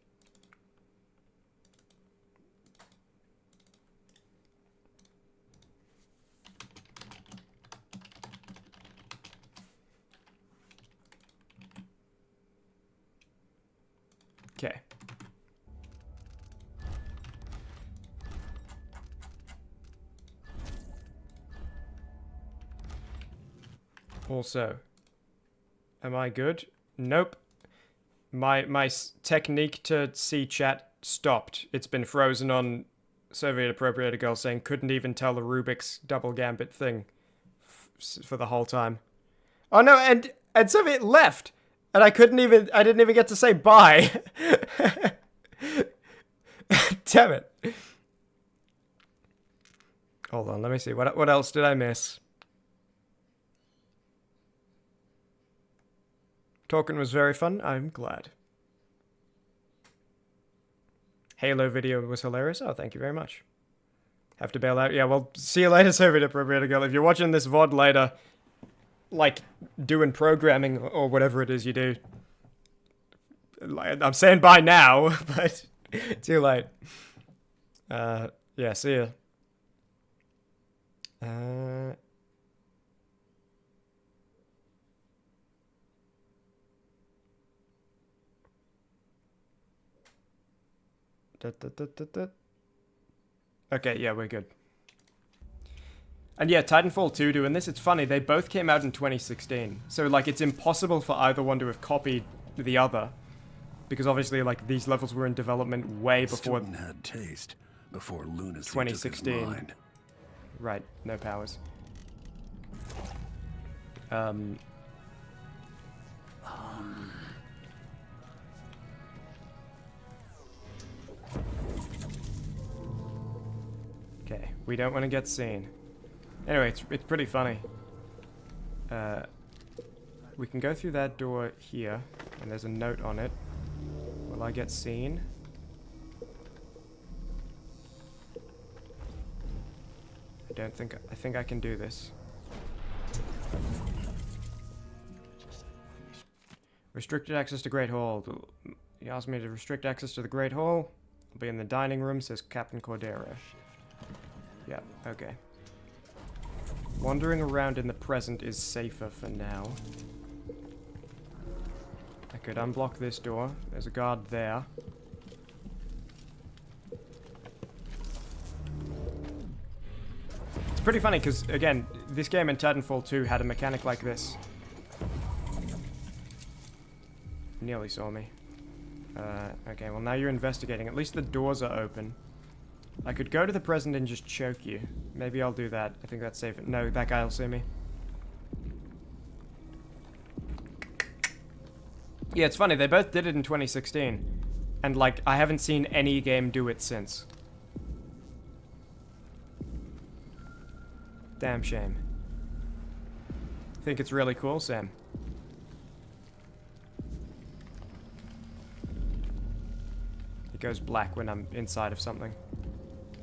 Okay. Also, am I good? Nope. My technique to see chat stopped. It's been frozen on Soviet appropriator girl saying couldn't even tell the Rubik's double gambit thing for the whole time. Oh no, and Soviet left, and I didn't even get to say bye. Damn it. Hold on, let me see. What else did I miss? Talking was very fun. I'm glad. Halo video was hilarious. Oh, thank you very much. Have to bail out. Yeah, well, see you later, Soviet appropriator girl. If you're watching this VOD later, like, doing programming or whatever it is you do, I'm saying bye now, but too late. Yeah, see ya. Okay, yeah, we're good. And yeah, Titanfall 2 doing this, it's funny, they both came out in 2016. So, like, it's impossible for either one to have copied the other. Because obviously, like, these levels were in development way before... Stilton had taste before lunacy 2016. took his mind. Right, no powers. Okay, we don't want to get seen. Anyway, it's pretty funny. We can go through that door here, and there's a note on it. Will I get seen? I think I can do this. Restricted access to Great Hall. He asked me to restrict access to the Great Hall. I'll be in the dining room, says Captain Cordero. Yeah, okay. Wandering around in the present is safer for now. I could unblock this door. There's a guard there. pretty funny because, again, this game in Titanfall 2 had a mechanic like this. Nearly saw me. Okay, well now you're investigating. At least the doors are open. I could go to the present and just choke you. Maybe I'll do that. I think that's safe. No, that guy will see me. Yeah, it's funny. They both did it in 2016. And, like, I haven't seen any game do it since. Damn shame. Think it's really cool, Sam? It goes black when I'm inside of something.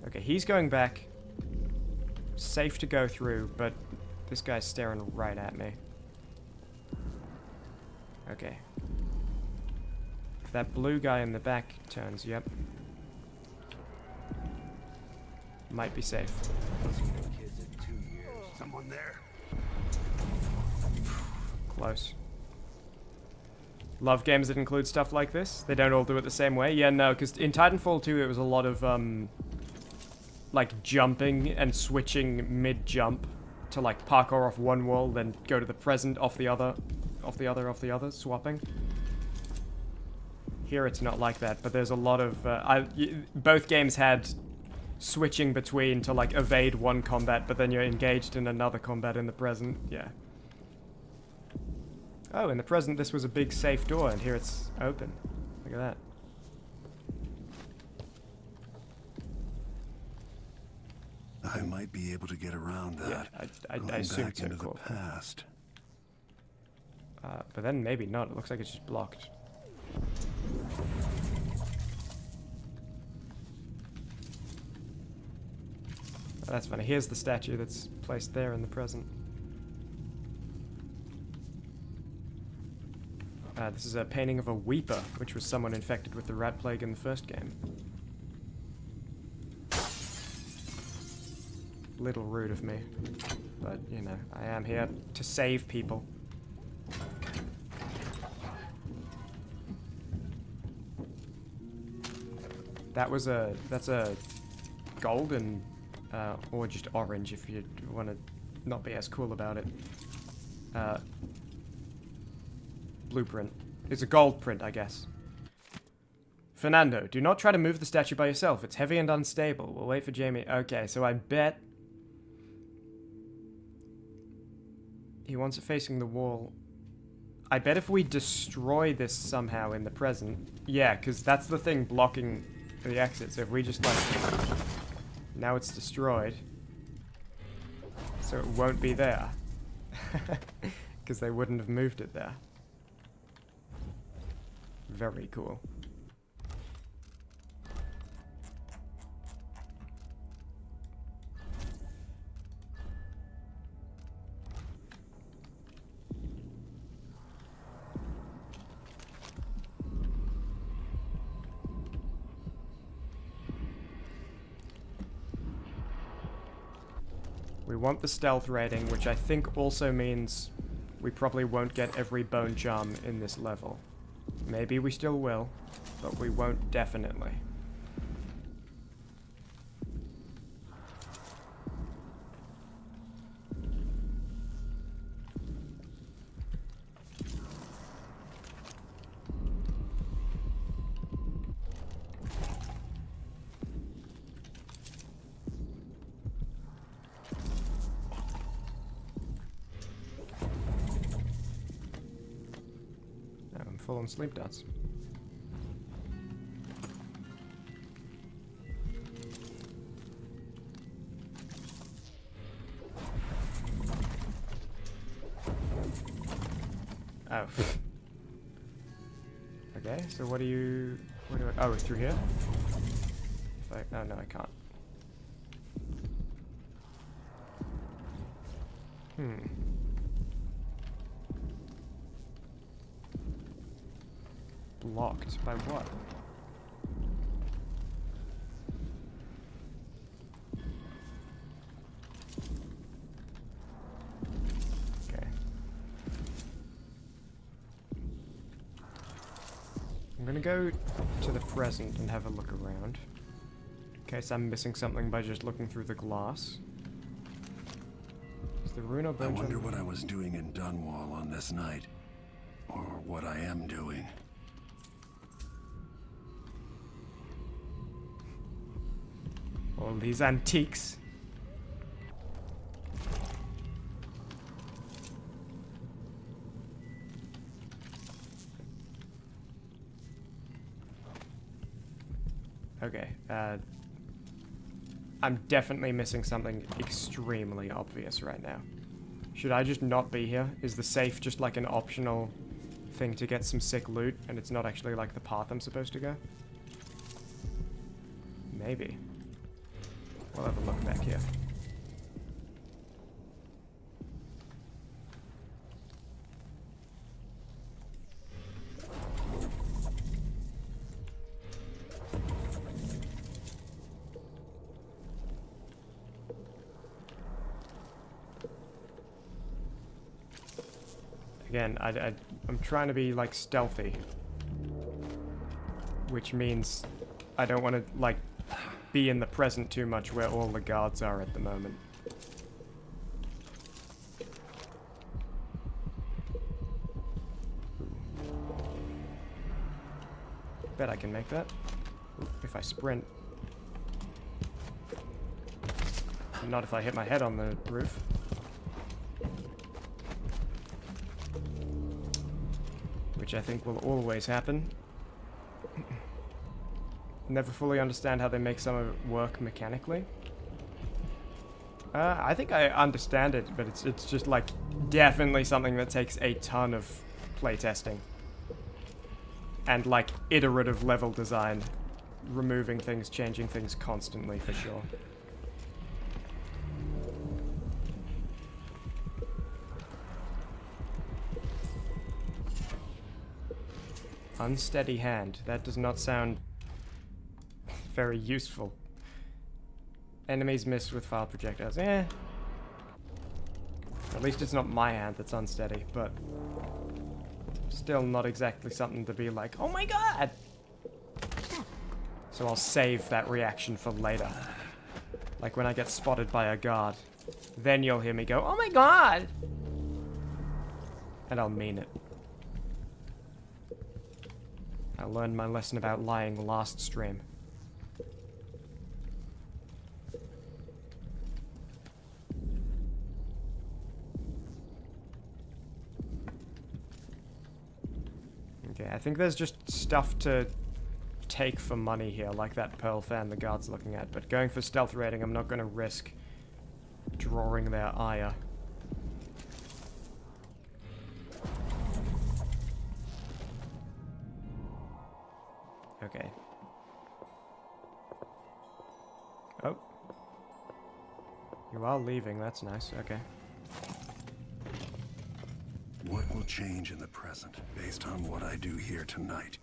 Okay, he's going back. Safe to go through, but this guy's staring right at me. Okay. If that blue guy in the back turns, yep. Might be safe. Someone there? Close. Love games that include stuff like this. They don't all do it the same way. Yeah, no, because in Titanfall 2 it was a lot of, like, jumping and switching mid-jump to, like, parkour off one wall, then go to the present off the other, swapping. Here it's not like that, but there's a lot of, both games had switching between to, like, evade one combat, but then you're engaged in another combat in the present. Yeah. Oh, in the present this was a big safe door, and here it's open. Look at that. I might be able to get around that. Yeah, I assume back so. into Cool. the past. But then maybe not. It looks like it's just blocked. Oh, that's funny. Here's the statue that's placed there in the present. This is a painting of a Weeper, which was someone infected with the rat plague in the first game. Little rude of me, but, you know, I am here to save people. That's a golden, or just orange if you want to not be as cool about it. Blueprint. It's a gold print, I guess. Fernando, do not try to move the statue by yourself. It's heavy and unstable. We'll wait for Jamie. Okay, so I bet he wants it facing the wall. I bet if we destroy this somehow in the present... Yeah, because that's the thing blocking the exit. So if we just, like... Now it's destroyed. So it won't be there. Because they wouldn't have moved it there. Very cool. We want the stealth rating, which I think also means we probably won't get every bone charm in this level. Maybe we still will, but we won't definitely. Full on sleep dots. Oh. Okay, so what do you... Where do I... Oh, through here? If I... Oh, no, I can't. Blocked by what? Okay. I'm gonna go to the present and have a look around. In case I'm missing something by just looking through the glass. Is the rune or I bone wonder gem? what I was doing in Dunwall on this night. Or what I am doing. All these antiques. Okay, I'm definitely missing something extremely obvious right now. Should I just not be here? Is the safe just like an optional thing to get some sick loot, and it's not actually like the path I'm supposed to go? Maybe. We'll have a look back here. Again, I'm trying to be, like, stealthy. Which means I don't want to, like, be in the present too much where all the guards are at the moment. Bet I can make that. If I sprint. Not if I hit my head on the roof. Which I think will always happen. Never fully understand how they make some of it work mechanically. I think I understand it, but it's just like definitely something that takes a ton of playtesting. And like iterative level design. Removing things, changing things constantly for sure. Unsteady hand. That does not sound very useful. Enemies miss with fire projectiles. Eh. At least it's not my hand that's unsteady, but still not exactly something to be like, oh my god! So I'll save that reaction for later. Like when I get spotted by a guard. Then you'll hear me go, oh my god! And I'll mean it. I learned my lesson about lying last stream. Okay, I think there's just stuff to take for money here, like that pearl fan the guard's looking at, but going for stealth rating, I'm not going to risk drawing their ire. Okay. Oh. You are leaving, that's nice, okay. What will change in the present based on what I do here tonight?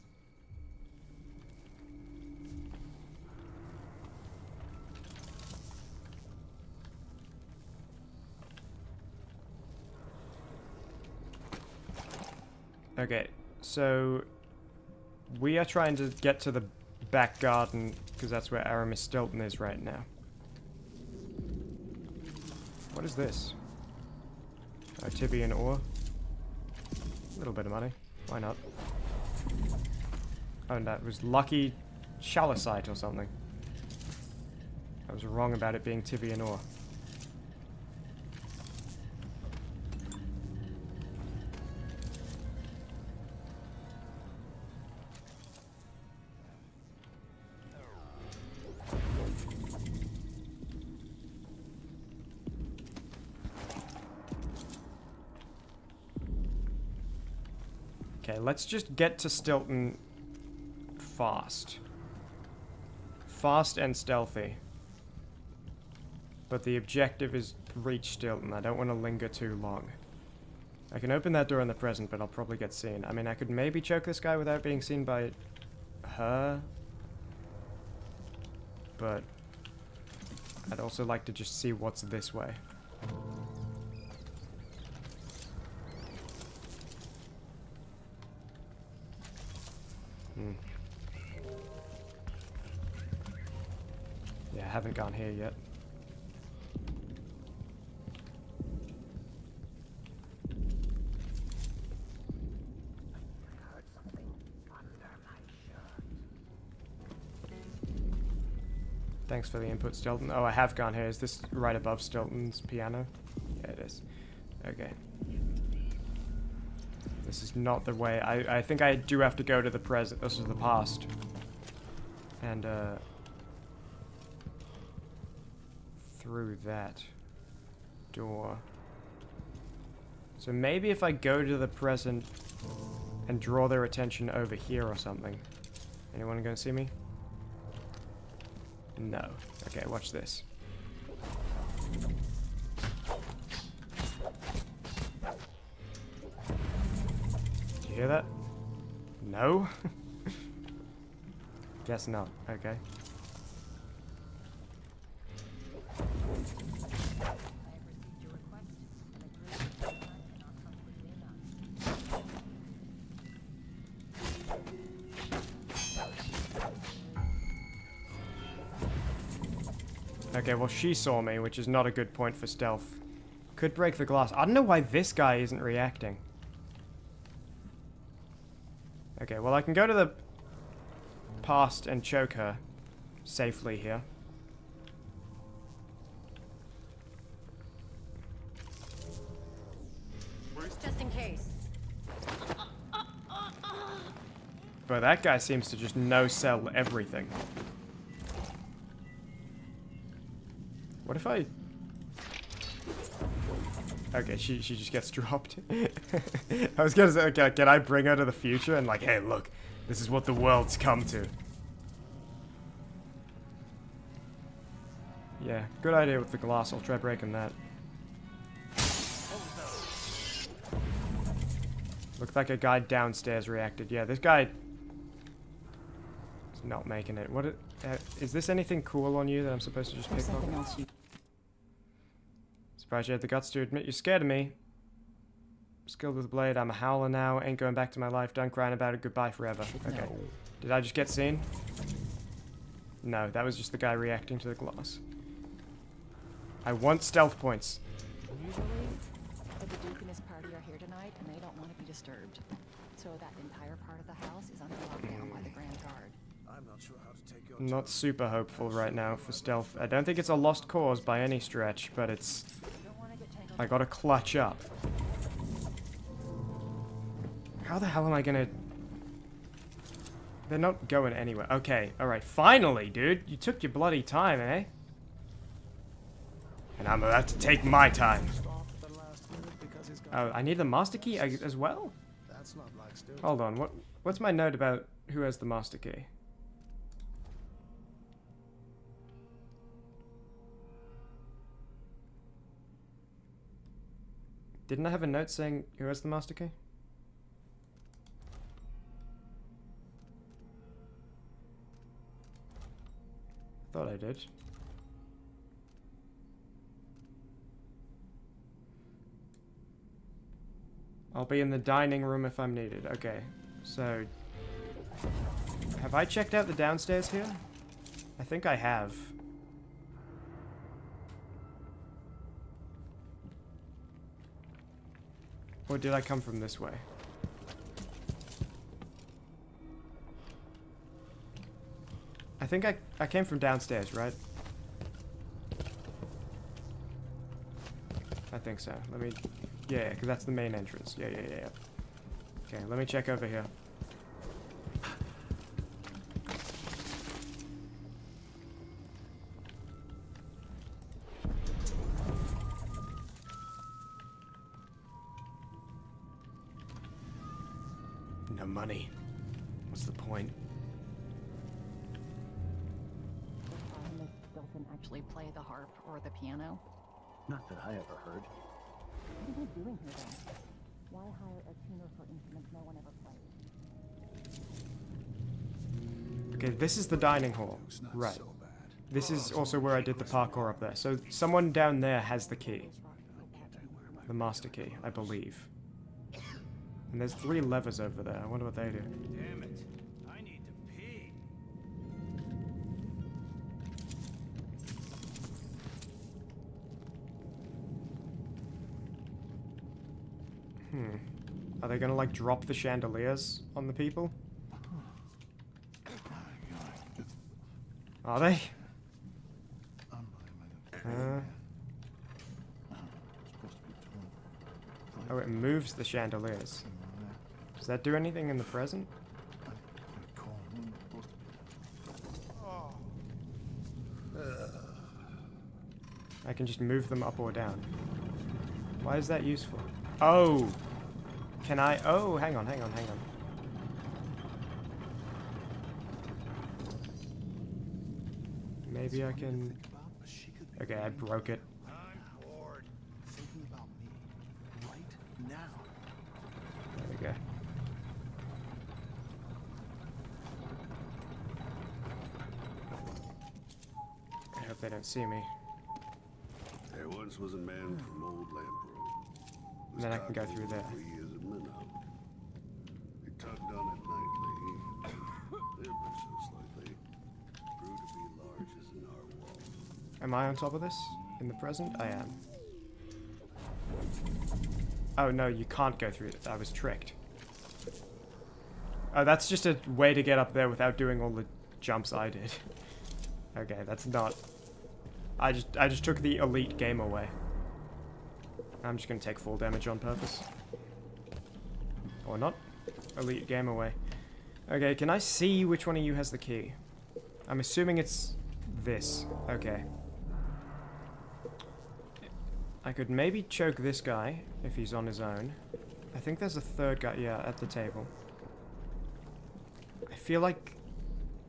Okay, so we are trying to get to the back garden because that's where Aramis Stilton is right now. What is this? Tibian ore. A little bit of money. Why not? Oh, and that was lucky chalcite or something. I was wrong about it being Tibian ore. Okay, let's just get to Stilton fast. Fast and stealthy. But the objective is reach Stilton. I don't want to linger too long. I can open that door in the present, but I'll probably get seen. I mean, I could maybe choke this guy without being seen by her. But I'd also like to just see what's this way. Yeah, I haven't gone here yet. Thanks for the input, Stilton. Oh, I have gone here. Is this right above Stilton's piano? Yeah, it is. Okay. This is not the way. I think I do have to go to the present. This is the past. And, through that door. So maybe if I go to the present and draw their attention over here or something. Anyone gonna see me? No. Okay, watch this. Do you hear that? No? Guess not. Okay. Okay, well she saw me, which is not a good point for stealth. Could break the glass. I don't know why this guy isn't reacting. Okay, well I can go to the past and choke her safely here. Just in case. But that guy seems to just no-sell everything. What if I... Okay, she just gets dropped. I was gonna say, okay, can I bring her to the future and like, hey, look, this is what the world's come to. Yeah, good idea with the glass. I'll try breaking that. Looked like a guy downstairs reacted. Yeah, this guy is not making it. What? Is this anything cool on you that I'm supposed to just pick up? Surprised you had the guts to admit you're scared of me. Skilled with a blade. I'm a howler now. Ain't going back to my life. Done crying about it. Goodbye forever. Okay. Did I just get seen? No, that was just the guy reacting to the glass. I want stealth points. Usually, but the Duke and his party are here tonight, and they don't want to be disturbed. So that entire part of the house is under lockdown by the Grand Guard. I'm not sure how to take your Not super hopeful right now for stealth. I don't think it's a lost cause by any stretch, but it's... I gotta clutch up. How the hell am I gonna... They're not going anywhere. Okay, alright. Finally, dude! You took your bloody time, eh? And I'm about to take my time. Oh, I need the master key as well? Hold on, what's my note about who has the master key? Didn't I have a note saying who has the master key? Thought I did. I'll be in the dining room if I'm needed. Okay, so... Have I checked out the downstairs here? I think I have. Or did I come from this way? I think I came from downstairs, right? I think so. Let me... Yeah, because that's the main entrance. Yeah. Okay, let me check over here. No money. What's the point? Miss Stilton actually play the harp or the piano? Not that I ever heard. What are you doing here then? Why hire a tuner for instruments no one ever plays? Okay, this is the dining hall. Right. This is also where I did the parkour up there. So someone down there has the key. The master key, I believe. And there's 3 levers over there. I wonder what they do. Damn it. I need to pee. Are they gonna, like, drop the chandeliers on the people? Are they? moves the chandeliers. Does that do anything in the present? I can just move them up or down. Why is that useful? Oh! Can I? Oh, hang on. Maybe I can... Okay, I broke it. Thinking about me right now. There we go. I hope they don't see me. There once was a man from old Lampro. And then I can go through there. 3 years of minnow. He tugged on it nightly, ever so slightly. Grew to be large as a narwhal. Am I on top of this? In the present? I am. Oh no, you can't go through it. I was tricked. Oh, that's just a way to get up there without doing all the jumps I did. Okay, that's not... I just took the elite game away. I'm just gonna take full damage on purpose. Or not. Elite game away. Okay, can I see which one of you has the key? I'm assuming it's this. Okay. I could maybe choke this guy if he's on his own. I think there's a third guy, yeah, at the table. I feel like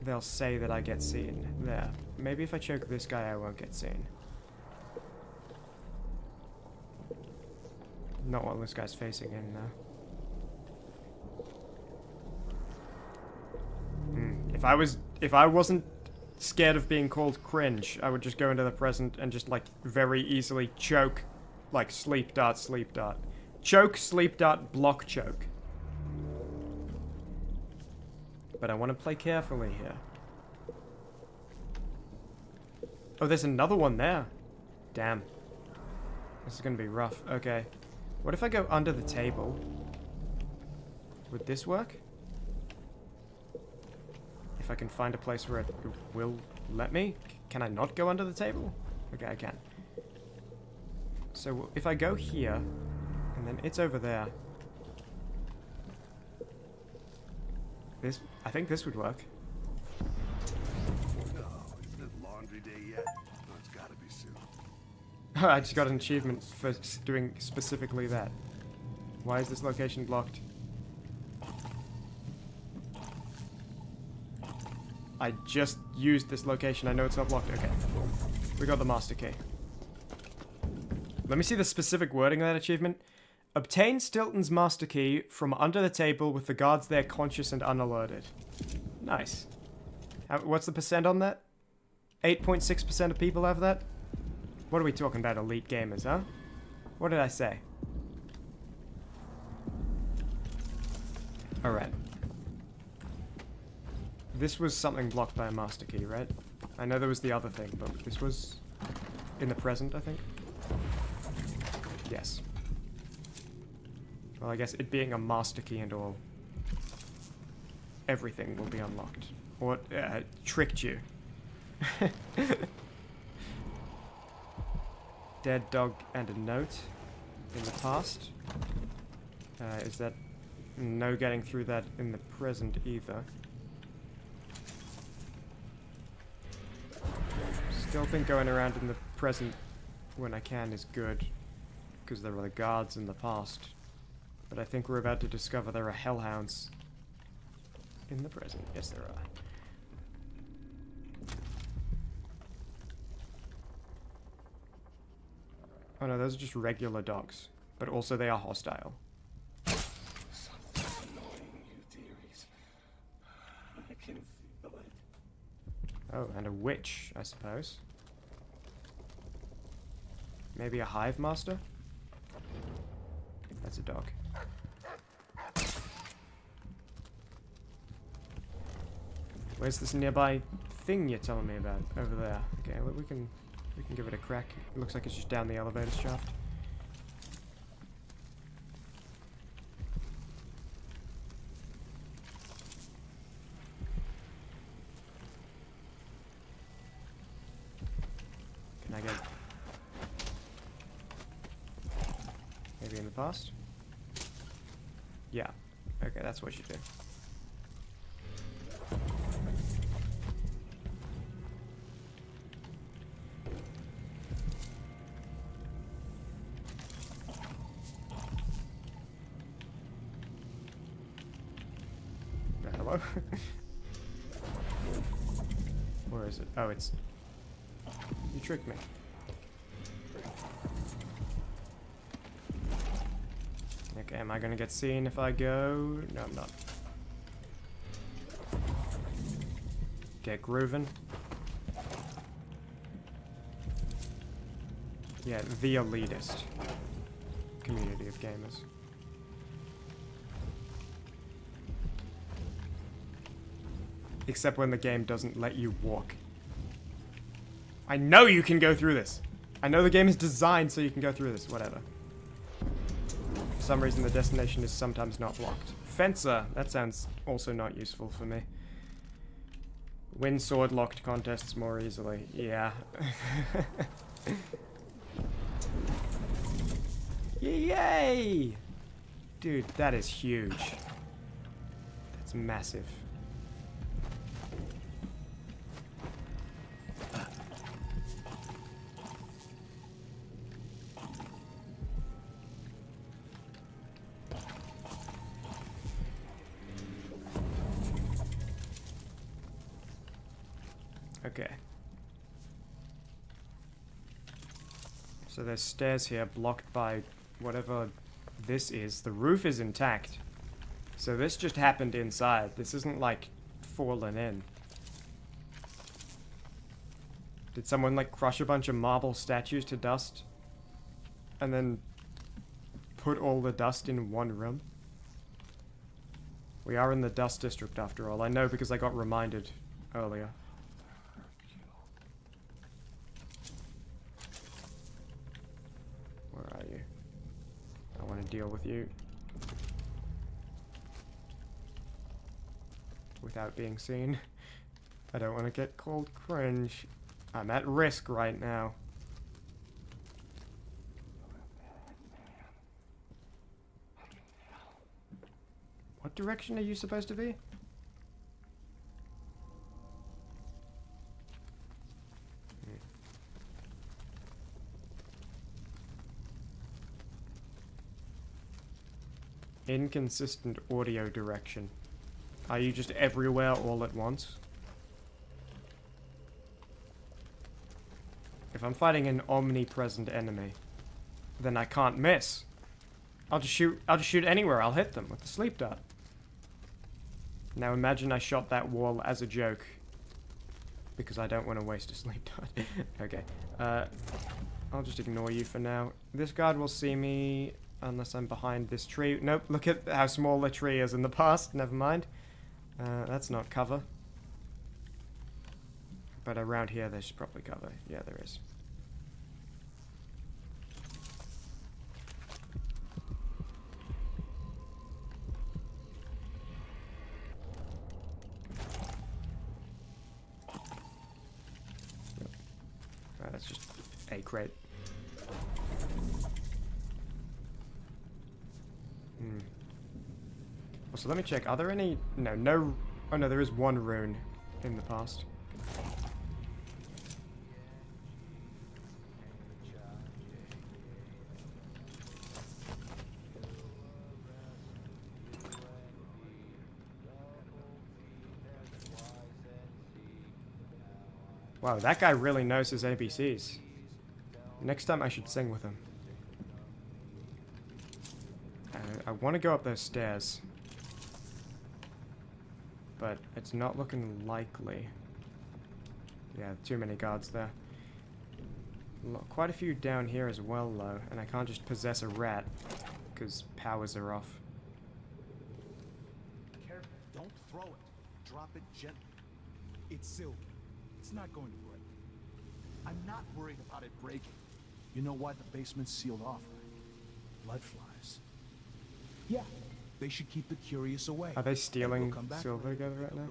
they'll say that I get seen. There. Maybe if I choke this guy, I won't get seen. Not while this guy's facing in, though. If I wasn't scared of being called cringe, I would just go into the present and just, like, very easily choke, like, sleep dart, sleep dart. Choke, sleep dart, block choke. But I want to play carefully here. Oh, there's another one there. Damn. This is gonna be rough. Okay. What if I go under the table? Would this work? If I can find a place where it will let me? Can I not go under the table? Okay, I can. So if I go here, and then it's over there. I think this would work. No, isn't it laundry day yet? No, it's gotta be soon. I just got an achievement for doing specifically that. Why is this location blocked? I just used this location. I know it's not blocked. Okay. We got the master key. Let me see the specific wording of that achievement. Obtain Stilton's master key from under the table with the guards there conscious and unalerted. Nice. What's the percent on that? 8.6% of people have that? What are we talking about, elite gamers, huh? What did I say? Alright. This was something blocked by a master key, right? I know there was the other thing, but this was in the present, I think? Yes. Well, I guess it being a master key and all, everything will be unlocked. Or, tricked you. Dead dog and a note in the past. Is that... No getting through that in the present either. Still think going around in the present when I can is good. Because there were the guards in the past. But I think we're about to discover there are hellhounds in the present. Yes, there are. Oh no, those are just regular dogs. But also they are hostile. Something's annoying you, dearies. I can feel it. Oh, and a witch, I suppose. Maybe a hive master? That's a dog. Where's this nearby thing you're telling me about? Over there. Okay, well, we can give it a crack. It looks like it's just down the elevator shaft. Can I get... Maybe in the past? Yeah. Okay, that's what you do. Hello? Where is it? Oh, it's... You tricked me. Okay, am I gonna get seen if I go? No, I'm not. Get grooving. Yeah, the elitist community of gamers. Except when the game doesn't let you walk. I know you can go through this. I know the game is designed so you can go through this. Whatever. For some reason the destination is sometimes not blocked. Fencer. That sounds also not useful for me. Win sword locked contests more easily. Yeah. Yay! Dude, that is huge. That's massive. Okay. So there's stairs here blocked by whatever this is. The roof is intact. So this just happened inside. This isn't like fallen in. Did someone like crush a bunch of marble statues to dust? And then put all the dust in one room? We are in the dust district after all. I know because I got reminded earlier. Where are you? I want to deal with you. Without being seen. I don't want to get called cringe. I'm at risk right now. What direction are you supposed to be? Inconsistent audio direction. Are you just everywhere all at once? If I'm fighting an omnipresent enemy, then I can't miss. I'll just shoot anywhere. I'll hit them with the sleep dart. Now imagine I shot that wall as a joke. Because I don't want to waste a sleep dart. Okay. I'll just ignore you for now. This guard will see me unless I'm behind this tree. Nope, look at how small the tree is in the past. Never mind. That's not cover. But around here there's probably cover. Yeah, there is. Alright, that's just a crate. So let me check. Are there any... No. Oh no, there is one rune in the past. Wow, that guy really knows his ABCs. Next time I should sing with him. I want to go up those stairs. But it's not looking likely. Yeah, too many guards there. Quite a few down here as well, though. And I can't just possess a rat, because powers are off. Careful, don't throw it. Drop it gently. It's silver. It's not going to break. I'm not worried about it breaking. You know why the basement's sealed off, right? Blood flies. Yeah, they should keep the curious away. Are they stealing silver together right now?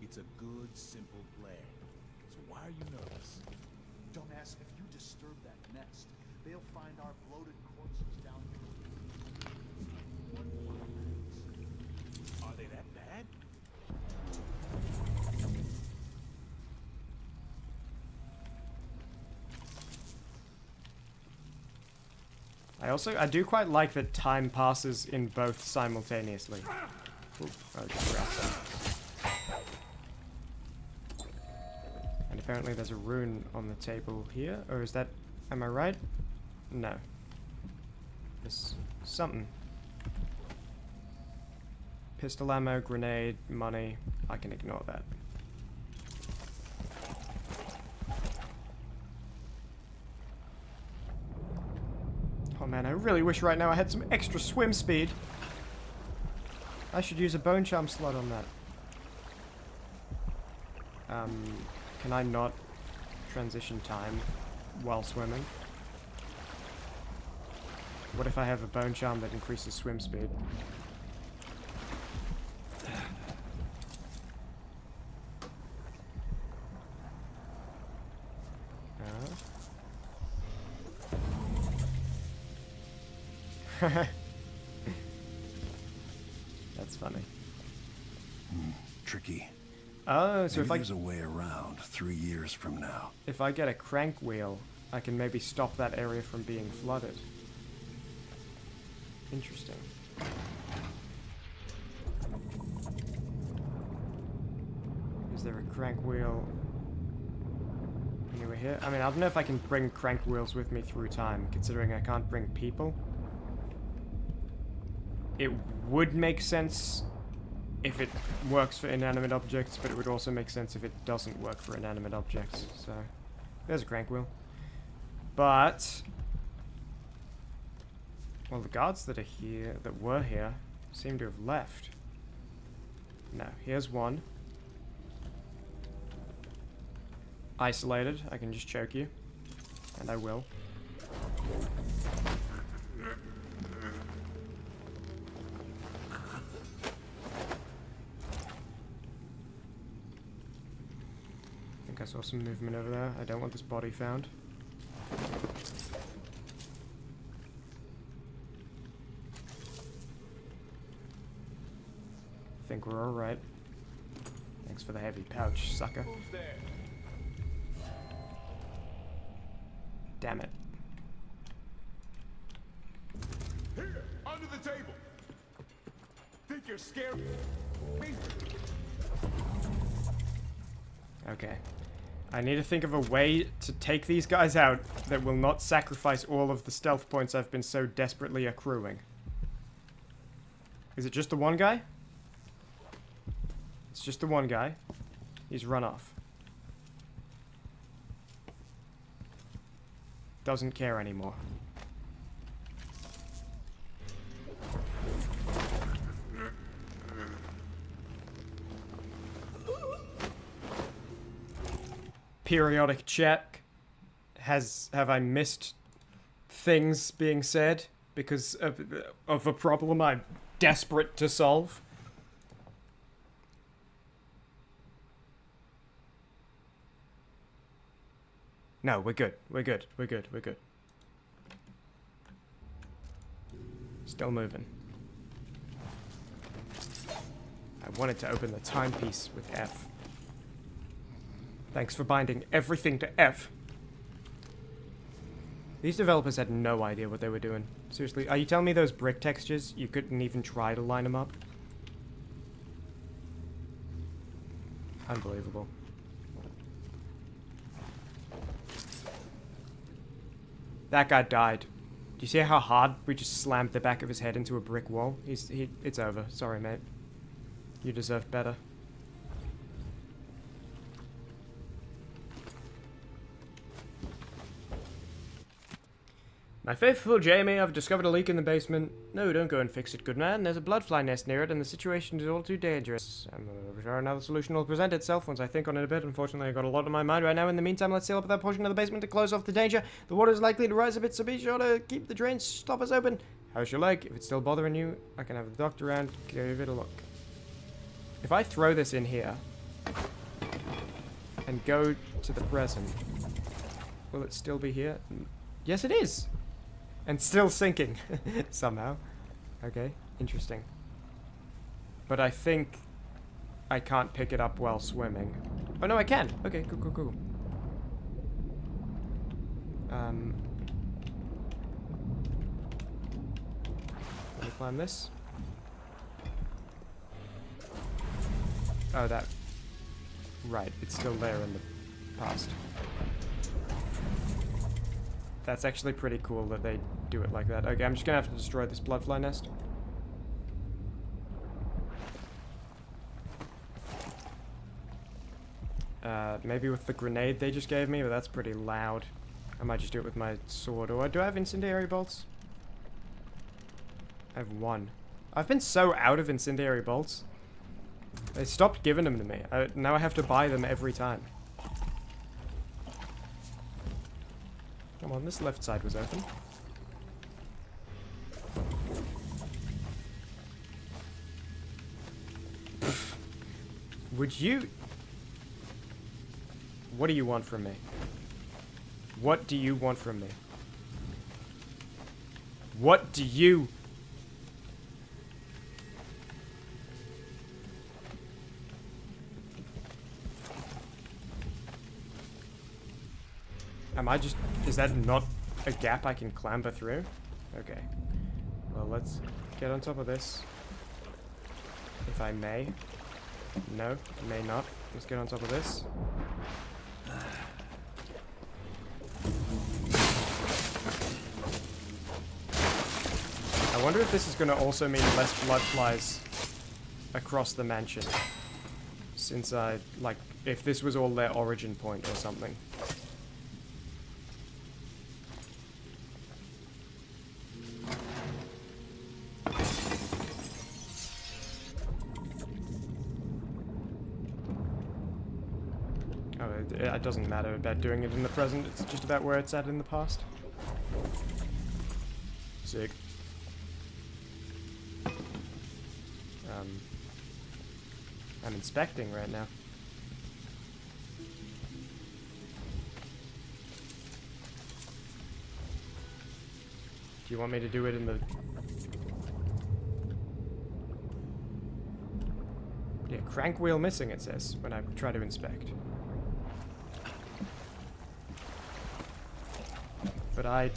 It's a good, simple plan. So why are you nervous? Don't ask. If you disturb that nest, they'll find our bloated corpses down here. Are they that bad? I do quite like that time passes in both simultaneously. Ooh, oh, and apparently there's a rune on the table here, or is that, am I right? No. There's something. Pistol ammo, grenade, money, I can ignore that. Oh man, I really wish right now I had some extra swim speed. I should use a bone charm slot on that. Can I not transition time while swimming? What if I have a bone charm that increases swim speed? That's funny. Tricky. Oh, so maybe if I... there's a way around 3 years from now. If I get a crank wheel, I can maybe stop that area from being flooded. Interesting. Is there a crank wheel anywhere here? I mean, I don't know if I can bring crank wheels with me through time, considering I can't bring people. It would make sense if it works for inanimate objects, but it would also make sense if it doesn't work for inanimate objects. So, there's a crank wheel. But, well, the guards that are here, that were here, seem to have left. No, here's one. Isolated, I can just choke you. And I will. I saw some movement over there. I don't want this body found. I think we're alright. Thanks for the heavy pouch, sucker. Who's there? Damn it. Here, under the table. Think you're scared? Me? Okay. I need to think of a way to take these guys out that will not sacrifice all of the stealth points I've been so desperately accruing. Is it just the one guy? It's just the one guy. He's run off. Doesn't care anymore. Periodic check. Have I missed things being said because of a problem I'm desperate to solve? No, we're good. We're good. We're good. We're good. Still moving. I wanted to open the timepiece with F. Thanks for binding everything to F. These developers had no idea what they were doing. Seriously, are you telling me those brick textures, you couldn't even try to line them up? Unbelievable. That guy died. Do you see how hard we just slammed the back of his head into a brick wall? It's over. Sorry, mate. You deserve better. My faithful Jamie, I've discovered a leak in the basement. No, don't go and fix it, good man. There's a bloodfly nest near it, and the situation is all too dangerous. I'm sure another solution will present itself once I think on it a bit. Unfortunately, I've got a lot on my mind right now. In the meantime, let's seal up that portion of the basement to close off the danger. The water is likely to rise a bit, so be sure to keep the drain stoppers open. How's your leg? If it's still bothering you, I can have the doctor around. Give it a look. If I throw this in here and go to the present, will it still be here? Yes, it is! And still sinking, somehow. Okay, interesting. But I think I can't pick it up while swimming. Oh no, I can! Okay, cool, cool, cool. Let me climb this. Oh, that... Right, it's still there in the past. That's actually pretty cool that they do it like that. Okay, I'm just gonna have to destroy this bloodfly nest. Maybe with the grenade they just gave me, but that's pretty loud. I might just do it with my sword. Or do I have incendiary bolts? I have one. I've been so out of incendiary bolts. They stopped giving them to me. Now I have to buy them every time. Come on, this left side was open. Would you... What do you want from me? What do you want from me? What do you... Am I just... Is that not a gap I can clamber through? Okay. Well, let's get on top of this. If I may. No, may not. Let's get on top of this. I wonder if this is going to also mean less bloodflies across the mansion. Since like, if this was all their origin point or something. It doesn't matter about doing it in the present, it's just about where it's at in the past. Sick. I'm inspecting right now. Do you want me to do it in the... Yeah, crank wheel missing, it says, when I try to inspect. But I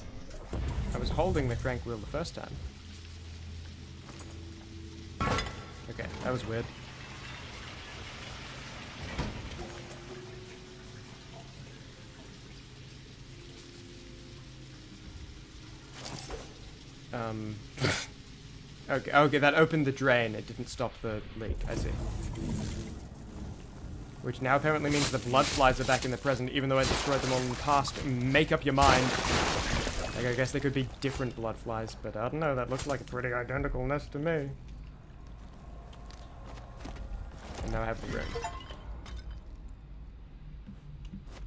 was holding the crank wheel the first time. Okay, that was weird. Okay, that opened the drain. It didn't stop the leak. I see. Which now apparently means the bloodflies are back in the present, even though I destroyed them all in the past. Make up your mind. Like, I guess they could be different bloodflies, but I don't know. That looks like a pretty identical nest to me. And now I have the room.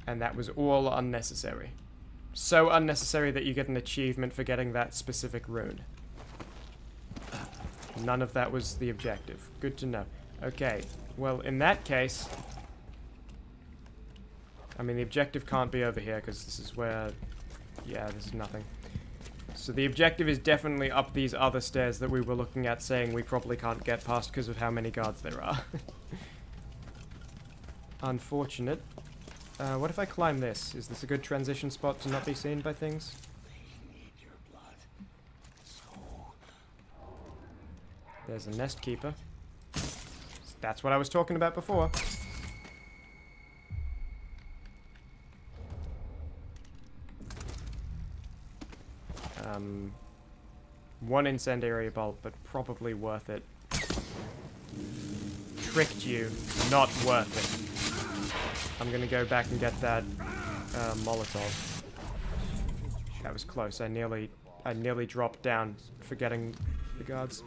And that was all unnecessary. So unnecessary that you get an achievement for getting that specific rune. None of that was the objective. Good to know. Okay, well, in that case... I mean, the objective can't be over here, because this is where... Yeah, this is nothing. So the objective is definitely up these other stairs that we were looking at, saying we probably can't get past because of how many guards there are. Unfortunate. What if I climb this? Is this a good transition spot to not be seen by things? There's a nest keeper. That's what I was talking about before. One incendiary bolt, but probably worth it. Tricked you. Not worth it. I'm gonna go back and get that Molotov. That was close. I nearly dropped down, forgetting the guards.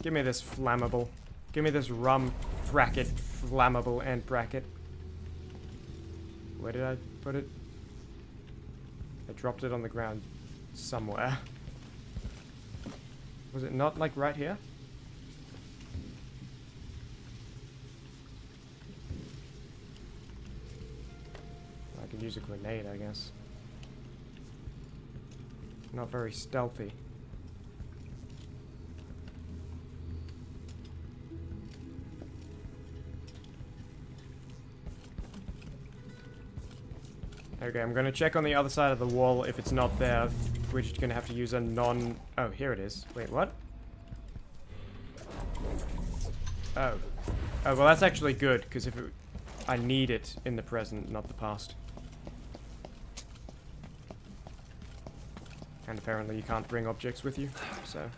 Give me this flammable. Give me this rum bracket, flammable and bracket. Where did I put it? I dropped it on the ground somewhere. Was it not like right here? I could use a grenade, I guess. Not very stealthy. Okay, I'm gonna check on the other side of the wall. If it's not there, we're just gonna have to use a non... Oh, here it is. Wait, what? Oh. Oh, well that's actually good, because if it... I need it in the present, not the past. And apparently you can't bring objects with you, so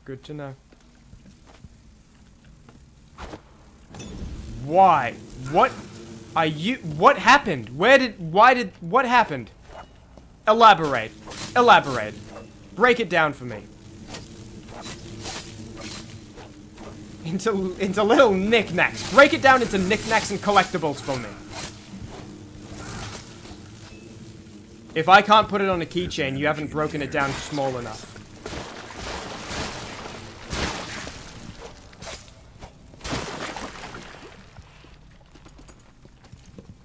good to know. Why? What are you... What happened? What happened? Elaborate. Elaborate. Break it down for me. Into little knickknacks. Break it down into knickknacks and collectibles for me. If I can't put it on a keychain, you haven't broken it down small enough.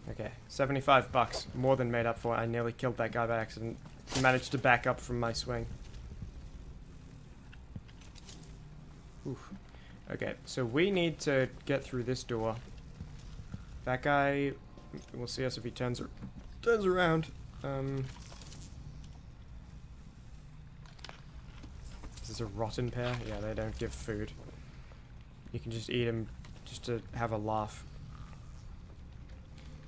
Okay, 75 bucks. More than made up for it. I nearly killed that guy by accident. Managed to back up from my swing. Oof. Okay, so we need to get through this door. That guy will see us if he turns around. Is this a rotten pear? Yeah, they don't give food. You can just eat them just to have a laugh.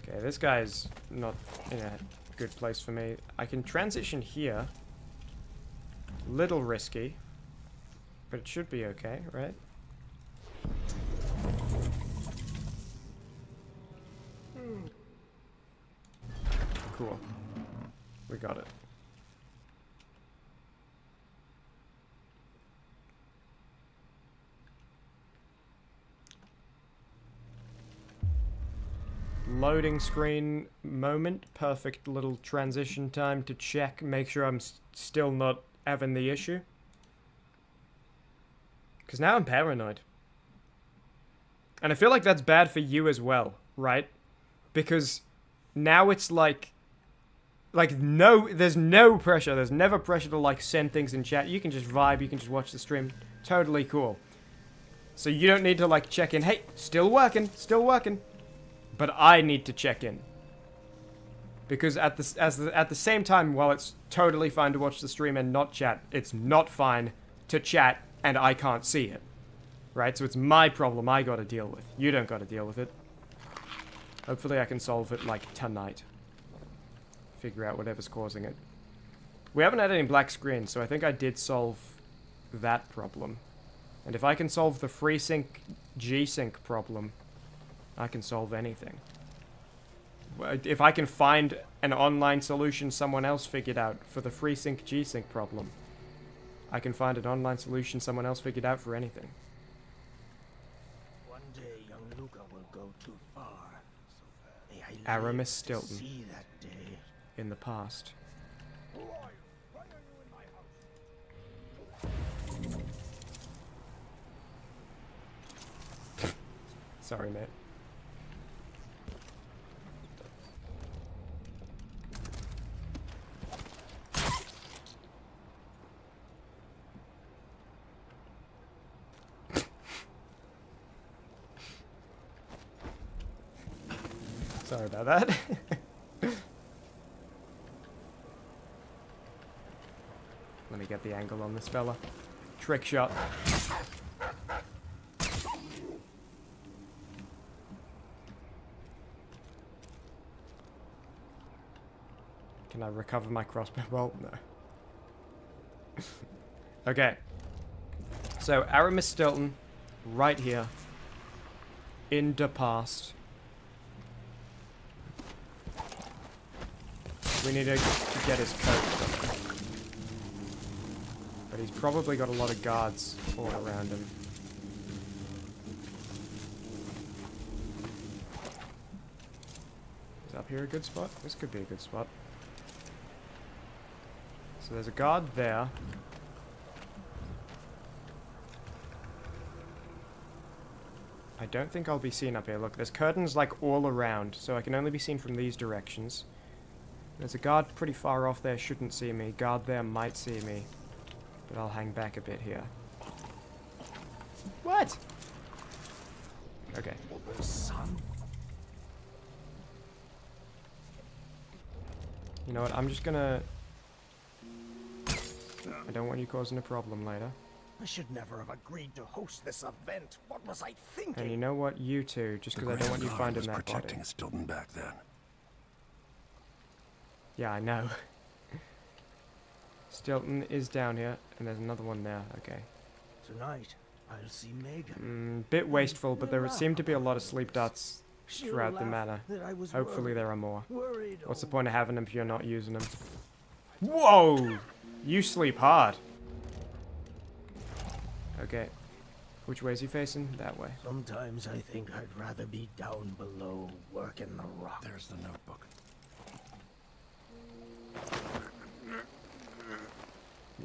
Okay, this guy's not in a good place for me. I can transition here. Little risky. But it should be okay, right? Cool. We got it. Loading screen moment. Perfect little transition time to check, make sure I'm still not having the issue. Because now I'm paranoid. And I feel like that's bad for you as well, right? Because now it's like no, there's no pressure. There's never pressure to like send things in chat. You can just vibe, you can just watch the stream. Totally cool. So you don't need to like check in. Hey, still working, still working. But I need to check in. Because at the same time, while it's totally fine to watch the stream and not chat, it's not fine to chat and I can't see it. Right? So it's my problem I gotta deal with. You don't gotta deal with it. Hopefully I can solve it, like, tonight. Figure out whatever's causing it. We haven't had any black screens, so I think I did solve that problem. And if I can solve the FreeSync G-Sync problem, I can solve anything. If I can find an online solution someone else figured out for the FreeSync G-Sync problem, I can find an online solution someone else figured out for anything. One day, young Luca will go too far. Aramis Stilton. See that day. In the past. Sorry, mate. Sorry about that. Let me get the angle on this fella. Trick shot. Can I recover my crossbow bolt? No. Okay. So, Aramis Stilton, right here. In the past. We need to get his coat. But he's probably got a lot of guards all around him. Is up here a good spot? This could be a good spot. So there's a guard there. I don't think I'll be seen up here. Look, there's curtains like all around, so I can only be seen from these directions. There's a guard pretty far off there, shouldn't see me. Guard there might see me. But I'll hang back a bit here. What? Okay. Son. You know what, I'm just gonna... I don't want you causing a problem later. I should never have agreed to host this event. What was I thinking? And you know what, you two, just because I don't want you finding that body. protecting Stilton back then. Yeah, I know. Stilton is down here, and there's another one there. Okay. Tonight, I'll see Megan. Bit wasteful, but there seem to be a lot of sleep darts throughout the manor. Hopefully there are more. What's the point of having them if you're not using them? Whoa! You sleep hard. Okay. Which way is he facing? That way. Sometimes I think I'd rather be down below, working the rock. There's the notebook.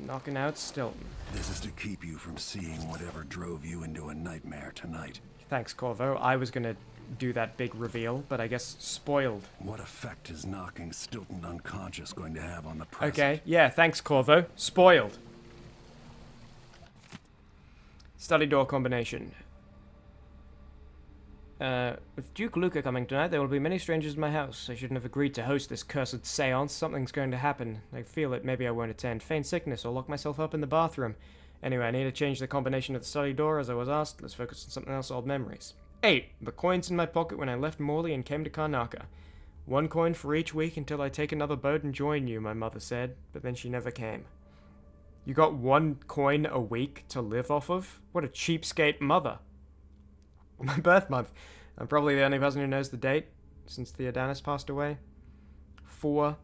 Knocking out Stilton. This is to keep you from seeing whatever drove you into a nightmare tonight. Thanks, Corvo. I was gonna do that big reveal, but I guess spoiled. What effect is knocking Stilton unconscious going to have on the present? Okay, yeah, thanks, Corvo. Spoiled. Study door combination. With Duke Luca coming tonight, there will be many strangers in my house. I shouldn't have agreed to host this cursed seance. Something's going to happen. I feel it. Maybe I won't attend. Feign sickness or lock myself up in the bathroom. Anyway, I need to change the combination of the study door, as I was asked. Let's focus on something else, old memories. 8. The coins in my pocket when I left Morley and came to Karnaca. 1 coin for each week until I take another boat and join you, my mother said. But then she never came. You got 1 coin a week to live off of? What a cheapskate mother. My birth month. I'm probably the only person who knows the date, since Theodanis passed away. 4.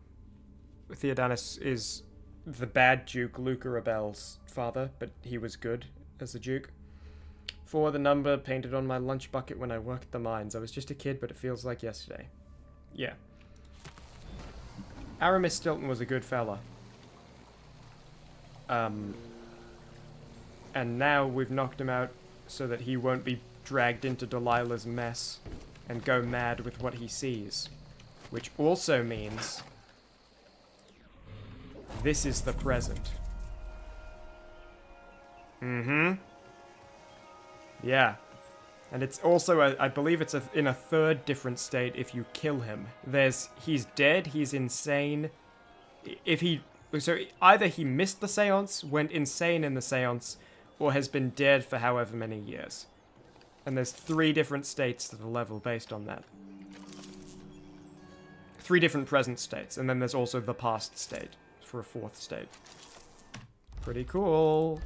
Theodanis is the bad Duke Luca Rebel's father, but he was good as the Duke. 4. The number painted on my lunch bucket when I worked at the mines. I was just a kid, but it feels like yesterday. Yeah. Aramis Stilton was a good fella. And now we've knocked him out so that he won't be dragged into Delilah's mess and go mad with what he sees. Which also means this is the present. Yeah. And it's also, I believe it's in a 3rd different state if you kill him. He's dead, he's insane. So either he missed the seance, went insane in the seance, or has been dead for however many years. And there's 3 different states to the level based on that. 3 different present states, and then there's also the past state for a 4th state. Pretty cool.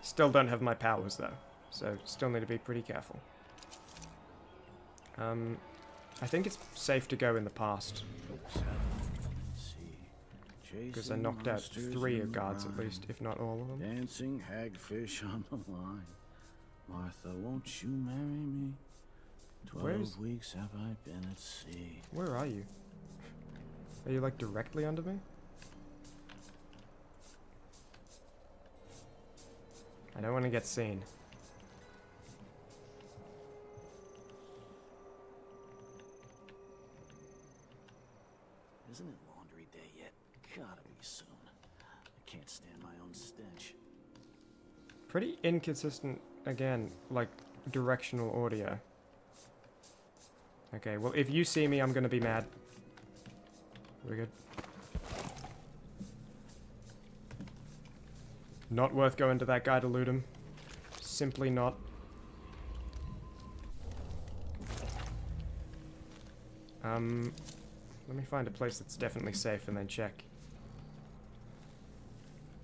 Still don't have my powers though, so still need to be pretty careful. I think it's safe to go in the past. Because I knocked out 3 of guards at least, if not all of them. Dancing hagfish on the line. Martha, won't you marry me? 12 weeks have I been at sea. Where are you? Are you like directly under me? I don't want to get seen. Isn't it laundry day yet? Gotta be soon. I can't stand my own stench. Pretty inconsistent, again, like, directional audio. Okay, well, if you see me, I'm gonna be mad. We're good. Not worth going to that guy to loot him. Simply not. Let me find a place that's definitely safe and then check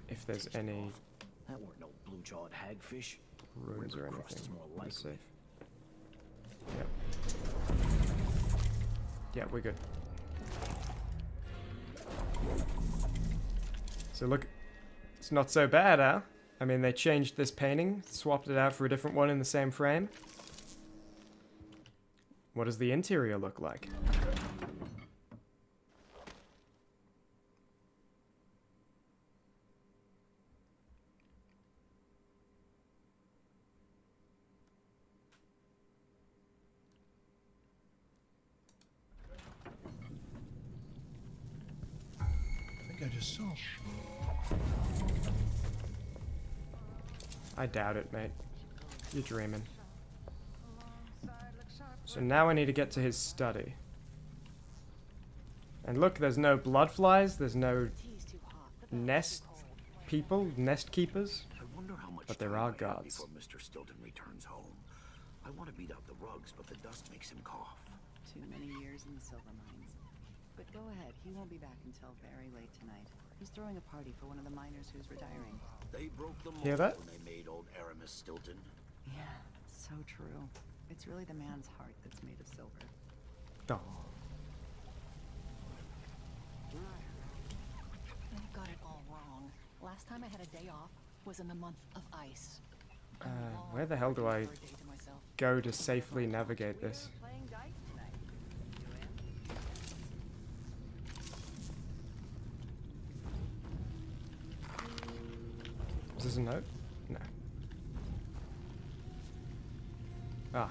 if there's any That weren't no blue-jawed hagfish. ruins or River crust is anything. more We're likely. safe. Yep. Yeah, we're good. So look, it's not so bad, huh? I mean, they changed this painting, swapped it out for a different one in the same frame. What does the interior look like? I just saw. I doubt it, mate. You're dreaming. So now I need to get to his study. And look, there's no blood flies, there's no nest people, nest keepers. But there are guards. Before Mr. Stilton returns home. I want to beat out the rugs, but the dust makes him cough. Too many years in the silver mines. But go ahead, he won't be back until very late tonight. He's throwing a party for one of the miners who's retiring. They broke the mold Hear that? when they made old Aramis Stilton. Yeah, so true. It's really the man's heart that's made of silver. Oh. I got it all wrong. Last time I had a day off was in the month of ice. Where the hell do I go to safely navigate this? Is this a note? No. Ah,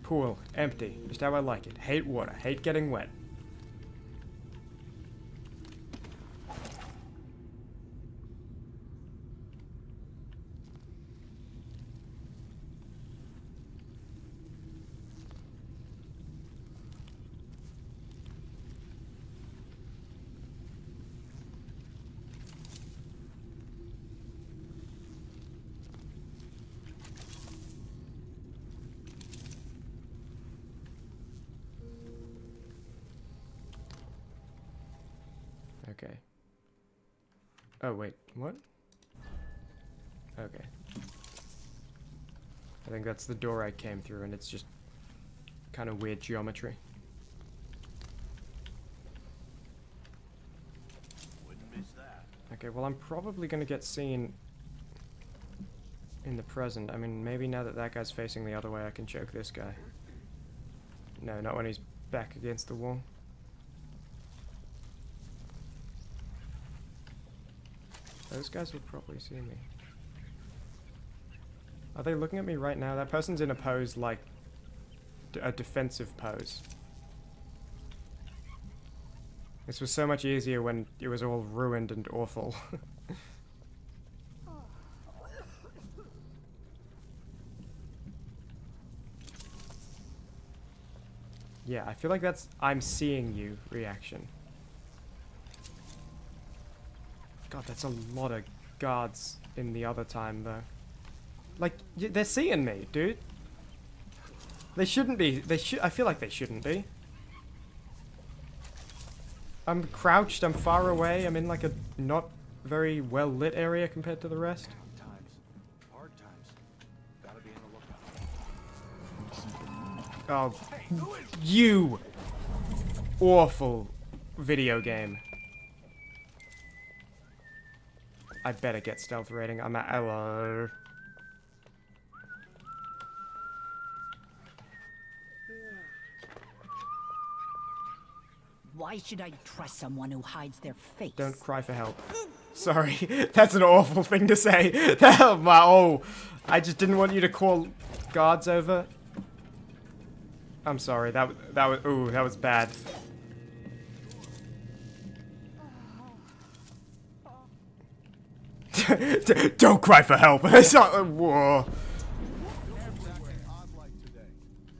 pool, empty, just how I like it. Hate water, hate getting wet. Okay. Oh, wait, what? Okay. I think that's the door I came through, and it's just kind of weird geometry. Wouldn't miss that. Okay, well, I'm probably going to get seen in the present. I mean, maybe now that that guy's facing the other way, I can choke this guy. No, not when he's back against the wall. Those guys will probably see me. Are they looking at me right now? That person's in a pose like a defensive pose. This was so much easier when it was all ruined and awful. Yeah, I feel like that's I'm seeing you reaction. God, that's a lot of guards in the other time, though. Like, they're seeing me, dude. They shouldn't be. I feel like they shouldn't be. I'm crouched, I'm far away, I'm in like a not very well lit area compared to the rest. Hard times. Gotta be on the lookout. Oh, you awful video game. I better get stealth rating. I'm at hello. Why should I trust someone who hides their face? Don't cry for help. Sorry, that's an awful thing to say. I just didn't want you to call guards over. I'm sorry. That was bad. Don't cry for help. It's not. Whoa.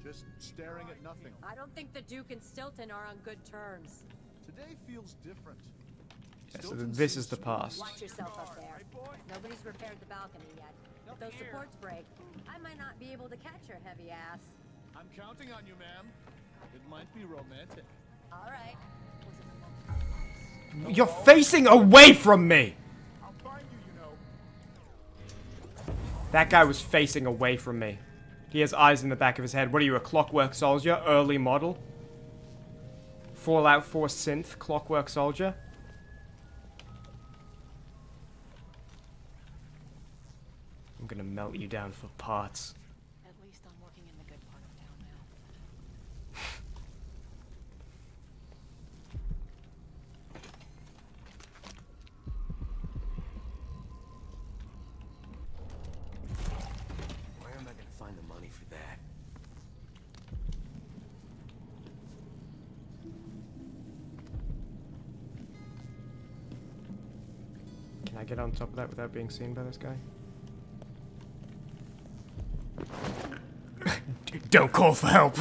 Just staring at nothing. I don't think the Duke and Stilton are on good terms. Today feels different. Yeah, so this is the past. Watch yourself up there. Nobody's repaired the balcony yet. If those supports break, I might not be able to catch your heavy ass. I'm counting on you, ma'am. It might be romantic. All right. You're facing away from me. I'll find you, you know. That guy was facing away from me. He has eyes in the back of his head. What are you, a Clockwork Soldier? Early model? Fallout 4 synth Clockwork Soldier? I'm gonna melt you down for parts. At least I'm working in the good part of town now. Where am I gonna find the money for that? get on top of that without being seen by this guy? Don't call for help!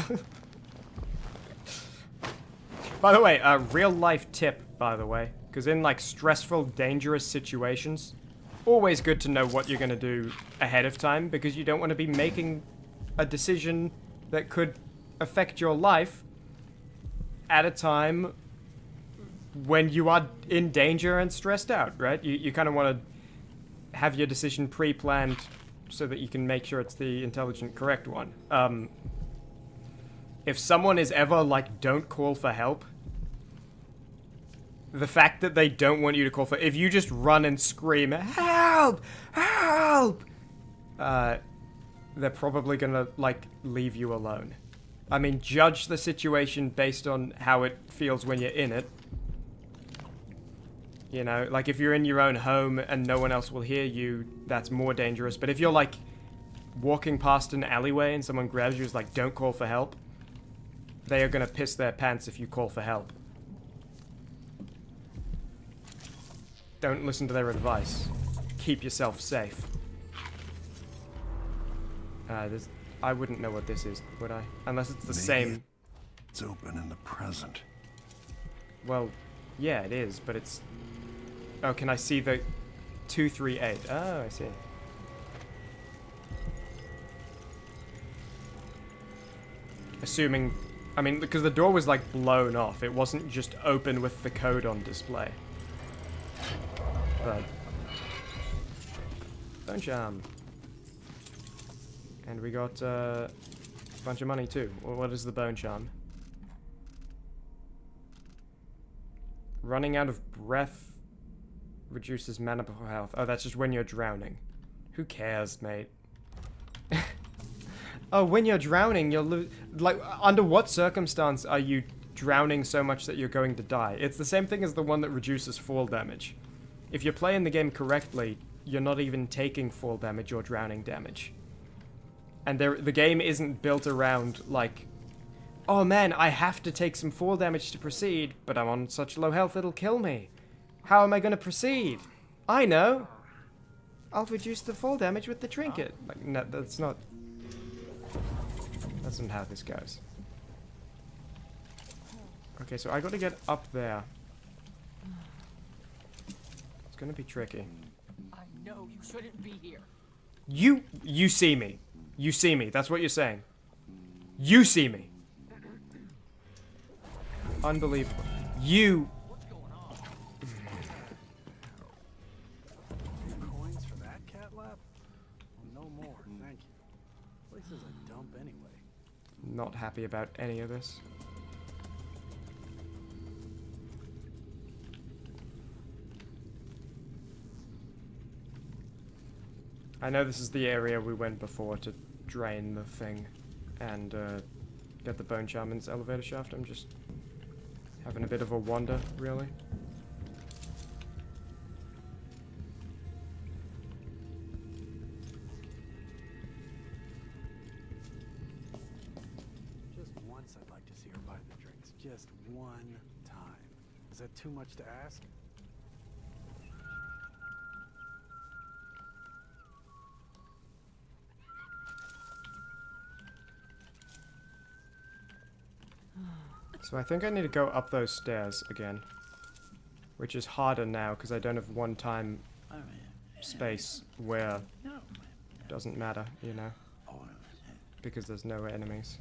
By the way, a real life tip, by the way. Because in like stressful, dangerous situations, always good to know what you're going to do ahead of time, because you don't want to be making a decision that could affect your life at a time when you are in danger and stressed out, right? You kind of want to have your decision pre-planned so that you can make sure it's the intelligent, correct one. If someone is ever like, don't call for help, the fact that they don't want you to call for... If you just run and scream, help! Help! They're probably gonna, like, leave you alone. I mean, judge the situation based on how it feels when you're in it. You know, like if you're in your own home and no one else will hear you, that's more dangerous. But if you're, like, walking past an alleyway and someone grabs you and is like, don't call for help, they are gonna piss their pants if you call for help. Don't listen to their advice. Keep yourself safe. I wouldn't know what this is, would I? Unless it's the same. It's open in the present. Well, yeah, it is, but it's... Oh, can I see the 238? Oh, I see. Assuming... I mean, because the door was, like, blown off. It wasn't just open with the code on display. But... Bone charm. And we got a bunch of money too. What is the bone charm? Running out of breath reduces mana health. Oh, that's just when you're drowning. Who cares, mate? Oh, when you're drowning, you'll lose... Like, under what circumstance are you drowning so much that you're going to die? It's the same thing as the one that reduces fall damage. If you're playing the game correctly, you're not even taking fall damage or drowning damage. And the game isn't built around, like, oh man, I have to take some fall damage to proceed, but I'm on such low health it'll kill me. How am I going to proceed? I know. I'll reduce the fall damage with the trinket. Like, no, that's not... That's not how this goes. Okay, so I gotta get up there. It's gonna be tricky. I know you shouldn't be here. You see me. You see me. That's what you're saying. You see me. Unbelievable. You... Coins for that cat lap? Well, no more, thank you. Place is a dump anyway. Not happy about any of this. I know this is the area we went before to drain the thing and get the bone charm in this elevator shaft. I'm just having a bit of a wander, really. Just once I'd like to see her buy the drinks. Just one time. Is that too much to ask? So I think I need to go up those stairs again. Which is harder now, because I don't have one-time space where it doesn't matter, you know? Because there's no enemies.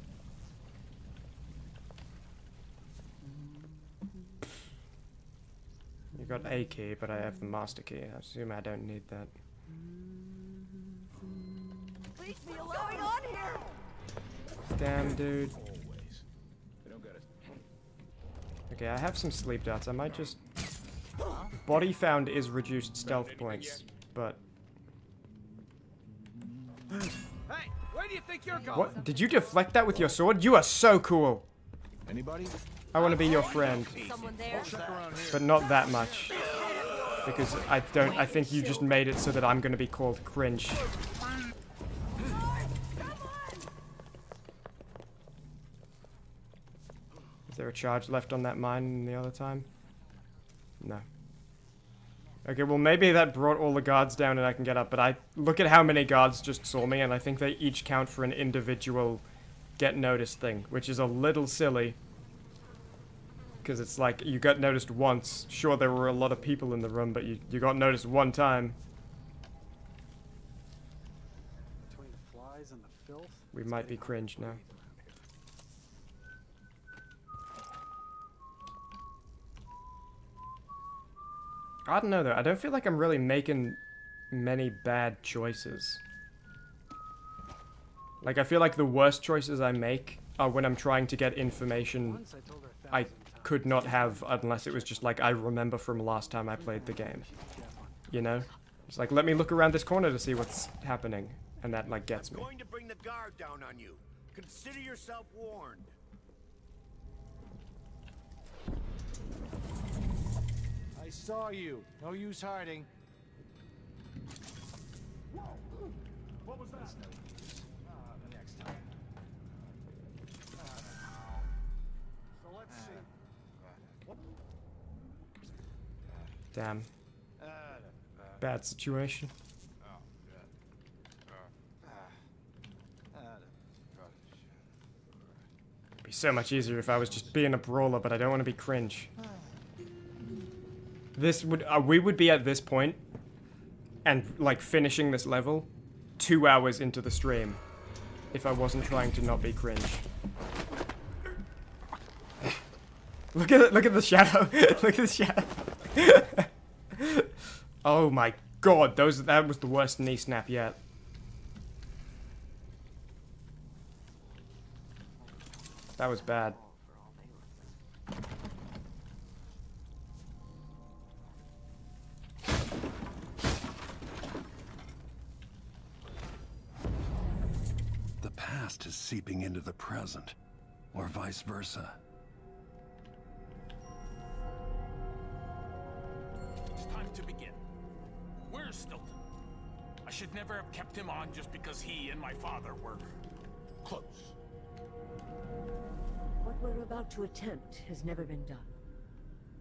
You got a key, but I have the master key. I assume I don't need that. Leave me alone. What's going on here? Damn, dude. Okay, I have some sleep darts. I might just... Body found is reduced stealth points, but... Hey, where do you think you're going? What? Did you deflect that with your sword? You are so cool! Anybody? I want to be your friend. But not that much. Because I think you just made it so that I'm going to be called cringe. Is there a charge left on that mine the other time? No. Okay, well maybe that brought all the guards down and I can get up, but I look at how many guards just saw me and I think they each count for an individual get noticed thing, which is a little silly. Because it's like, you got noticed once. Sure, there were a lot of people in the room, but you got noticed one time. Between the flies and the filth, We might be cringe now. I don't know though, I don't feel like I'm really making many bad choices. Like, I feel like the worst choices I make are when I'm trying to get information I could not have unless it was just like I remember from last time I played the game. You know? It's like, let me look around this corner to see what's happening. And that, like, gets me. I'm going to bring the guard down on you. Consider yourself warned. I saw you. No use hiding. Whoa. What was that? No use. The next time. So let's see. Damn. Bad situation. It'd be so much easier if I was just being a brawler, but I don't want to be cringe. This would, we would be at this point, and like finishing this level, 2 hours into the stream, if I wasn't trying to not be cringe. Look at the shadow. Look at the shadow. Oh my god, that was the worst knee snap yet. That was bad. The past is seeping into the present, or vice versa. It's time to begin. Where's Stilton? I should never have kept him on just because he and my father were close. What we're about to attempt has never been done.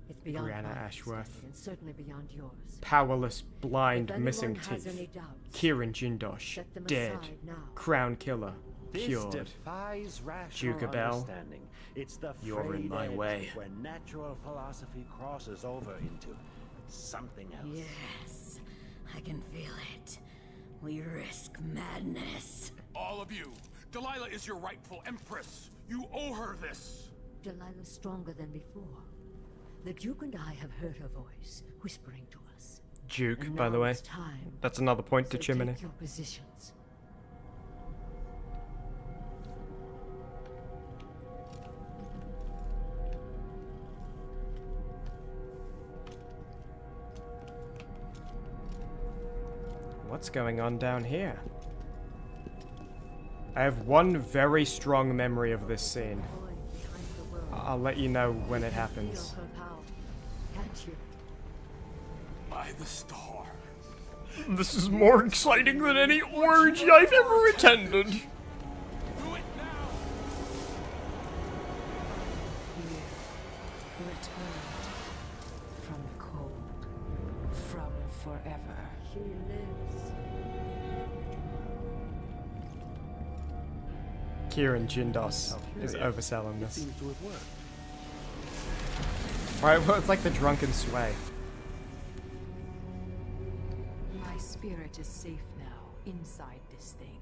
It's beyond Brianna my Ashworth. understanding, and certainly beyond yours. Powerless, blind, If missing anyone has teeth. any doubts, Kieran Jindosh, set them dead. aside now. Crown killer, This cured. defies rational Duke Bell, understanding. It's the you're in my frayed edge way. where natural philosophy crosses over into something else. Yes, I can feel it. We risk madness. All of you, Delilah is your rightful empress. You owe her this. Delilah's stronger than before. The Duke and I have heard her voice, whispering to us. Duke, And by the now way. it's time. That's another point to So Chimmaney. take your positions. What's going on down here? I have one very strong memory of this scene. I'll let you know when it happens. Feel her power, can't you? By the star. This is more exciting than any orgy I've ever attended. Do it now. Returned from cold, from forever. She lives. Kieran Jindos is overselling It this. seems to have worked. Alright, well, it's like the drunken sway. My spirit is safe now, inside this thing.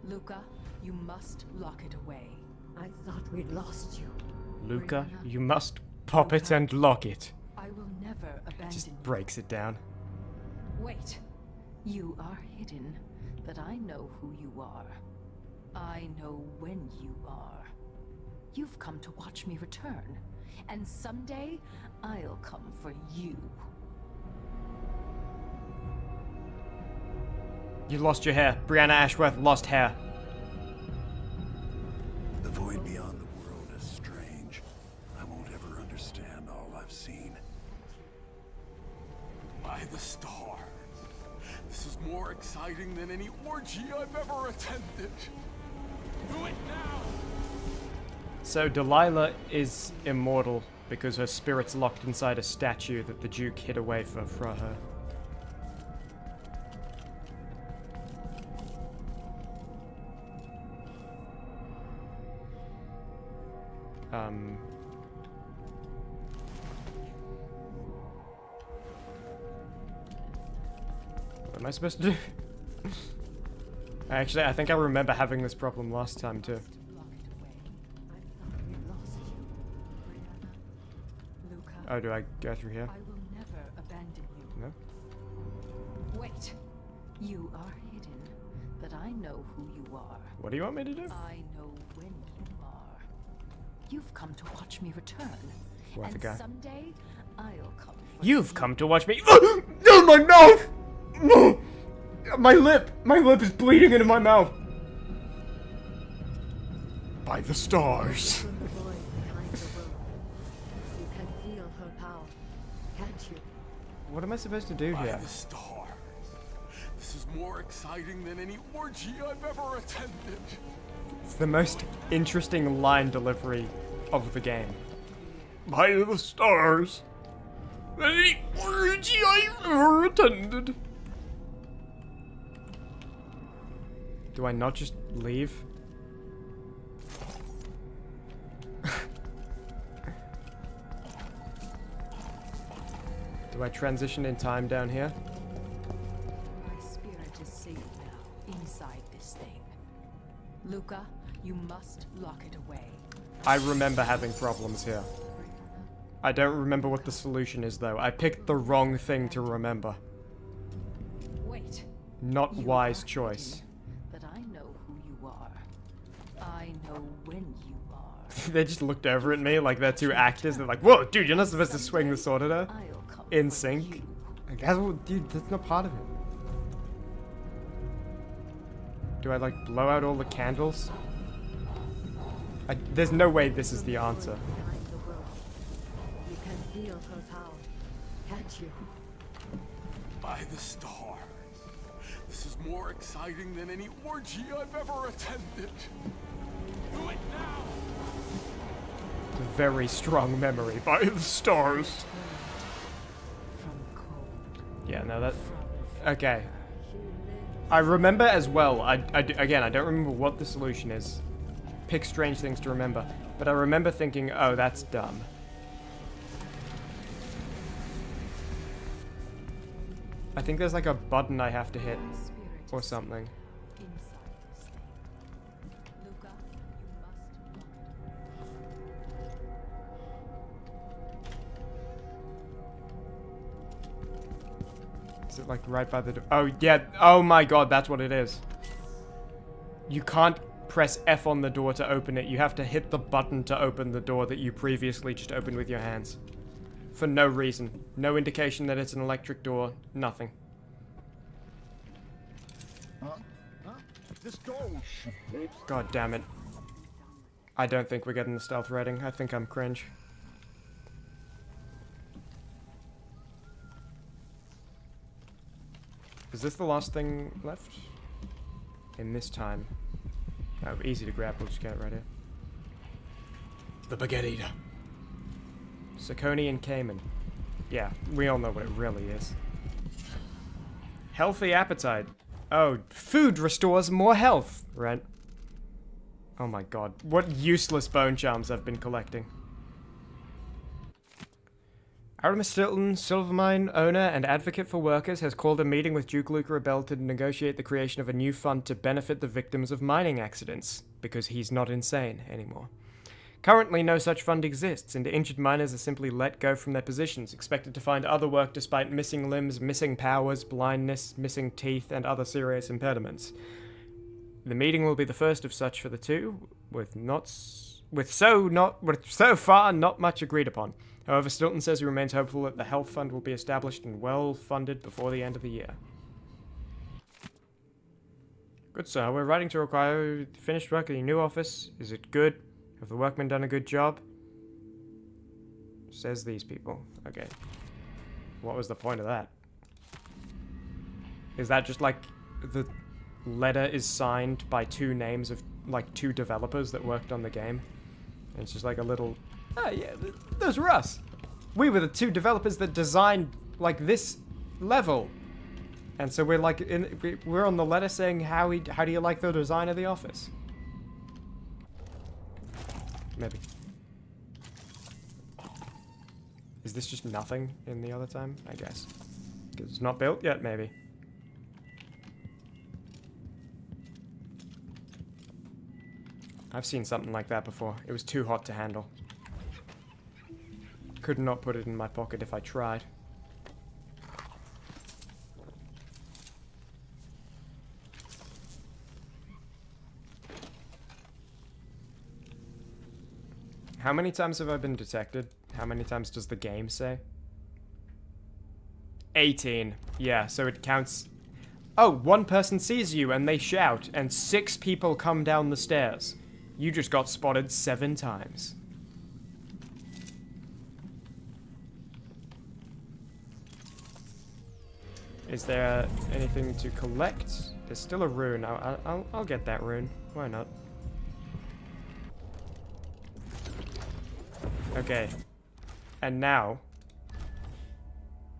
Luca, you must lock it away. I thought we'd lost you. Luca, you must pop it and lock it. I will never abandon Just you. breaks it down. Wait. You are hidden, but I know who you are. I know when you are. You've come to watch me return, and someday I'll come for you. You lost your hair. Brianna Ashworth lost hair. The void beyond the world is strange. I won't ever understand all I've seen. By the star. This is more exciting than any orgy I've ever attended. Do it now. So Delilah is immortal because her spirit's locked inside a statue that the Duke hid away for her. What am I supposed to do? Actually, I think I remember having this problem last time too. Oh, do I go through here? I will never abandon you. No? Wait. You are hidden, but I know who you are. What do you want me to do? I know when you are. You've come to watch me return. What, the and guy? someday, I'll come for You've come to watch me. Oh, my mouth! My lip is bleeding into my mouth. By the stars. From the void behind the world, you can feel her power, can't you? What am I supposed to do here? By the stars. This is more exciting than any orgy I've ever attended. It's the most interesting line delivery of the game. By the stars. Than any orgy I've ever attended. Do I not just leave? Do I transition in time down here? My spirit is safe now, inside this thing. Luca, you must lock it away. I remember having problems here. I don't remember what the solution is, though. I picked the wrong thing to remember. Wait. Not wise choice. But I know who you are. I know when you are. They just looked over at me like they're two actors. They're like, whoa, dude, you're not supposed to swing the sword at her. In sync. Like, dude, that's not part of it. Do I, like, blow out all the candles? There's no way this is the answer. You can feel her power, can't you? By the stars. This is more exciting than any orgy I've ever attended. Do it now! It's a very strong memory. By the stars. Yeah, no, that... Okay. I remember as well, again, I don't remember what the solution is. Pick strange things to remember. But I remember thinking, oh, that's dumb. I think there's like a button I have to hit. Or something. Is it like right by the door? Oh, yeah. Oh my god, that's what it is. You can't press F on the door to open it. You have to hit the button to open the door that you previously just opened with your hands. For no reason. No indication that it's an electric door. Nothing. This door. God damn it. I don't think we're getting the stealth rating. I think I'm cringe. Is this the last thing left? In this time. Oh, easy to grab. We'll just get it right here. The Baguette Eater. Saccone and Cayman. Yeah, we all know what it really is. Healthy appetite. Oh, food restores more health, right? Oh my god. What useless bone charms I've been collecting. Aramis Stilton, silver mine owner and advocate for workers, has called a meeting with Duke Luca Rebel to negotiate the creation of a new fund to benefit the victims of mining accidents, because he's not insane anymore. Currently, no such fund exists, and injured miners are simply let go from their positions, expected to find other work despite missing limbs, missing powers, blindness, missing teeth, and other serious impediments. The meeting will be the first of such for the two, with so far not much agreed upon. However, Stilton says he remains hopeful that the health fund will be established and well funded before the end of the year. Good sir, we're writing to require finished work in your new office. Is it good? Have the workmen done a good job? Says these people. Okay. What was the point of that? Is that just like the letter is signed by two names of like two developers that worked on the game? And it's just like a little Oh yeah, those were us. We were the two developers that designed like this level, and so we're like we're on the letter saying how do you like the design of the office? Maybe. Is this just nothing in the other time? I guess. Because it's not built yet, maybe. I've seen something like that before. It was too hot to handle. Could not put it in my pocket if I tried. How many times have I been detected? How many times does the game say? 18. Yeah, so it counts. Oh, one person sees you and they shout, and 6 people come down the stairs. You just got spotted 7 times. Is there anything to collect? There's still a rune. I'll get that rune. Why not? Okay. And now...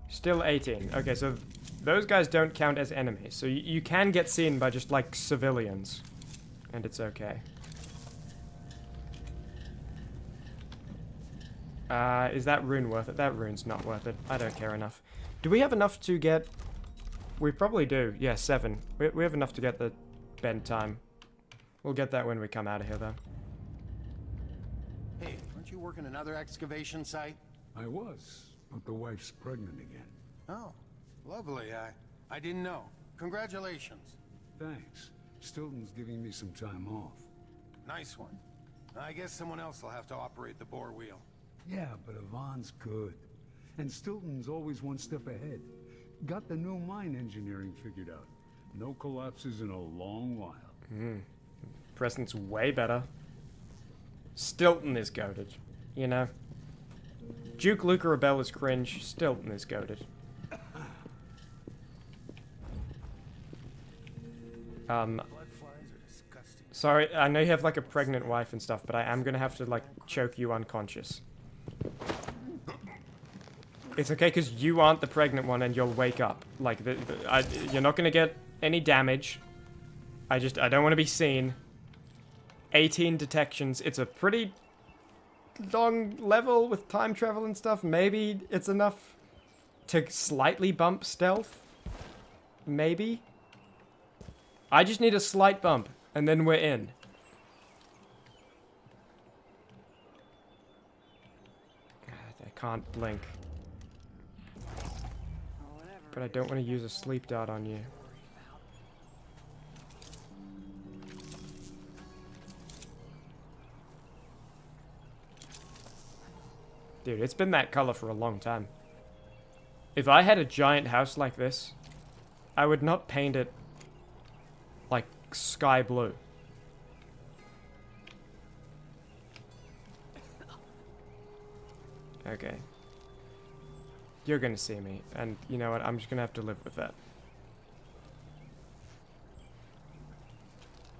Still 18. Okay, so those guys don't count as enemies. So you can get seen by just, like, civilians. And it's okay. Is that rune worth it? That rune's not worth it. I don't care enough. Do we have enough to get... We probably do. Yeah, 7. We have enough to get the bend time. We'll get that when we come out of here, though. Hey, aren't you working another excavation site? I was, but the wife's pregnant again. Oh, lovely. I didn't know. Congratulations. Thanks. Stilton's giving me some time off. Nice one. I guess someone else will have to operate the bore wheel. Yeah, but Yvonne's good. And Stilton's always one step ahead. Got the new mine engineering figured out. No collapses in a long while. Preston's way better. Stilton is goated, you know? Duke Luca Rebel is cringe, Stilton is goated. Sorry, I know you have like a pregnant wife and stuff, but I am gonna have to like choke you unconscious. It's okay because you aren't the pregnant one and you'll wake up. Like, you're not gonna get any damage. I don't want to be seen. 18 detections. It's a pretty long level with time travel and stuff. Maybe it's enough to slightly bump stealth. Maybe. I just need a slight bump, and then we're in. I can't blink. But I don't want to use a sleep dart on you. Dude, it's been that color for a long time. If I had a giant house like this, I would not paint it like sky blue. Okay. You're gonna see me, and you know what? I'm just gonna have to live with that.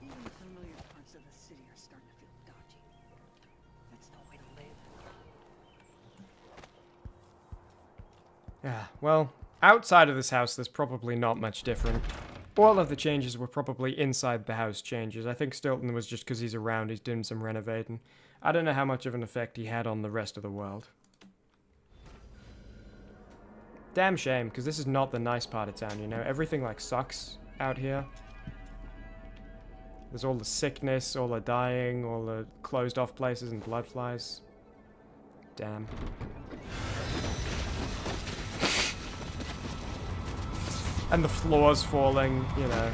Even the familiar parts of the city are starting to feel dodgy. That's no way to live. Yeah, well, outside of this house, there's probably not much different. All of the changes were probably inside the house changes. I think Stilton was just because he's around, he's doing some renovating. I don't know how much of an effect he had on the rest of the world. Damn shame, because this is not the nice part of town, you know? Everything, like, sucks out here. There's all the sickness, all the dying, all the closed-off places and blood flies. Damn. And the floors falling, you know.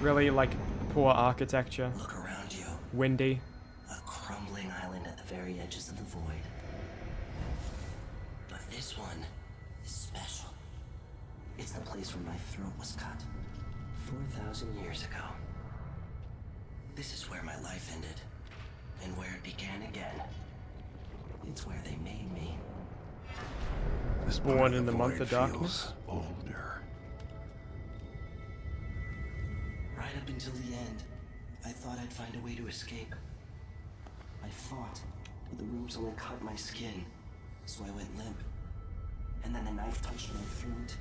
Really, like, poor architecture. Look around you. Windy. A crumbling island at the very edges of the void. But this one is special. It's the place where my throat was cut 4,000 years ago. This is where my life ended, and where it began again. It's where they made me. Born in the month of darkness. Older. Right up until the end, I thought I'd find a way to escape. I fought, but the ropes only cut my skin, so I went limp. And then the knife touched my throat,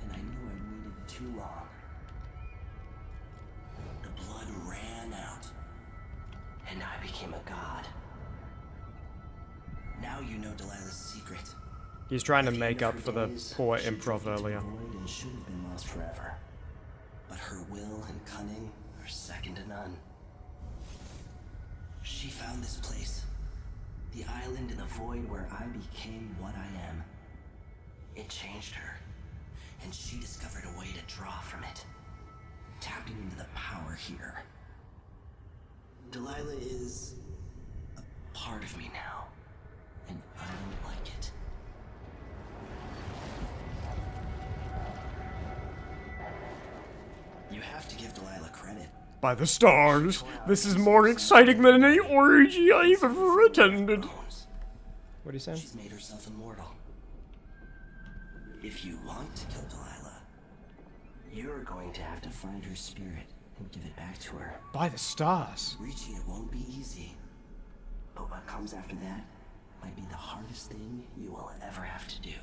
and I knew I'd waited too long. The blood ran out, and I became a god. Now you know Delilah's secret. He's trying to make up for the poor improv earlier. And should have been lost forever. But her will and cunning are second to none. She found this place. The island in the void where I became what I am. It changed her. And she discovered a way to draw from it. Tapping into the power here. Delilah is a part of me now. And I don't like it. You have to give Delilah credit. By the stars, this is more exciting than any orgy I've ever attended. What are you saying? She's made herself immortal. If you want to kill Delilah, you're going to have to find her spirit and give it back to her. By the stars. Reaching it won't be easy. But what comes after that might be the hardest thing you will ever have to do.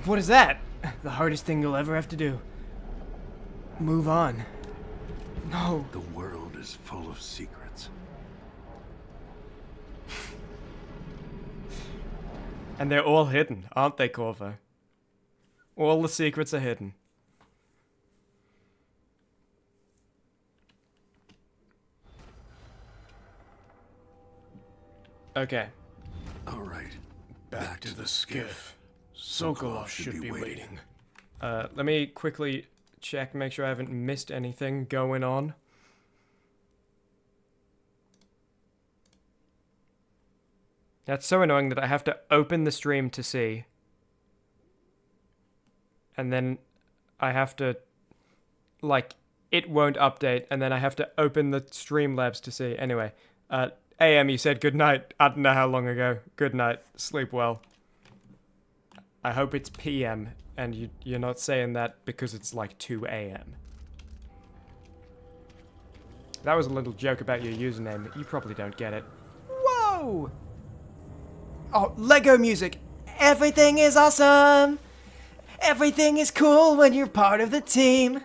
What is that? The hardest thing you'll ever have to do. Move on. No. The world is full of secrets. And they're all hidden, aren't they, Corvo? All the secrets are hidden. Okay. All right. Back to the skiff. Sokolov should be waiting. Let me quickly check, make sure I haven't missed anything going on. That's so annoying that I have to open the stream to see. And then I have to, like, it won't update, and then I have to open the Streamlabs to see. Anyway, AM, you said good night. I don't know how long ago. Good night. Sleep well. I hope it's PM, and you're not saying that because it's like 2 AM. That was a little joke about your username. You probably don't get it. Whoa! Oh, Lego music! Everything is awesome! Everything is cool when you're part of the team!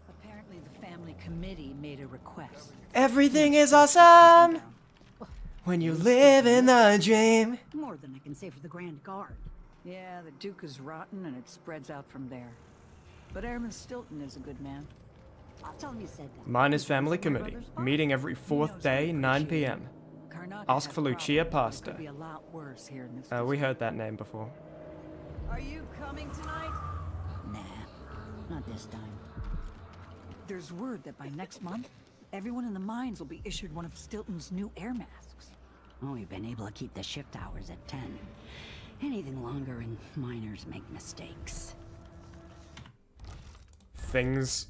Apparently the family committee made a request. Everything is awesome! When you live in the dream. More than I can say for the Grand Guard. Yeah, the Duke is rotten and it spreads out from there. But Airman Stilton is a good man. I'll tell him you said that. Mine is family committee. Meeting every 4th day, 9 PM. Ask for Lucia Pasta. Could be a lot worse here in this We heard that name before. Are you coming tonight? Nah, not this time. There's word that by next month, everyone in the mines will be issued one of Stilton's new air masks. Oh, we've been able to keep the shift hours at 10. Anything longer and miners make mistakes. Things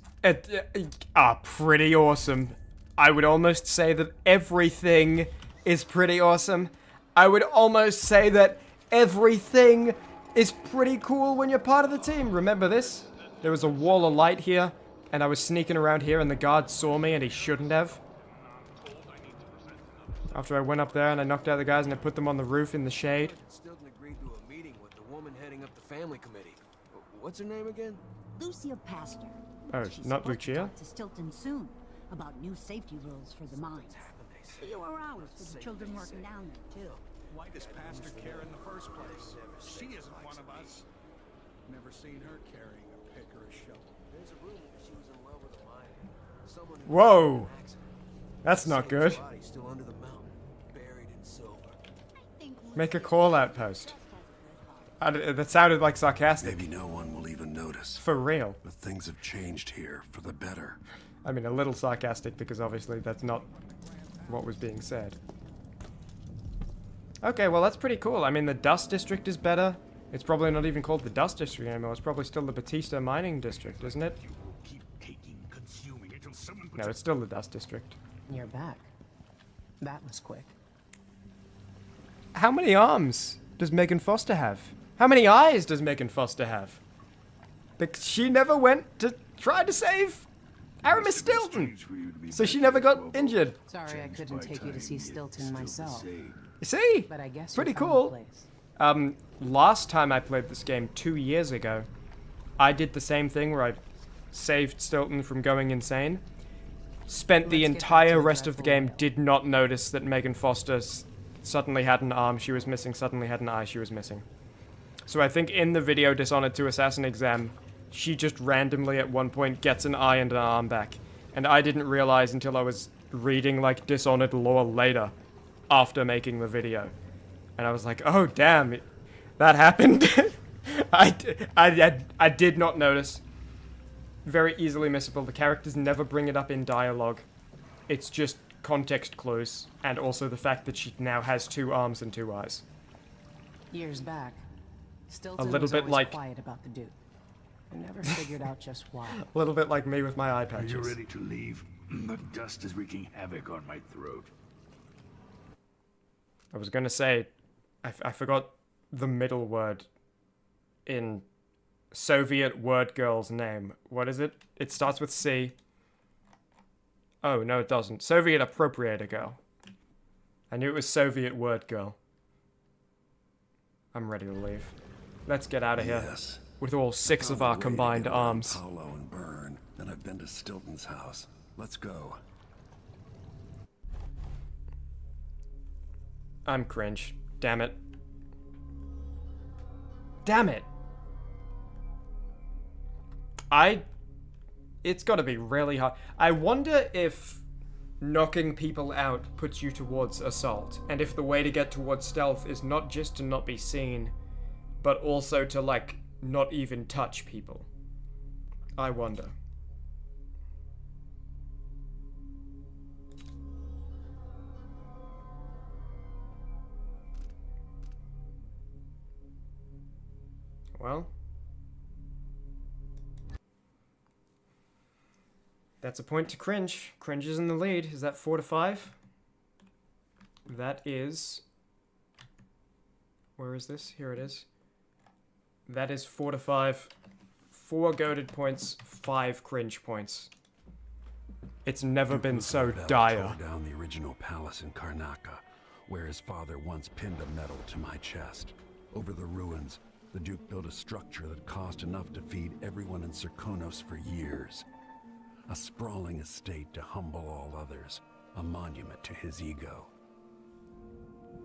are pretty awesome. I would almost say that everything is pretty awesome. I would almost say that everything is pretty cool when you're part of the team. Remember this? There was a wall of light here, and I was sneaking around here, and the guard saw me, and he shouldn't have. After I went up there, and I knocked out the guys, and I put them on the roof in the shade. Stilton agreed to a meeting with the woman heading up the family committee. What's her name again? Lucia Pastor. Oh, She's not supposed to Lucia? talk to Stilton soon about new safety rules for the mines. Fewer hours for the children working down there, too. Why does Pastor care in the first place? She isn't one of us. Never seen her carrying a pick or a shovel. There's a rumor that she was in love with a miner. Someone who Whoa! That's not good. body's still under the mountain, buried in silver. Make a call-out post. That sounded like sarcastic. Maybe no one will even notice. For real. But things have changed here for the better. I mean, a little sarcastic because obviously that's not what was being said. Okay, well that's pretty cool. I mean, the Dust District is better. It's probably not even called the Dust District anymore. It's probably still the Batista Mining District, isn't it? No, it's still the Dust District. You're back. That was quick. How many arms does Megan Foster have? How many eyes does Megan Foster have? Because she never went to try to save Aramis Stilton, so she never got injured. Sorry I couldn't take you to see Stilton myself. You see? But I guess Pretty you found cool. a place. Last time I played this game 2 years ago, I did the same thing where I saved Stilton from going insane. Spent the entire rest of the game, did not notice that Megan Foster suddenly had an arm she was missing, suddenly had an eye she was missing. So I think in the video Dishonored 2 Assassin Exam, she just randomly at one point gets an eye and an arm back. And I didn't realize until I was reading like Dishonored lore later, after making the video. And I was like, oh damn, that happened. I did not notice. Very easily missable. The characters never bring it up in dialogue. It's just context clues, and also the fact that she now has 2 arms and 2 eyes. Years back, Stilton little was bit always like- quiet about the Duke. I never figured out just why. A little bit like me with my eye Are patches. you ready to leave? The dust is wreaking havoc on my throat. I was gonna say, I forgot the middle word in Soviet word girl's name. What is it? It starts with C. Oh, no it doesn't. Soviet appropriator girl. I knew it was Soviet word girl. I'm ready to leave. Let's get out of here. Yes. With all 6 of our combined arms. Paulo and Byrne. Then I've been to Stilton's house. Let's go. I'm cringe. Damn it. Damn it! It's gotta be really hard. I wonder if knocking people out puts you towards assault, and if the way to get towards stealth is not just to not be seen, but also to, like, not even touch people. I wonder. Well, that's a point to Cringe. Cringe is in the lead. Is that 4 to 5? That is... Where is this? Here it is. That is 4 to 5. 4 goated points, 5 Cringe points. It's never been so dire. Tore down the original palace in Karnaca, where his father once pinned a medal to my chest. Over the ruins, the Duke built a structure that cost enough to feed everyone in Serkonos for years. A sprawling estate to humble all others, a monument to his ego.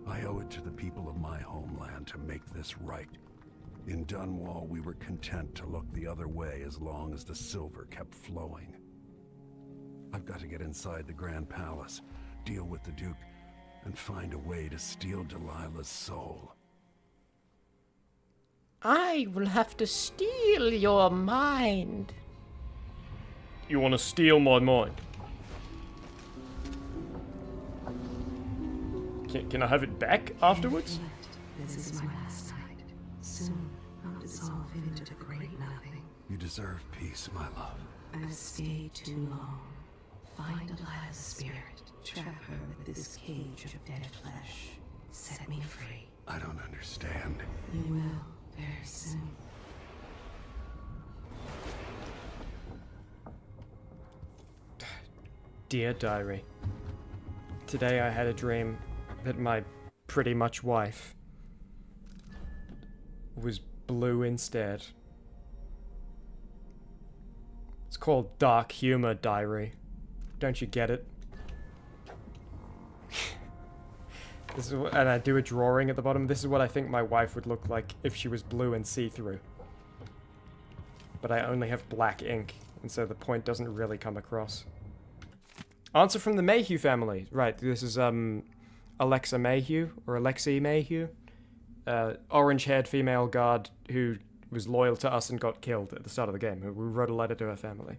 I owe it to the people of my homeland to make this right. In Dunwall, we were content to look the other way as long as the silver kept flowing. I've got to get inside the Grand Palace, deal with the Duke, and find a way to steal Delilah's soul. I will have to steal your mind. You want to steal my mind? Can I have it back afterwards? This is my last night. Soon I'll dissolve into the great nothing. You deserve peace, my love. I've stayed too long. Find Delilah's spirit. Trap her with this cage of dead flesh. Set me free. I don't understand. You will, very soon. Dear Diary, today I had a dream that my pretty much wife was blue instead. It's called Dark Humor Diary. Don't you get it? This is what, and I do a drawing at the bottom. This is what I think my wife would look like if she was blue and see-through. But I only have black ink, and so the point doesn't really come across. Answer from the Mayhew family. Right, this is Alexa Mayhew, or Alexei Mayhew. Orange-haired female guard who was loyal to us and got killed at the start of the game, who wrote a letter to her family.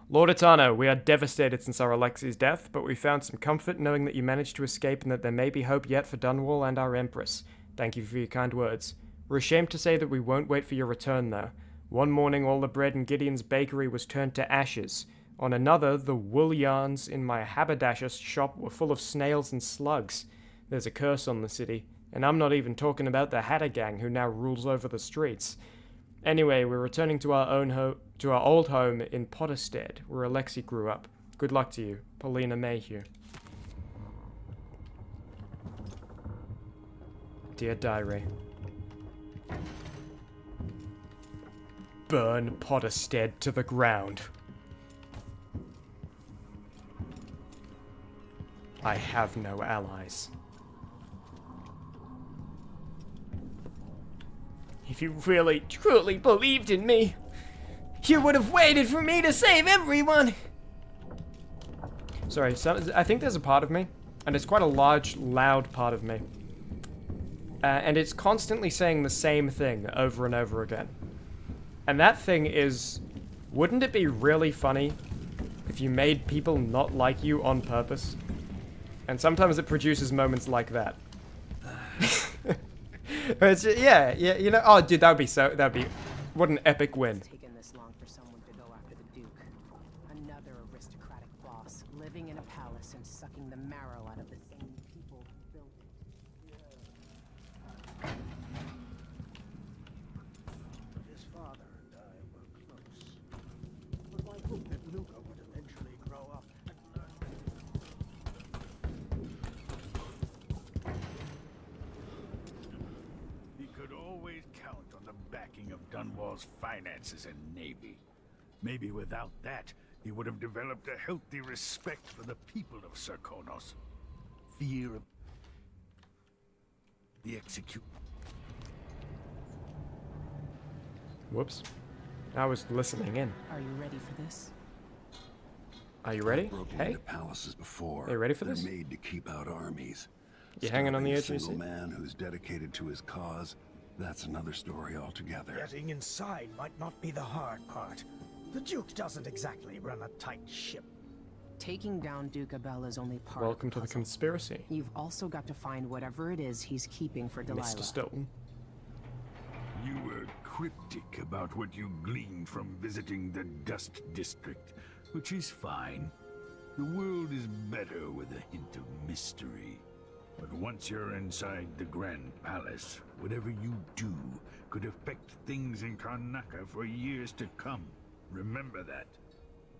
Lord Etano, we are devastated since our Alexei's death, but we found some comfort knowing that you managed to escape and that there may be hope yet for Dunwall and our Empress. Thank you for your kind words. We're ashamed to say that we won't wait for your return, though. One morning, all the bread in Gideon's bakery was turned to ashes. On another, the wool yarns in my haberdasher's shop were full of snails and slugs. There's a curse on the city. And I'm not even talking about the Hatter gang who now rules over the streets. Anyway, we're returning to our old home in Potterstead, where Alexi grew up. Good luck to you, Paulina Mayhew. Dear Diary. Burn Potterstead to the ground. I have no allies. If you really, truly believed in me, you would have waited for me to save everyone! Sorry, I think there's a part of me, and it's quite a large, loud part of me. And it's constantly saying the same thing over and over again. And that thing is, wouldn't it be really funny if you made people not like you on purpose? And sometimes it produces moments like that. Yeah, you know, oh dude, that'd be, what an epic win. Taken this long for someone to go after the Duke. Another aristocratic boss, living in a palace and sucking the marrow out of the same people who built it. His father and I were close. But I hoped that Luca would eventually grow up and learn. He could always count on the backing of Dunwall's finances and navy. Maybe without that, he would have developed a healthy respect for the people of Serkonos. Fear of the execute. Whoops. I was listening in. Are you ready for this? Are you ready? Broken Hey? into palaces before. Are you ready for this? They're made to keep out armies. You hanging on the Starving a edge of your single seat? man who's dedicated to his cause, that's another story altogether. Getting inside might not be the hard part. The Duke doesn't exactly run a tight ship. Taking down Duke Abel is only part Welcome of to the puzzle. conspiracy, You've also got to find whatever it is he's keeping for Delilah. Mr. Stilton. You were cryptic about what you gleaned from visiting the Dust District, which is fine. The world is better with a hint of mystery. But once you're inside the Grand Palace, whatever you do could affect things in Karnaca for years to come. Remember that.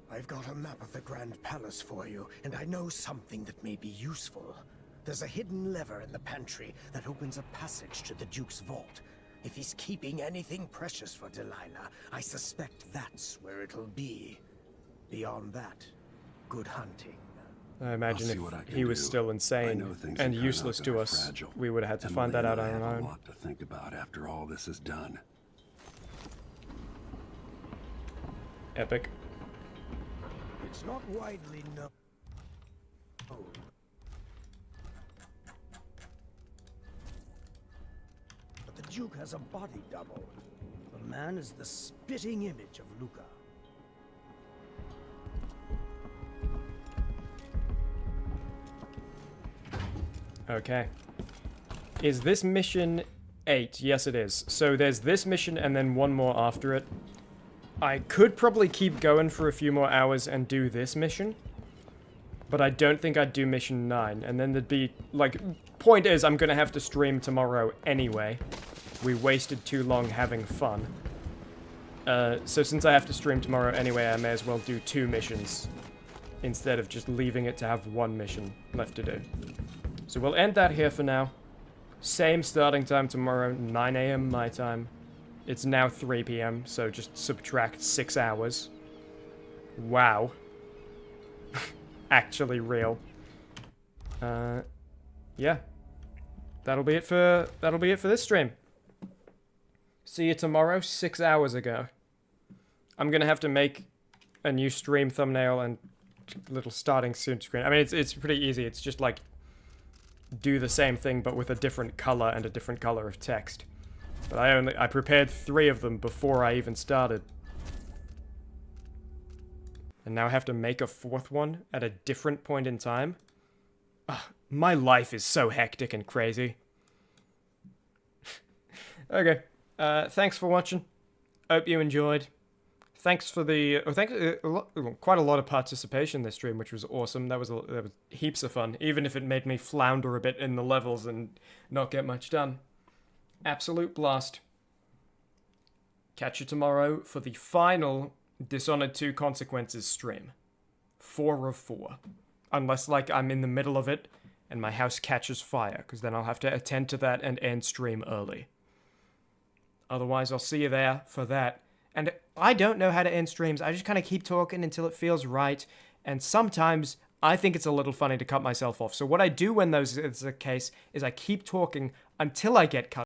I've got a map of the Grand Palace for you, and I know something that may be useful. There's a hidden lever in the pantry that opens a passage to the Duke's vault. If he's keeping anything precious for Delilah, I suspect that's where it'll be. Beyond that, good hunting. I imagine I'll see what I if can he was do. still I insane know things and in useless Karnaca to are us, fragile. we would have had to And find that out Elena on and I our have own. a lot to think about after all this is done. Epic. It's not widely known. But the Duke has a body double. The man is the spitting image of Luca. Okay. Is this mission 8? Yes, it is. So there's this mission and then one more after it. I could probably keep going for a few more hours and do this mission. But I don't think I'd do mission 9. And then there'd be, like, point is, I'm gonna have to stream tomorrow anyway. We wasted too long having fun. So since I have to stream tomorrow anyway, I may as well do 2 missions. Instead of just leaving it to have 1 mission left to do. So we'll end that here for now. Same starting time tomorrow, 9 AM my time. It's now 3 PM, so just subtract 6 hours. Wow. Actually real. Yeah. That'll be it for this stream. See you tomorrow, 6 hours ago. I'm gonna have to make a new stream thumbnail and little starting soon screen. I mean, it's pretty easy. It's just like do the same thing but with a different color and a different color of text. But I prepared 3 of them before I even started. And now I have to make a 4th one at a different point in time. Ugh, my life is so hectic and crazy. Okay, thanks for watching. Hope you enjoyed. thanks for the quite a lot of participation this stream, which was awesome. That was heaps of fun, even if it made me flounder a bit in the levels and not get much done. Absolute blast. Catch you tomorrow for the final Dishonored 2 Consequences stream. 4 of 4. Unless, like, I'm in the middle of it and my house catches fire, because then I'll have to attend to that and end stream early. Otherwise, I'll see you there for that. And I don't know how to end streams. I just kind of keep talking until it feels right. And sometimes I think it's a little funny to cut myself off. So what I do when those is the case is I keep talking until I get cut